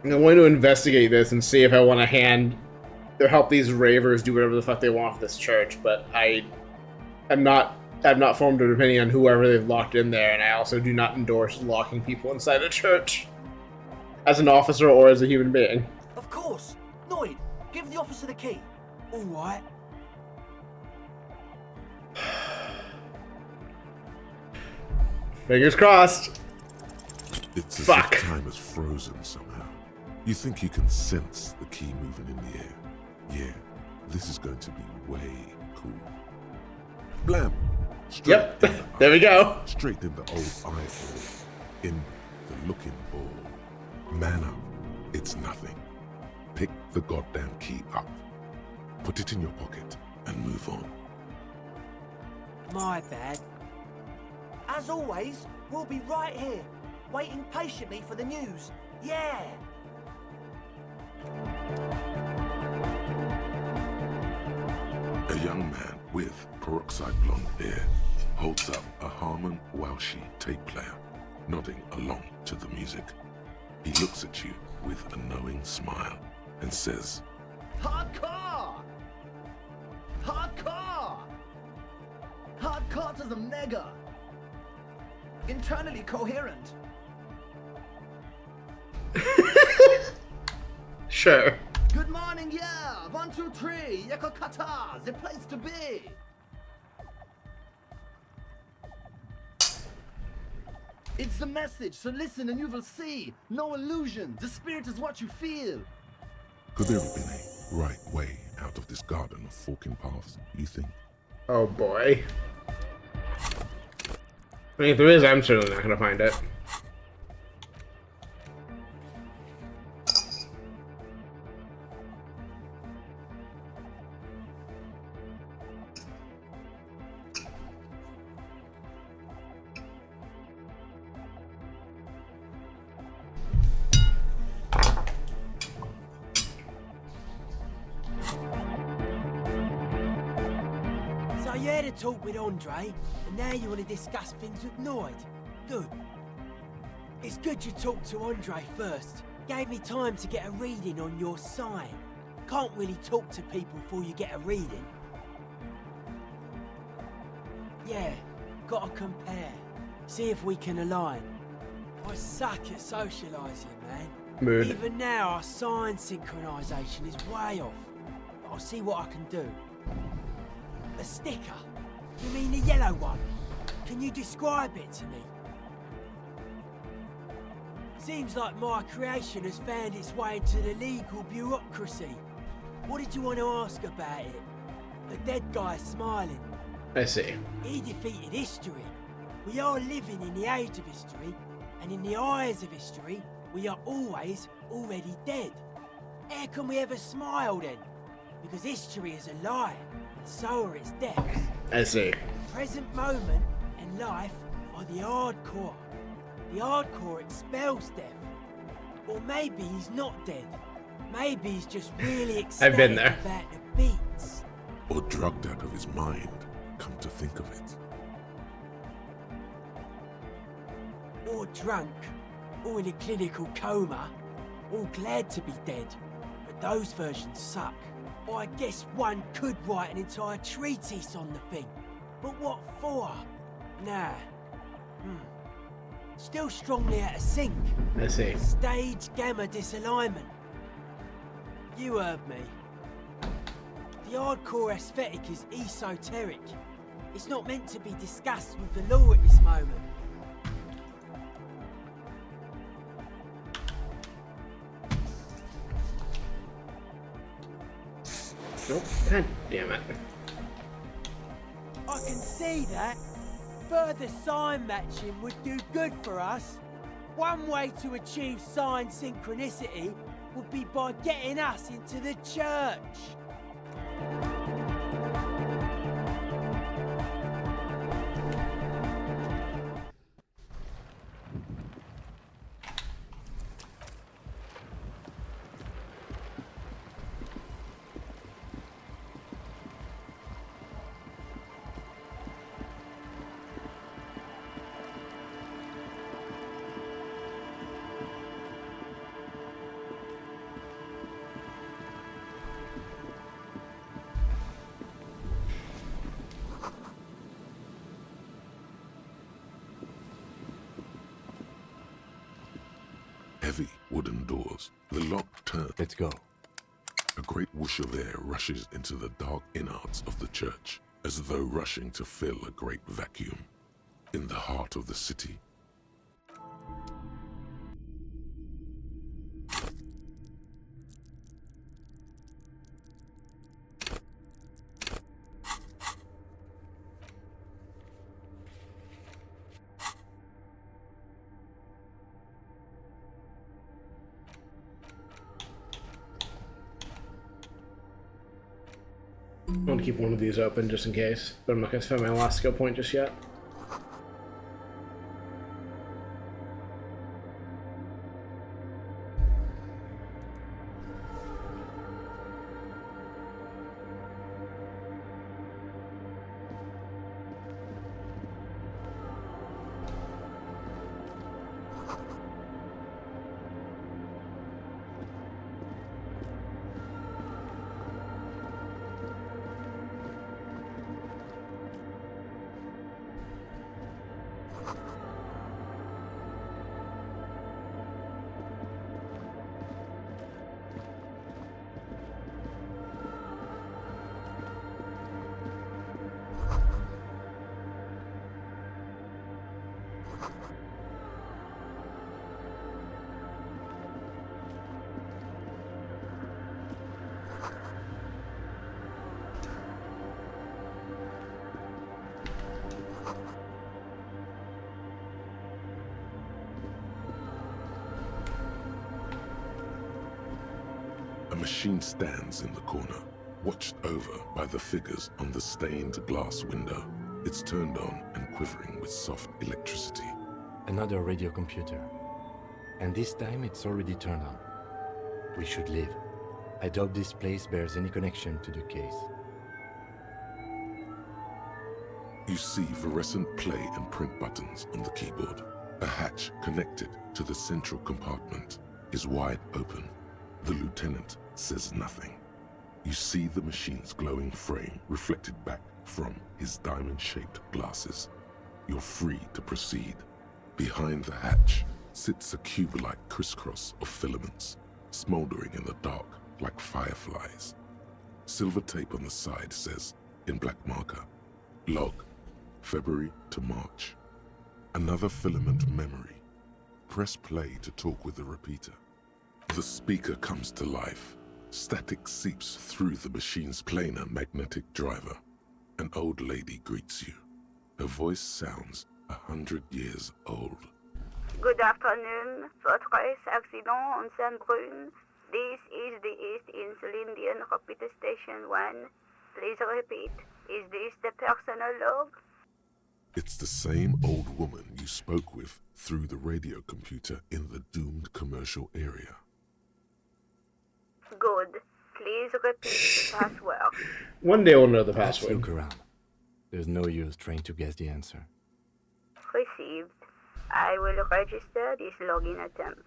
I'm going to investigate this and see if I want to hand or help these ravers do whatever the fuck they want with this church, but I've not formed an opinion on whoever they've locked in there, and I also do not endorse locking people inside a church as an officer or as a human being. Of course. Noid, give the officer the key. All right. Fingers crossed. It's as Fuck. if time has frozen somehow. You think you can sense the key moving in the air. Yeah, this is going to be way cool. Blam! Straight Yep, in the there we go. Straight in the old eyeball. In the looking ball. Man up. It's nothing. Pick the goddamn key up. Put it in your pocket and move on. My bad. As always, we'll be right here, waiting patiently for the news. Yeah! A young man with peroxide blonde hair holds up a Harman Welshi tape player, nodding along to the music. He looks at you with a knowing smile and says, Hardcore! Hardcore! Hardcore to the mega! Internally coherent. Sure. Good morning, yeah! 1, 2, 3, Yakokata, the place to be! It's the message, so listen and you will see. No illusion, the spirit is what you feel. could there have been a right way out of this garden of forking paths, you think? Oh boy. I mean, if there is, I'm certainly not gonna find it. So you had a talk with Andre, and now you want to discuss things with Noid. Good. It's good you talked to Andre first. Gave me time to get a reading on your sign. Can't really talk to people before you get a reading. Yeah, gotta compare. See if we can align. I suck at socialising, man. Mood. Even now, our sign synchronisation is way off. But I'll see what I can do. A sticker? You mean the yellow one? Can you describe it to me? Seems like my creation has found its way into the legal bureaucracy. What did you want to ask about it? The dead guy smiling. I see. He defeated history. We are living in the age of history, and in the eyes of history, we are always already dead. How can we ever smile then? Because history is a lie, and so are its deaths. I see. Present moment and life are the hardcore. The hardcore expels death. Or maybe he's not dead. Maybe he's just really excited I've been there. about the beats. Or drugged out of his mind, come to think of it. Or drunk, or in a clinical coma, or glad to be dead. But those versions suck. Or I guess one could write an entire treatise on the thing. But what for? Nah. Still strongly out of sync. I see. Stage gamma disalignment. You heard me. The hardcore aesthetic is esoteric. It's not meant to be discussed with the law at this moment. Nope. God damn it. I can see that. Further sign matching would do good for us. One way to achieve sign synchronicity would be by getting us into the church. Heavy wooden doors. The lock turns. Let's go. A great whoosh of air rushes into the dark innards of the church, as though rushing to fill a great vacuum. In the heart of the city, I want to keep one of these open just in case, but I'm not going to spend my last skill point just yet. a machine stands in the corner, watched over by the figures on the stained glass window. It's turned on and quivering with soft electricity. Another radio computer. And this time it's already turned on. We should leave. I doubt this place bears any connection to the case. You see fluorescent play and print buttons on the keyboard. A hatch connected to the central compartment is wide open. The lieutenant says nothing. You see the machine's glowing frame reflected back from his diamond-shaped glasses. You're free to proceed. Behind the hatch sits a cube-like crisscross of filaments, smoldering in the dark like fireflies. Silver tape on the side says, in black marker, log February to March. Another filament memory. Press play to talk with the repeater. The speaker comes to life. Static seeps through the machine's planar magnetic driver. An old lady greets you. Her voice sounds 100 years old. Good afternoon, Fortress Accident on Saint-Brune. This is the East Insulindian Repeater Station 1. Please repeat. Is this the personal log? It's the same old woman you spoke with through the radio computer in the doomed commercial area. Good. Please repeat the password. One day we'll know the Let's password. look around. There's no use trying to guess the answer. Received. I will register this login attempt.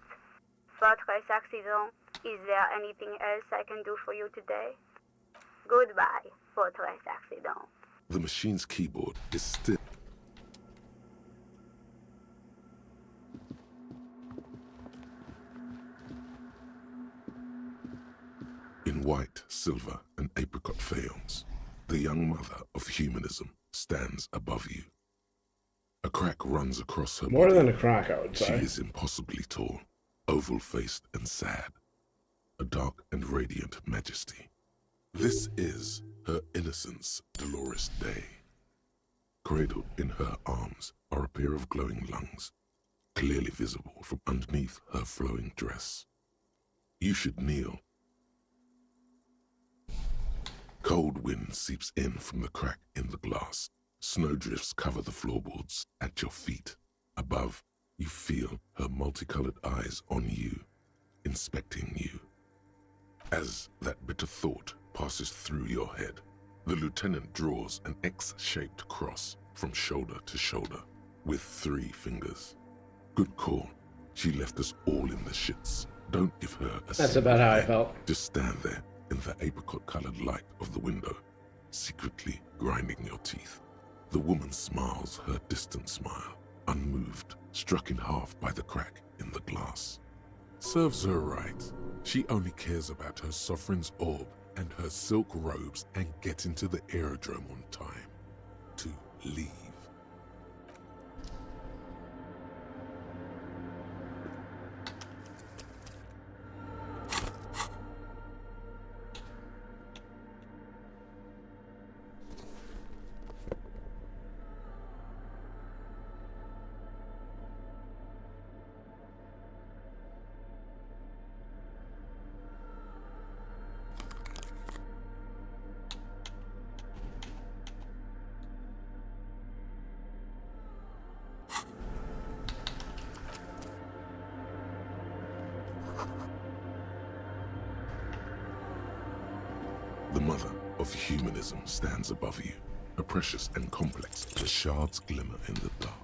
Fortress Accident, is there anything else I can do for you today? Goodbye, Fortress Accident. The machine's keyboard is still... In white, silver, and apricot faience, the young mother of humanism stands above you. A crack runs across her More body. than a crack, I would She say. is impossibly tall, oval-faced and sad. A dark and radiant majesty. This is her innocence, Dolores Day. Cradled in her arms are a pair of glowing lungs, clearly visible from underneath her flowing dress. You should kneel. Cold wind seeps in from the crack in the glass. Snowdrifts cover the floorboards at your feet. Above, you feel her multicolored eyes on you, inspecting you. As that bitter thought passes through your head, the lieutenant draws an X-shaped cross from shoulder to shoulder with 3 fingers. Good call. She left us all in the shits. Don't give her a That's single about how I thing. felt. Just stand there in the apricot-colored light of the window, secretly grinding your teeth. The woman smiles her distant smile, unmoved, struck in half by the crack in the glass. Serves her right. She only cares about her sovereign's orb and her silk robes and getting to the aerodrome on time. To leave. The mother of humanism stands above you, a precious and complex as the shards glimmer in the dark.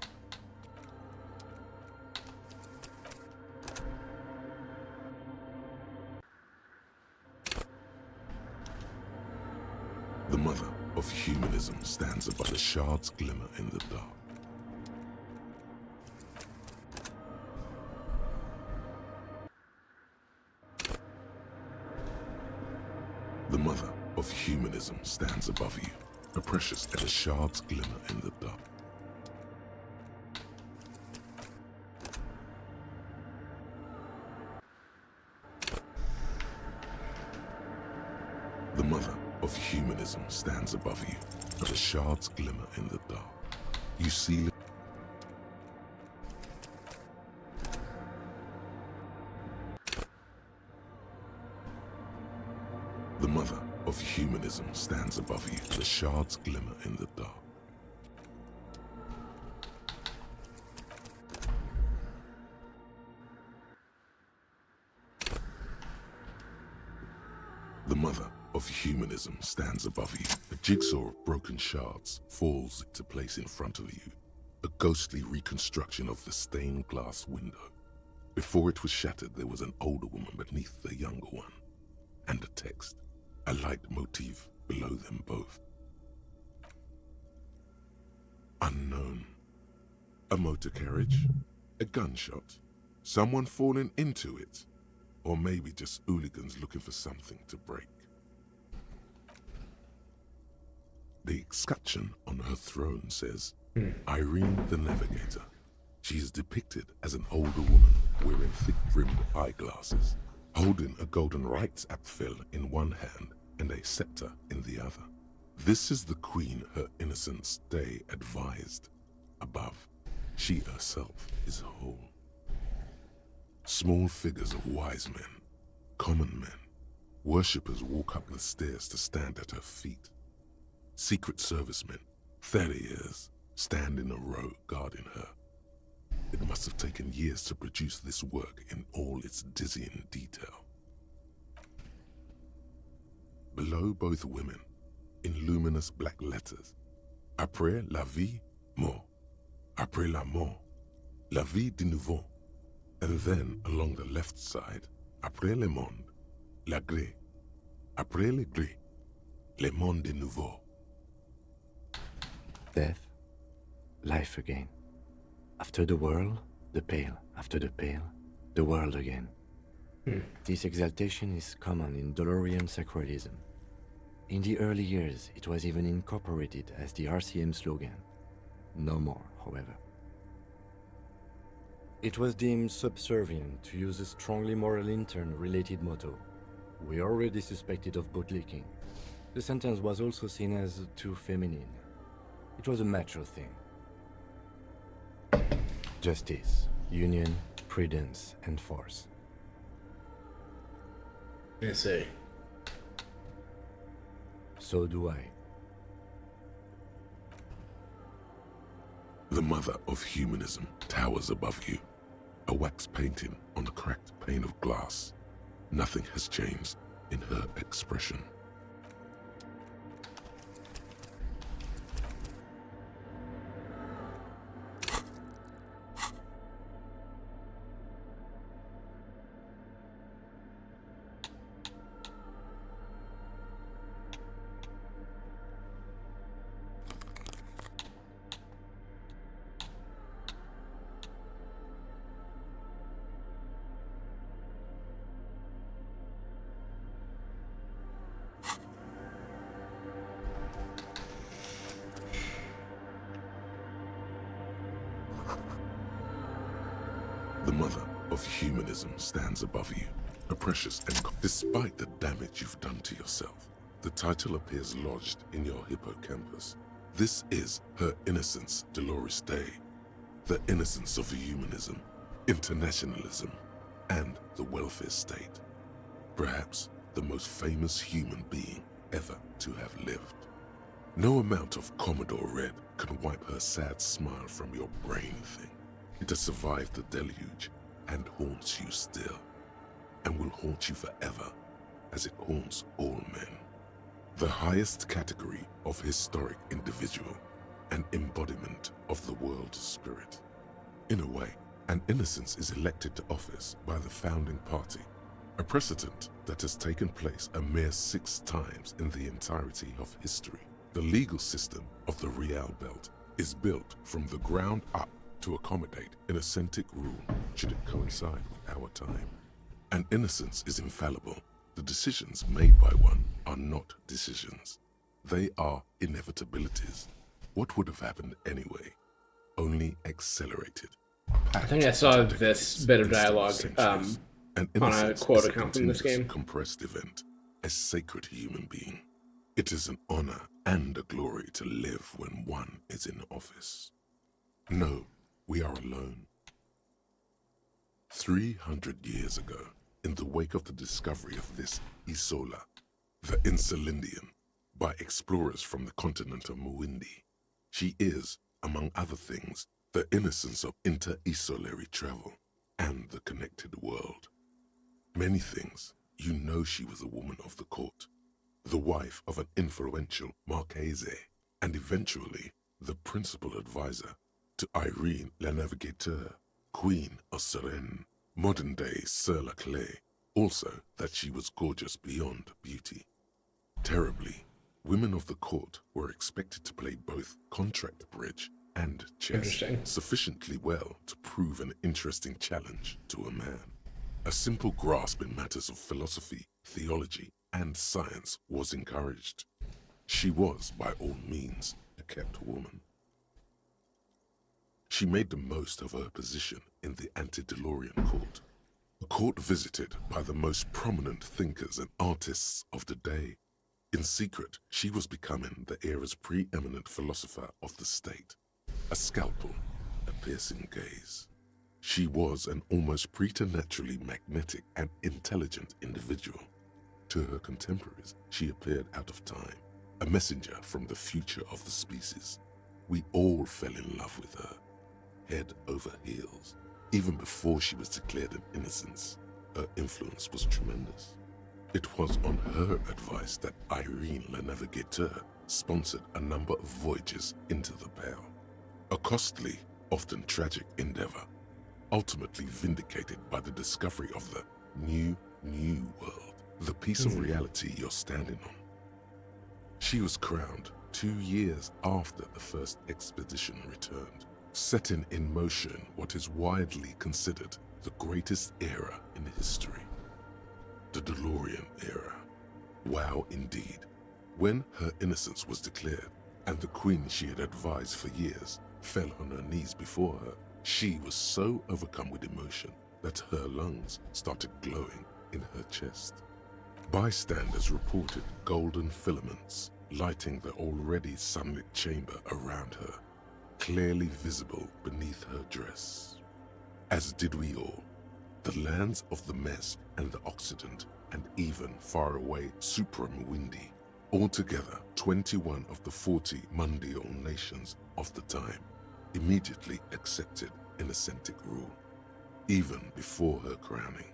The mother of humanism stands above the shards glimmer in the dark. The mother of humanism stands above you, a precious as the shards glimmer in the dark. The mother of humanism stands above you, as the shards glimmer in the dark. You see... The mother of humanism stands above you, the shards glimmer in the dark. The mother of humanism stands above you. A jigsaw of broken shards falls into place in front of you, a ghostly reconstruction of the stained glass window. Before it was shattered, there was an older woman beneath the younger one, and a text, a light motif below them both. Unknown. A motor carriage, a gunshot, someone falling into it, or maybe just hooligans looking for something to break. The escutcheon on her throne says, Irene the Navigator. She is depicted as an older woman wearing thick-rimmed eyeglasses, holding a golden rights apfel in one hand and a scepter in the other. This is the queen her innocence day advised. Above, she herself is whole. Small figures of wise men, common men, worshippers walk up the stairs to stand at her feet. Secret servicemen, 30 years, stand in a row guarding her. It must have taken years to produce this work in all its dizzying detail. Below both women, in luminous black letters, Après la vie, mort. Après la mort, la vie de nouveau. And then, along the left side, Après le monde, la gré. Après le gré, le monde de nouveau. Death, life again. After the world, the pale. After the pale, the world again. This exaltation is common in Dolorian sacralism. In the early years, it was even incorporated as the RCM slogan. No more, however. It was deemed subservient to use a strongly moral intern-related motto. We already suspected of bootlicking. The sentence was also seen as too feminine. It was a macho thing. Justice, union, prudence, and force. I see. So do I. The mother of humanism towers above you, a wax painting on a cracked pane of glass. Nothing has changed in her expression. The mother of humanism stands above you, a precious and despite the damage you've done to yourself, the title appears lodged in your hippocampus. This is her innocence, Dolores Day, the innocence of humanism, internationalism, and the welfare state. Perhaps the most famous human being ever to have lived. No amount of Commodore Red can wipe her sad smile from your brain thing. It has survived the deluge and haunts you still, and will haunt you forever as it haunts all men. The highest category of historic individual, an embodiment of the world spirit. In a way, an innocence is elected to office by the founding party, a precedent that has taken place a mere 6 times in the entirety of history. The legal system of the Real Belt is built from the ground up to accommodate an authentic rule should it coincide with our time. An innocence is infallible. The decisions made by one are not decisions. They are inevitabilities. What would have happened anyway? Only accelerated. I think I saw this bit of dialogue on a quote account from this game. Compressed event, a sacred human being. It is an honor and a glory to live when one is in office. No, we are alone. 300 years ago, in the wake of the discovery of this Isola, the Insulindian, by explorers from the continent of Muindi, she is, among other things, the innocence of inter-isolary travel and the connected world. Many things, you know she was a woman of the court, the wife of an influential Marchese, and eventually the principal advisor to Irene la Navigateur, Queen of Serene, modern-day Sir La Clé, also that she was gorgeous beyond beauty. Terribly, women of the court were expected to play both contract bridge and chess sufficiently well to prove an interesting challenge to a man. A simple grasp in matters of philosophy, theology, and science was encouraged. She was, by all means, a kept woman. she made the most of her position in the Antediluvian court, a court visited by the most prominent thinkers and artists of the day. In secret, she was becoming the era's preeminent philosopher of the state, a scalpel, a piercing gaze. She was an almost preternaturally magnetic and intelligent individual. To her contemporaries, she appeared out of time, a messenger from the future of the species. We all fell in love with her, head over heels. Even before she was declared an innocence, her influence was tremendous. It was on her advice that Irene Le Navigateur sponsored a number of voyages into the Pale, a costly, often tragic endeavor, ultimately vindicated by the discovery of the new world, the piece of reality you're standing on. She was crowned 2 years after the first expedition returned, setting in motion what is widely considered the greatest era in history. The DeLorean era. Wow, indeed. When her innocence was declared, and the queen she had advised for years fell on her knees before her, she was so overcome with emotion that her lungs started glowing in her chest. Bystanders reported golden filaments lighting the already sunlit chamber around her, clearly visible beneath her dress. As did we all. The lands of the Mess and the Occident, and even far away Supramuindi, altogether 21 of the 40 mundial nations of the time, immediately accepted Innocentic rule, even before her crowning.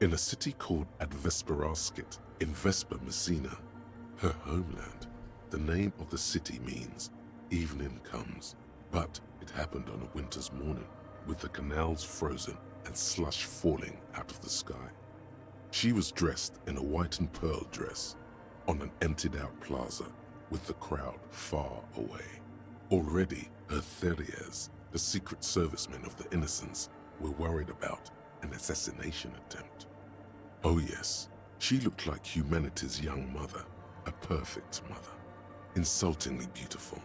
In a city called Advesperaskit in Vesper Messina, her homeland, the name of the city means evening comes, but it happened on a winter's morning, with the canals frozen and slush falling out of the sky. She was dressed in a white and pearl dress on an emptied-out plaza with the crowd far away. Already, her Theriers, the secret servicemen of the Innocents, were worried about an assassination attempt. Oh yes, she looked like humanity's young mother, a perfect mother, insultingly beautiful.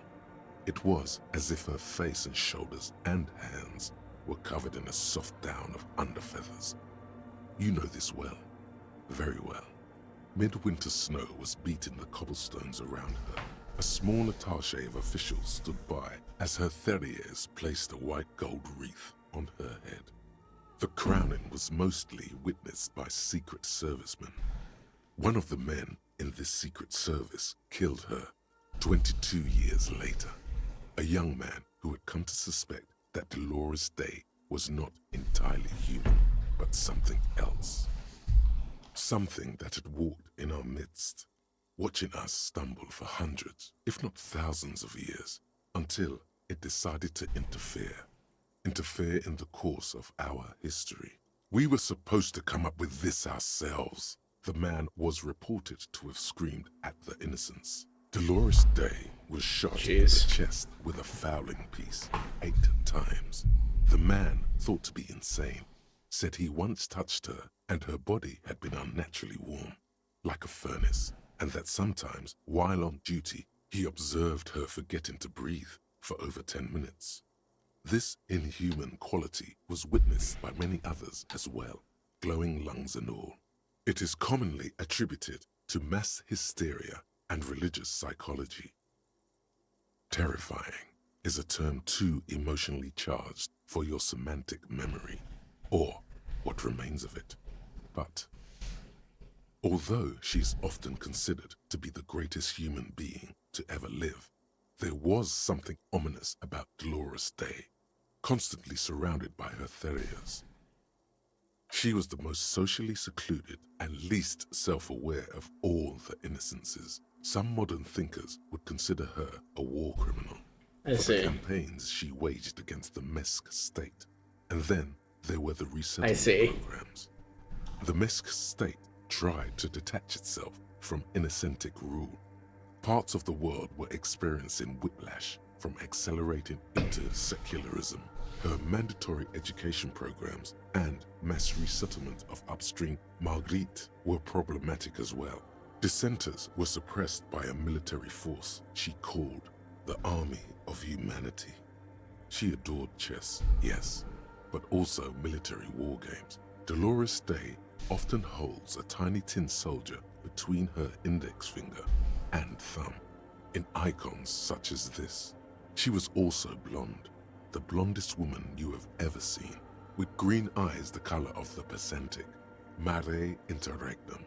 It was as if her face and shoulders and hands were covered in a soft down of underfeathers. You know this well, very well. Midwinter snow was beating the cobblestones around her. A small attaché of officials stood by as her Theriers placed a white gold wreath on her head. The crowning was mostly witnessed by secret servicemen. One of the men in this secret service killed her 22 years later. A young man who had come to suspect that Dolores Day was not entirely human, but something else. Something that had walked in our midst, watching us stumble for hundreds, if not thousands of years, until it decided to interfere in the course of our history. We were supposed to come up with this ourselves. The man was reported to have screamed at the Innocents. Dolores Day was shot in the chest with a fowling piece 8 times. The man, thought to be insane, said he once touched her and her body had been unnaturally warm, like a furnace, and that sometimes, while on duty, he observed her forgetting to breathe for over 10 minutes. This inhuman quality was witnessed by many others as well, glowing lungs and all. It is commonly attributed to mass hysteria and religious psychology. Terrifying is a term too emotionally charged for your semantic memory, or what remains of it. But although she's often considered to be the greatest human being to ever live, there was something ominous about Dolores Day, constantly surrounded by her Theriers. She was the most socially secluded and least self-aware of all the Innocences. Some modern thinkers would consider her a war criminal for the campaigns she waged against the Mesk state. And then there were the resettlement programs. The Mesk state tried to detach itself from Innocentic rule. Parts of the world were experiencing whiplash from accelerating into secularism. Her mandatory education programs and mass resettlement of upstream Marguerite were problematic as well. Dissenters were suppressed by a military force she called the Army of Humanity. She adored chess, yes, but also military war games. Dolores Day often holds a tiny tin soldier between her index finger and thumb in icons such as this. She was also blonde, the blondest woman you have ever seen, with green eyes the color of the Pacentic, mare interregnum.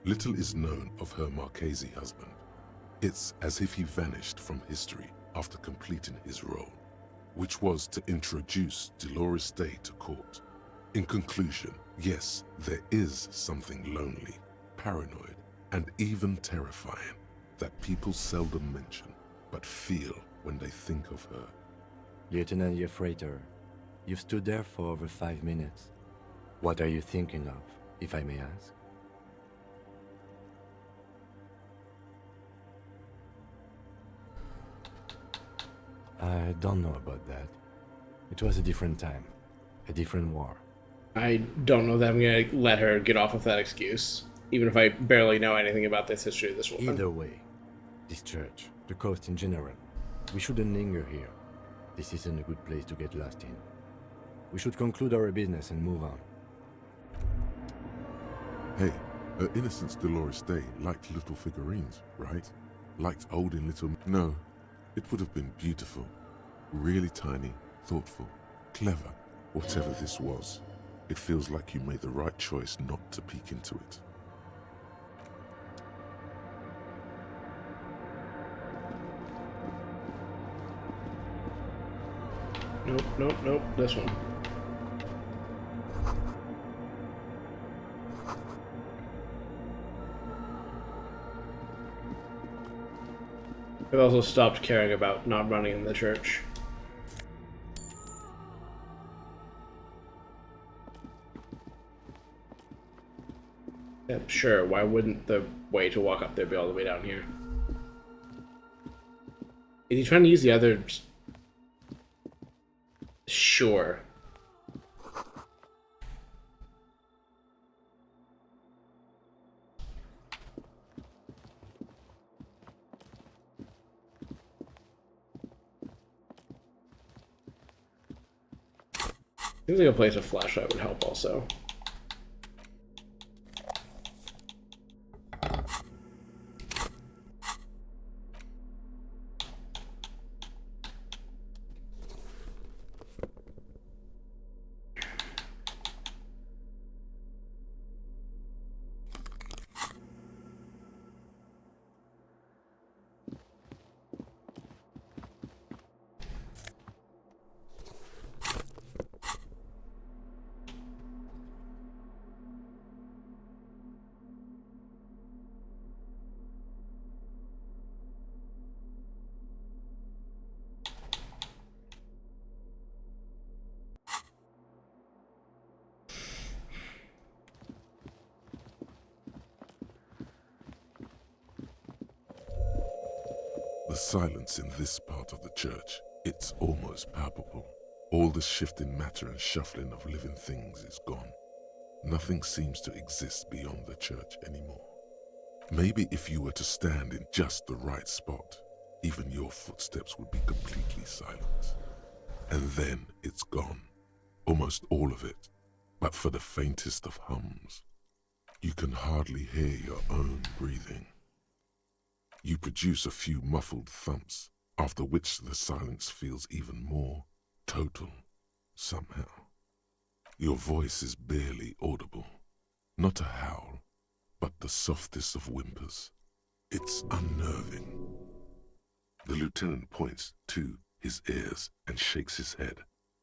Little is known of her Marchese husband. It's as if he vanished from history after completing his role, which was to introduce Dolores Day to court. In conclusion, yes, there is something lonely, paranoid, and even terrifying that people seldom mention, but feel when they think of her. Lieutenant Yefrater, you've stood there for over 5 minutes. What are you thinking of, if I may ask? I don't know about that. It was a different time, a different war. I don't know that I'm gonna let her get off with that excuse, even if I barely know anything about this history of this woman. Either way, this church, the coast in general, we shouldn't linger here. This isn't a good place to get lost in. We should conclude our business and move on. Hey, Her Innocence Dolores Day liked little figurines, right? Liked holding little... No, it would have been beautiful. Really tiny, thoughtful, clever, whatever this was. It feels like you made the right choice not to peek into it. Nope, this one. I've also stopped caring about not running in the church. Yeah, sure, why wouldn't the way to walk up there be all the way down here? Is he trying to use the other... Sure. Seems like a place a flashlight would help also. The silence in this part of the church, it's almost palpable. All the shifting matter and shuffling of living things is gone. Nothing seems to exist beyond the church anymore. Maybe if you were to stand in just the right spot, even your footsteps would be completely silent. And then it's gone. Almost all of it. But for the faintest of hums, you can hardly hear your own breathing. You produce a few muffled thumps, after which the silence feels even more total, somehow. Your voice is barely audible. Not a howl, but the softest of whimpers. It's unnerving. The lieutenant points to his ears and shakes his head.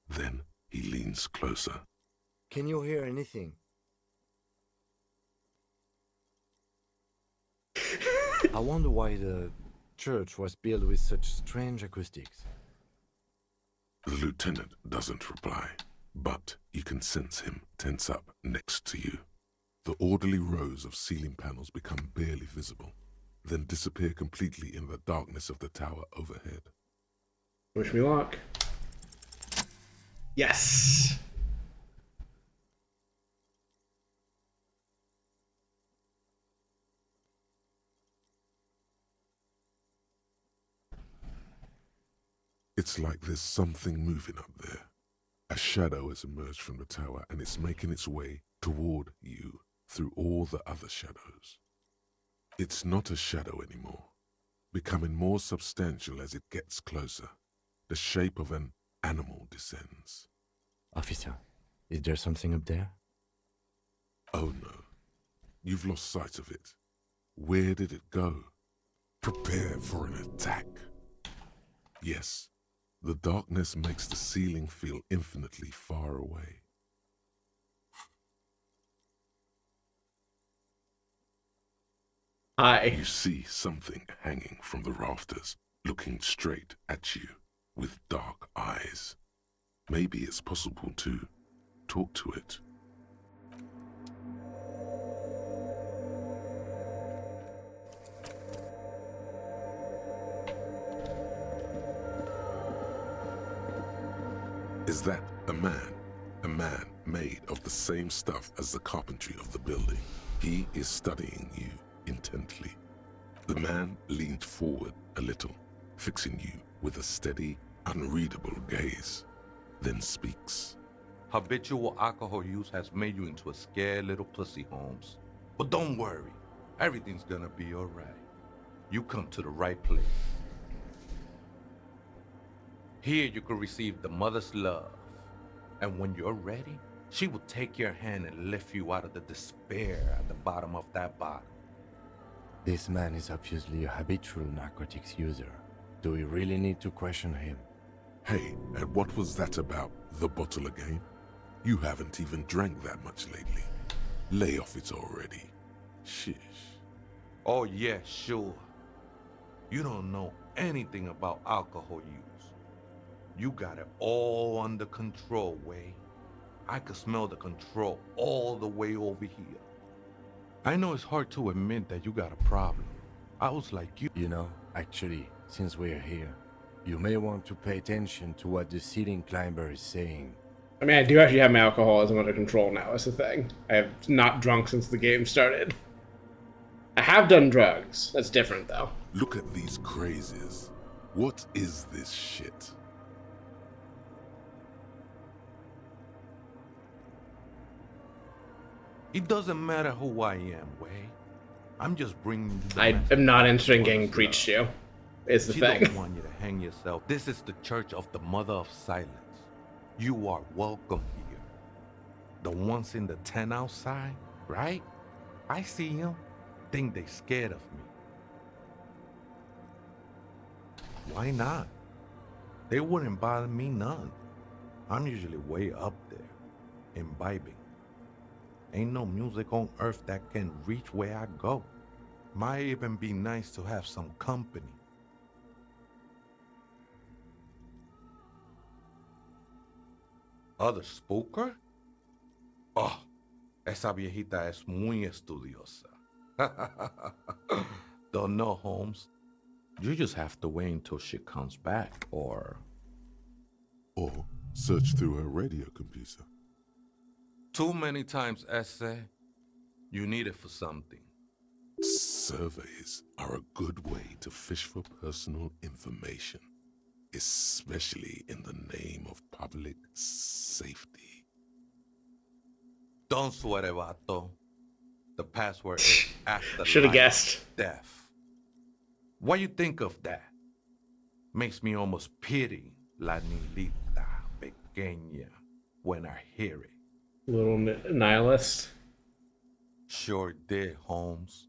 Then he leans closer. Can you hear anything? I wonder why the church was built with such strange acoustics. The lieutenant doesn't reply, but you can sense him tense up next to you. The orderly rows of ceiling panels become barely visible, then disappear completely in the darkness of the tower overhead. Wish me luck. Yes! It's like there's something moving up there. A shadow has emerged from the tower and it's making its way toward you through all the other shadows. It's not a shadow anymore, becoming more substantial as it gets closer. The shape of an animal descends. Officer, is there something up there? Oh no, you've lost sight of it. Where did it go? Prepare for an attack. Yes, the darkness makes the ceiling feel infinitely far away. You see something hanging from the rafters, looking straight at you with dark eyes. Maybe it's possible to talk to it. Is that a man? A man made of the same stuff as the carpentry of the building. He is studying you intently. The man leaned forward a little, fixing you with a steady, unreadable gaze, then speaks. Habitual alcohol use has made you into a scared little pussy, Holmes. But don't worry, everything's gonna be alright. You come to the right place. Here you can receive the mother's love. And when you're ready, she will take your hand and lift you out of the despair at the bottom of that bottle. This man is obviously a habitual narcotics user. Do we really need to question him? Hey, and what was that about, the bottle again? You haven't even drank that much lately. Lay off it already. Shish. Oh yeah, sure. You don't know anything about alcohol use. You got it all under control, Way. I could smell the control all the way over here. I know it's hard to admit that you got a problem. I was like you. You know, actually, since we're here, you may want to pay attention to what the ceiling climber is saying. I mean, I do actually have my alcoholism under control now, is the thing. I have not drunk since the game started. I have done drugs. That's different, though. Look at these crazes. What is this shit? It doesn't matter who I am, Way. I'm just bringing you the I message. am not interested in getting preached to, is the She thing. don't want you to hang yourself. This is the Church of the Mother of Silence. You are welcome here. The ones in the tent outside, right? I see them. Think they scared of me. Why not? They wouldn't bother me none. I'm usually way up there, imbibing. Ain't no music on earth that can reach where I go. Might even be nice to have some company. Other spooker? Oh, esa viejita es muy estudiosa. Don't know, Holmes. You just have to wait until she comes back, or search through her radio computer. Too many times, Essay. You need it for something. Surveys are a good way to fish for personal information, especially in the name of public safety. Don't sweat it, vato. The password is after Should have guessed. Death. What you think of that? Makes me almost pity La Nilita Pequeña when I hear it. Little nihilist. Sure did, Holmes.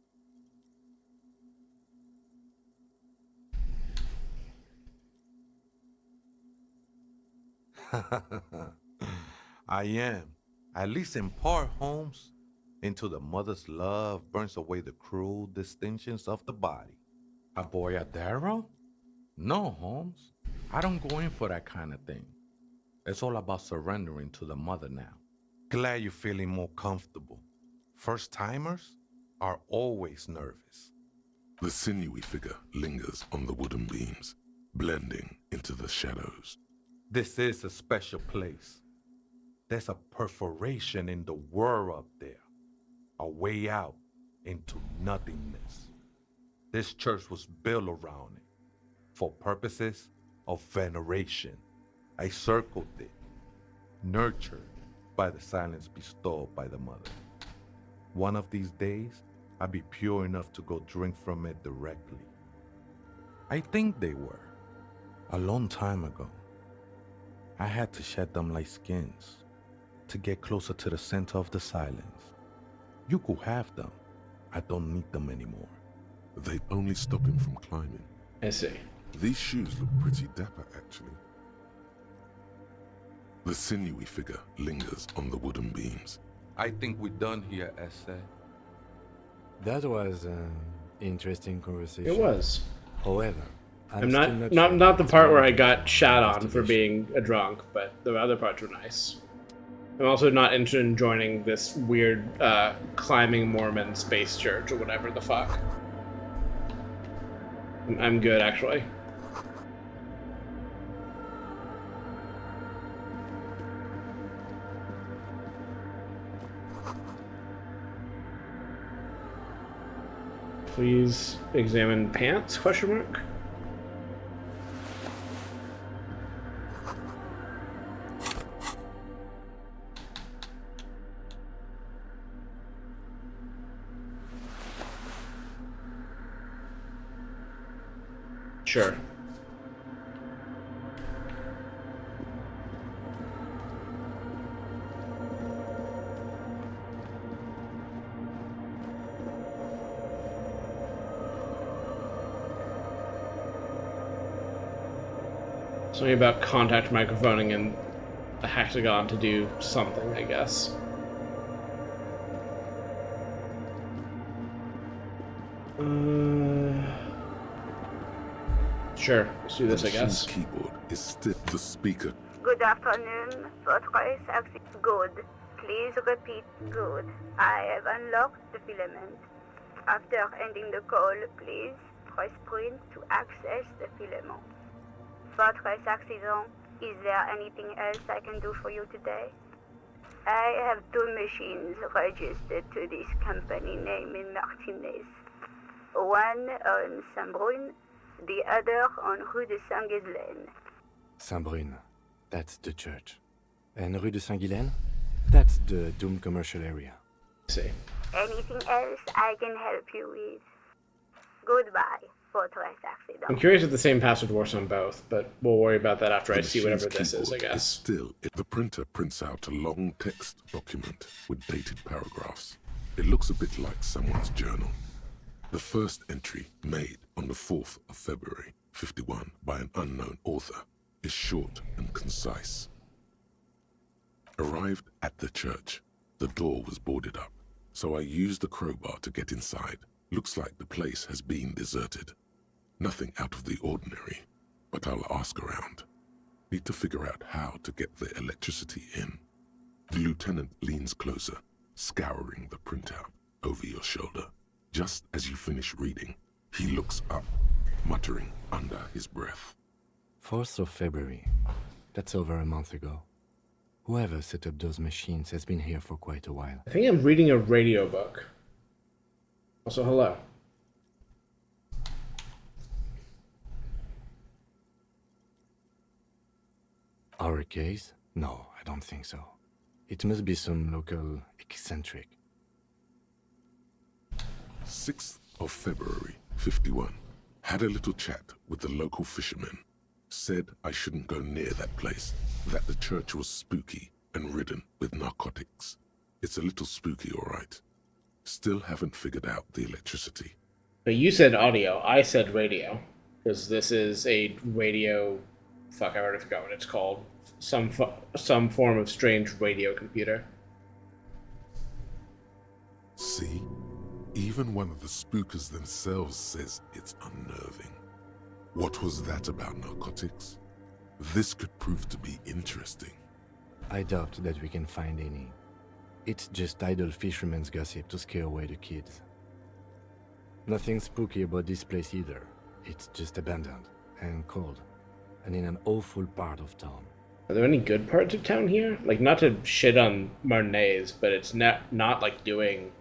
I am, at least in part, Holmes. Into the mother's love burns away the cruel distinctions of the body. A boyadero? No, Holmes. I don't go in for that kind of thing. It's all about surrendering to the mother now. Glad you're feeling more comfortable. First-timers are always nervous. The sinewy figure lingers on the wooden beams, blending into the shadows. This is a special place. There's a perforation in the world up there. A way out into nothingness. This church was built around it, for purposes of veneration. I circled it, nurtured by the silence bestowed by the mother. One of these days, I'll be pure enough to go drink from it directly. I think they were. A long time ago. I had to shed them like skins to get closer to the center of the silence. You could have them. I don't need them anymore. They only stop him from climbing. I see. These shoes look pretty dapper, actually. The sinewy figure lingers on the wooden beams. I think we're done here, Esse. That was an interesting conversation. It was. However, I'm not the part where I got shat on for being a drunk, but the other parts were nice. I'm also not interested in joining this weird climbing Mormon space church or whatever the fuck. I'm good, actually. Please examine pants, question mark? Sure. Something about contact microphoning and the hexagon to do something, I guess. Sure, let's do this, I guess. The keyboard is still the speaker. Good afternoon. Authorized access. Good. Please repeat. Good. I have unlocked the filament. After ending the call, please press print to access the filament. Fortress accident. Is there anything else I can do for you today? I have 2 machines registered to this company name in Martinez. One on Saint-Brun, the other on Rue de Saint-Ghislaine. Saint-Brun, that's the church. And Rue de Saint-Ghislaine, that's the doomed commercial area. See. Anything else I can help you with? Goodbye, Fortress accident. I'm curious if the same password works on both, but we'll worry about that after I see whatever this is, I Is guess. still, the printer prints out a long text document with dated paragraphs. It looks a bit like someone's journal. The first entry, made on the 4th of February, 51, by an unknown author, is short and concise. Arrived at the church. The door was boarded up, so I used the crowbar to get inside. Looks like the place has been deserted. Nothing out of the ordinary, but I'll ask around. Need to figure out how to get the electricity in. The lieutenant leans closer, scouring the printout over your shoulder. Just as you finish reading, he looks up, muttering under his breath. 4th of February. That's over a month ago. Whoever set up those machines has been here for quite a while. I think I'm reading a radio book. Also, hello. Our case? No, I don't think so. It must be some local eccentric. 6th of February, 51. Had a little chat with the local fishermen. Said I shouldn't go near that place, that the church was spooky and ridden with narcotics. It's a little spooky, all right. Still haven't figured out the electricity. But you said audio, I said radio. Because this is a radio... Fuck, I already forgot what it's called. Some form of strange radio computer. See? Even one of the spookers themselves says it's unnerving. What was that about narcotics? This could prove to be interesting. I doubt that we can find any. It's just idle fishermen's gossip to scare away the kids. Nothing spooky about this place either. It's just abandoned and cold, and in an awful part of town. Are there any good parts of town here? Like, not to shit on Martinez, but it's not like doing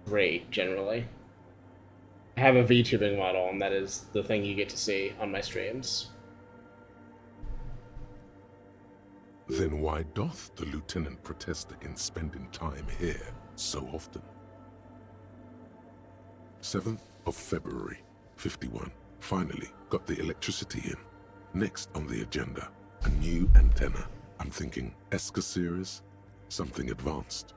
great generally. I have a VTubing model, and that is the thing you get to see on my streams. Then why doth the lieutenant protest against spending time here so often? 7th of February, 51. Finally got the electricity in. Next on the agenda, a new antenna. I'm thinking ESCA series, something advanced.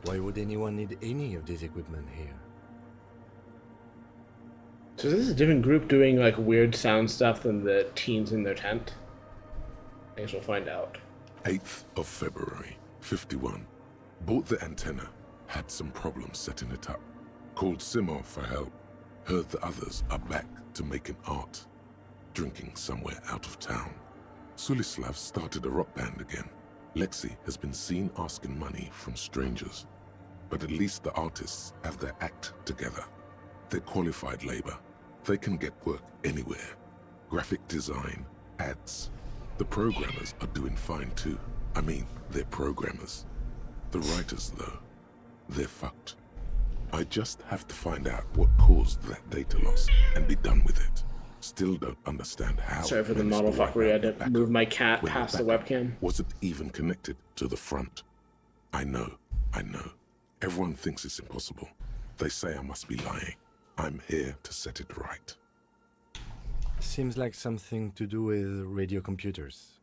Why would anyone need any of this equipment here? So is this a different group doing like weird sound stuff than the teens in their tent? I guess we'll find out. 8th of February, 51. Bought the antenna, had some problems setting it up. Called Simo for help. Heard the others are back to making art. Drinking somewhere out of town. Sulislav started a rock band again. Lexi has been seen asking money from strangers. But at least the artists have their act together. They're qualified labor. They can get work anywhere. Graphic design, ads. The programmers are doing fine too. I mean, they're programmers. The writers, though, they're fucked. I just have to find out what caused that data loss and be done with it. Still don't understand how. Sorry for the model fuckery. I had to move my cat past the webcam. Wasn't even connected to the front. I know. Everyone thinks it's impossible. They say I must be lying. I'm here to set it right. Seems like something to do with radio computers.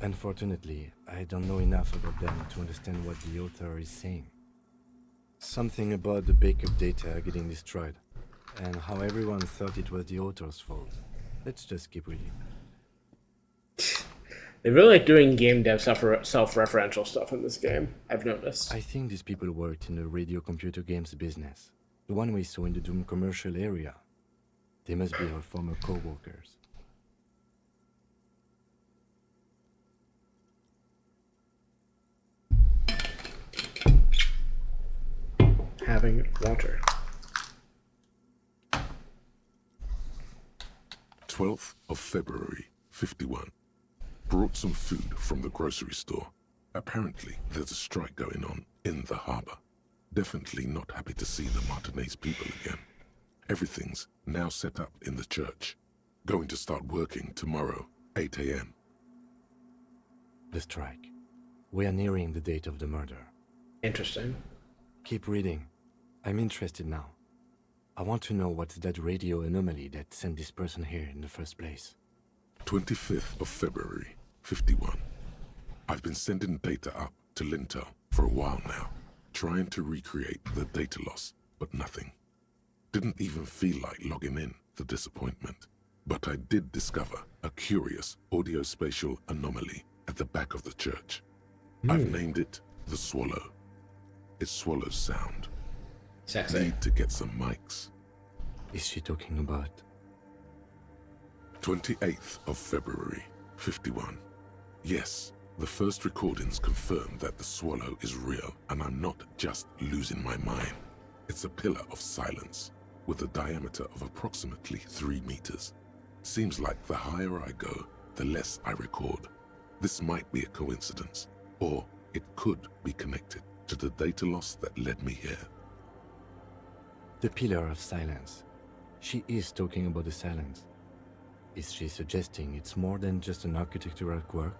Unfortunately, I don't know enough about them to understand what the author is saying. Something about the backup data getting destroyed, and how everyone thought it was the author's fault. Let's just keep reading. They really like doing game dev self-referential stuff in this game, I've noticed. I think these people worked in the radio computer games business. The one we saw in the Doom commercial area. They must be our former co-workers. Having water. 12th of February, 51. Brought some food from the grocery store. Apparently, there's a strike going on in the harbor. Definitely not happy to see the Martinez people again. Everything's now set up in the church. Going to start working tomorrow, 8 a.m. The strike. We are nearing the date of the murder. Interesting. Keep reading. I'm interested now. I want to know what's that radio anomaly that sent this person here in the first place. 25th of February, 51. I've been sending data up to Lintel for a while now, trying to recreate the data loss, but nothing. Didn't even feel like logging in, the disappointment. But I did discover a curious audio-spatial anomaly at the back of the church. I've named it the Swallow. It swallows sound. Sexy. Need to get some mics. Is she talking about? 28th of February, 51. Yes, the first recordings confirm that the Swallow is real, and I'm not just losing my mind. It's a pillar of silence, with a diameter of approximately 3 meters. Seems like the higher I go, the less I record. This might be a coincidence, or it could be connected to the data loss that led me here. The pillar of silence. She is talking about the silence. Is she suggesting it's more than just an architectural quirk?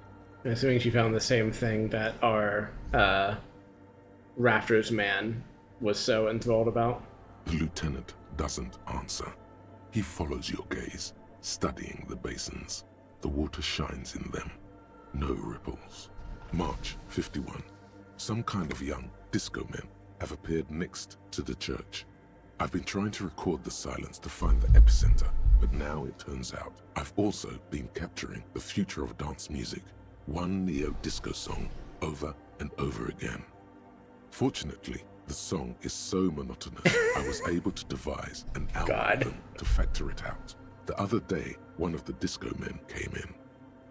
I'm assuming she found the same thing that our Rafters man was so enthralled about. The lieutenant doesn't answer. He follows your gaze, studying the basins. The water shines in them. No ripples. March 51. Some kind of young disco men have appeared next to the church. I've been trying to record the silence to find the epicenter, but now it turns out I've also been capturing the future of dance music, one neo-disco song over and over again. Fortunately, the song is so monotonous, I was able to devise an algorithm to factor it out. The other day, one of the disco men came in.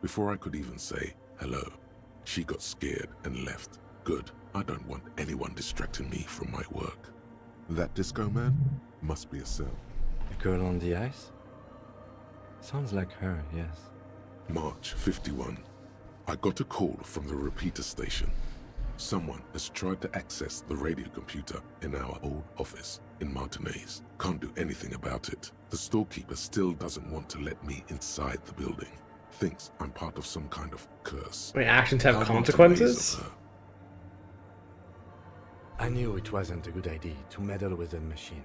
Before I could even say hello, she got scared and left. Good, I don't want anyone distracting me from my work. That disco man must be a cell. The girl on the ice? Sounds like her, yes. March 51. I got a call from the repeater station. Someone has tried to access the radio computer in our old office in Martinez. Can't do anything about it. The storekeeper still doesn't want to let me inside the building. Thinks I'm part of some kind of curse. My actions have How consequences? Martinez of her. I knew it wasn't a good idea to meddle with the machine.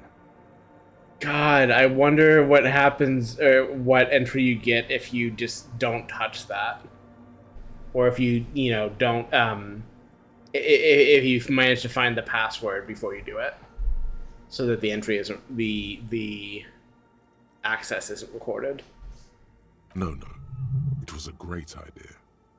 God, I wonder what happens, or what entry you get if you just don't touch that. Or if you, don't, if you've managed to find the password before you do it. So that the entry isn't, the access isn't recorded. No. It was a great idea.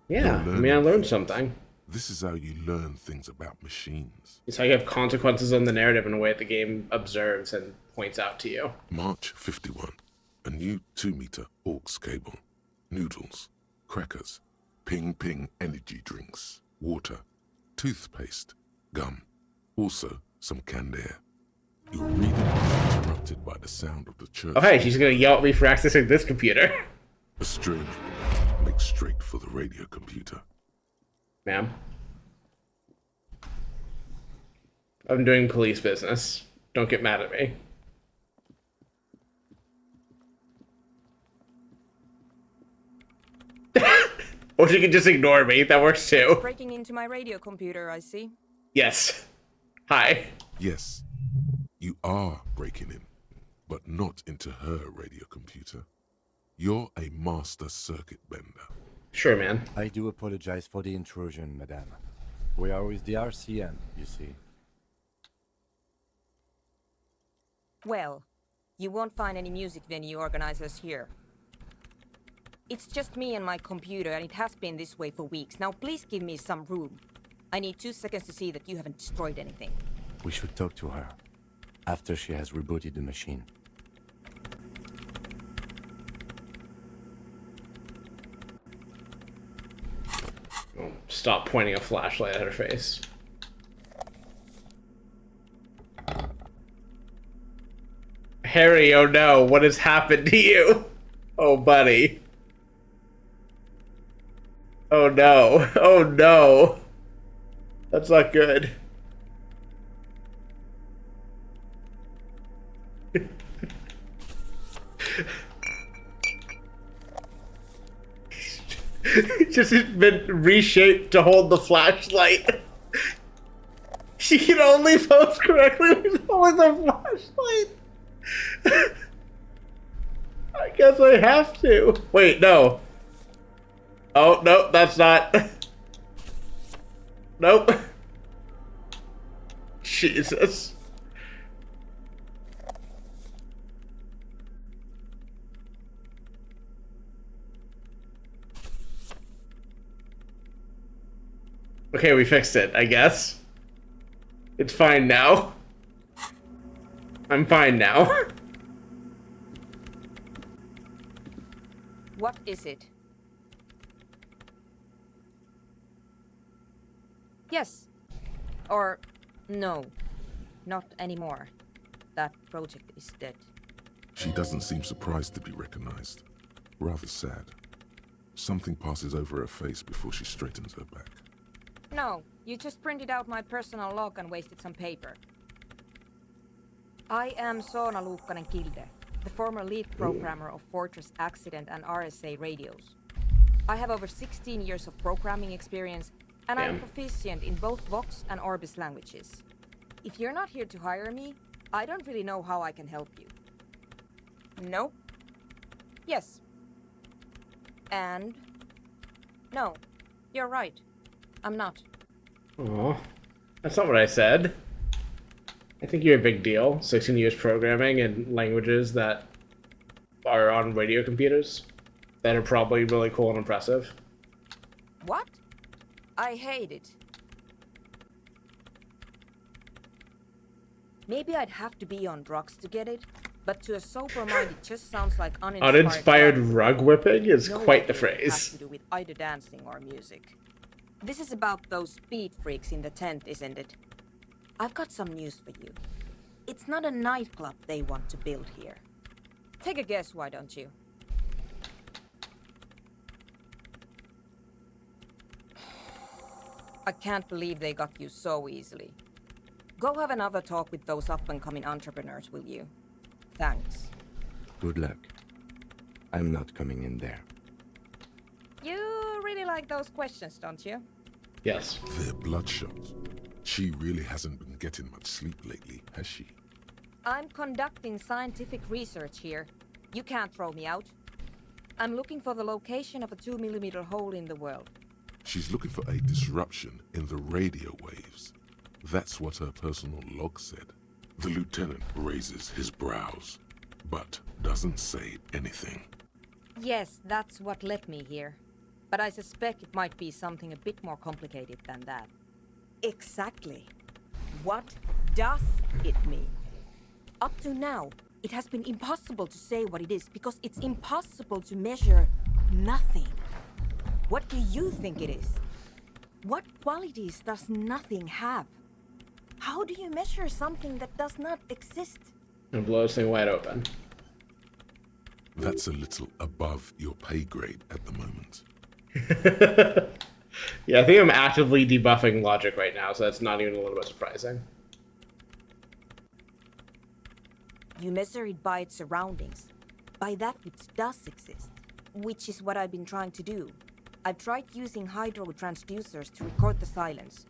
Yeah, I mean, I learned something. This is how you learn things about machines. It's how you have consequences on the narrative in a way that the game observes and points out to you. March 51. A new 2-meter aux cable. Noodles. Crackers. Ping energy drinks. Water. Toothpaste. Gum. Also, some canned air. Your reading is interrupted by the sound of the church. Oh, hey, she's gonna yell at me for accessing this computer. A strange woman makes straight for the radio computer. Ma'am? I'm doing police business. Don't get mad at me. Or she can just ignore me. That works too. Breaking into my radio computer, I see. Yes. Hi. Yes, you are breaking in, but not into her radio computer. You're a master circuit bender. Sure, man. I do apologize for the intrusion, madame. We are with the RCM, you see. Well, you won't find any music venue organizers here. It's just me and my computer, and it has been this way for weeks. Now please give me some room. I need 2 seconds to see that you haven't destroyed anything. We should talk to her after she has rebooted the machine. Oh, stop pointing a flashlight at her face. Harry, oh no, what has happened to you? Oh, buddy. Oh no, oh no. That's not good. Just been reshaped to hold the flashlight. She can only pose correctly with holding the flashlight. I guess I have to. Wait, no. Oh, no, that's not. Nope. Jesus. Okay, we fixed it, I guess. It's fine now. I'm fine now. What is it? Yes. Or no. Not anymore. That project is dead. She doesn't seem surprised to be recognized. Rather sad. Something passes over her face before she straightens her back. No, you just printed out my personal log and wasted some paper. I am Soona Luukkanen-Kilde, the former lead programmer of Fortress Accident and RSA radios. I have over 16 years of programming experience, and I'm proficient in both Vox and Orbis languages. If you're not here to hire me, I don't really know how I can help you. No. Yes. And? No. You're right. I'm not. Aw, that's not what I said. I think you're a big deal. 16 years programming in languages that are on radio computers that are probably really cool and impressive. What? I hate it. Maybe I'd have to be on drugs to get it, but to a sober mind it just sounds like Uninspired rug whipping is quite the phrase. Has to do with either dancing or music. This is about those speed freaks in the tent, isn't it? I've got some news for you. It's not a nightclub they want to build here. Take a guess, why don't you? I can't believe they got you so easily. Go have another talk with those up-and-coming entrepreneurs, will you? Thanks. Good luck. I'm not coming in there. You really like those questions, don't you? Yes. They're bloodshot. She really hasn't been getting much sleep lately, has she? I'm conducting scientific research here. You can't throw me out. I'm looking for the location of a 2mm hole in the world. She's looking for a disruption in the radio waves. That's what her personal log said. The lieutenant raises his brows, but doesn't say anything. Yes, that's what led me here. But I suspect it might be something a bit more complicated than that. Exactly. What does it mean? Up to now, it has been impossible to say what it is because it's impossible to measure nothing. What do you think it is? What qualities does nothing have? How do you measure something that does not exist? And blow this thing wide open. That's a little above your pay grade at the moment. Yeah, I think I'm actively debuffing logic right now, so that's not even a little bit surprising. You measure it by its surroundings, by that which does exist, which is what I've been trying to do. I've tried using hydro transducers to record the silence,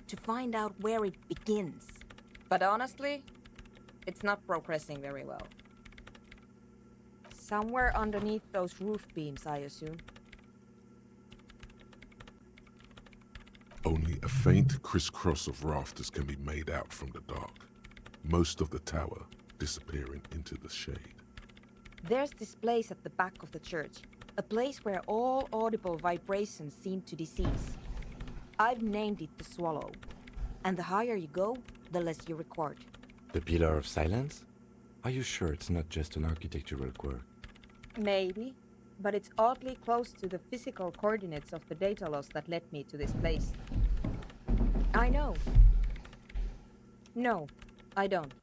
to find out where it begins. But honestly, it's not progressing very well. Somewhere underneath those roof beams, I assume. Only a faint crisscross of rafters can be made out from the dark. Most of the tower disappearing into the shade. There's this place at the back of the church, a place where all audible vibrations seem to decease. I've named it the Swallow, and the higher you go, the less you record. The Pillar of Silence? Are you sure it's not just an architectural quirk? Maybe, but it's oddly close to the physical coordinates of the data loss that led me to this place. I know. No, I don't.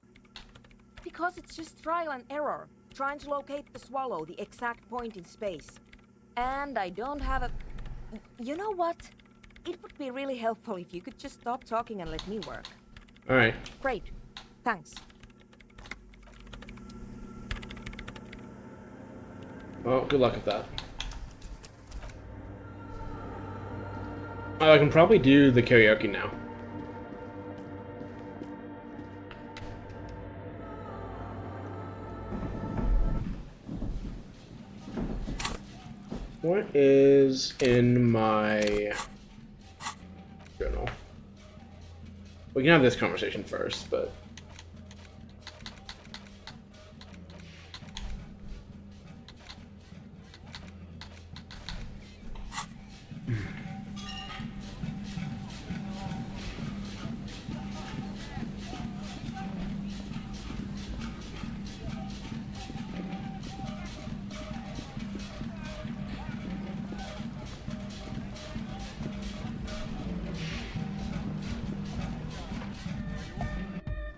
Because it's just trial and error, trying to locate the Swallow, the exact point in space. And I don't have a... You know what? It would be really helpful if you could just stop talking and let me work. Alright. Great. Thanks. Well, good luck with that. I can probably do the karaoke now. What is in my journal? We can have this conversation first, but...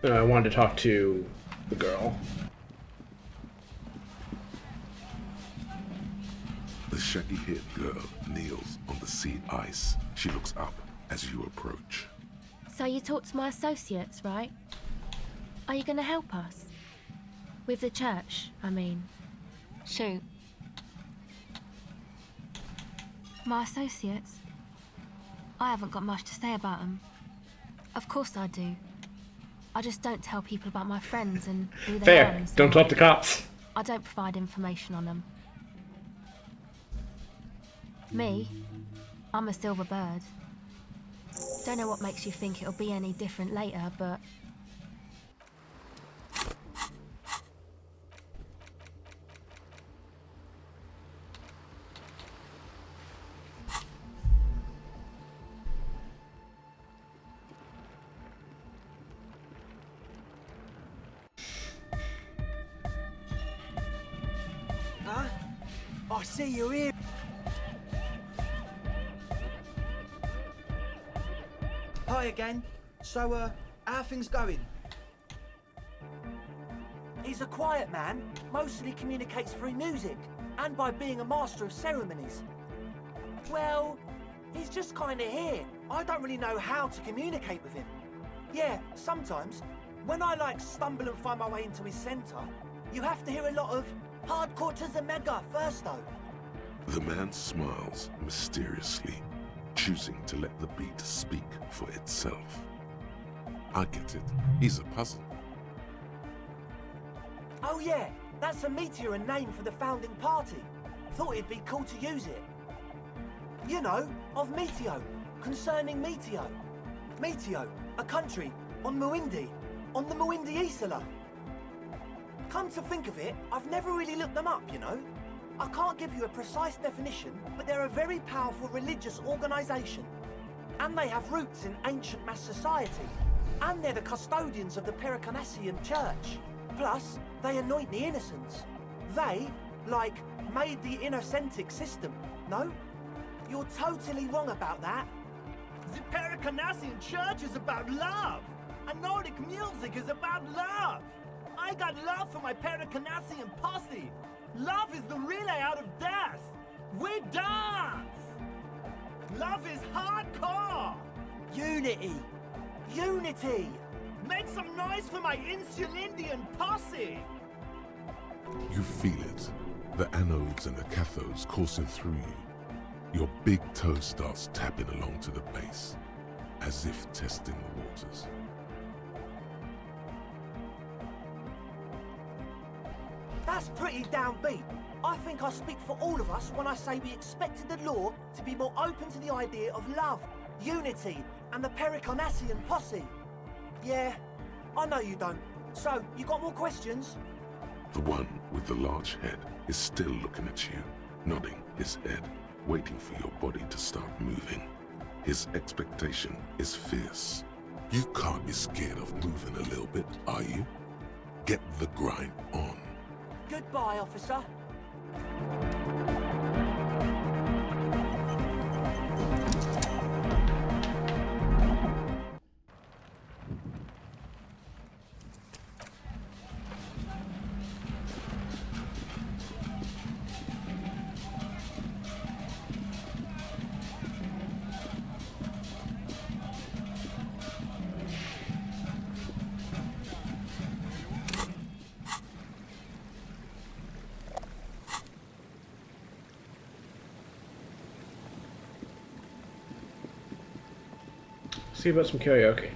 I wanted to talk to the girl. The shaggy-haired girl kneels on the sea ice. She looks up as you approach. So you talked to my associates, right? Are you going to help us? With the church, I mean. Shoot. My associates? I haven't got much to say about them. Of course I do. I just don't tell people about my friends and who they are. Fair. Don't talk to cops. I don't provide information on them. Me? I'm a silver bird. Don't know what makes you think it'll be any different later, but... Huh? I see you here. Hi again. So, how are things going? He's a quiet man, mostly communicates through music, and by being a master of ceremonies. Well, he's just kinda here. I don't really know how to communicate with him. Yeah, sometimes, when I stumble and find my way into his center, you have to hear a lot of hardcore to the mega first though. The man smiles mysteriously, choosing to let the beat speak for itself. I get it. He's a puzzle. Oh yeah, that's a Meteor name for the founding party. Thought it'd be cool to use it. You know, of Meteo, concerning Meteo. Meteo, a country, on Muindi, on the Muindi Isla. Come to think of it, I've never really looked them up, you know? I can't give you a precise definition, but they're a very powerful religious organisation. And they have roots in ancient mass society. And they're the custodians of the Pericarnassian Church. Plus, they anoint the innocents. They, made the Innocentic system, no? You're totally wrong about that. The Pericarnassian Church is about love. And Nordic music is about love. I got love for my Pericarnassian posse. Love is the relay out of death. We dance. Love is hardcore. Unity. Unity. Make some noise for my Insulindian posse. You feel it. The anodes and the cathodes coursing through you. Your big toe starts tapping along to the base, as if testing the waters. That's pretty downbeat. I think I speak for all of us when I say we expected the law to be more open to the idea of love, unity, and the Pericarnassian posse. Yeah, I know you don't. So, you got more questions? The one with the large head is still looking at you, nodding his head, waiting for your body to start moving. His expectation is fierce. You can't be scared of moving a little bit, are you? Get the grind on. Goodbye, officer. See about some karaoke.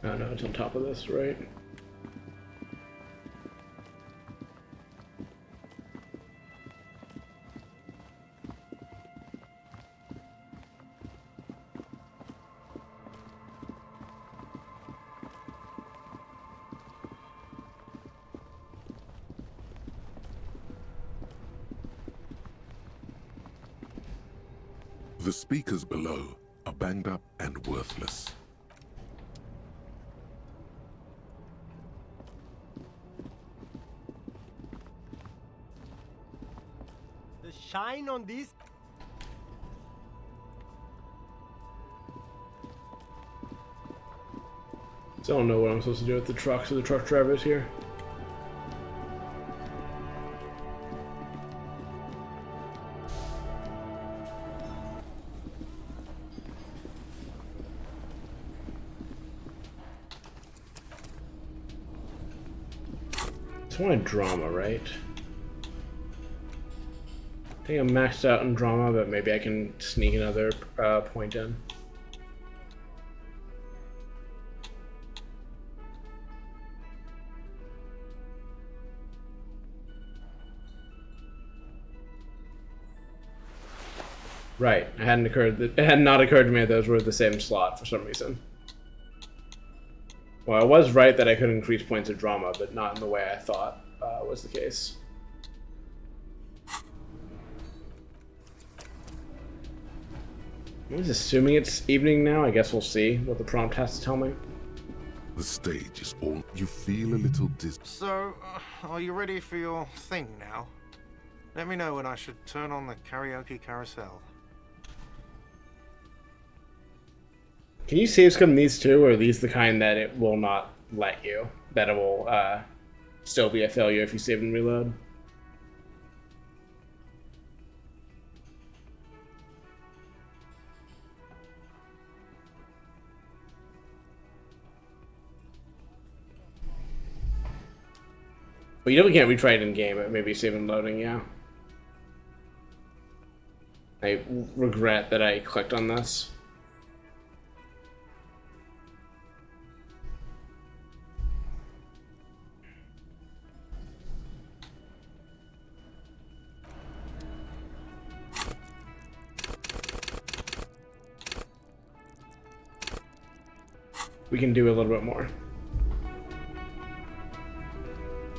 Oh no, it's on top of this, right? The speakers below are banged up and worthless. The shine on these. So I don't know what I'm supposed to do with the trucks or the truck drivers here. Just want drama, right? I think I'm maxed out in drama, but maybe I can sneak another point in. Right. It had not occurred to me that those were the same slot for some reason. Well, I was right that I could increase points of drama, but not in the way I thought was the case. I'm just assuming it's evening now. I guess we'll see what the prompt has to tell me. The stage is all. You feel a little So, are you ready for your thing now? Let me know when I should turn on the karaoke carousel. Can you save scum these two, or are these the kind that it will not let you? That it will still be a failure if you save and reload? But you know we can't retry it in game. It may be save and loading, yeah. I regret that I clicked on this. We can do a little bit more.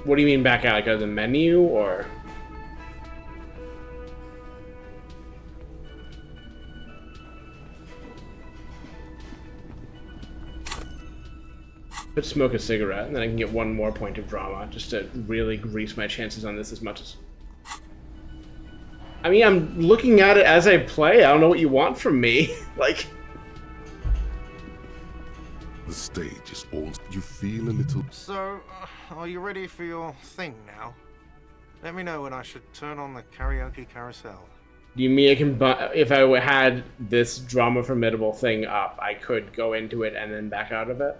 What do you mean back out? Like out of the menu, or? Could smoke a cigarette, and then I can get one more point of drama, just to really grease my chances on this as much as... I mean, I'm looking at it as I play. I don't know what you want from me. Like... The stage is all. You feel a little. So, are you ready for your thing now? Let me know when I should turn on the karaoke carousel. Do you mean I can, if I had this drama formidable thing up, I could go into it and then back out of it?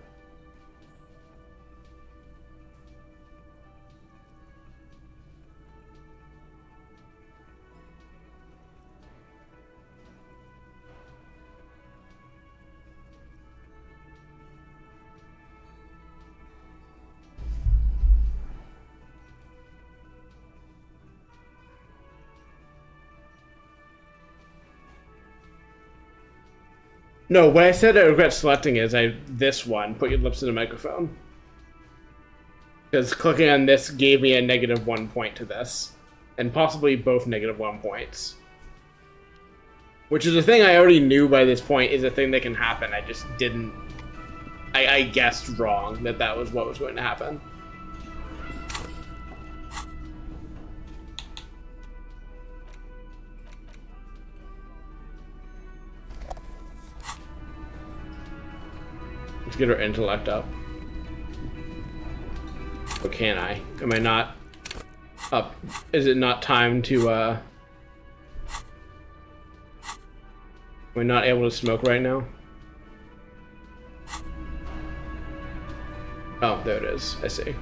No, what I said I regret selecting is this one, put your lips to the microphone. Because clicking on this gave me a -1 point to this. And possibly both -1 points. Which is a thing I already knew by this point is a thing that can happen. I just didn't... I guessed wrong that that was what was going to happen. Let's get her intellect up. Or can I? Am I not up? Is it not time to, am I not able to smoke right now? Oh, there it is. I see.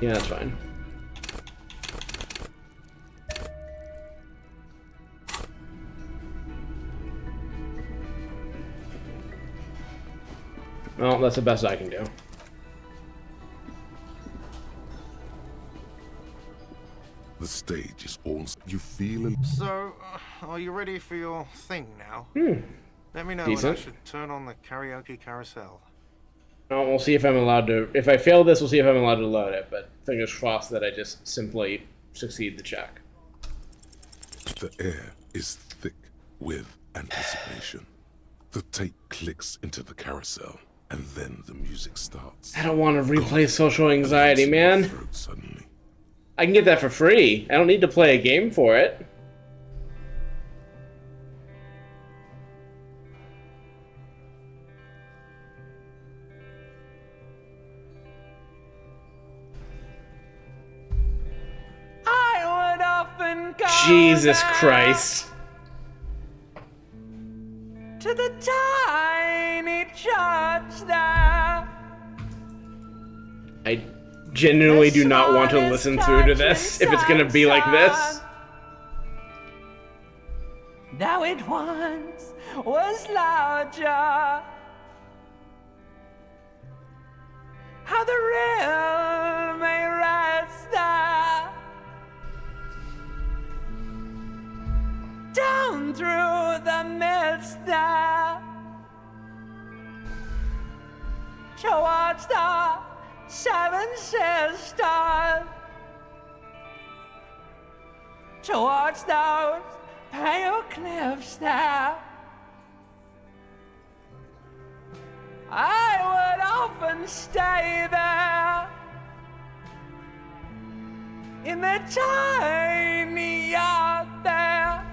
Yeah, that's fine. Well, that's the best I can do. The stage is all. You feel it. So, are you ready for your thing now? Let me know when I should turn on the karaoke carousel. Well, we'll see if I'm allowed to... If I fail this, we'll see if I'm allowed to load it, but fingers crossed that I just simply succeed the check. The air is thick with anticipation. The tape clicks into the carousel, and then the music starts. I don't want to replay social anxiety, man. I can get that for free. I don't need to play a game for it. I would often go Jesus Christ. to the tiny church there. I genuinely do not want to listen through to this if it's gonna be like this. Now it once was larger. How the realm there towards the Seven Sisters, towards those pale cliffs there. I would often stay there in the tiny yard there.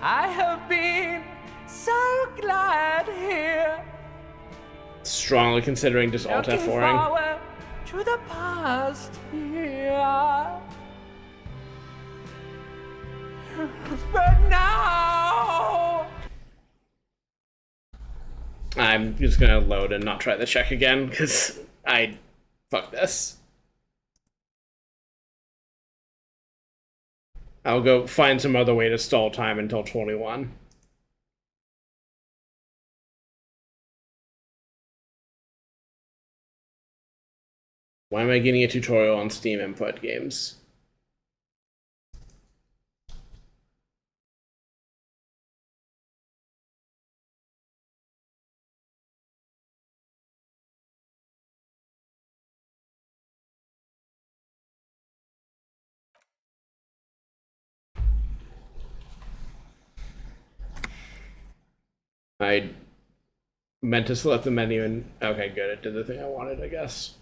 I have been so glad here. Strongly considering just alt Looking F4ing. forward to the past here. But now I'm just gonna load and not try the check again, because fuck this. I'll go find some other way to stall time until 21. Why am I getting a tutorial on Steam input games? I meant to select the menu and okay, good. It did the thing I wanted, I guess.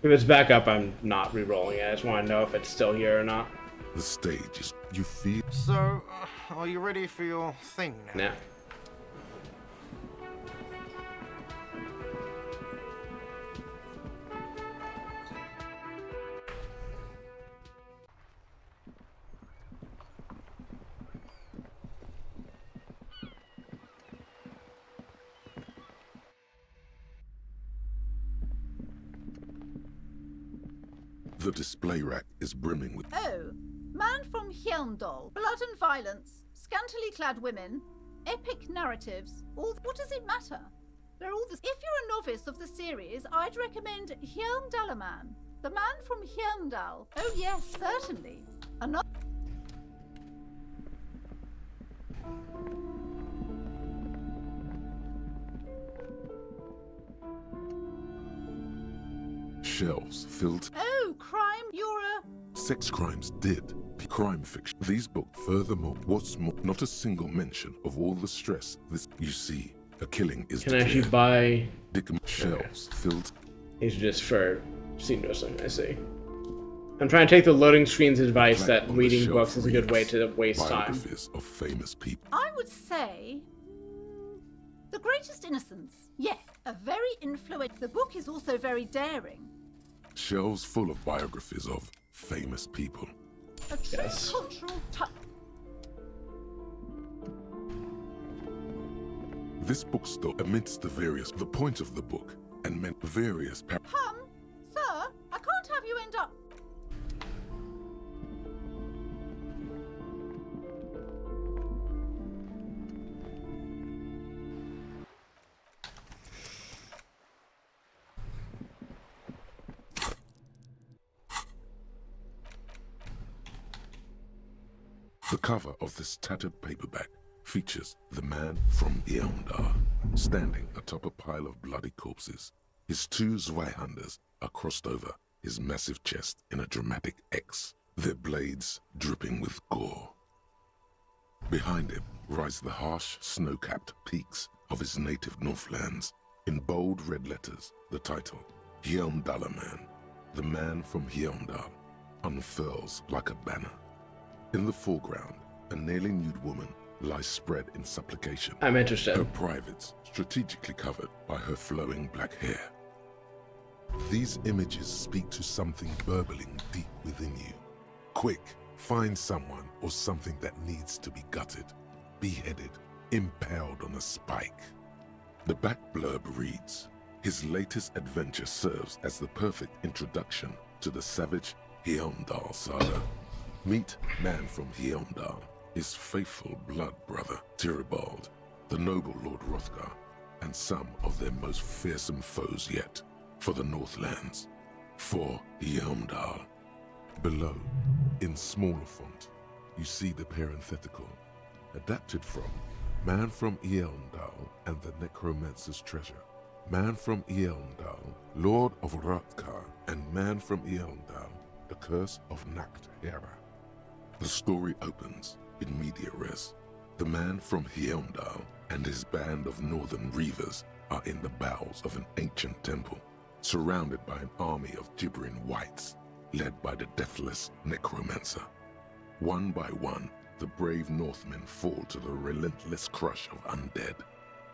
If it's back up, I'm not re-rolling it. I just want to know if it's still here or not. The stage is, you feel. So, are you ready for your thing now? Yeah. The display rack is brimming with. Oh, man from Hjelmdal. Blood and violence, scantily clad women, epic narratives. All. What does it matter? They're all the. If you're a novice of the series, I'd recommend Hjelmdalaman. The man from Hjelmdal. Oh yes, certainly. Another. Shelves filled. Oh, crime, you're a. Sex crimes did. Crime fiction. These books, furthermore, what's more, not a single mention of all the stress this. You see, a killing is. Can I actually buy. Shelves filled. These are just for scene wrestling, I see. I'm trying to take the loading screen's advice that reading books is a good way to waste time. Biographies of famous people. I would say. The Greatest Innocence. Yeah, a very influential. The book is also very daring. Shelves full of biographies of famous people. A true cultural touch. This bookstore, amidst the point of the book, and meant various. Sir, I can't have you end up. The cover of this tattered paperback features the man from Hjelmdal standing atop a pile of bloody corpses. His two Zweihanders are crossed over his massive chest in a dramatic X, their blades dripping with gore. Behind him rise the harsh, snow-capped peaks of his native Northlands. In bold red letters, the title, Hjelmdalaman, the man from Hjelmdal, unfurls like a banner. In the foreground, a nearly nude woman lies spread in supplication. I'm interested. Her privates strategically covered by her flowing black hair. These images speak to something burbling deep within you. Quick, find someone or something that needs to be gutted, beheaded, impaled on a spike. The back blurb reads, his latest adventure serves as the perfect introduction to the savage Hjelmdal saga. Meet man from Hjelmdal, his faithful blood brother, Tyribald, the noble Lord Hrothgar, and some of their most fearsome foes yet. for the Northlands, for Hjelmdal. Below, in smaller font, you see the parenthetical, adapted from Man from Hjelmdal and the Necromancer's Treasure, Man from Hjelmdal, Lord of Hrothgar, and Man from Hjelmdal, the Curse of Nacht-Hera. The story opens in media res. The man from Hjelmdal and his band of northern reavers are in the bowels of an ancient temple, surrounded by an army of gibbering whites, led by the deathless necromancer. One by one, the brave Northmen fall to the relentless crush of undead,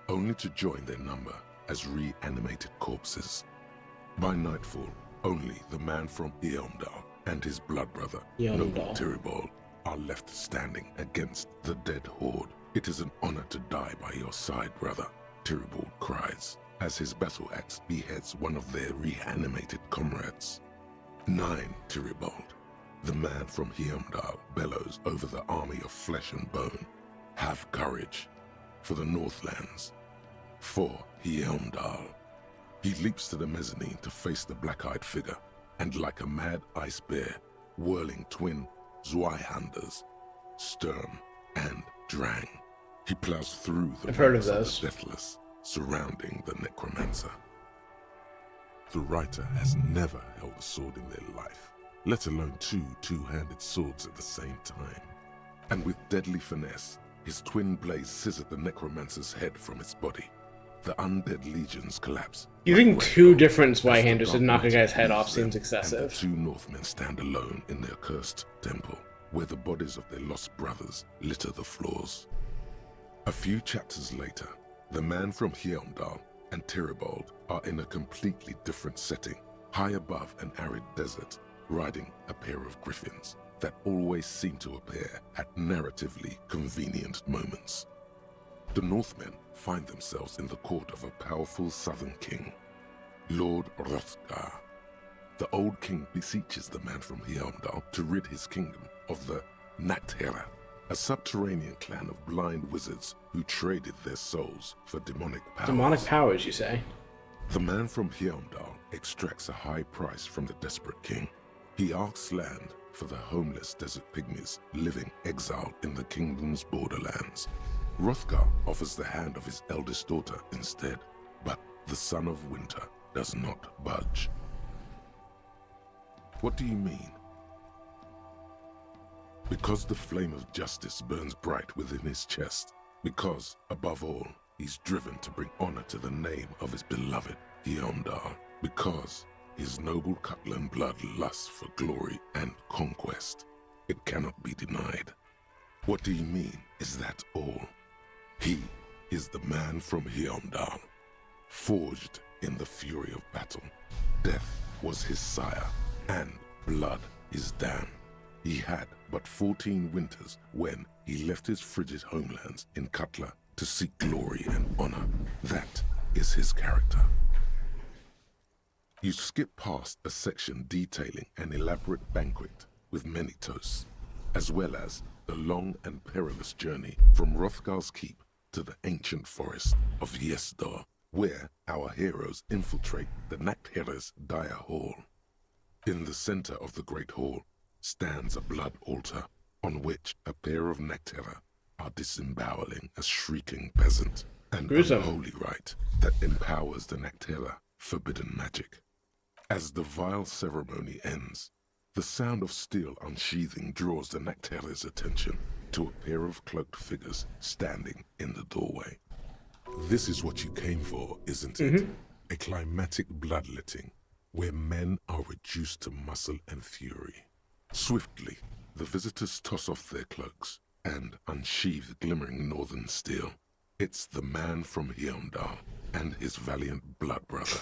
only to join their number as reanimated corpses. By nightfall, only the man from Hjelmdal and his blood brother, Noble Tyribald, are left standing against the dead horde. It is an honor to die by your side, brother, Tyribald cries, as his battle axe beheads one of their reanimated comrades. 9, Tyribald, the man from Hjelmdal, bellows over the army of flesh and bone. Have courage, for the Northlands, for Hjelmdal. He leaps to the mezzanine to face the black-eyed figure, and like a mad ice bear, whirling twin Zweihanders, Sturm and Drang, he plows through the ranks of the deathless, surrounding the necromancer. The writer has never held a sword in their life, let alone two two-handed swords at the same time. And with deadly finesse, his twin blades scissor the necromancer's head from its body. The undead legions collapse. Using two different Zweihanders to knock a guy's head off seems excessive. And the two Northmen stand alone in their cursed temple, where the bodies of their lost brothers litter the floors. A few chapters later, the man from Hjelmdal and Tyribald are in a completely different setting, high above an arid desert, riding a pair of griffins that always seem to appear at narratively convenient moments. The Northmen find themselves in the court of a powerful southern king, Lord Hrothgar. The old king beseeches the man from Hjelmdal to rid his kingdom of the Nacht-Hera, a subterranean clan of blind wizards who traded their souls for demonic powers. Demonic powers, you say? The man from Hjelmdal extracts a high price from the desperate king. He asks land for the homeless desert pygmies living exiled in the kingdom's borderlands. Hrothgar offers the hand of his eldest daughter instead, but the son of winter does not budge. What do you mean? Because the flame of justice burns bright within his chest. Because, above all, he's driven to bring honor to the name of his beloved Hjelmdal. Because his noble Cutland blood lusts for glory and conquest. It cannot be denied. What do you mean, is that all? He is the man from Hjelmdal, forged in the fury of battle. Death was his sire, and blood his dam. He had but 14 winters when he left his frigid homelands in Cutla to seek glory and honor. That is his character. You skip past a section detailing an elaborate banquet with many toasts, as well as the long and perilous journey from Hrothgar's keep to the ancient forest of Yesdor, where our heroes infiltrate the Nacht-Hera's dire hall. In the center of the great hall stands a blood altar on which a pair of Nacht-Hera are disemboweling a shrieking peasant, an unholy rite that empowers the Nacht-Hera forbidden magic. As the vile ceremony ends, the sound of steel unsheathing draws the Nacht-Hera's attention to a pair of cloaked figures standing in the doorway. This is what you came for, isn't it? A climatic bloodletting, where men are reduced to muscle and fury. Swiftly, the visitors toss off their cloaks and unsheathe glimmering northern steel. It's the man from Hjelmdal and his valiant blood brother,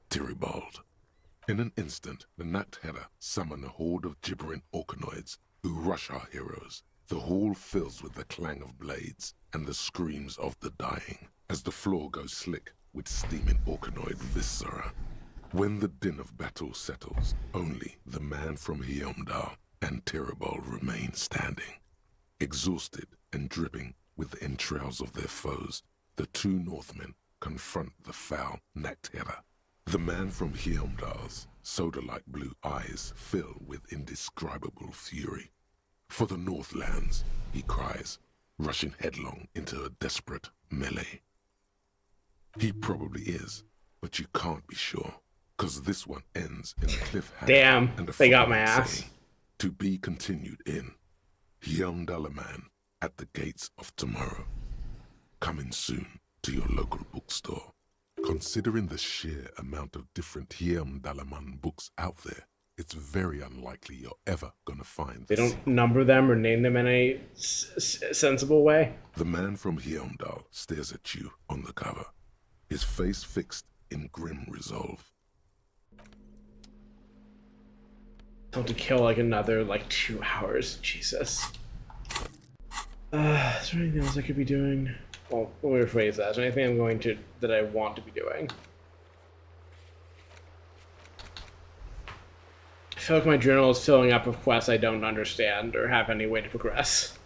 Tyribald. In an instant, the Nacht-Hera summon a horde of gibbering orcanoids who rush our heroes. The hall fills with the clang of blades and the screams of the dying, as the floor goes slick with steaming orcanoid viscera. When the din of battle settles, only the man from Hjelmdal and Tyribald remain standing. Exhausted and dripping with the entrails of their foes, the two Northmen confront the foul Nacht-Hera. The man from Heimdall's soda-like blue eyes fill with indescribable fury. For the Northlands, he cries, rushing headlong into a desperate melee. He probably is, but you can't be sure, cause this one ends in a cliffhanger. Damn, and a they got my footnote ass. saying, to be continued in Heimdall at the gates of tomorrow. Coming soon to your local bookstore. Considering the sheer amount of different Heimdall books out there, it's very unlikely you're ever gonna find They this. don't number them or name them in a sensible way. The man from Heimdall stares at you on the cover, his face fixed in grim resolve. I'll have to kill like another 2 hours. Jesus. Is there anything else I could be doing? Well, let me rephrase that. Is there anything that I want to be doing? I feel like my journal is filling up with quests I don't understand or have any way to progress.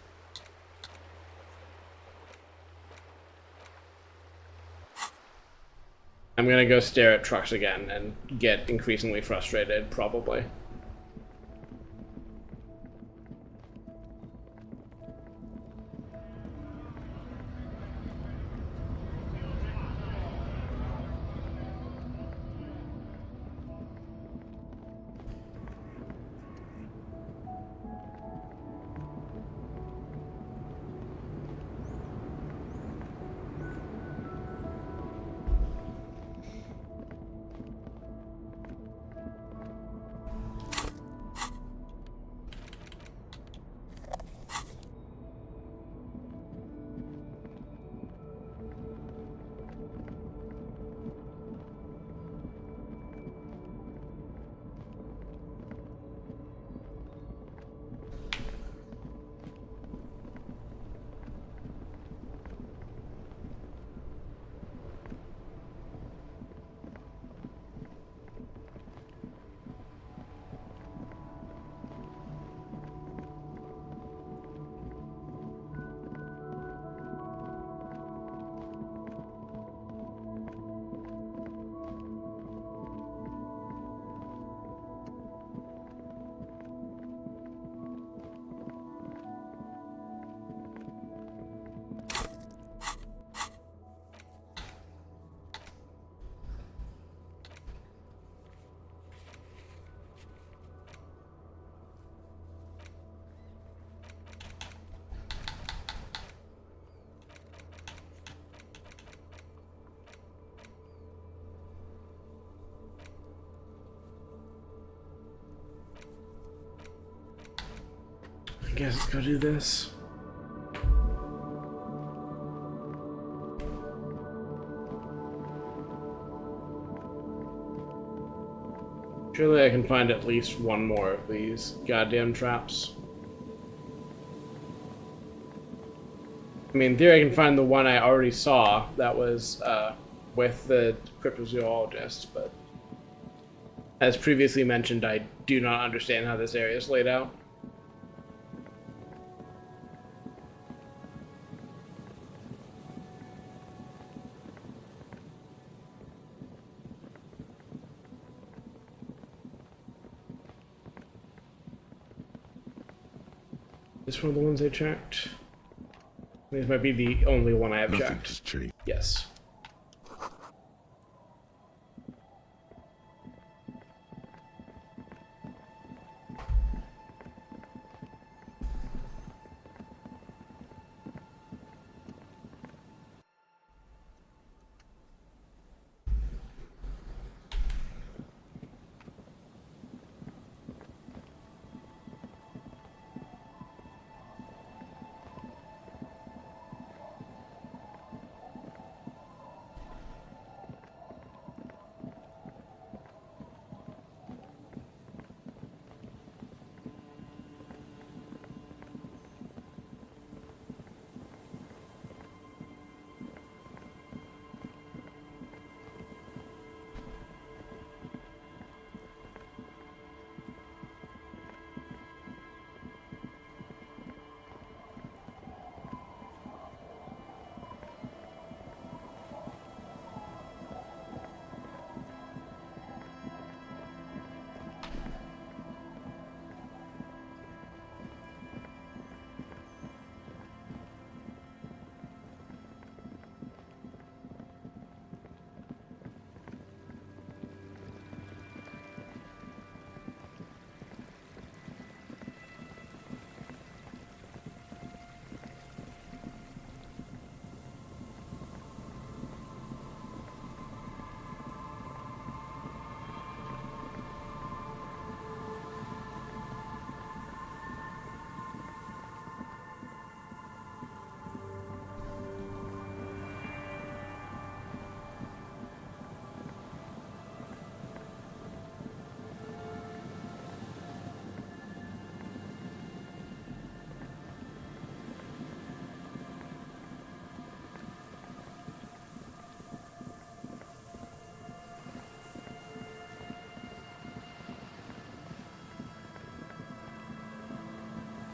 I'm gonna go stare at trucks again and get increasingly frustrated, probably. I guess let's go do this. Surely I can find at least one more of these goddamn traps. I mean, in theory I can find the one I already saw that was with the cryptozoologist, but as previously mentioned, I do not understand how this area is laid out. This one of the ones I checked? This might be the only one I have Nothing checked. has changed. Yes.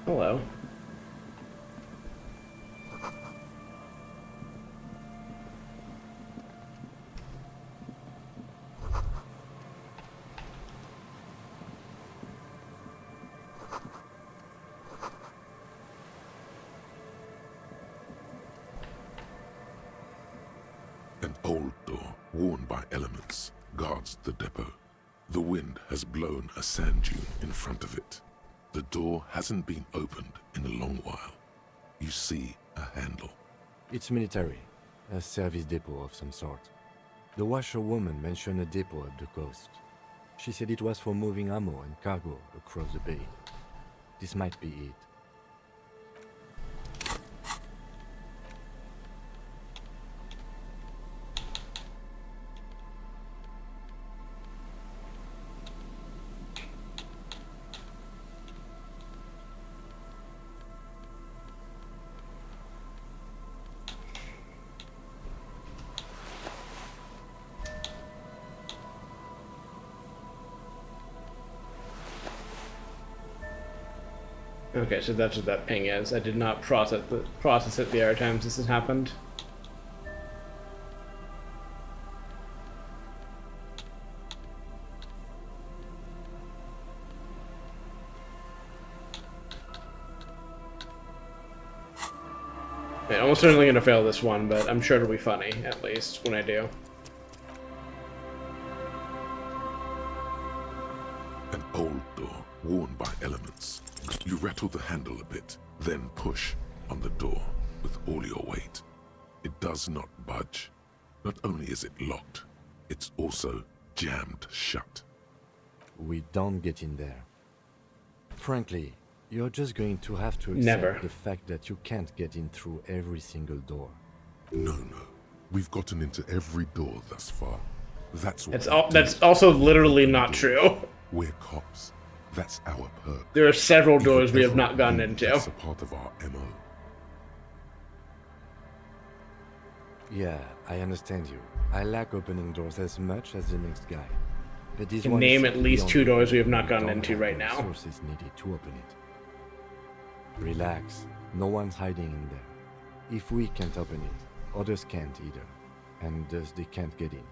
Hello. An old door, worn by elements, guards the depot. The wind has blown a sand dune in front of it. The door hasn't been opened in a long while. You see a handle. It's military, a service depot of some sort. The washerwoman mentioned a depot up the coast. She said it was for moving ammo and cargo across the bay. This might be it. Okay, so that's what that ping is. I did not process it the other times this has happened. I'm almost certainly gonna fail this one, but I'm sure it'll be funny, at least, when I do. An old door, worn by elements. You rattle the handle a bit, then push on the door with all your weight. It does not budge. Not only is it locked, it's also jammed shut. We don't get in there. Frankly, you're just going to have to accept Never. the fact that you can't get in through every single door. No. We've gotten into every door thus far. That's what That's also literally not true. We're cops. That's our perk. There are several If doors we have ever not gone knew into. That's a part of our MO. Yeah, I understand you. I like opening doors as much as the next guy. But this Can one name is at least beyond 2 doors we have me. not gone Don't into have right the now. resources needed to open it. Relax. No one's hiding in there. If we can't open it, others can't either. And thus they can't get in.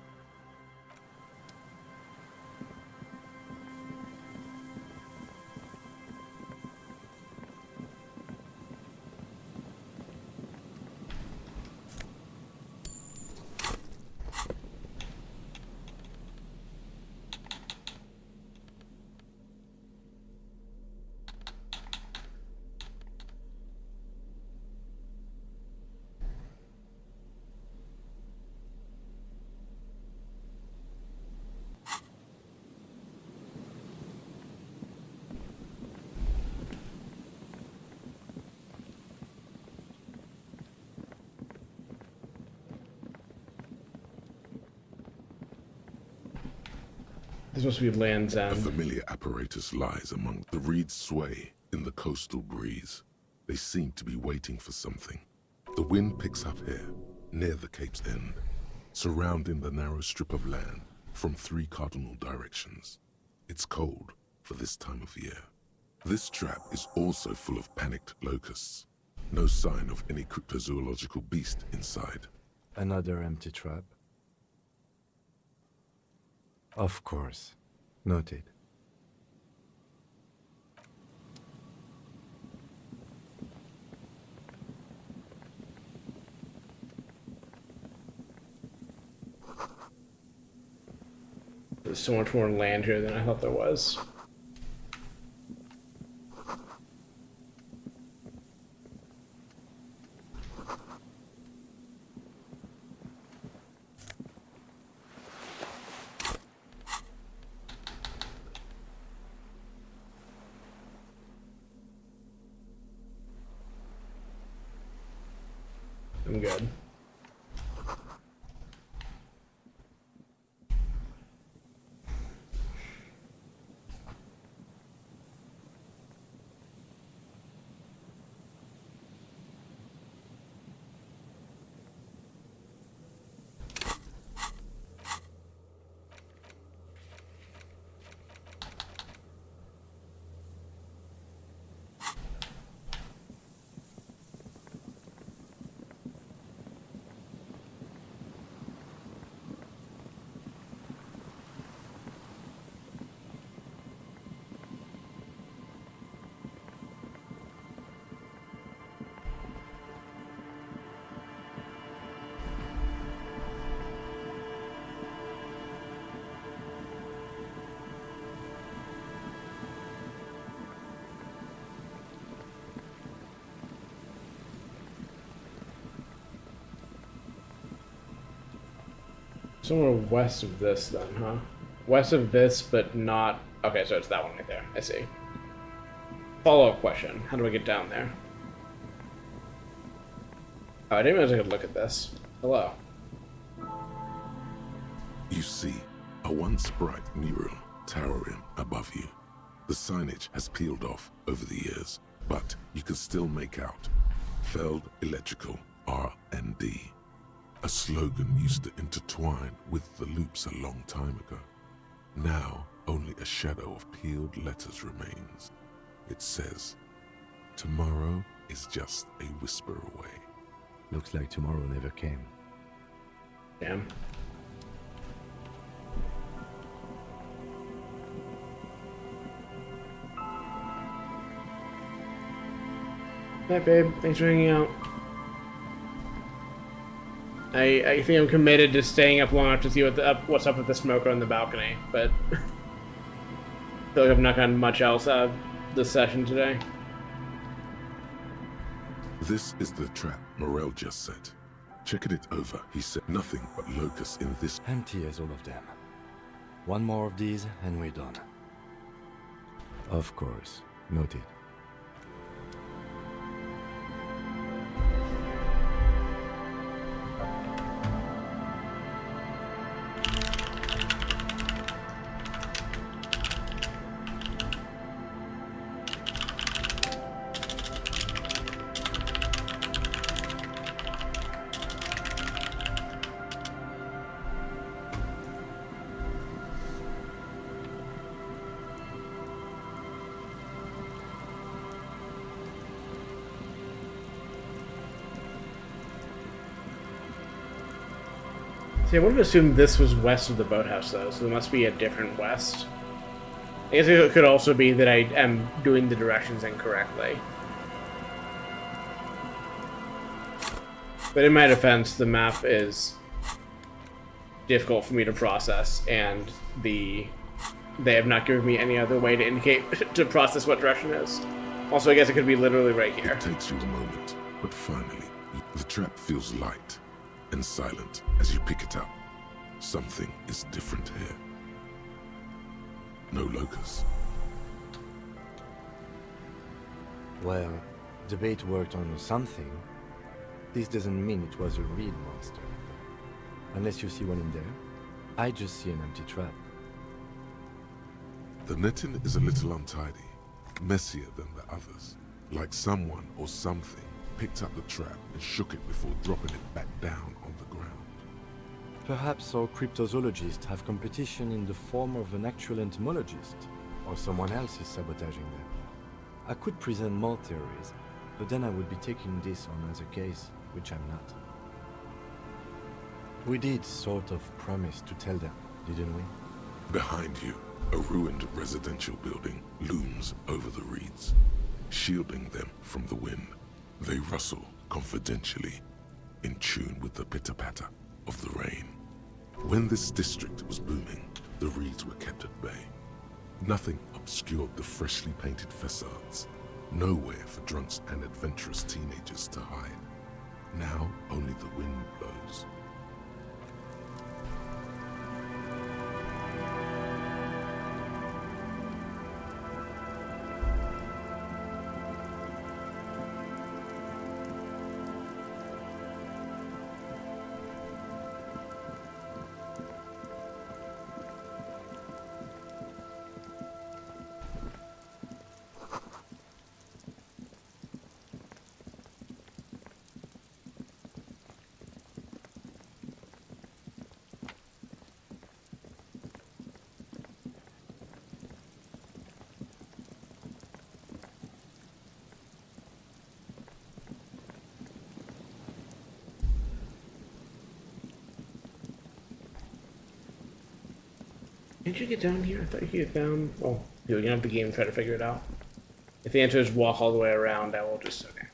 This must be Land's A End. familiar apparatus lies among the reeds sway in the coastal breeze. They seem to be waiting for something. The wind picks up here, near the Cape's end, surrounding the narrow strip of land from 3 cardinal directions. It's cold for this time of year. This trap is also full of panicked locusts. No sign of any cryptozoological beast inside. Another empty trap? Of course. Noted. There's so much more land here than I thought there was. I'm good. Somewhere west of this, then, huh? West of this, but not... Okay, so it's that one right there. I see. Follow-up question. How do I get down there? Oh, I didn't realize I could look at this. Hello. You see a once bright mural towering above you. The signage has peeled off over the years, but you can still make out Feld Electrical R&D. A slogan used to intertwine with the loops a long time ago. Now, only a shadow of peeled letters remains. It says, tomorrow is just a whisper away. Looks like tomorrow never came. Damn. Hey babe, thanks for hanging out. I think I'm committed to staying up long enough to see what's up with the smoker on the balcony, but I feel like I've not gotten much else out of this session today. This is the trap Morel just set. Checking it over, he said nothing but locusts in this. Empty as all of them. One more of these and we're done. Of course. Noted. See, I would have assumed this was west of the boathouse, though, so there must be a different west. I guess it could also be that I am doing the directions incorrectly. But in my defense, the map is difficult for me to process, and they have not given me any other way to indicate to process what direction is. Also, I guess it could be literally right here. It takes you a moment, but finally, the trap feels light and silent as you pick it up. Something is different here. No locusts. Well, the bait worked on something. This doesn't mean it was a real monster. Unless you see one in there. I just see an empty trap. The netting is a little untidy, messier than the others. Like someone or something picked up the trap and shook it before dropping it back down on the ground. Perhaps our cryptozoologists have competition in the form of an actual entomologist, or someone else is sabotaging them. I could present more theories, but then I would be taking this on as a case, which I'm not. We did sort of promise to tell them, didn't we? Behind you, a ruined residential building looms over the reeds, shielding them from the wind. They rustle confidentially, in tune with the pitter-patter of the rain. When this district was booming, the reeds were kept at bay. Nothing obscured the freshly painted facades. Nowhere for drunks and adventurous teenagers to hide. Now only the wind blows. Can't you get down here? I thought you could get down... Oh, you're gonna have the game and try to figure it out. If the answer is walk all the way around, I will just... Okay.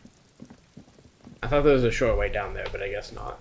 I thought there was a short way down there, but I guess not.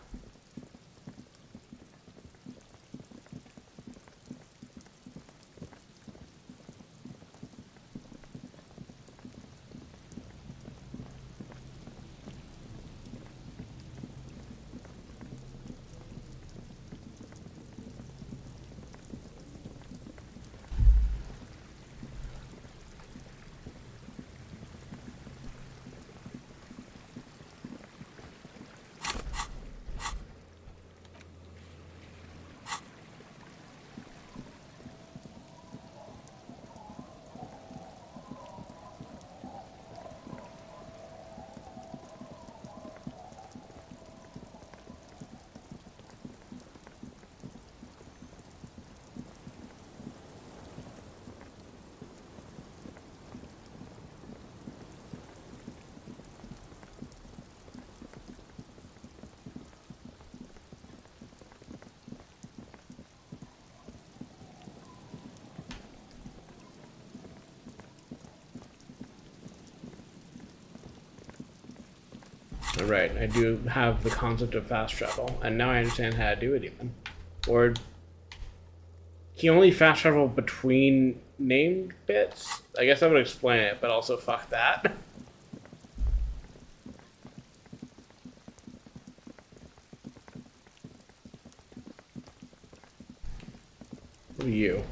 Right, I do have the concept of fast travel, and now I understand how to do it even. Or... Can you only fast travel between named bits? I guess that would explain it, but also fuck that. What are you?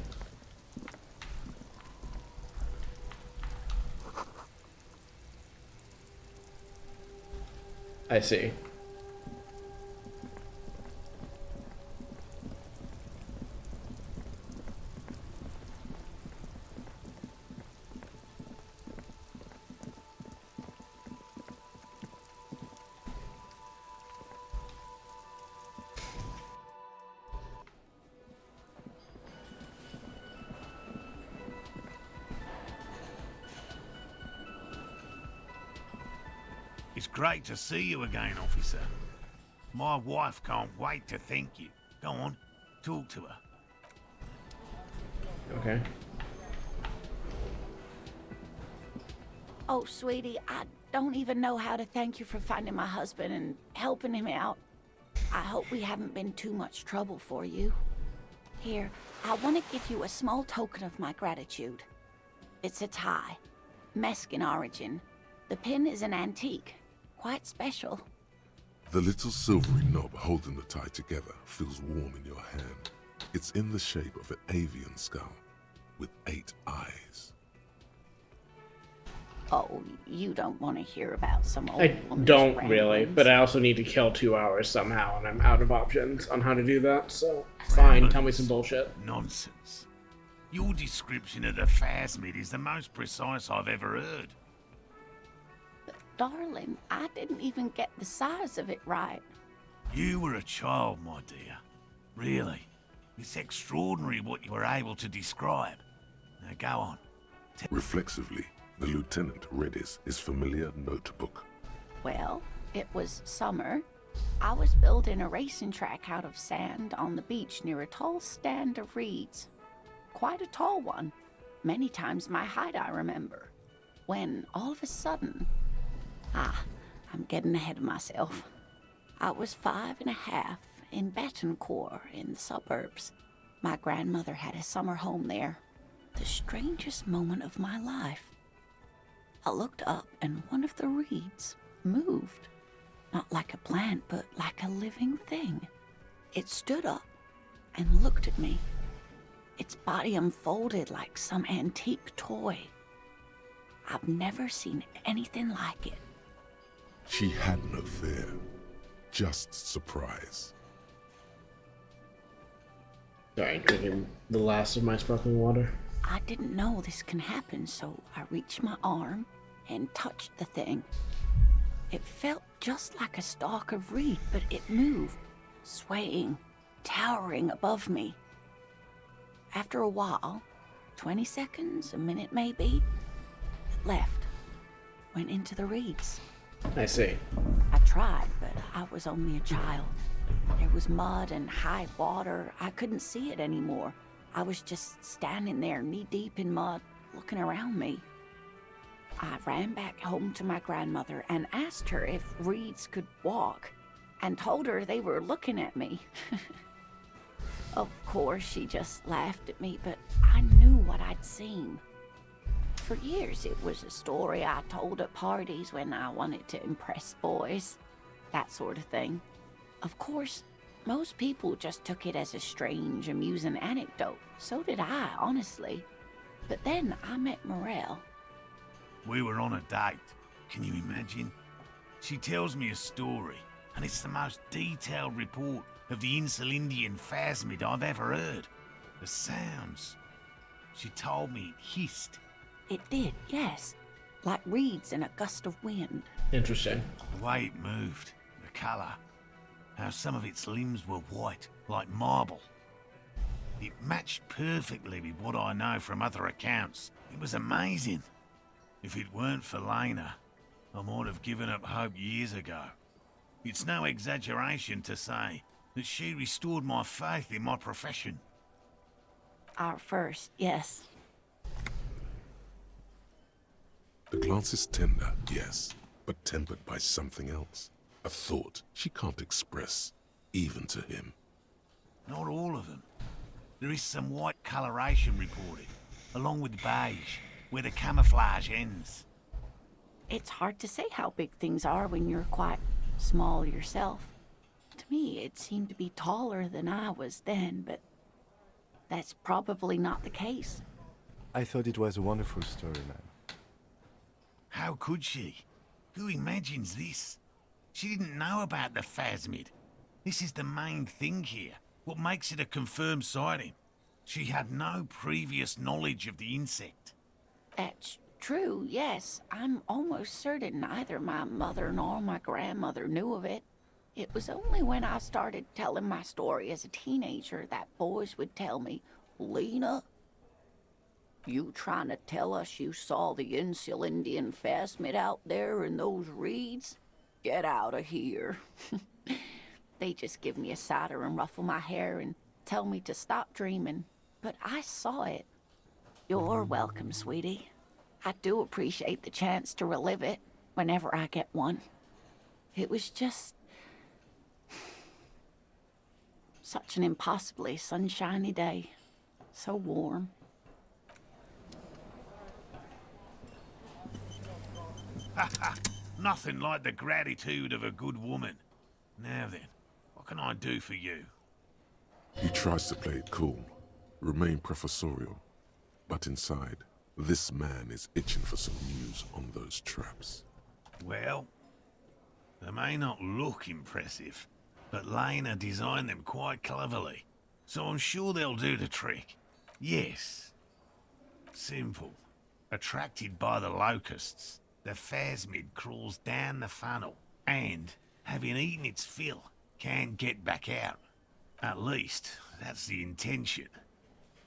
I see. It's great to see you again, officer. My wife can't wait to thank you. Go on, talk to her. Okay. Oh, sweetie, I don't even know how to thank you for finding my husband and helping him out. I hope we haven't been too much trouble for you. Here, I want to give you a small token of my gratitude. It's a tie, Mexican origin. The pin is an antique, quite special. The little silvery knob holding the tie together feels warm in your hand. It's in the shape of an avian skull with 8 eyes. Oh, you don't want to hear about some old I woman's don't really, ramblings. but I also need to kill 2 hours somehow, and I'm out of options on how to do that, so fine, tell me some bullshit. Nonsense. Your description of the phasmid is the most precise I've ever heard. But darling, I didn't even get the size of it right. You were a child, my dear. Really. It's extraordinary what you were able to describe. Now go on. Reflexively, the lieutenant read his familiar notebook. Well, it was summer. I was building a racing track out of sand on the beach near a tall stand of reeds. Quite a tall one. Many times my height, I remember. When, all of a sudden... I'm getting ahead of myself. I was 5.5 in Betancourt in the suburbs. My grandmother had a summer home there. The strangest moment of my life. I looked up and one of the reeds moved. Not like a plant, but like a living thing. It stood up and looked at me. Its body unfolded like some antique toy. I've never seen anything like it. She had no fear, just surprise. Sorry, drinking the last of my sparkling water. I didn't know this can happen, so I reached my arm and touched the thing. It felt just like a stalk of reed, but it moved, swaying, towering above me. After a while, 20 seconds, a minute maybe, it left, went into the reeds. I see. I tried, but I was only a child. There was mud and high water. I couldn't see it anymore. I was just standing there knee-deep in mud, looking around me. I ran back home to my grandmother and asked her if reeds could walk, and told her they were looking at me. Of course, she just laughed at me, but I knew what I'd seen. For years, it was a story I told at parties when I wanted to impress boys. That sort of thing. Of course, most people just took it as a strange, amusing anecdote. So did I, honestly. But then I met Morel. We were on a date. Can you imagine? She tells me a story, and it's the most detailed report of the Insulindian phasmid I've ever heard. The sounds. She told me it hissed. It did, yes. Like reeds in a gust of wind. Interesting. The way it moved, the colour, how some of its limbs were white, like marble. It matched perfectly with what I know from other accounts. It was amazing. If it weren't for Lena, I might have given up hope years ago. It's no exaggeration to say that she restored my faith in my profession. Our first, yes. The glance is tender, yes, but tempered by something else. A thought she can't express, even to him. Not all of them. There is some white coloration reported, along with beige, where the camouflage ends. It's hard to say how big things are when you're quite small yourself. To me, it seemed to be taller than I was then, but that's probably not the case. I thought it was a wonderful story, man. How could she? Who imagines this? She didn't know about the phasmid. This is the main thing here, what makes it a confirmed sighting. She had no previous knowledge of the insect. That's true, yes. I'm almost certain neither my mother nor my grandmother knew of it. It was only when I started telling my story as a teenager that boys would tell me, "Lena, you trying to tell us you saw the Insulindian phasmid out there in those reeds? Get out of here." They just give me a cider and ruffle my hair and tell me to stop dreaming. But I saw it. You're welcome, sweetie. I do appreciate the chance to relive it whenever I get one. It was just such an impossibly sunshiny day. So warm. Nothing like the gratitude of a good woman. Now then, what can I do for you? He tries to play it cool, remain professorial, but inside, this man is itching for some news on those traps. Well, they may not look impressive, but Lena designed them quite cleverly, so I'm sure they'll do the trick. Yes. Simple. Attracted by the locusts, the phasmid crawls down the funnel, and, having eaten its fill, can't get back out. At least, that's the intention.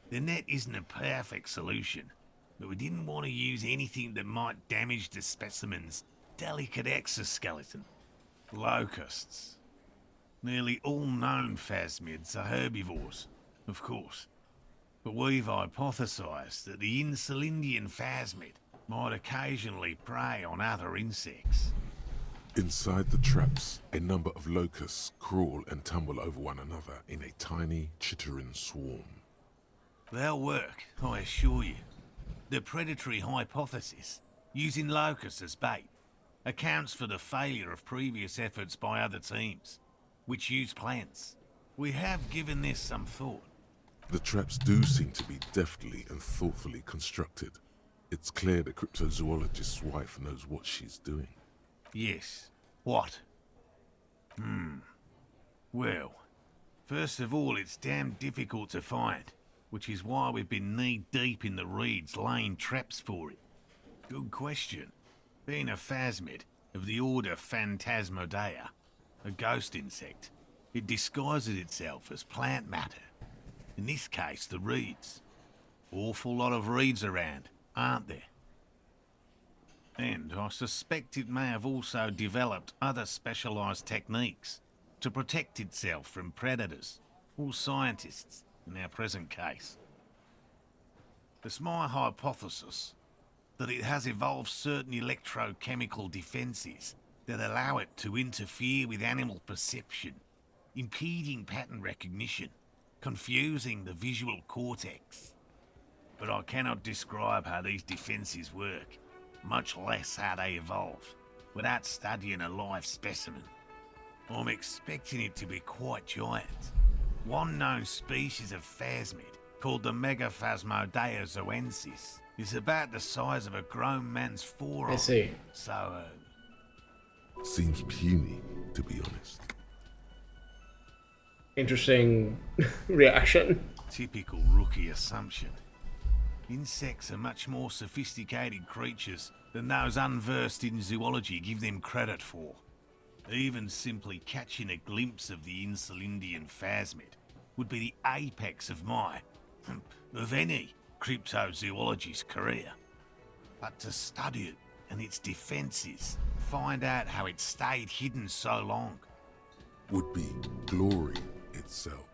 The net isn't a perfect solution, but we didn't want to use anything that might damage the specimen's delicate exoskeleton. Locusts. Nearly all known phasmids are herbivores, of course. But we've hypothesized that the Insulindian phasmid might occasionally prey on other insects. Inside the traps, a number of locusts crawl and tumble over one another in a tiny, chittering swarm. They'll work, I assure you. The predatory hypothesis, using locusts as bait, accounts for the failure of previous efforts by other teams, which use plants. We have given this some thought. The traps do seem to be deftly and thoughtfully constructed. It's clear the cryptozoologist's wife knows what she's doing. Yes. What? Well, first of all, it's damn difficult to find, which is why we've been knee-deep in the reeds laying traps for it. Good question. Being a phasmid of the order Phantasmodea, a ghost insect, it disguises itself as plant matter. In this case, the reeds. Awful lot of reeds around, aren't there? And I suspect it may have also developed other specialised techniques to protect itself from predators, or scientists, in our present case. It's my hypothesis that it has evolved certain electrochemical defences that allow it to interfere with animal perception, impeding pattern recognition, confusing the visual cortex. But I cannot describe how these defences work, much less how they evolve, without studying a live specimen. I'm expecting it to be quite giant. One known species of phasmid, called the Megaphasmodea zoensis, is about the size of a grown man's forearm. I see. So, Seems puny, to be honest. Interesting reaction. Typical rookie assumption. Insects are much more sophisticated creatures than those unversed in zoology give them credit for. Even simply catching a glimpse of the Insulindian phasmid would be the apex of of any cryptozoologist's career. But to study it and its defences, find out how it stayed hidden so long, would be glory itself.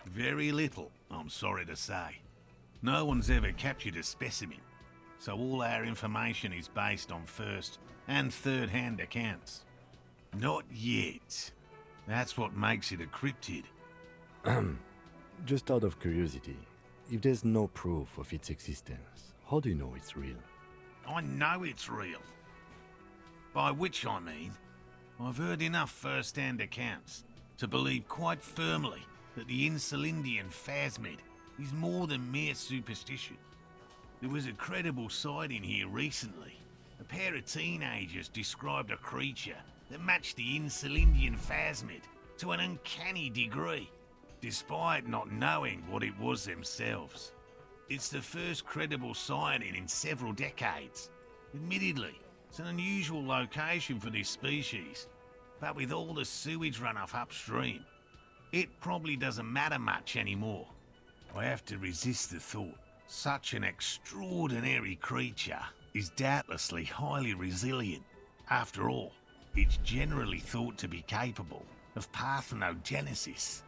Very little, I'm sorry to say. No one's ever captured a specimen, so all our information is based on first and third-hand accounts. Not yet. That's what makes it a cryptid. Just out of curiosity, if there's no proof of its existence, how do you know it's real? I know it's real. By which I mean, I've heard enough first-hand accounts to believe quite firmly that the Insulindian phasmid is more than mere superstition. There was a credible sighting here recently. A pair of teenagers described a creature that matched the Insulindian phasmid to an uncanny degree, despite not knowing what it was themselves. It's the first credible sighting in several decades. Admittedly, it's an unusual location for this species, but with all the sewage runoff upstream, it probably doesn't matter much anymore. I have to resist the thought. Such an extraordinary creature is doubtlessly highly resilient. After all, it's generally thought to be capable of parthenogenesis.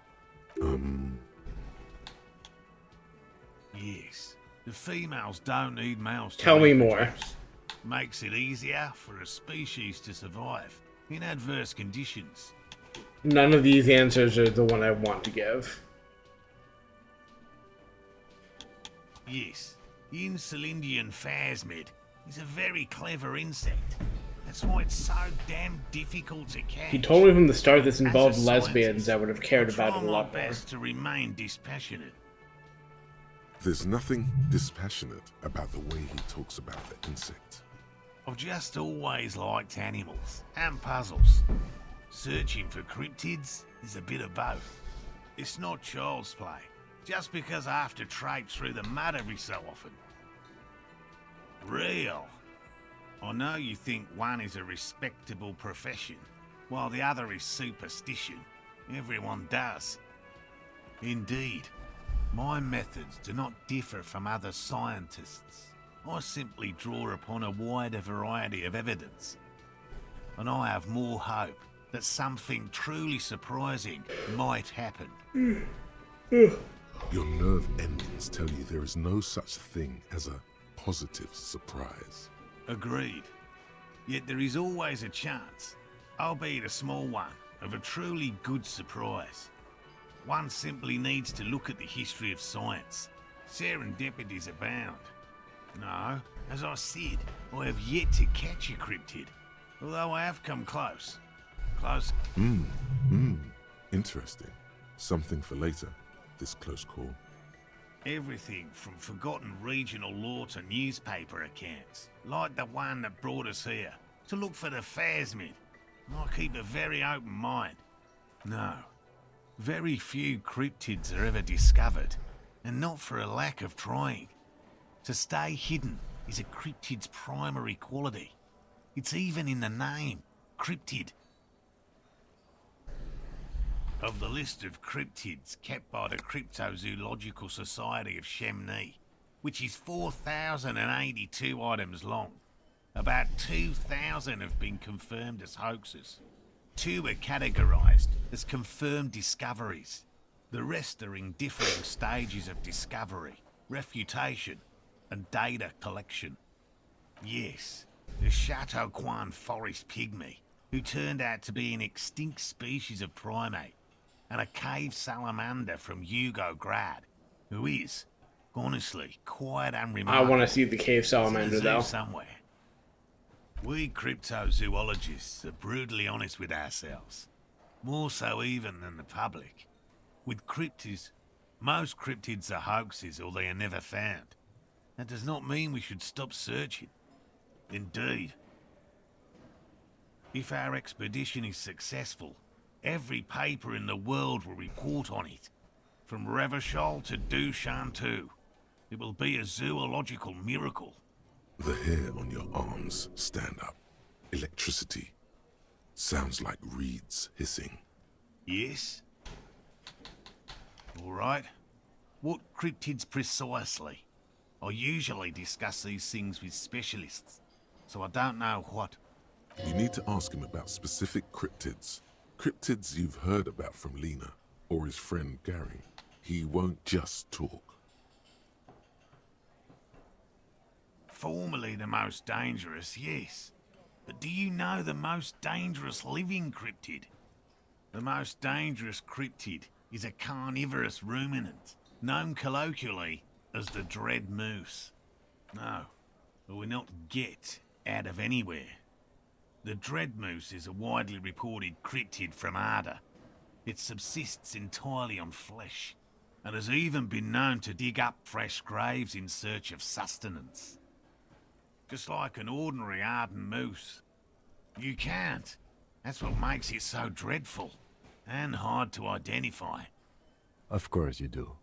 Yes, the females don't need males to Tell me more. reproduce. Makes it easier for a species to survive in adverse conditions. None of these answers are the one I want to give. Yes, the Insulindian phasmid is a very clever insect. That's why it's so damn difficult to catch. If you told me from the start this involved As a lesbians, I would have cared try about it a my lot more. best to remain dispassionate. There's nothing dispassionate about the way he talks about the insect. I've just always liked animals and puzzles. Searching for cryptids is a bit of both. It's not child's play, just because I have to traipse through the mud every so often. Real. I know you think one is a respectable profession, while the other is superstition. Everyone does. Indeed, my methods do not differ from other scientists. I simply draw upon a wider variety of evidence. And I have more hope that something truly surprising might happen. Your nerve endings tell you there is no such thing as a positive surprise. Agreed. Yet there is always a chance, albeit a small one, of a truly good surprise. One simply needs to look at the history of science. Serendipities abound. No, as I said, I have yet to catch a cryptid, although I have come close. Close. Interesting. Something for later, this close call. Everything from forgotten regional lore to newspaper accounts, like the one that brought us here, to look for the phasmid. I keep a very open mind. No, very few cryptids are ever discovered, and not for a lack of trying. To stay hidden is a cryptid's primary quality. It's even in the name, cryptid. Of the list of cryptids kept by the Cryptozoological Society of Chemnee, which is 4,082 items long, about 2,000 have been confirmed as hoaxes. 2 are categorized as confirmed discoveries. The rest are in differing stages of discovery, refutation, and data collection. Yes, the Chateauquan forest pygmy, who turned out to be an extinct species of primate, and a cave salamander from Yugograd, who is, honestly, quite unremarkable. I want to see the cave salamander, It's in a zoo though. somewhere. We cryptozoologists are brutally honest with ourselves, more so even than the public. With cryptids, most cryptids are hoaxes or they are never found. That does not mean we should stop searching. Indeed. If our expedition is successful, every paper in the world will report on it. From Revachol to Dushantu. It will be a zoological miracle. The hair on your arms stand up. Electricity. Sounds like reeds hissing. Yes? All right. What cryptids precisely? I usually discuss these things with specialists, so I don't know what. You need to ask him about specific cryptids. Cryptids you've heard about from Lena, or his friend Gary. He won't just talk. Formerly the most dangerous, yes. But do you know the most dangerous living cryptid? The most dangerous cryptid is a carnivorous ruminant, known colloquially as the dread moose. No, it will not get out of anywhere. The dread moose is a widely reported cryptid from Arda. It subsists entirely on flesh, and has even been known to dig up fresh graves in search of sustenance. Just like an ordinary Arden moose. You can't. That's what makes it so dreadful, and hard to identify. Of course you do.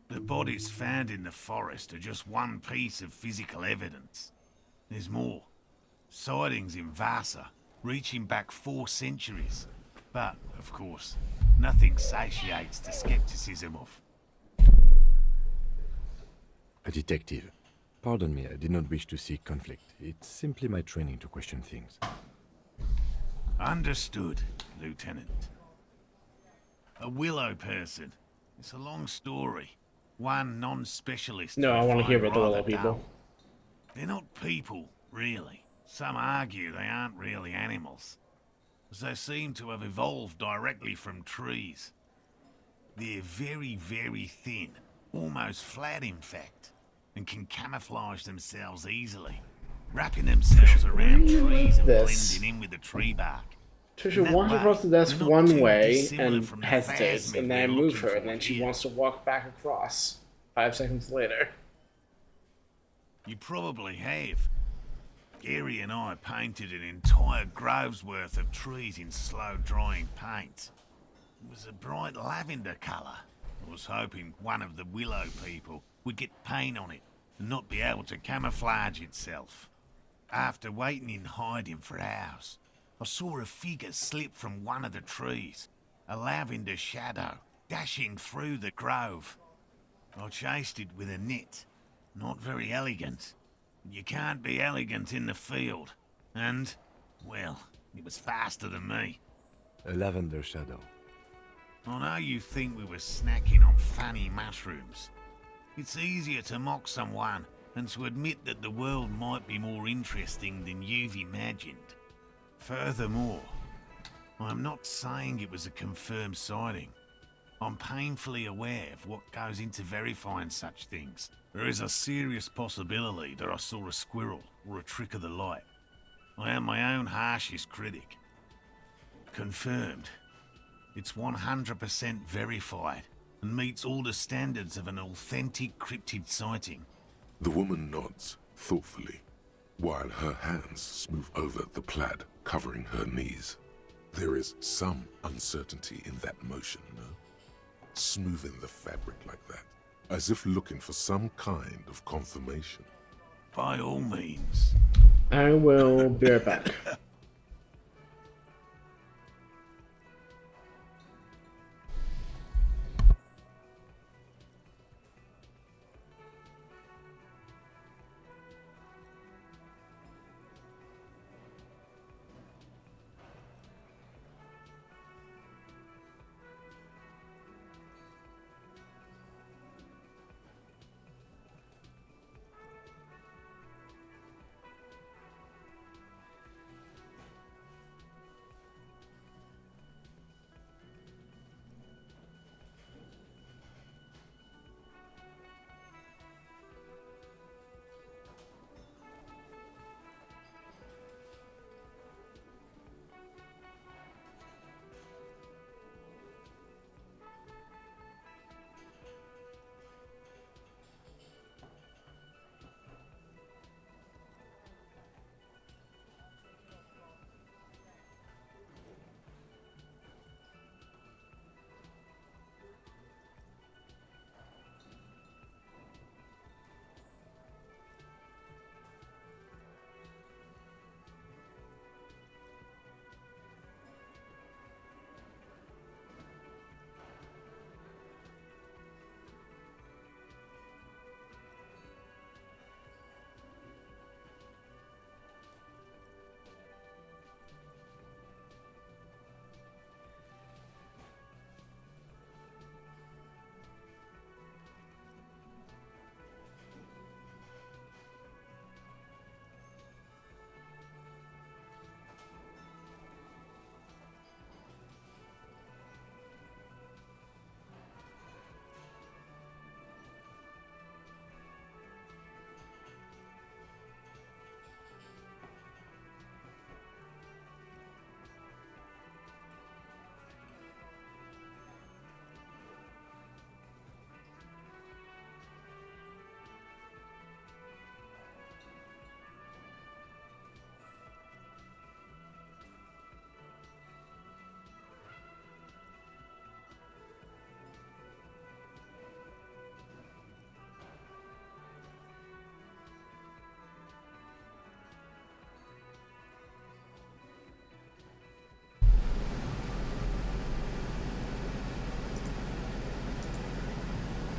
The bodies found in the forest are just one piece of physical evidence. There's more. Sightings in Vasa, reaching back 4 centuries. But, of course, nothing satiates the skepticism of... A detective. Pardon me, I did not wish to seek conflict. It's simply my training to question things. Understood, Lieutenant. A willow person. It's a long story. One non-specialist... No, I want to hear about the willow people. They're not people, really. Some argue they aren't really animals, as they seem to have evolved directly from trees. They're very, very thin, almost flat in fact, and can camouflage themselves easily, wrapping themselves around trees and blending in with the tree bark. Trisha wants across the desk one way and hesitates, and then I move her, and then she wants to walk back across. 5 seconds later. You probably have. Gary and I painted an entire grove's worth of trees in slow-drying paint. It was a bright lavender colour. I was hoping one of the willow people would get paint on it and not be able to camouflage itself. After waiting in hiding for hours, I saw a figure slip from one of the trees, a lavender shadow, dashing through the grove. I chased it with a net. Not very elegant. You can't be elegant in the field. And, well, it was faster than me. A lavender shadow. I know you think we were snacking on funny mushrooms. It's easier to mock someone and to admit that the world might be more interesting than you've imagined. Furthermore, I'm not saying it was a confirmed sighting. I'm painfully aware of what goes into verifying such things. There is a serious possibility that I saw a squirrel or a trick of the light. I am my own harshest critic. Confirmed. It's 100% verified and meets all the standards of an authentic cryptid sighting. The woman nods thoughtfully, while her hands smooth over the plaid covering her knees. There is some uncertainty in that motion, no? Smoothing the fabric like that, as if looking for some kind of confirmation. By all means. I will be right back.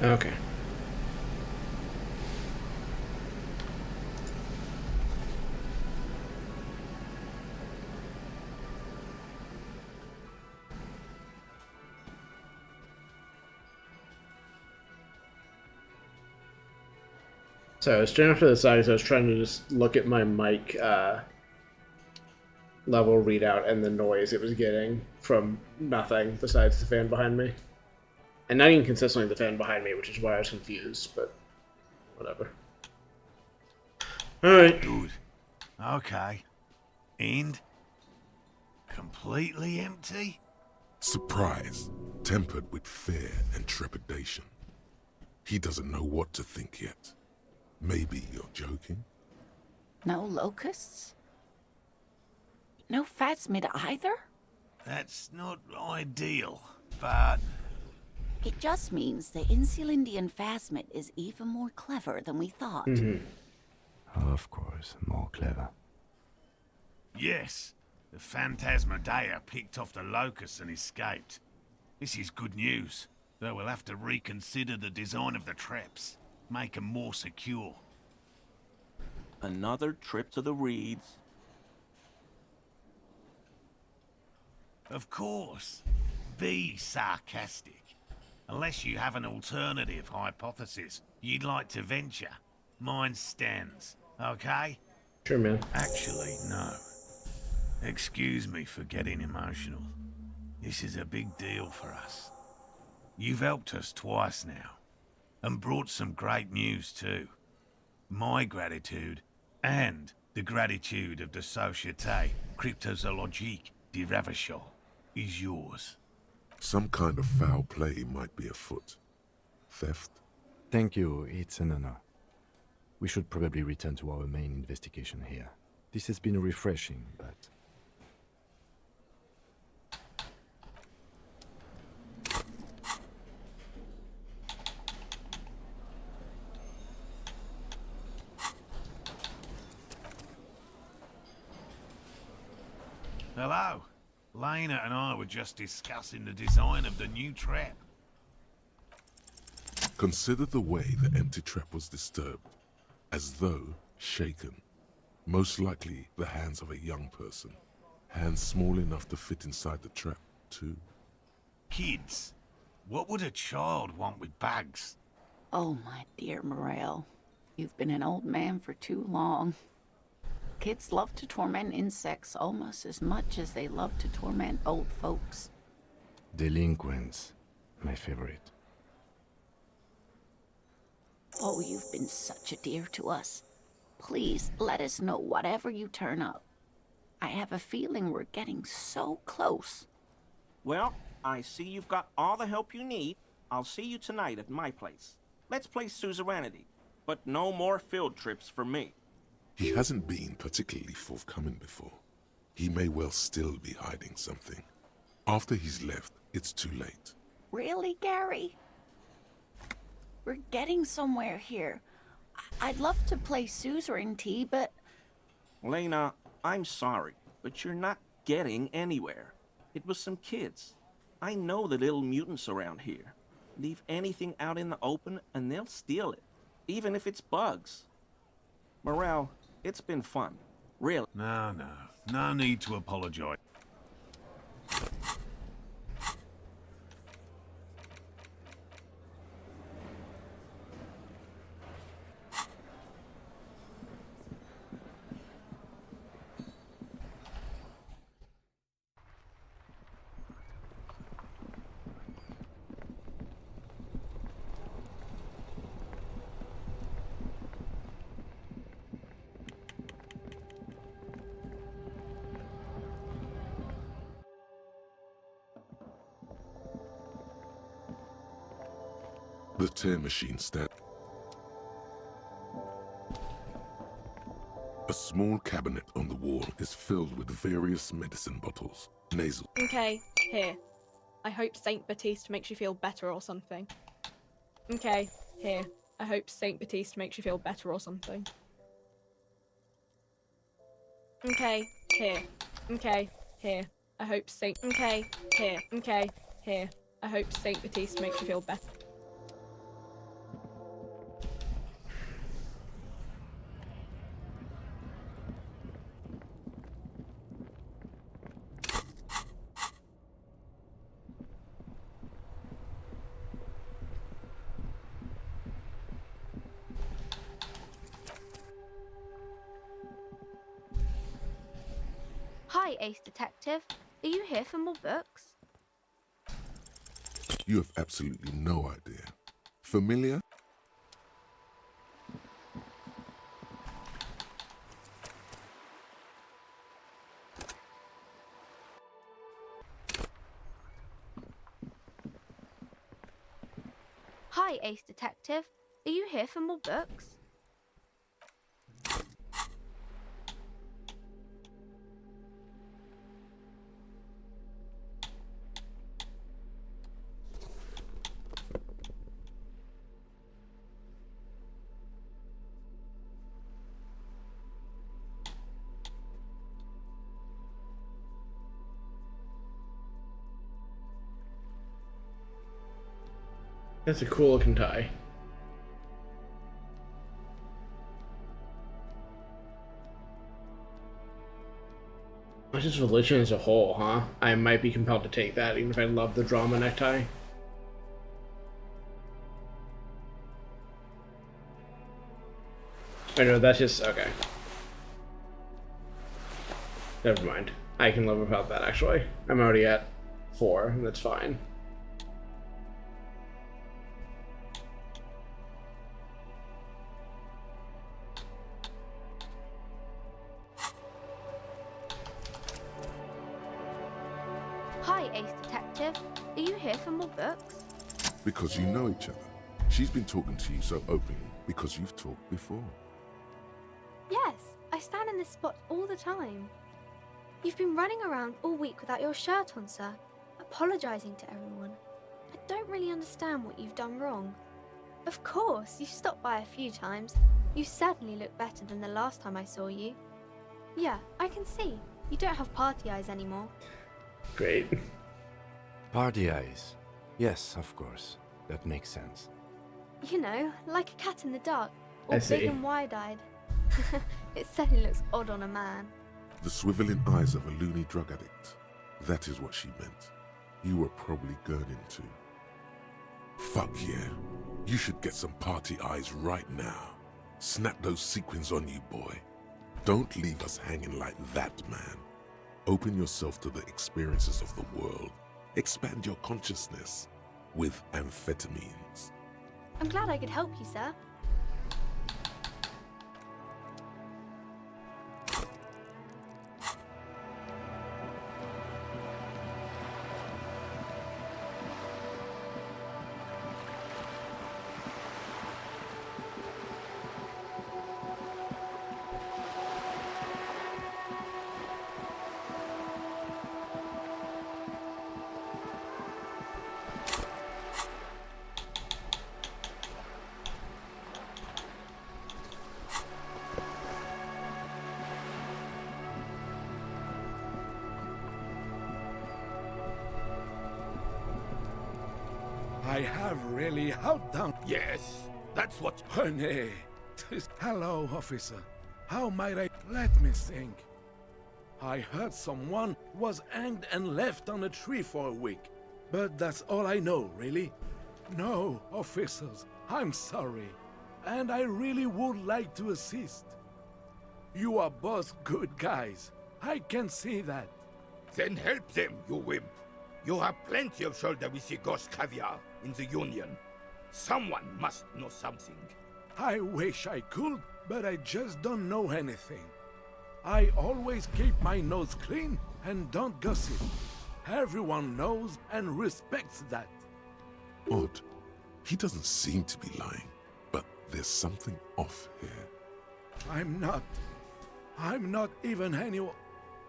Okay. So I was straight after the side, so I was trying to just look at my mic level readout and the noise it was getting from nothing besides the fan behind me. And not even consistently the fan behind me, which is why I was confused, but whatever. Alright. Good. Okay. And? Completely empty? Surprise, tempered with fear and trepidation. He doesn't know what to think yet. Maybe you're joking? No locusts? No phasmid either? That's not ideal, but... It just means the Insulindian phasmid is even more clever than we thought. Of course, more clever. Yes, the Phantasmadeia picked off the locusts and escaped. This is good news, though we'll have to reconsider the design of the traps. Make them more secure. Another trip to the Reeds. Of course. Be sarcastic. Unless you have an alternative hypothesis you'd like to venture. Mine stands, okay? Sure, man. Actually, no. Excuse me for getting emotional. This is a big deal for us. You've helped us twice now. And brought some great news too. My gratitude, and the gratitude of the Société Cryptozoologique de Ravachol, is yours. Some kind of foul play might be afoot. Theft? Thank you, it's an honor. We should probably return to our main investigation here. This has been refreshing, but... Hello. Lena and I were just discussing the design of the new trap. Consider the way the empty trap was disturbed, as though shaken. Most likely the hands of a young person. Hands small enough to fit inside the trap, too. Kids. What would a child want with bags? Oh, my dear Morel. You've been an old man for too long. Kids love to torment insects almost as much as they love to torment old folks. Delinquents, my favorite. Oh, you've been such a dear to us. Please, let us know whatever you turn up. I have a feeling we're getting so close. Well, I see you've got all the help you need. I'll see you tonight at my place. Let's play suzerainty, but no more field trips for me. He hasn't been particularly forthcoming before. He may well still be hiding something. After he's left, it's too late. Really, Gary? We're getting somewhere here. I'd love to play suzerainty, but... Lena, I'm sorry, but you're not getting anywhere. It was some kids. I know the little mutants around here. Leave anything out in the open and they'll steal it, even if it's bugs. Morel, it's been fun. Really. No need to apologize. The tear machine stand. A small cabinet on the wall is filled with various medicine bottles, nasal. Okay, here. I hope Saint Baptiste makes you feel better or something. Okay, here. I hope Saint Baptiste makes you feel better or something. Okay, here. Okay, here. I hope Saint... Okay, here. Okay, here. I hope Saint Baptiste makes you feel better. Hi, Ace Detective. Are you here for more books? You have absolutely no idea. Familiar? Hi, Ace Detective. Are you here for more books? That's a cool looking tie. That's just religion as a whole, huh? I might be compelled to take that, even if I love the drama necktie. I know, that's just... okay. Never mind. I can live without that, actually. I'm already at 4, and that's fine. Hi, Ace Detective. Are you here for more books? Because you know each other. She's been talking to you so openly because you've talked before. Yes, I stand in this spot all the time. You've been running around all week without your shirt on, sir, apologizing to everyone. I don't really understand what you've done wrong. Of course, you've stopped by a few times. You certainly look better than the last time I saw you. Yeah, I can see. You don't have party eyes anymore. Great. Party eyes. Yes, of course. That makes sense. You know, like a cat in the dark, I or see. big and wide-eyed. It certainly looks odd on a man. The swiveling eyes of a loony drug addict. That is what she meant. You were probably gurning too. Fuck yeah. You should get some party eyes right now. Snap those sequins on you, boy. Don't leave us hanging like that, man. Open yourself to the experiences of the world. Expand your consciousness with amphetamines. I'm glad I could help you, sir. I have really out down. Yes, that's what. René. Hello, officer. How might I? Let me think. I heard someone was hanged and left on a tree for a week. But that's all I know, really. No, officers, I'm sorry. And I really would like to assist. You are both good guys. I can see that. Then help them, you wimp. You have plenty of shoulder with your ghost caviar in the Union. Someone must know something. I wish I could, but I just don't know anything. I always keep my nose clean and don't gossip. Everyone knows and respects that. Odd. He doesn't seem to be lying, but there's something off here. I'm not even anyone.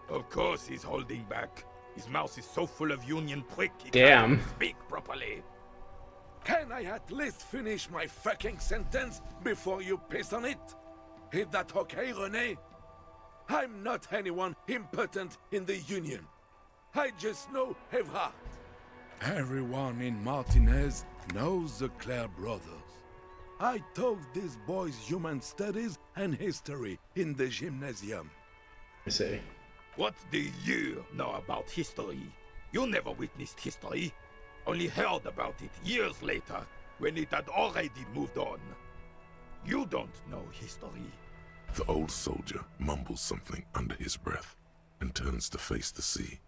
Of course he's holding back. His mouth is so full of Union prick he Damn. can't speak properly. Can I at least finish my fucking sentence before you piss on it? Is that okay, René? I'm not anyone important in the Union. I just know Evrard. Everyone in Martinez knows the Clare brothers. I taught these boys human studies and history in the gymnasium. I see. What do you know about history? You never witnessed history. Only heard about it years later, when it had already moved on. You don't know history. The old soldier mumbles something under his breath. and turns to face the sea.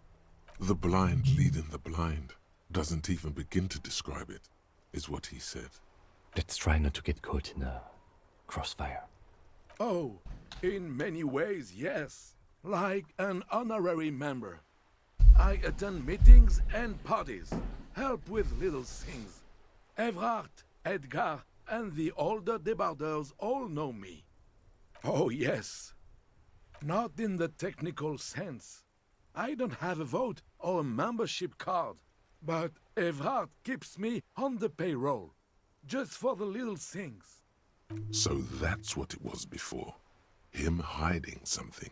The blind leading the blind doesn't even begin to describe it, is what he said. Let's try not to get caught in a crossfire. Oh, in many ways, yes. Like an honorary member. I attend meetings and parties, help with little things. Evrard, Edgar, and the older debarders all know me. Oh, yes. Not in the technical sense. I don't have a vote or a membership card, but Evrard keeps me on the payroll, just for the little things. So that's what it was before. Him hiding something.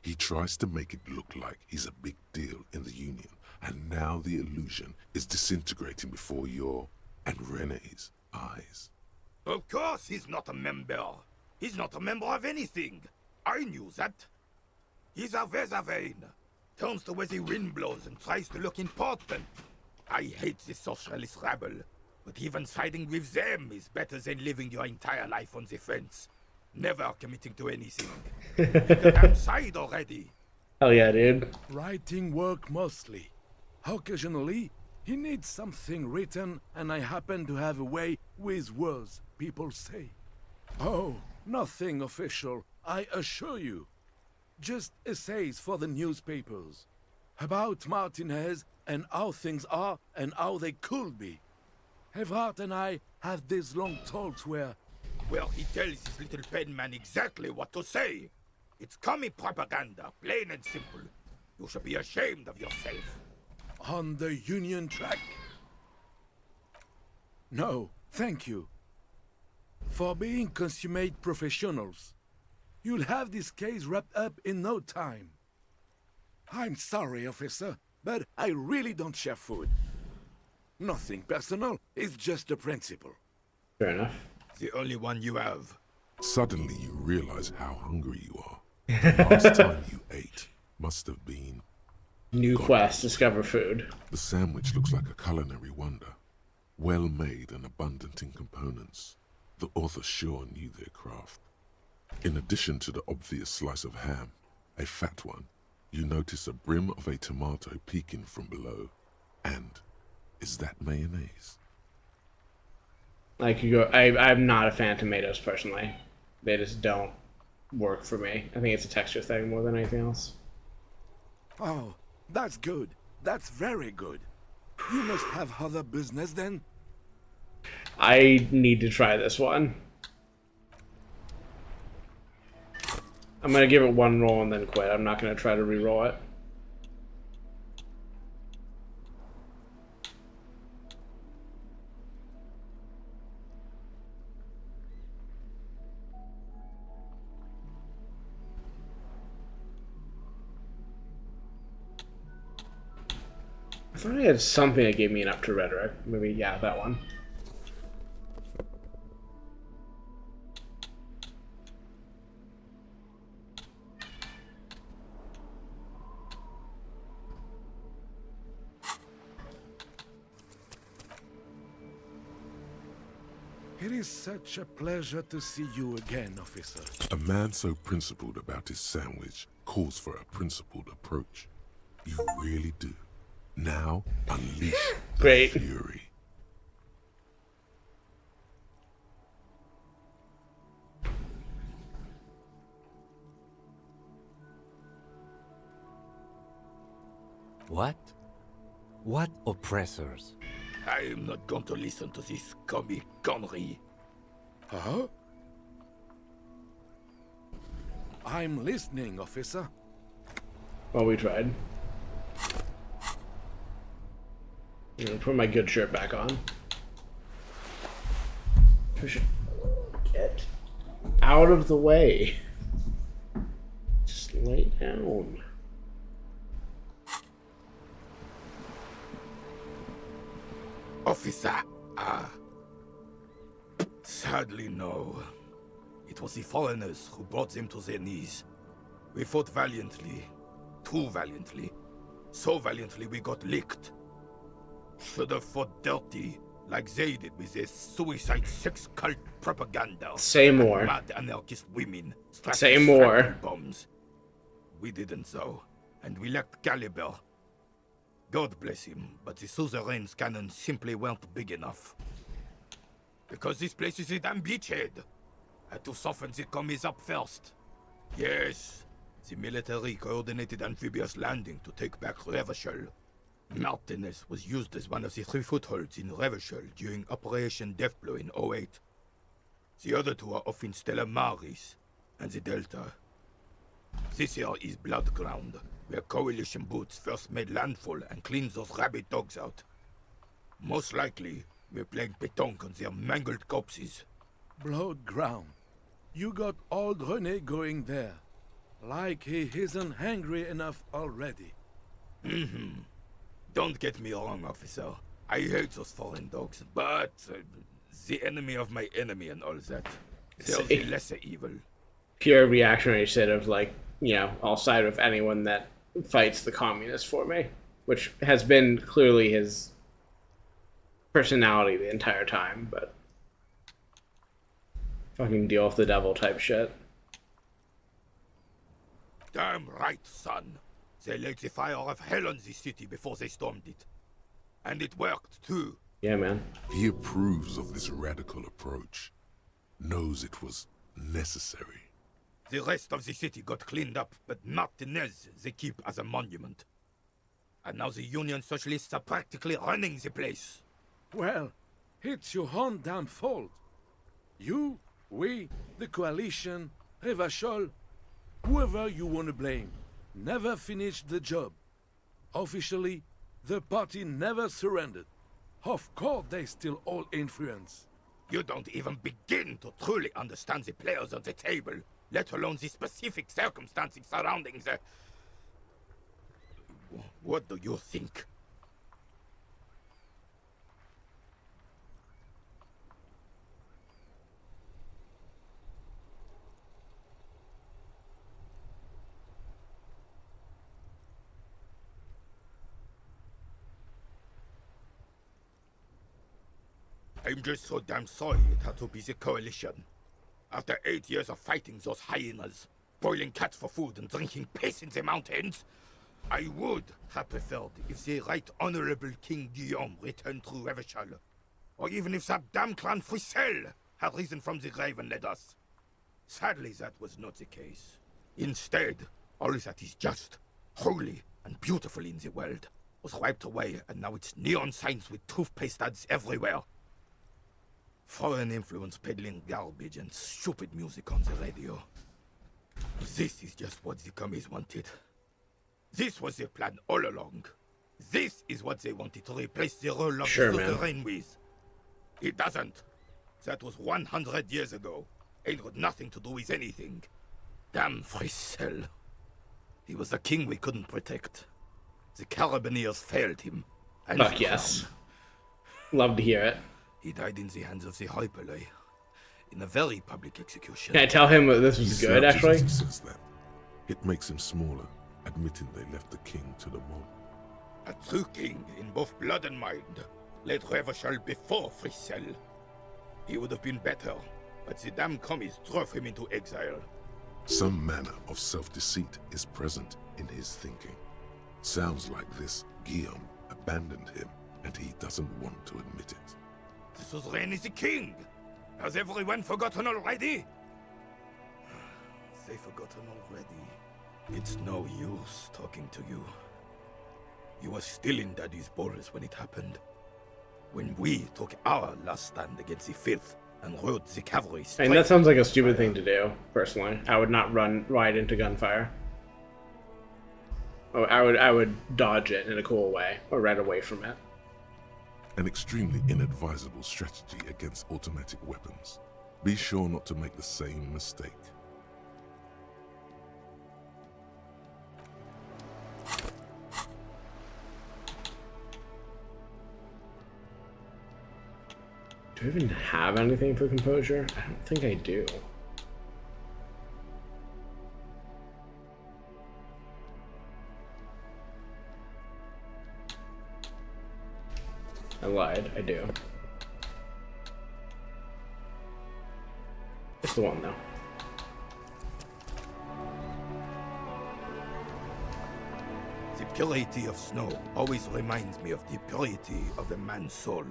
He tries to make it look like he's a big deal in the Union, and now the illusion is disintegrating before your and Renee's eyes. Of course he's not a member. He's not a member of anything. I knew that. He's a Weservein. Turns the way the wind blows and tries to look important. I hate this socialist rabble, but even siding with them is better than living your entire life on the fence. Never committing to anything. Pick a damn side already. Hell yeah, dude. Writing work mostly. Occasionally, he needs something written, and I happen to have a way with words, people say. Oh, nothing official, I assure you. Just essays for the newspapers. About Martinez and how things are and how they could be. Evrard and I have these long talks where... Well, he tells his little pen man exactly what to say. It's commie propaganda, plain and simple. You should be ashamed of yourself. On the Union track? No, thank you. For being consummate professionals, you'll have this case wrapped up in no time. I'm sorry, officer, but I really don't share food. Nothing personal, it's just a principle. Fair enough. The only one you have. Suddenly you realize how hungry you are. The last time you ate must have been... New quest, discover food. The sandwich looks like a culinary wonder. Well made and abundant in components. The author sure knew their craft. In addition to the obvious slice of ham, a fat one, you notice a brim of a tomato peeking from below. And is that mayonnaise? I could go. I'm not a fan of tomatoes personally. They just don't work for me. I think it's a texture thing more than anything else. Oh, that's good. That's very good. You must have other business then? I need to try this one. I'm gonna give it one roll and then quit. I'm not gonna try to re-roll it. I thought I had something that gave me an up to rhetoric. Maybe, yeah, that one. It is such a pleasure to see you again, officer. A man so principled about his sandwich calls for a principled approach. You really do. Now, unleash the Great. fury. What? What oppressors? I am not going to listen to this comic connery. Huh? I'm listening, officer. Well, we tried. I'm gonna put my good shirt back on. Push it. Get out of the way. Just lay down. Officer, sadly no. It was the foreigners who brought them to their knees. We fought valiantly, too valiantly. So valiantly we got licked. Should have fought dirty, like they did with their suicide sex cult propaganda. Say more. And mad anarchist women. Say more. Bombs. We didn't though. and we lacked caliber. God bless him, but the suzerain's cannons simply weren't big enough. Because this place is a damn beachhead. Had to soften the commies up first. Yes, the military coordinated amphibious landing to take back Revachol. Martinez was used as one of the 3 footholds in Revachol during Operation Deathblow in 08. The other 2 are off in Stella Maris and the Delta. This here is Blood Ground, where Coalition boots first made landfall and cleaned those rabid dogs out. Most likely, we're playing pétanque on their mangled corpses. Blood ground. You got old René going there. Like he isn't hungry enough already. Mm-hmm. Don't get me wrong, officer. I hate those foreign dogs, but the enemy of my enemy and all that. They're the lesser evil. Pure reactionary shit of like, you know, I'll side with anyone that fights the communists for me, which has been clearly his personality the entire time, but fucking deal with the devil type shit. Damn right, son. They lit the fire of hell on the city before they stormed it. And it worked, too. Yeah, man. He approves of this radical approach, knows it was necessary. The rest of the city got cleaned up, but Martinez they keep as a monument. And now the Union Socialists are practically running the place. Well, it's your own damn fault. You, we, the coalition, Revachol, whoever you want to blame, never finished the job. Officially, the party never surrendered. Of course they still hold influence. You don't even begin to truly understand the players on the table, let alone the specific circumstances surrounding the... What do you think? I'm just so damn sorry it had to be the coalition. After 8 years of fighting those hyenas, boiling cats for food and drinking piss in the mountains, I would have preferred if the Right Honorable King Guillaume returned through Revachol, or even if that damn clan Frissel had risen from the grave and led us. Sadly, that was not the case. Instead, all that is just, holy, and beautiful in the world was wiped away, and now it's neon signs with toothpaste ads everywhere. Foreign influence peddling garbage and stupid music on the radio. This is just what the commies wanted. This was their plan all along. This is what they wanted to replace the role of the suzerain with. It doesn't. That was 100 years ago. It had nothing to do with anything. Damn Frissel. He was the king we couldn't protect. The Carabineers failed him. And fuck yes. Love to hear it. He died in the hands of the Hyperlay, in a very public execution. Can I tell him that this was good, actually? He says that. It makes him smaller, admitting they left the king to the mob. A true king in both blood and mind led Revachol before Frissel. He would have been better, but the damn commies drove him into exile. Some manner of self-deceit is present in his thinking. Sounds like this Guillaume abandoned him, and he doesn't want to admit it. The suzerain is the king! Has everyone forgotten already? They forgotten already. It's no use talking to you. You were still in Daddy's balls when it happened. When we took our last stand against the Filth and rode the cavalry straight. I mean, that sounds like a stupid thing to do, personally. I would not ride into gunfire. I would dodge it in a cool way, or run away from it. An extremely inadvisable strategy against automatic weapons. Be sure not to make the same mistake. Do I even have anything for composure? I don't think I do. I lied, I do. It's the one, though. The purity of snow always reminds me of the purity of a man's soul.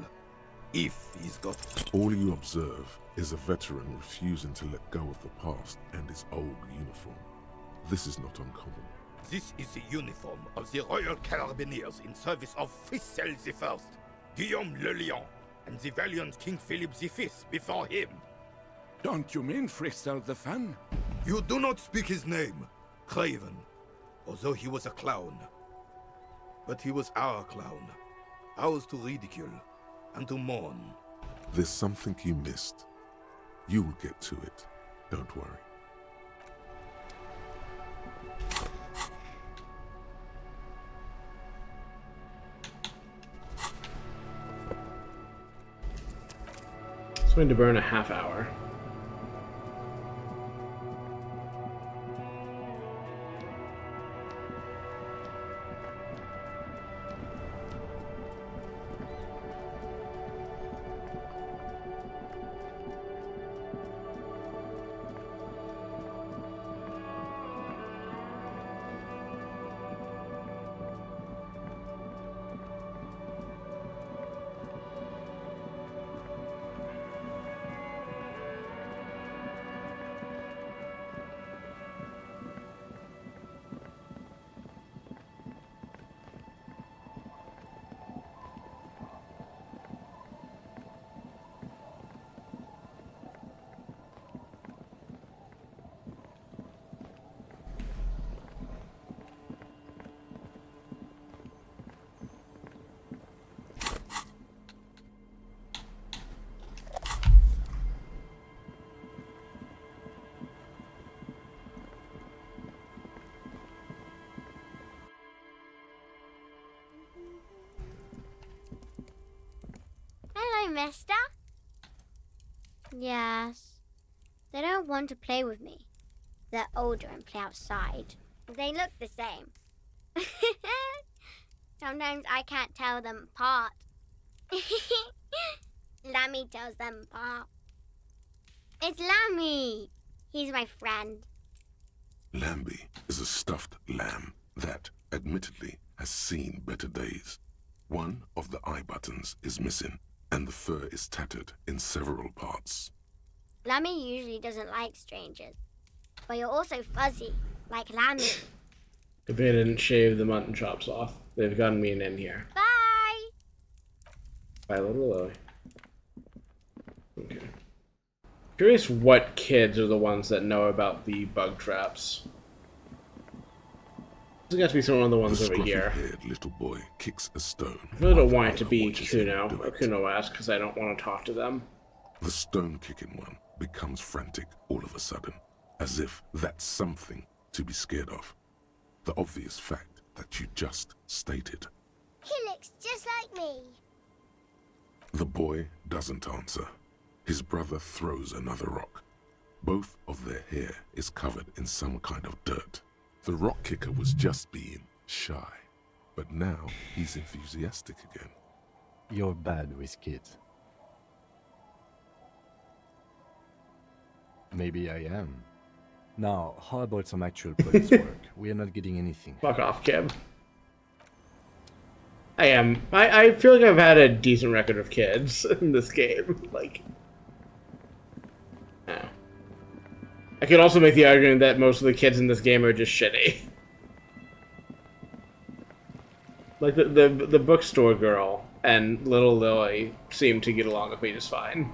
If he's got... All you observe is a veteran refusing to let go of the past and his old uniform. This is not uncommon. This is the uniform of the Royal Carabineers in service of Frissel I, Guillaume le Lion, and the valiant King Philip V before him. Don't you mean Frissel the Fan? You do not speak his name, Craven, although he was a clown. But he was our clown, ours to ridicule and to mourn. There's something you missed. You will get to it. Don't worry. It's going to burn a half hour. Hello, mister. Yes. They don't want to play with me. They're older and play outside. They look the same. Sometimes I can't tell them apart. Lammy tells them apart. It's Lammy. He's my friend. Lambie is a stuffed lamb that, admittedly, has seen better days. One of the eye buttons is missing, and the fur is tattered in several parts. Lammy usually doesn't like strangers. But you're also fuzzy, like Lammy. If they didn't shave the mutton chops off, they've gotten me an in here. Bye! Bye, little Lily. Okay. Curious what kids are the ones that know about the bug traps. There's got to be some of the ones over here. The little boy kicks a stone. I really don't want it to be Kuno or Kuno-esque because I don't want to talk to them. The stone-kicking one becomes frantic all of a sudden, as if that's something to be scared of. The obvious fact that you just stated. He looks just like me. The boy doesn't answer. His brother throws another rock. Both of their hair is covered in some kind of dirt. The rock kicker was just being shy, but now he's enthusiastic again. You're bad with kids. Maybe I am. Now, how about some actual police work? We are not getting anything. Fuck off, Kim. I am. I feel like I've had a decent record of kids in this game. Like, oh. I could also make the argument that most of the kids in this game are just shitty. Like the bookstore girl and little Lily seem to get along with me just fine.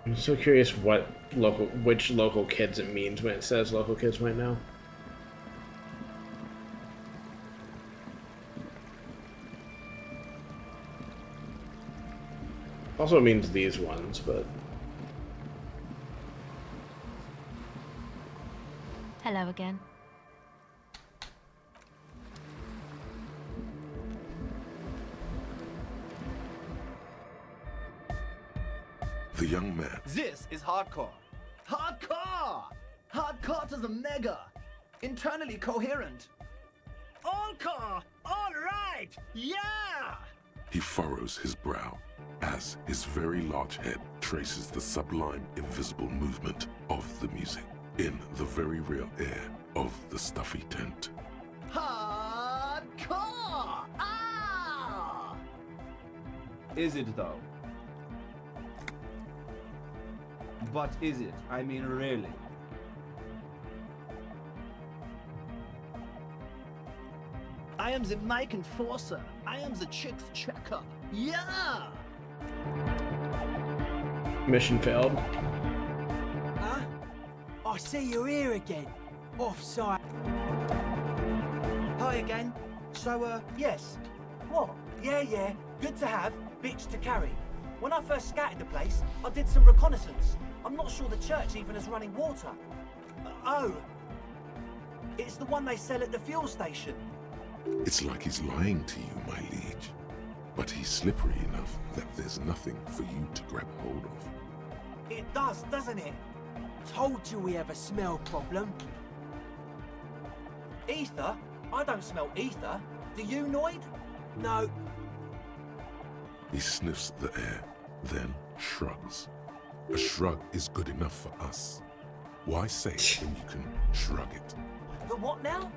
I'm so curious which local kids it means when it says local kids right now. Also means these ones, but... Hello again. The young man, This is hardcore. Hardcore! Hardcore to the mega. Internally coherent. Encore! All right! Yeah! he furrows his brow as his very large head traces the sublime invisible movement of the music in the very real air of the stuffy tent. Hardcore! Ah! Is it though? But is it? I mean, really? I am the mic enforcer. I am the chicks checker. Yeah! Mission failed. Huh? I see you're here again. Offside. Hi again. So, yes. What? Yeah. Good to have, bitch to carry. When I first scouted the place, I did some reconnaissance. I'm not sure the church even has running water. Oh. It's the one they sell at the fuel station. It's like he's lying to you, my liege. But he's slippery enough that there's nothing for you to grab hold of. It does, doesn't it? Told you we have a smell problem. Ether? I don't smell ether. Do you, Noid? No. He sniffs the air, then shrugs. A shrug is good enough for us. Why say it when you can shrug it? The what now?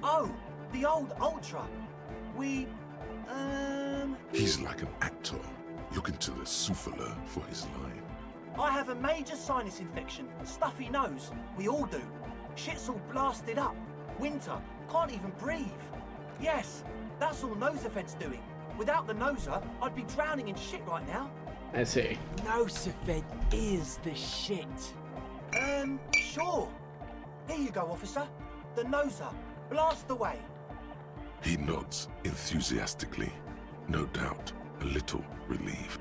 Oh, the old Ultra. He's like an actor, looking to the souffleur for his line. I have a major sinus infection, stuffy nose. We all do. Shit's all blasted up. Winter, can't even breathe. Yes, that's all Nosafed's doing. Without the Noser, I'd be drowning in shit right now. I see. Nosafed is the shit. Sure. Here you go, officer. The Noser. Blast away. He nods enthusiastically, no doubt a little relieved.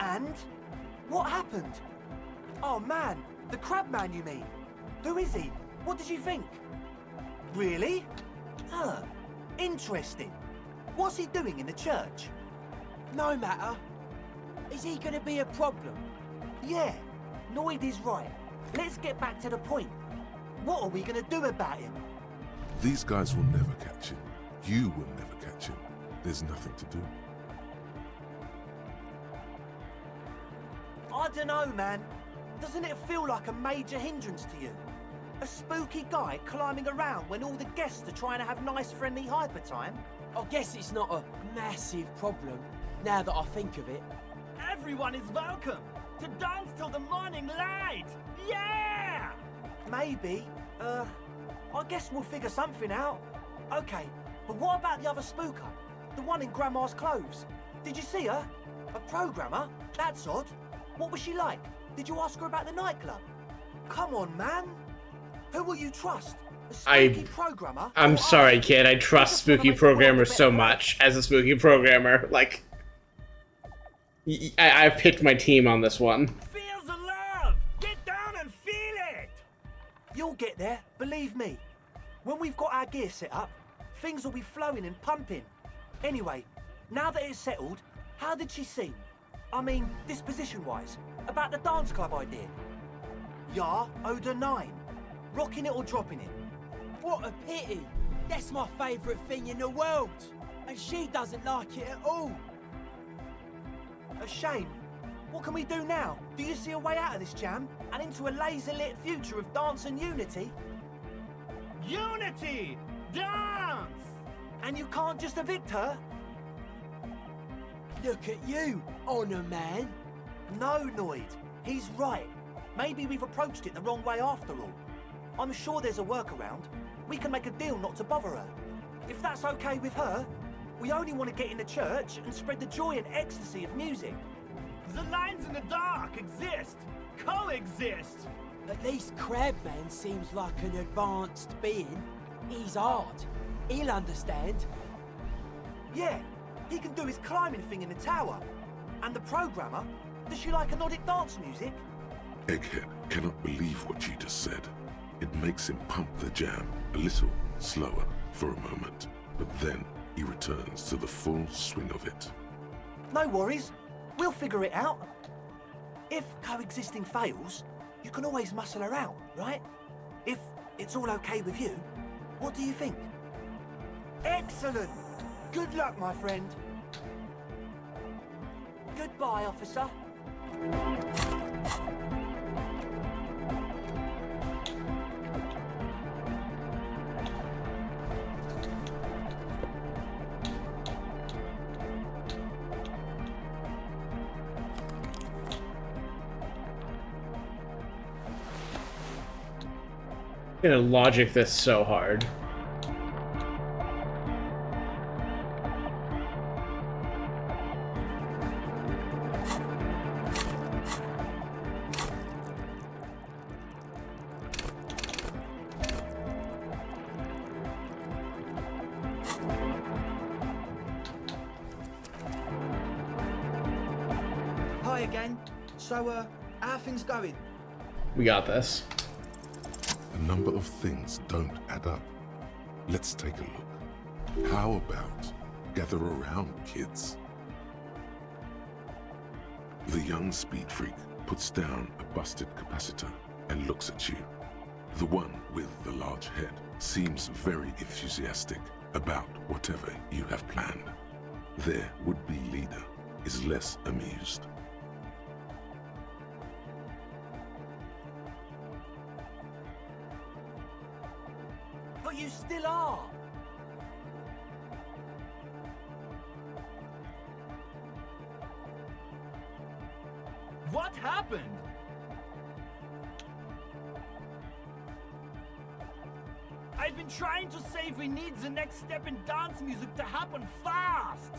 And? What happened? Oh man, the crab man you mean? Who is he? What did you think? Really? Huh. Interesting. What's he doing in the church? No matter. Is he gonna be a problem? Yeah, Noid is right. Let's get back to the point. What are we gonna do about him? These guys will never catch him. You will never catch him. There's nothing to do. I dunno, man. Doesn't it feel like a major hindrance to you? A spooky guy climbing around when all the guests are trying to have nice friendly hyper time? I guess it's not a massive problem, now that I think of it. Everyone is welcome to dance till the morning light! Yeah! Maybe. I guess we'll figure something out. Okay, but what about the other spooker? The one in Grandma's clothes? Did you see her? A programmer? That's odd. What was she like? Did you ask her about the nightclub? Come on, man. Who will you trust? A spooky programmer? I'm sorry, kid. I trust spooky programmers so much as a spooky programmer. Like, I've picked my team on this one. Feel the love! Get down and feel it! You'll get there, believe me. When we've got our gear set up, things will be flowing and pumping. Anyway, now that it's settled, how did she seem? I mean, disposition-wise, about the dance club idea. Yeah, Oda 9. Rocking it or dropping it? What a pity. That's my favourite thing in the world. And she doesn't like it at all. A shame. What can we do now? Do you see a way out of this jam? And into a laser-lit future of dance and unity? Unity! Dance! And you can't just evict her? Look at you, Honor Man. No, Noid. He's right. Maybe we've approached it the wrong way after all. I'm sure there's a workaround. We can make a deal not to bother her. If that's okay with her, we only want to get in the church and spread the joy and ecstasy of music. The lines in the dark exist. Coexist. At least Crabman seems like an advanced being. He's hard. He'll understand. Yeah, he can do his climbing thing in the tower. And the programmer, does she like Nordic dance music? Egghead cannot believe what you just said. It makes him pump the jam a little slower for a moment, but then he returns to the full swing of it. No worries. We'll figure it out. If coexisting fails, you can always muscle her out, right? If it's all okay with you, what do you think? Excellent! Good luck, my friend. Goodbye, officer. I'm gonna logic this so hard. Hi again. So, how are things going? We got this. A number of things don't add up. Let's take a look. How about gather around, kids? The young speed freak puts down a busted capacitor and looks at you. The one with the large head seems very enthusiastic about whatever you have planned. Their would-be leader is less amused. But you still are. What happened? I've been trying to say we need the next step in dance music to happen fast.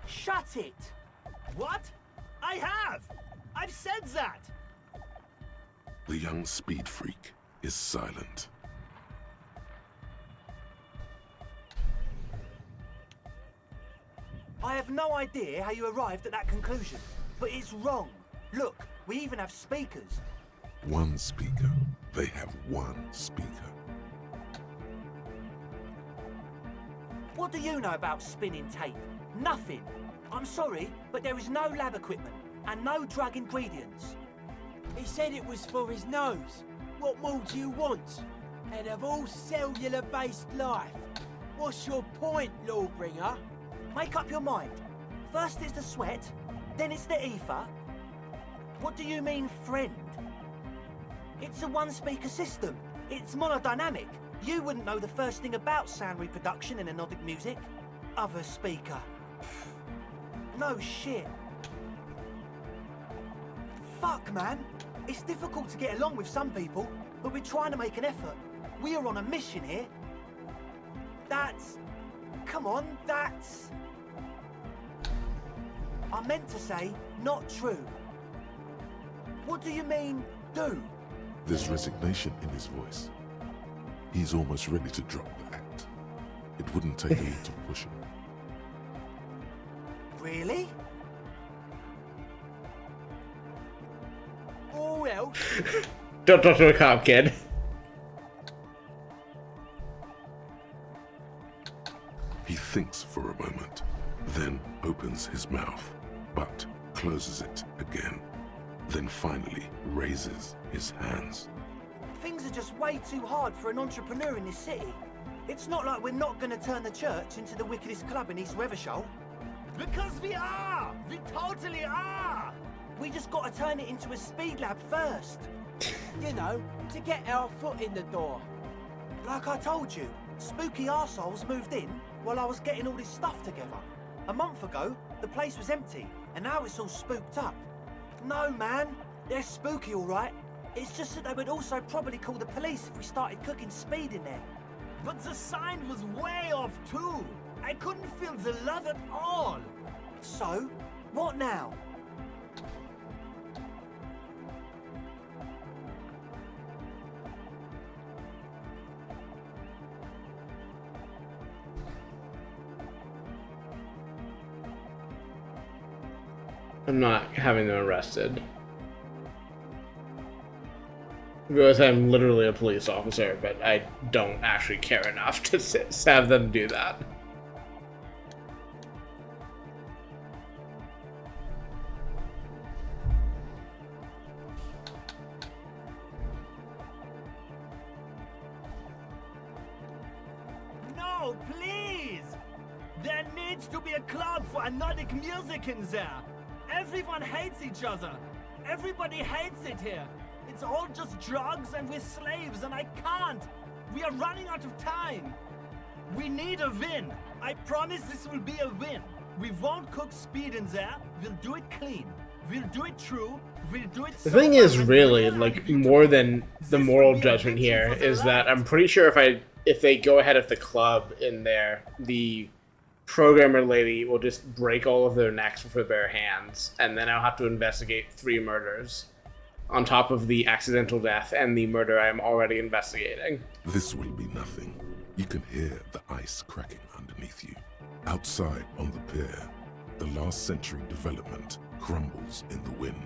Shut it. What? I have. I've said that. The young speed freak is silent. I have no idea how you arrived at that conclusion, but it's wrong. Look, we even have speakers. One speaker. They have one speaker. What do you know about spinning tape? Nothing. I'm sorry, but there is no lab equipment and no drug ingredients. He said it was for his nose. What more do you want? And of all cellular-based life, what's your point, Lawbringer? Make up your mind. First it's the sweat, then it's the ether. What do you mean, friend? It's a one-speaker system. It's monodynamic. You wouldn't know the first thing about sound reproduction in anodic music. Other speaker. No shit. Fuck, man. It's difficult to get along with some people, but we're trying to make an effort. We are on a mission here. That's... Come on, that's... I meant to say, not true. What do you mean, do? There's resignation in his voice. He's almost ready to drop the act. It wouldn't take a lot of pushing. Really? Oh well. Don't talk to a cop, kid. He thinks for a moment, then opens his mouth, but closes it again. Then finally raises his hands. Things are just way too hard for an entrepreneur in this city. It's not like we're not going to turn the church into the wickedest club in East Revershoal. Because we are! We totally are! We just got to turn it into a speed lab first. You know, to get our foot in the door. Like I told you, spooky arseholes moved in while I was getting all this stuff together. A month ago, the place was empty, and now it's all spooked up. No, man, they're spooky all right. It's just that they would also probably call the police if we started cooking speed in there. But the sign was way off too. I couldn't feel the love at all. So, what now? I'm not having them arrested. Because I'm literally a police officer, but I don't actually care enough to have them do that. No, please! There needs to be a club for Nordic music in there. Everyone hates each other. Everybody hates it here. It's all just drugs and we're slaves and I can't. We are running out of time. We need a win. I promise this will be a win. We won't cook speed in there. We'll do it clean. We'll do it true. We'll do it. The thing is, really, like, more than the moral judgment here is that I'm pretty sure if they go ahead with the club in there, the programmer lady will just break all of their necks with her bare hands, and then I'll have to investigate 3 murders on top of the accidental death and the murder I am already investigating. This will be nothing. You can hear the ice cracking underneath you. Outside on the pier, the last century development crumbles in the wind.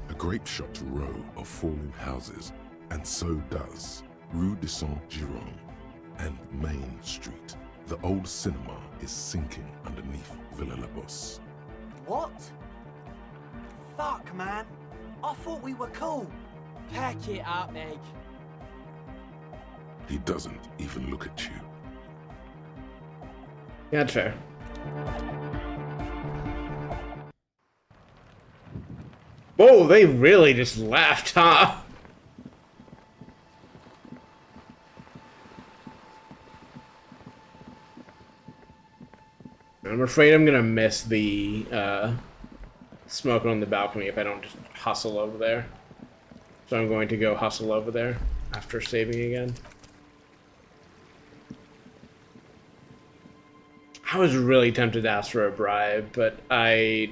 A grape-shot row of falling houses, and so does Rue de Saint-Giron and Main Street. The old cinema is sinking underneath Villa La Bosse. What? Fuck, man. I thought we were cool. Pack it up, Meg. He doesn't even look at you. Yeah, that's fair. Whoa, they really just left, huh? I'm afraid I'm gonna miss the smoking on the balcony if I don't just hustle over there. So I'm going to go hustle over there after saving again. I was really tempted to ask for a bribe, but I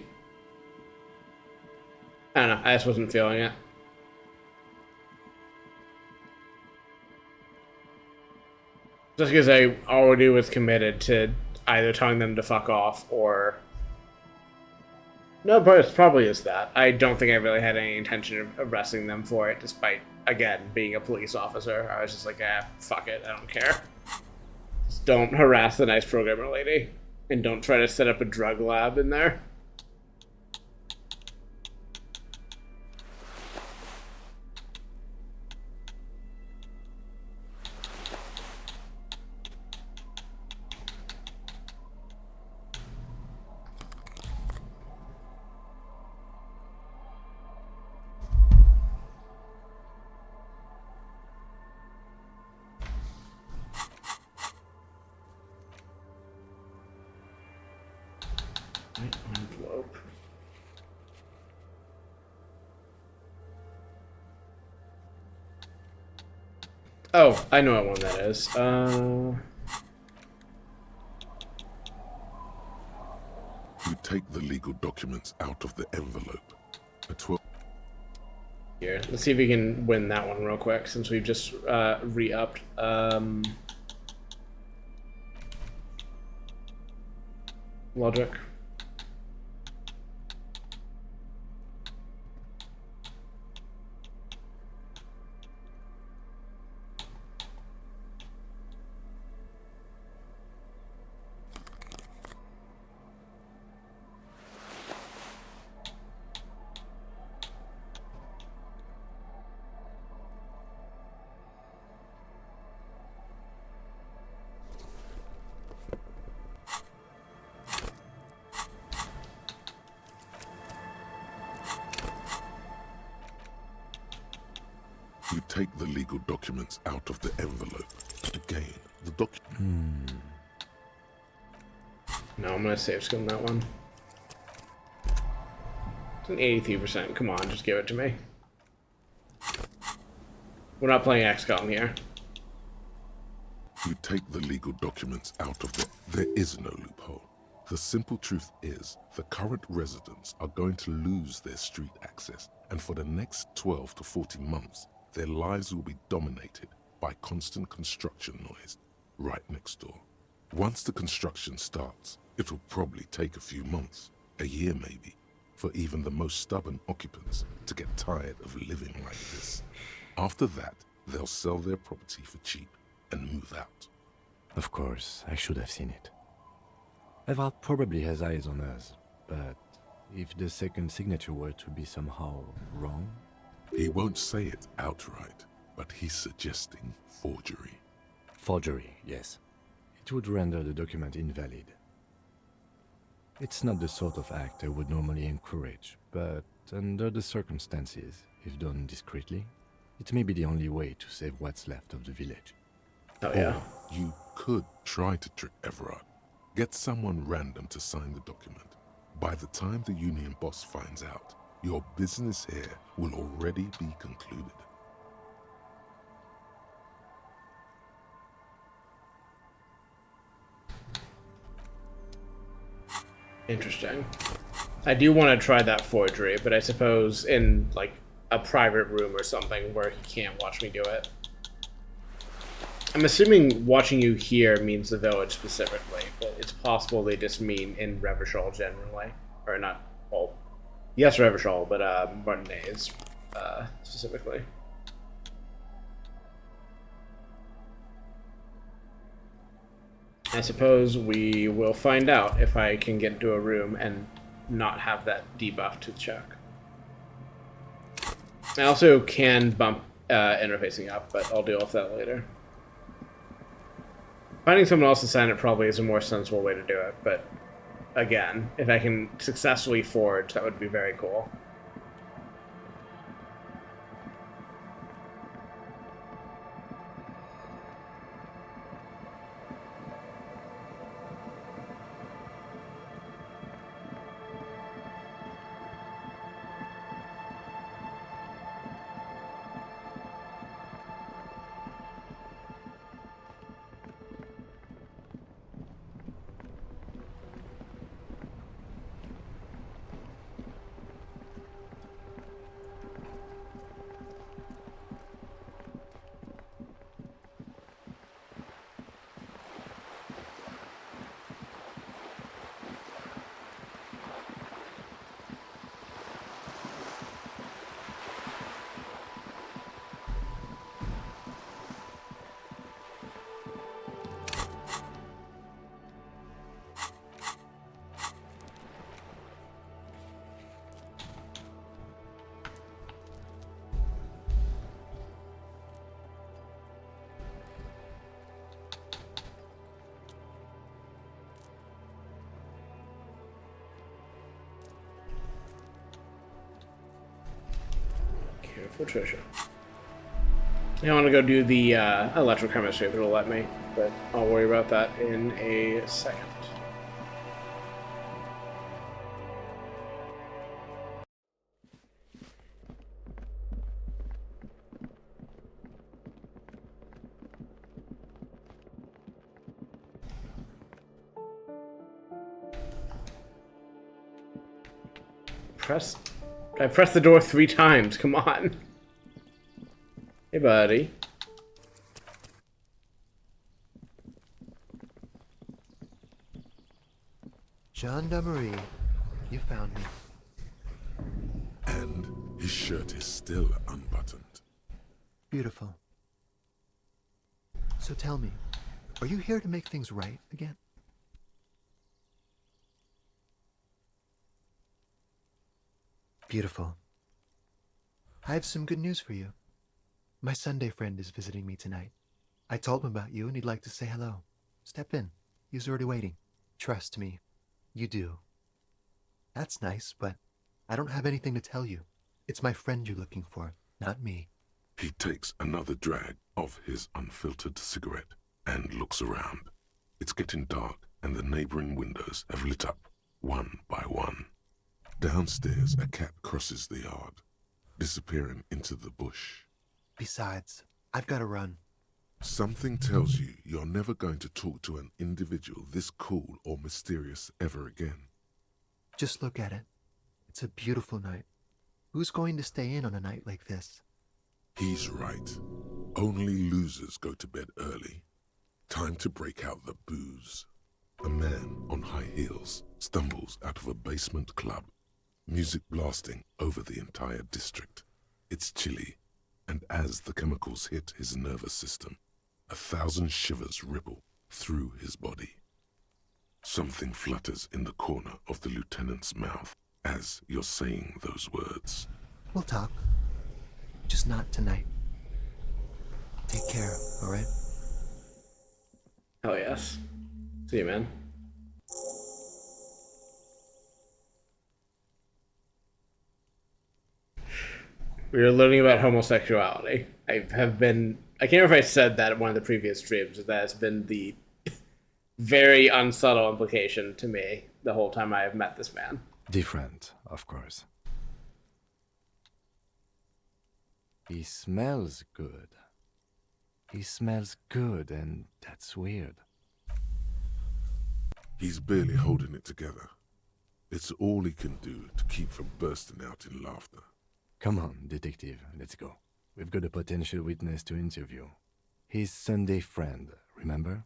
don't know, I just wasn't feeling it. Just because I already was committed to either telling them to fuck off or... No, but it probably is that. I don't think I really had any intention of arresting them for it, despite, again, being a police officer. I was just like, fuck it, I don't care. Just don't harass the nice programmer lady. And don't try to set up a drug lab in there. Envelope. Oh, I know what one that is. You take the legal documents out of the envelope. Here, let's see if we can win that one real quick since we've just re-upped. Logic. You take the legal documents out of the envelope. Again, the No, I'm gonna save skill on that one. It's an 83%. Come on, just give it to me. We're not playing XCOM here. You take the legal documents out of the... There is no loophole. The simple truth is, the current residents are going to lose their street access, and for the next 12 to 14 months, their lives will be dominated by constant construction noise right next door. Once the construction starts, it will probably take a few months, a year maybe, for even the most stubborn occupants to get tired of living like this. After that, they'll sell their property for cheap and move out. Of course, I should have seen it. Evrard probably has eyes on us, but if the second signature were to be somehow wrong... He won't say it outright, but he's suggesting forgery. Forgery, yes. It It would render the document invalid. It's not the sort of act I would normally encourage, but under the circumstances, if done discreetly, it may be the only way to save what's left of the village. Oh yeah. Or you could try to trick Everard. Get someone random to sign the document. By the time the Union boss finds out, your business here will already be concluded. Interesting. I do want to try that forgery, but I suppose in like a private room or something where he can't watch me do it. I'm assuming watching you here means the village specifically, but it's possible they just mean in Revachol generally. Or not, well, yes, Revachol, but Martinez specifically. I suppose we will find out if I can get into a room and not have that debuff to check. I also can bump interfacing up, but I'll deal with that later. Finding someone else to sign it probably is a more sensible way to do it, but again, if I can successfully forge, that would be very cool. Careful, Trisha. I want to go do the electrochemistry if it'll let me, but I'll worry about that in a second. I pressed the door 3 times, come on. Hey, buddy. Gendarmerie, you found me. And his shirt is still unbuttoned. Beautiful. So tell me, are you here to make things right again? Beautiful. I have some good news for you. My Sunday friend is visiting me tonight. I told him about you and he'd like to say hello. Step in. He's already waiting. Trust me, you do. That's nice, but I don't have anything to tell you. It's my friend you're looking for, not me. He takes another drag of his unfiltered cigarette and looks around. It's getting dark and the neighboring windows have lit up, one by one. Downstairs, a cat crosses the yard, disappearing into the bush. Besides, I've got to run. Something tells you you're never going to talk to an individual this cool or mysterious ever again. Just look at it. It's a beautiful night. Who's going to stay in on a night like this? He's right. Only losers go to bed early. Time to break out the booze. A man on high heels stumbles out of a basement club, music blasting over the entire district. It's chilly, and as the chemicals hit his nervous system, 1,000 shivers ripple through his body. Something flutters in the corner of the lieutenant's mouth as you're saying those words. We'll talk. Just not tonight. Take care, all right? Hell yes. See you, man. We are learning about homosexuality. I can't remember if I said that in one of the previous streams, that has been the very unsubtle implication to me the whole time I have met this man. Different, of course. He smells good. He smells good, and that's weird. He's barely holding it together. It's all he can do to keep from bursting out in laughter. Come on, detective, let's go. We've got a potential witness to interview. His Sunday friend, remember?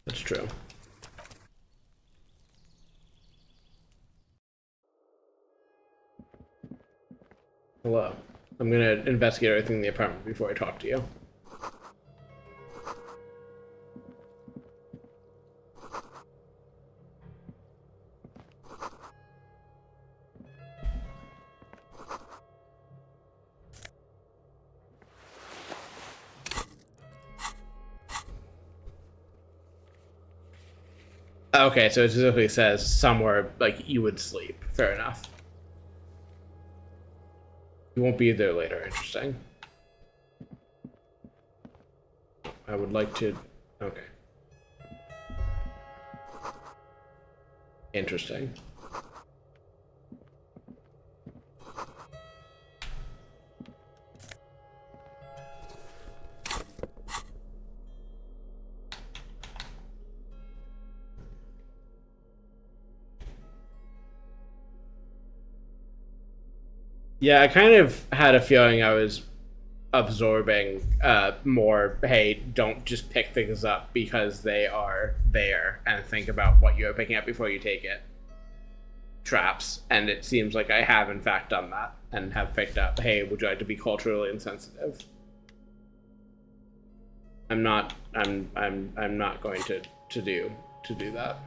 That's true. Hello. I'm gonna investigate everything in the apartment before I talk to you. Okay, so it specifically says somewhere like you would sleep. Fair enough. You won't be there later. Interesting. I would like to... Okay. Interesting. Yeah, I kind of had a feeling I was absorbing more, hey, don't just pick things up because they are there, and think about what you are picking up before you take it. Traps. And it seems like I have in fact done that, and have picked up, hey, would you like to be culturally insensitive? I'm not going to do that.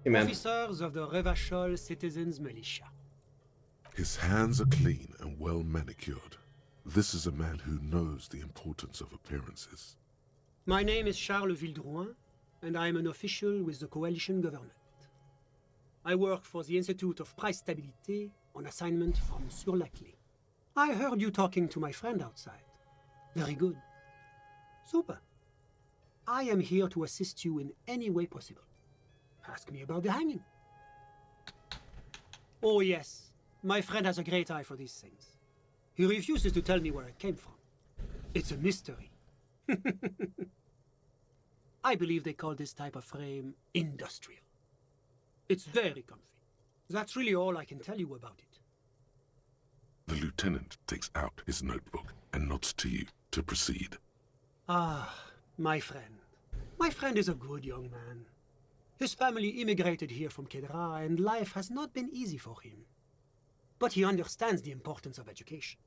Amen. Officers of the Revachol Citizens Militia. His hands are clean and well manicured. This is a man who knows the importance of appearances. My name is Charles Vildrouin, and I am an official with the coalition government. I work for the Institute of Price Stabilité on assignment from Sur-la-Clé. I heard you talking to my friend outside. Very good. Super. I am here to assist you in any way possible. Ask me about the hanging. Oh yes. My friend has a great eye for these things. He refuses to tell me where it came from. It's a mystery. I believe they call this type of frame industrial. It's very comfy. That's really all I can tell you about it. The lieutenant takes out his notebook and nods to you to proceed. Ah, my friend. My friend is a good young man. His family immigrated here from Kedra, and life has not been easy for him. But he understands the importance of education.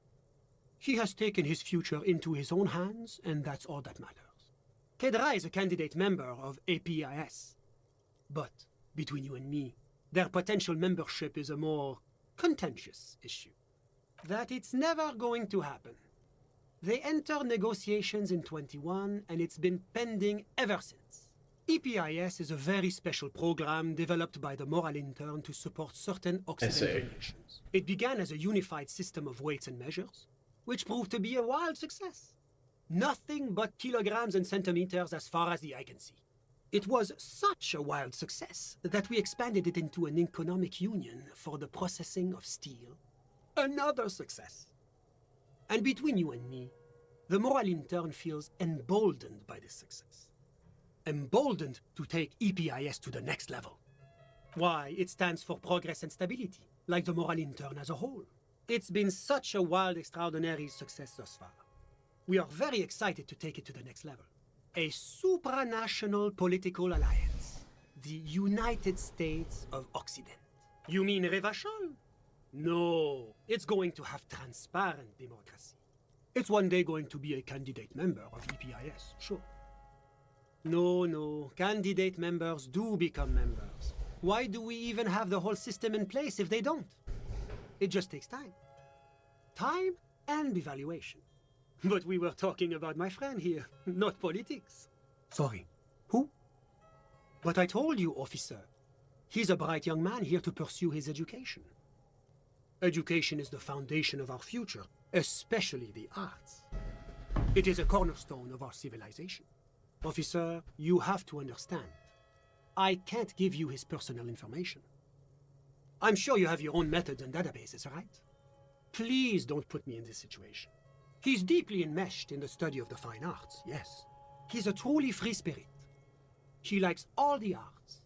He has taken his future into his own hands, and that's all that matters. Kedra is a candidate member of APIS. But, between you and me, their potential membership is a more contentious issue. That it's never going to happen. They entered negotiations in 21, and it's been pending ever since. EPIS is a very special program developed by the Moral Intern to support certain Occidental nations. It began as a unified system of weights and measures, which proved to be a wild success. Nothing but kilograms and centimeters as far as the eye can see. It was such a wild success that we expanded it into an economic union for the processing of steel. Another success. And between you and me, the Moral Intern feels emboldened by this success. Emboldened to take EPIS to the next level. Why, it stands for progress and stability, like the Moral Intern as a whole. It's been such a wild, extraordinary success thus far. We are very excited to take it to the next level. A supranational political alliance. The United States of Occident. You mean Revachol? No, it's going to have transparent democracy. It's one day going to be a candidate member of EPIS, sure. No, candidate members do become members. Why do we even have the whole system in place if they don't? It just takes time. Time and evaluation. But we were talking about my friend here, not politics. Sorry, who? But I told you, officer. He's a bright young man here to pursue his education. Education is the foundation of our future, especially the arts. It is a cornerstone of our civilization. Officer, you have to understand. I can't give you his personal information. I'm sure you have your own methods and databases, right? Please don't put me in this situation. He's deeply enmeshed in the study of the fine arts, yes. He's a truly free spirit. He likes all the arts.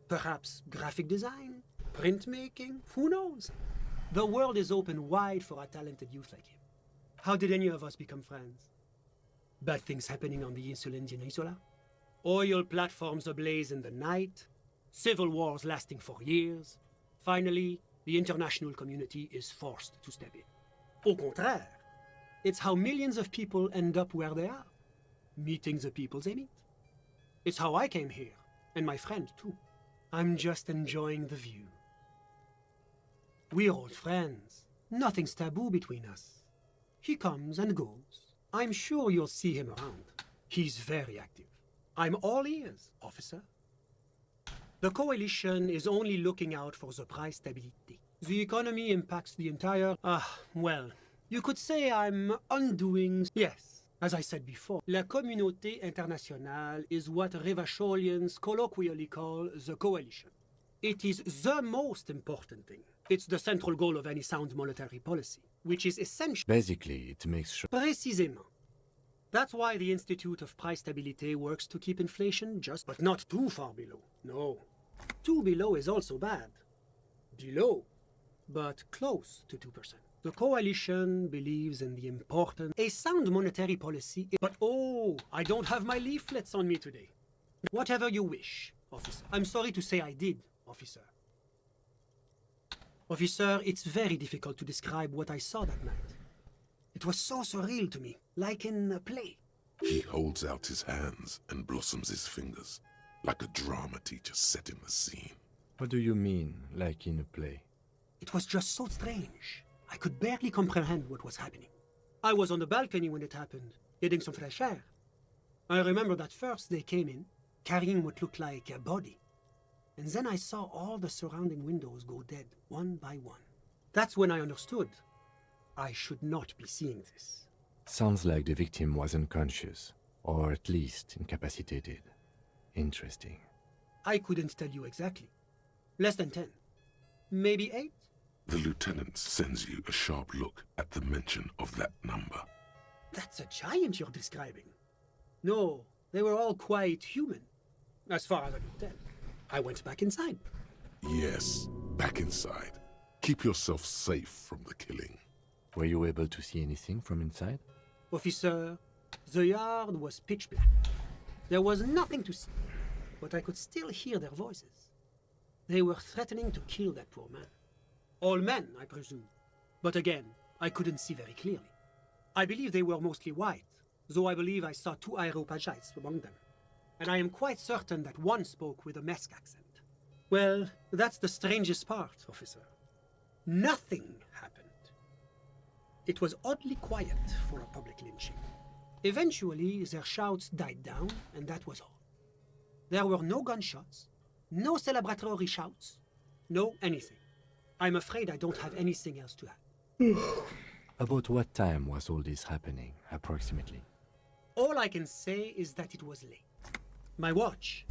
Perhaps graphic design, printmaking, who knows? The world is open wide for a talented youth like him. How did any of us become friends? Bad things happening on the Insulindian Isola? Oil platforms ablaze in the night? Civil wars lasting for years? Finally, the international community is forced to step in. Au contraire, it's how millions of people end up where they are, meeting the people they meet. It's how I came here, and my friend too. I'm just enjoying the view. We're old friends. Nothing's taboo between us. He comes and goes. I'm sure you'll see him around. He's very active. I'm all ears, officer. The coalition is only looking out for the price stability. The economy impacts the entire... well, you could say I'm undoing... Yes, as I said before, la communauté internationale is what Revacholians colloquially call the coalition. It is the most important thing. It's the central goal of any sound monetary policy, which is essential... Basically, it makes sure... Précisément. That's why the Institute of Price Stability works to keep inflation just, but not too far below. No. Too below is also bad. Below, but close to 2%. The coalition believes in the importance... A sound monetary policy... But oh, I don't have my leaflets on me today. Whatever you wish, officer. I'm sorry to say I did, officer. Officer, it's very difficult to describe what I saw that night. It was so surreal to me, like in a play. He holds out his hands and blossoms his fingers, like a drama teacher setting the scene. What do you mean, like in a play? It was just so strange. I could barely comprehend what was happening. I was on the balcony when it happened, getting some fresh air. I remember that first they came in, carrying what looked like a body. And then I saw all the surrounding windows go dead, one by one. That's when I understood. I should not be seeing this. Sounds like the victim was unconscious, or at least incapacitated. Interesting. I couldn't tell you exactly. Less than 10. Maybe 8? The lieutenant sends you a sharp look at the mention of that number. That's a giant you're describing. No, they were all quite human, as far as I could tell. I went back inside. Yes, back inside. Keep yourself safe from the killing. Were you able to see anything from inside? Officer, the yard was pitch black. There was nothing to see, but I could still hear their voices. They were threatening to kill that poor man. All men, I presume. But again, I couldn't see very clearly. I believe they were mostly white, though I believe I saw 2 Areopagites among them. And I am quite certain that one spoke with a Mesk accent. Well, that's the strangest part, officer. Nothing happened. It was oddly quiet for a public lynching. Eventually, their shouts died down, and that was all. There were no gunshots, no celebratory shouts, no anything. I'm afraid I don't have anything else to add. About what time was all this happening, approximately? All I can say is that it was late. My watch.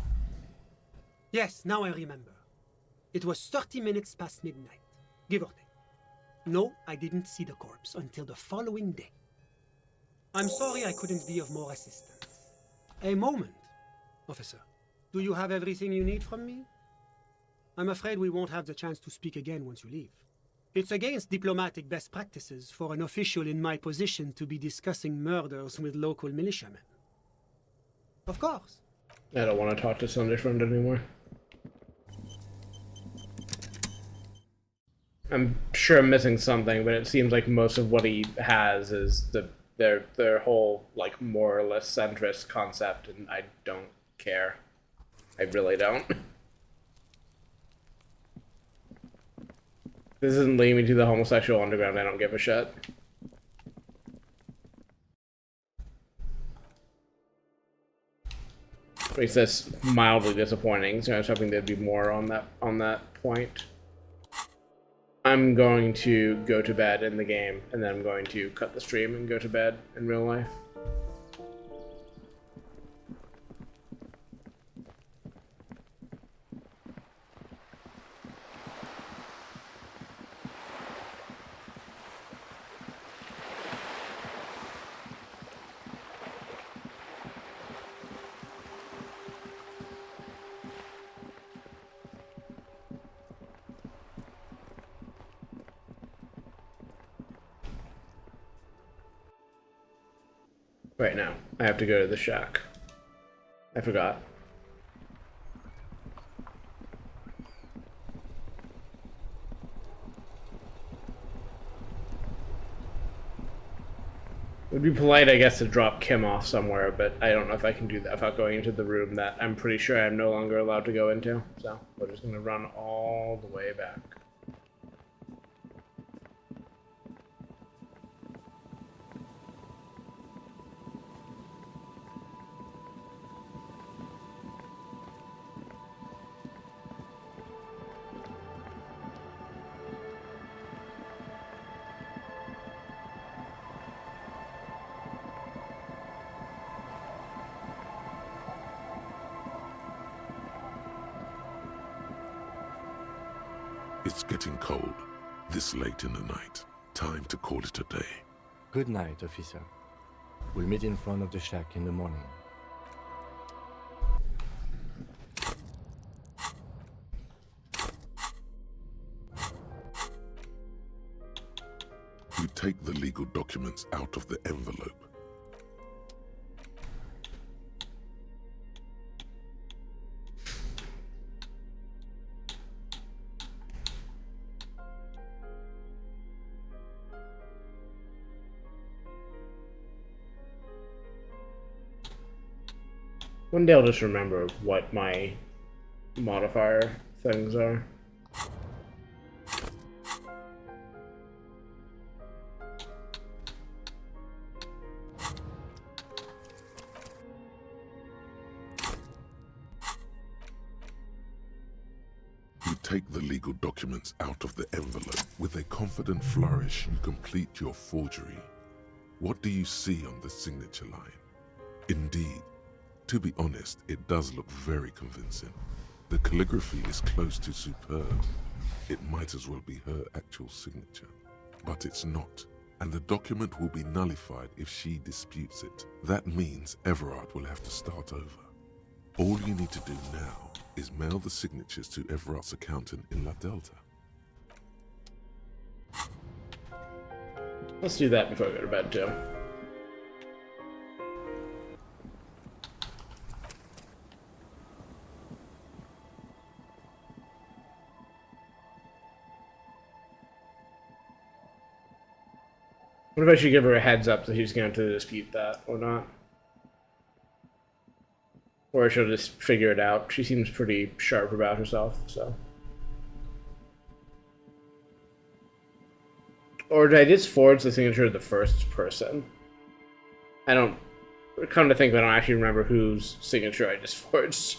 Yes, now I remember. It was 30 minutes past midnight, give or take. No, I didn't see the corpse until the following day. I'm sorry I couldn't be of more assistance. A moment, officer. Do you have everything you need from me? I'm afraid we won't have the chance to speak again once you leave. It's against diplomatic best practices for an official in my position to be discussing murders with local militiamen. Of course. I don't want to talk to Sunday Friend anymore. I'm sure I'm missing something, but it seems like most of what he has is their whole like moralist centrist concept, and I don't care. I really don't. This isn't leading me to the homosexual underground. I don't give a shit. makes this mildly disappointing. So I was hoping there'd be more on that point. I'm going to go to bed in the game, and then I'm going to cut the stream and go to bed in real life. Right now, I have to go to the shack. I forgot. It would be polite, I guess, to drop Kim off somewhere, but I don't know if I can do that without going into the room that I'm pretty sure I'm no longer allowed to go into. So we're just gonna run all the way back. It's getting cold, this late in the night. Time to call it a day. Good night, officer. We'll meet in front of the shack in the morning. You take the legal documents out of the envelope. One day I'll just remember what my modifier things are. You take the legal documents out of the envelope. With a confident flourish, you complete your forgery. What do you see on the signature line? Indeed, to be honest, it does look very convincing. The calligraphy is close to superb. It might as well be her actual signature. But it's not, and the document will be nullified if she disputes it. That means Everard will have to start over. All you need to do now is mail the signatures to Everard's accountant in La Delta. Let's do that before I go to bed, too. What if I should give her a heads up that he's going to dispute that or not? Or she'll just figure it out. She seems pretty sharp about herself, so. Or did I just forge the signature of the first person? I don't... Come to think, I don't actually remember whose signature I just forged.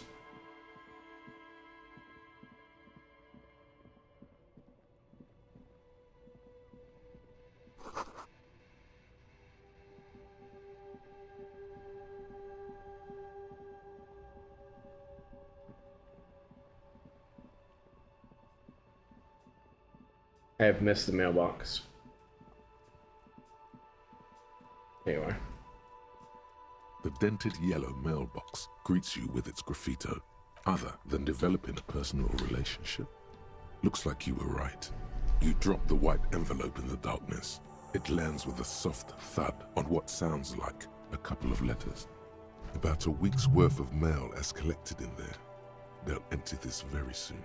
I have missed the mailbox. There you are. The dented yellow mailbox greets you with its graffito. Other than developing a personal relationship, looks like you were right. You drop the white envelope in the darkness. It lands with a soft thud on what sounds like a couple of letters. About a week's worth of mail as collected in there. They'll empty this very soon.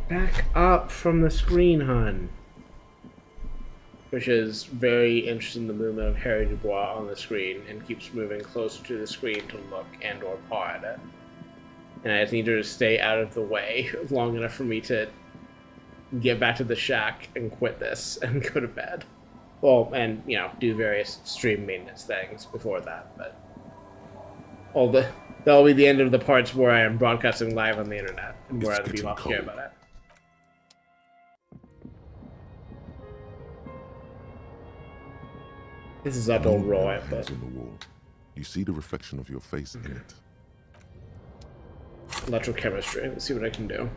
Back up from the screen, hun. Which is very interested in the movement of Harry Dubois on the screen and keeps moving closer to the screen to look and or paw at it. And I just need her to stay out of the way long enough for me to get back to the shack and quit this and go to bed. Well, and, you know, do various stream maintenance things before that, but that'll be the end of the parts where I am broadcasting live on the internet and where other people care about it. This is up all raw, but on the wall. You see the reflection of your face in it. Electrochemistry. Let's see what I can do.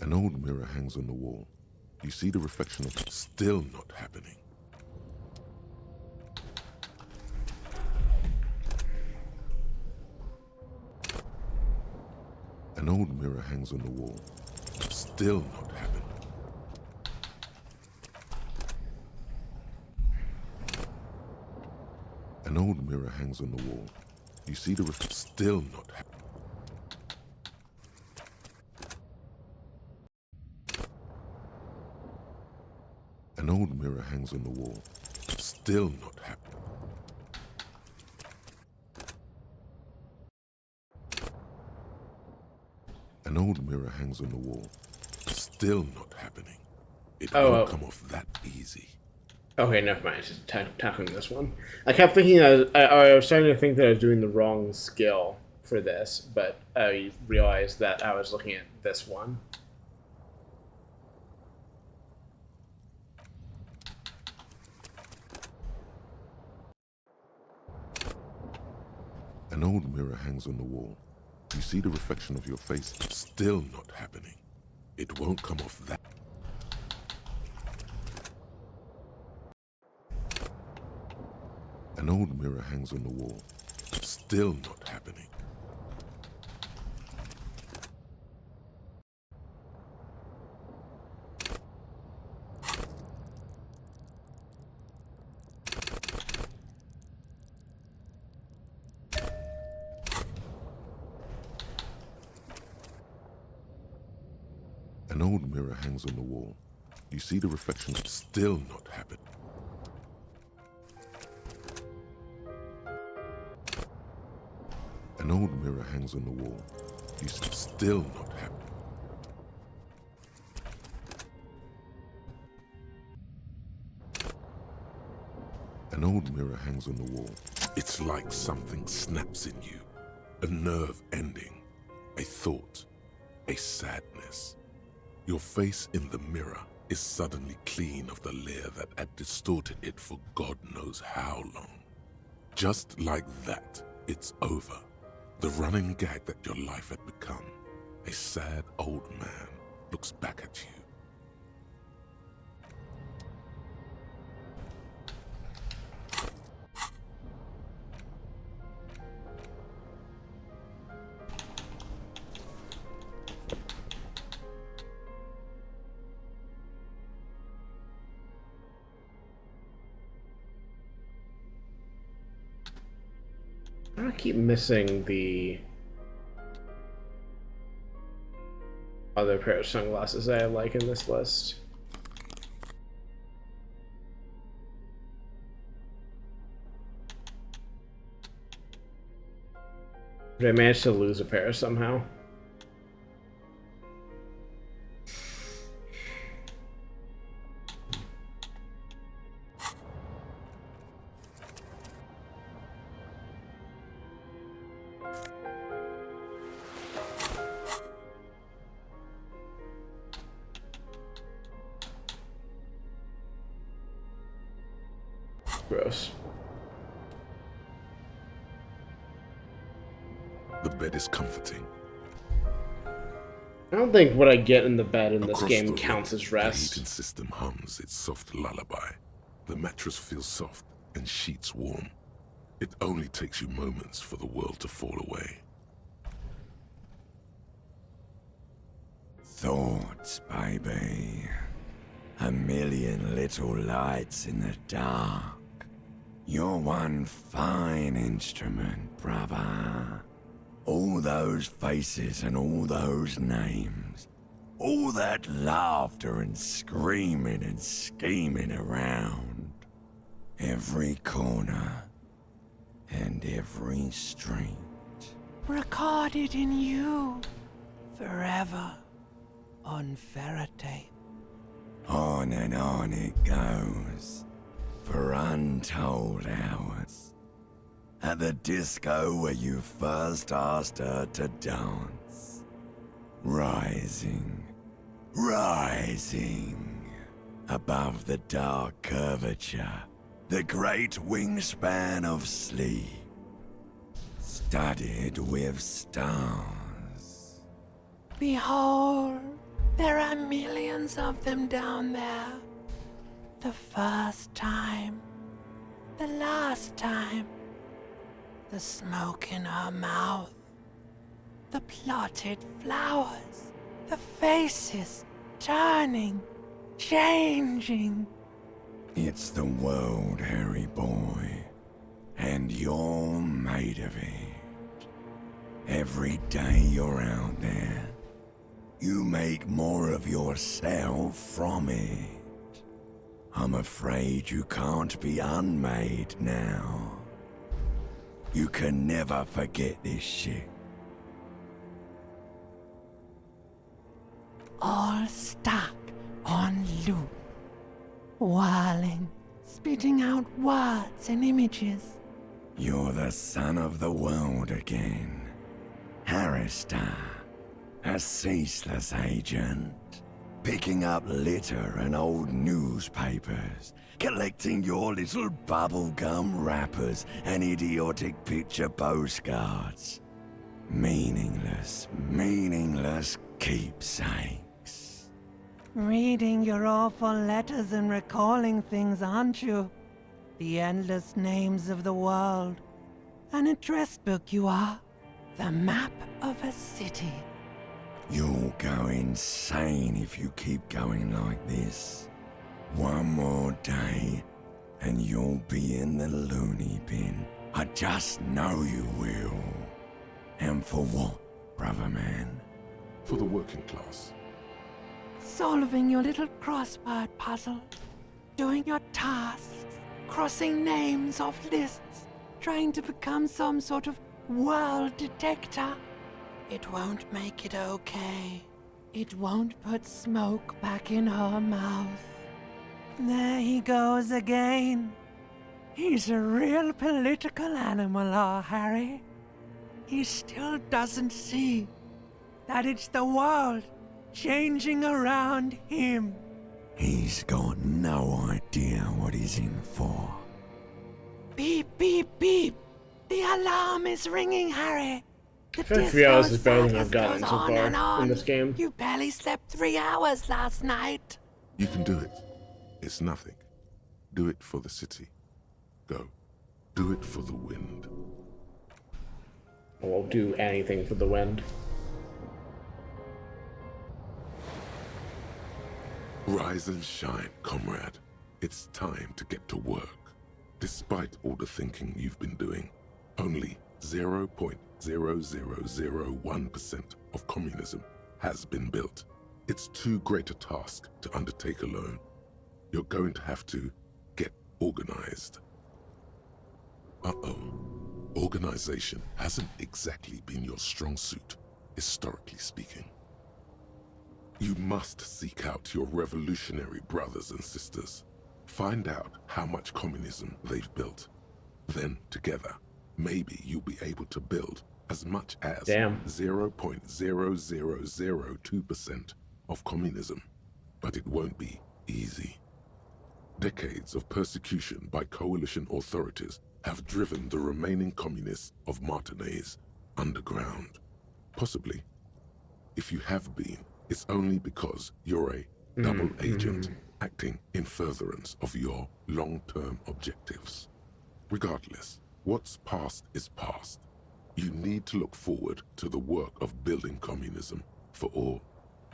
An old mirror hangs on the wall. You see the reflection of it still not happening. An old mirror hangs on the wall. Still not happening. An old mirror hangs on the wall. You see the reflection still not happening. An old mirror hangs on the wall. Still not happening. An old mirror hangs on the wall. Still not happening. It won't come off that easy. Okay, never mind. Just tackling this one. I kept thinking I was starting to think that I was doing the wrong skill for this, but I realized that I was looking at this one. An old mirror hangs on the wall. You see the reflection of your face. Still not happening. It won't come off that. An old mirror hangs on the wall. Still not happening. An old mirror hangs on the wall. You see the reflection. Still not happening. An old mirror hangs on the wall. You see still not happening. An old mirror hangs on the wall. It's like something snaps in you. A nerve ending. A thought. A sadness. Your face in the mirror is suddenly clean of the layer that had distorted it for God knows how long. Just like that, it's over. The running gag that your life had become. A sad old man looks back at you. I keep missing the other pair of sunglasses I like in this list. Did I manage to lose a pair somehow? Gross. The bed is comforting. I don't think what I get in the bed in this Across game the counts room, as the rest. heating system hums its soft lullaby. The mattress feels soft and sheets warm. It only takes you moments for the world to fall away. Thoughts, baby. A million little lights in the dark. You're one fine instrument, brother. All those faces and all those names. All that laughter and screaming and scheming around. Every corner and every street. Recorded in you. Forever. On ferrotape. On and on it goes. For untold hours. At the disco where you first asked her to dance. Rising. Rising. Above the dark curvature. The great wingspan of sleep. Studded with stars. Behold, there are millions of them down there. The first time. The last time. The smoke in her mouth. The plotted flowers. The faces turning, changing. It's the world, Harry boy. And you're made of it. Every day you're out there, you make more of yourself from it. I'm afraid you can't be unmade now. You can never forget this shit. All stuck on loop. Whirling, spitting out words and images. You're the son of the world again. Harrister, a ceaseless agent. Picking up litter and old newspapers. Collecting your little bubblegum wrappers and idiotic picture postcards. Meaningless, meaningless keepsakes. Reading your awful letters and recalling things, aren't you? The endless names of the world. An address book you are. The map of a city. You'll go insane if you keep going like this. One more day, and you'll be in the loony bin. I just know you will. And for what, brother man? For the working class. Solving your little crossword puzzle. Doing your tasks. Crossing names off lists. Trying to become some sort of world detector. It won't make it okay. It won't put smoke back in her mouth. There he goes again. He's a real political animal, our Harry. He still doesn't see that it's the world changing around him. He's got no idea what he's in for. Beep, beep, beep. The alarm is ringing, Harry. I feel like 3 hours is better than I've gotten so far in this game. You barely slept 3 hours last night. You can do it. It's nothing. Do it for the city. Go. Do it for the wind. I won't do anything for the wind. Rise and shine, comrade. It's time to get to work. Despite all the thinking you've been doing, only 0.0001% of communism has been built. It's too great a task to undertake alone. You're going to have to get organized. Uh-oh. Organization hasn't exactly been your strong suit, historically speaking. You must seek out your revolutionary brothers and sisters. Find out how much communism they've built. Then, together, maybe you'll be able to build as much as 0.0002% of communism. But it won't be easy. Decades of persecution by coalition authorities have driven the remaining communists of Martinaise underground. Possibly, if you have been, it's only because you're a double agent acting in furtherance of your long-term objectives. Regardless, what's past is past. You need to look forward to the work of building communism for all.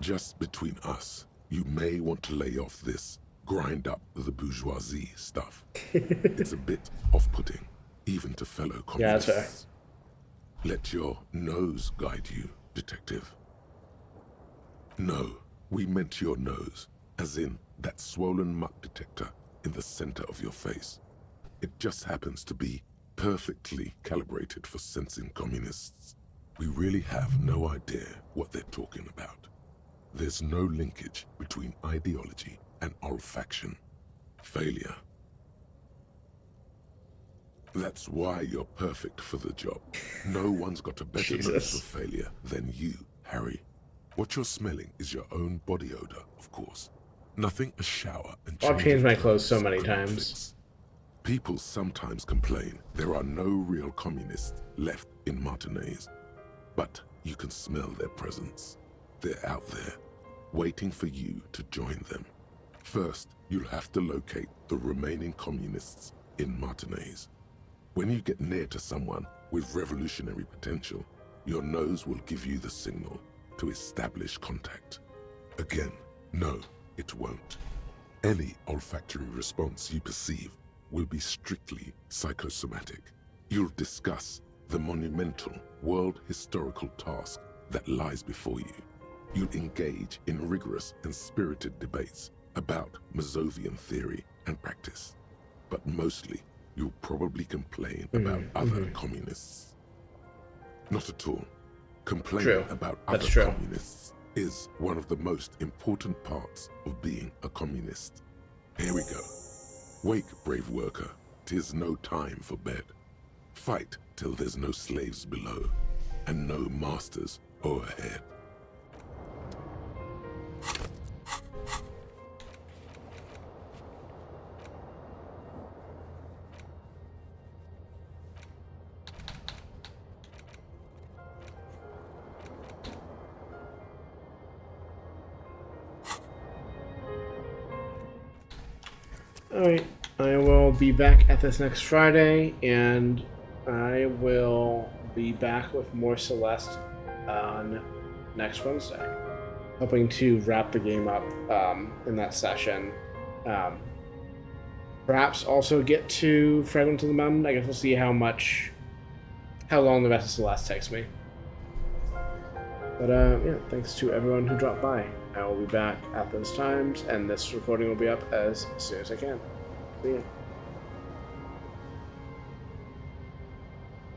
Just between us, you may want to lay off this grind up the bourgeoisie stuff. It's a bit off-putting, even to fellow communists. Yeah, that's fair. Let your nose guide you, detective. No, we meant your nose, as in that swollen muck detector in the center of your face. It just happens to be perfectly calibrated for sensing communists. We really have no idea what they're talking about. There's no linkage between ideology and olfaction. Failure. That's why you're perfect for the job. No one's got a better nose for failure than you, Harry. What you're smelling is your own body odor, of course. Nothing a shower and I've change changed of my clothes so clothes many couldn't times. fix. People sometimes complain there are no real communists left in Martinaise, but you can smell their presence. They're out there, waiting for you to join them. First, you'll have to locate the remaining communists in Martinaise. When you get near to someone with revolutionary potential, your nose will give you the signal to establish contact. Again, no, it won't. Any olfactory response you perceive will be strictly psychosomatic. You'll discuss the monumental world historical task that lies before you. You'll engage in rigorous and spirited debates about Mazovian theory and practice. But mostly, you'll probably complain about other communists. Not at all. Complaining about other communists is one of the most important parts of being a communist. Here we go. Wake, brave worker. 'Tis no time for bed. Fight till there's no slaves below, and no masters o'erhead. Alright, I will be back at this next Friday, and I will be back with more Celeste on next Wednesday. Hoping to wrap the game up in that session. Perhaps also get to Fragment of the Mountain. I guess we'll see how long the rest of Celeste takes me. But yeah, thanks to everyone who dropped by. I will be back at those times, and this recording will be up as soon as I can. See ya.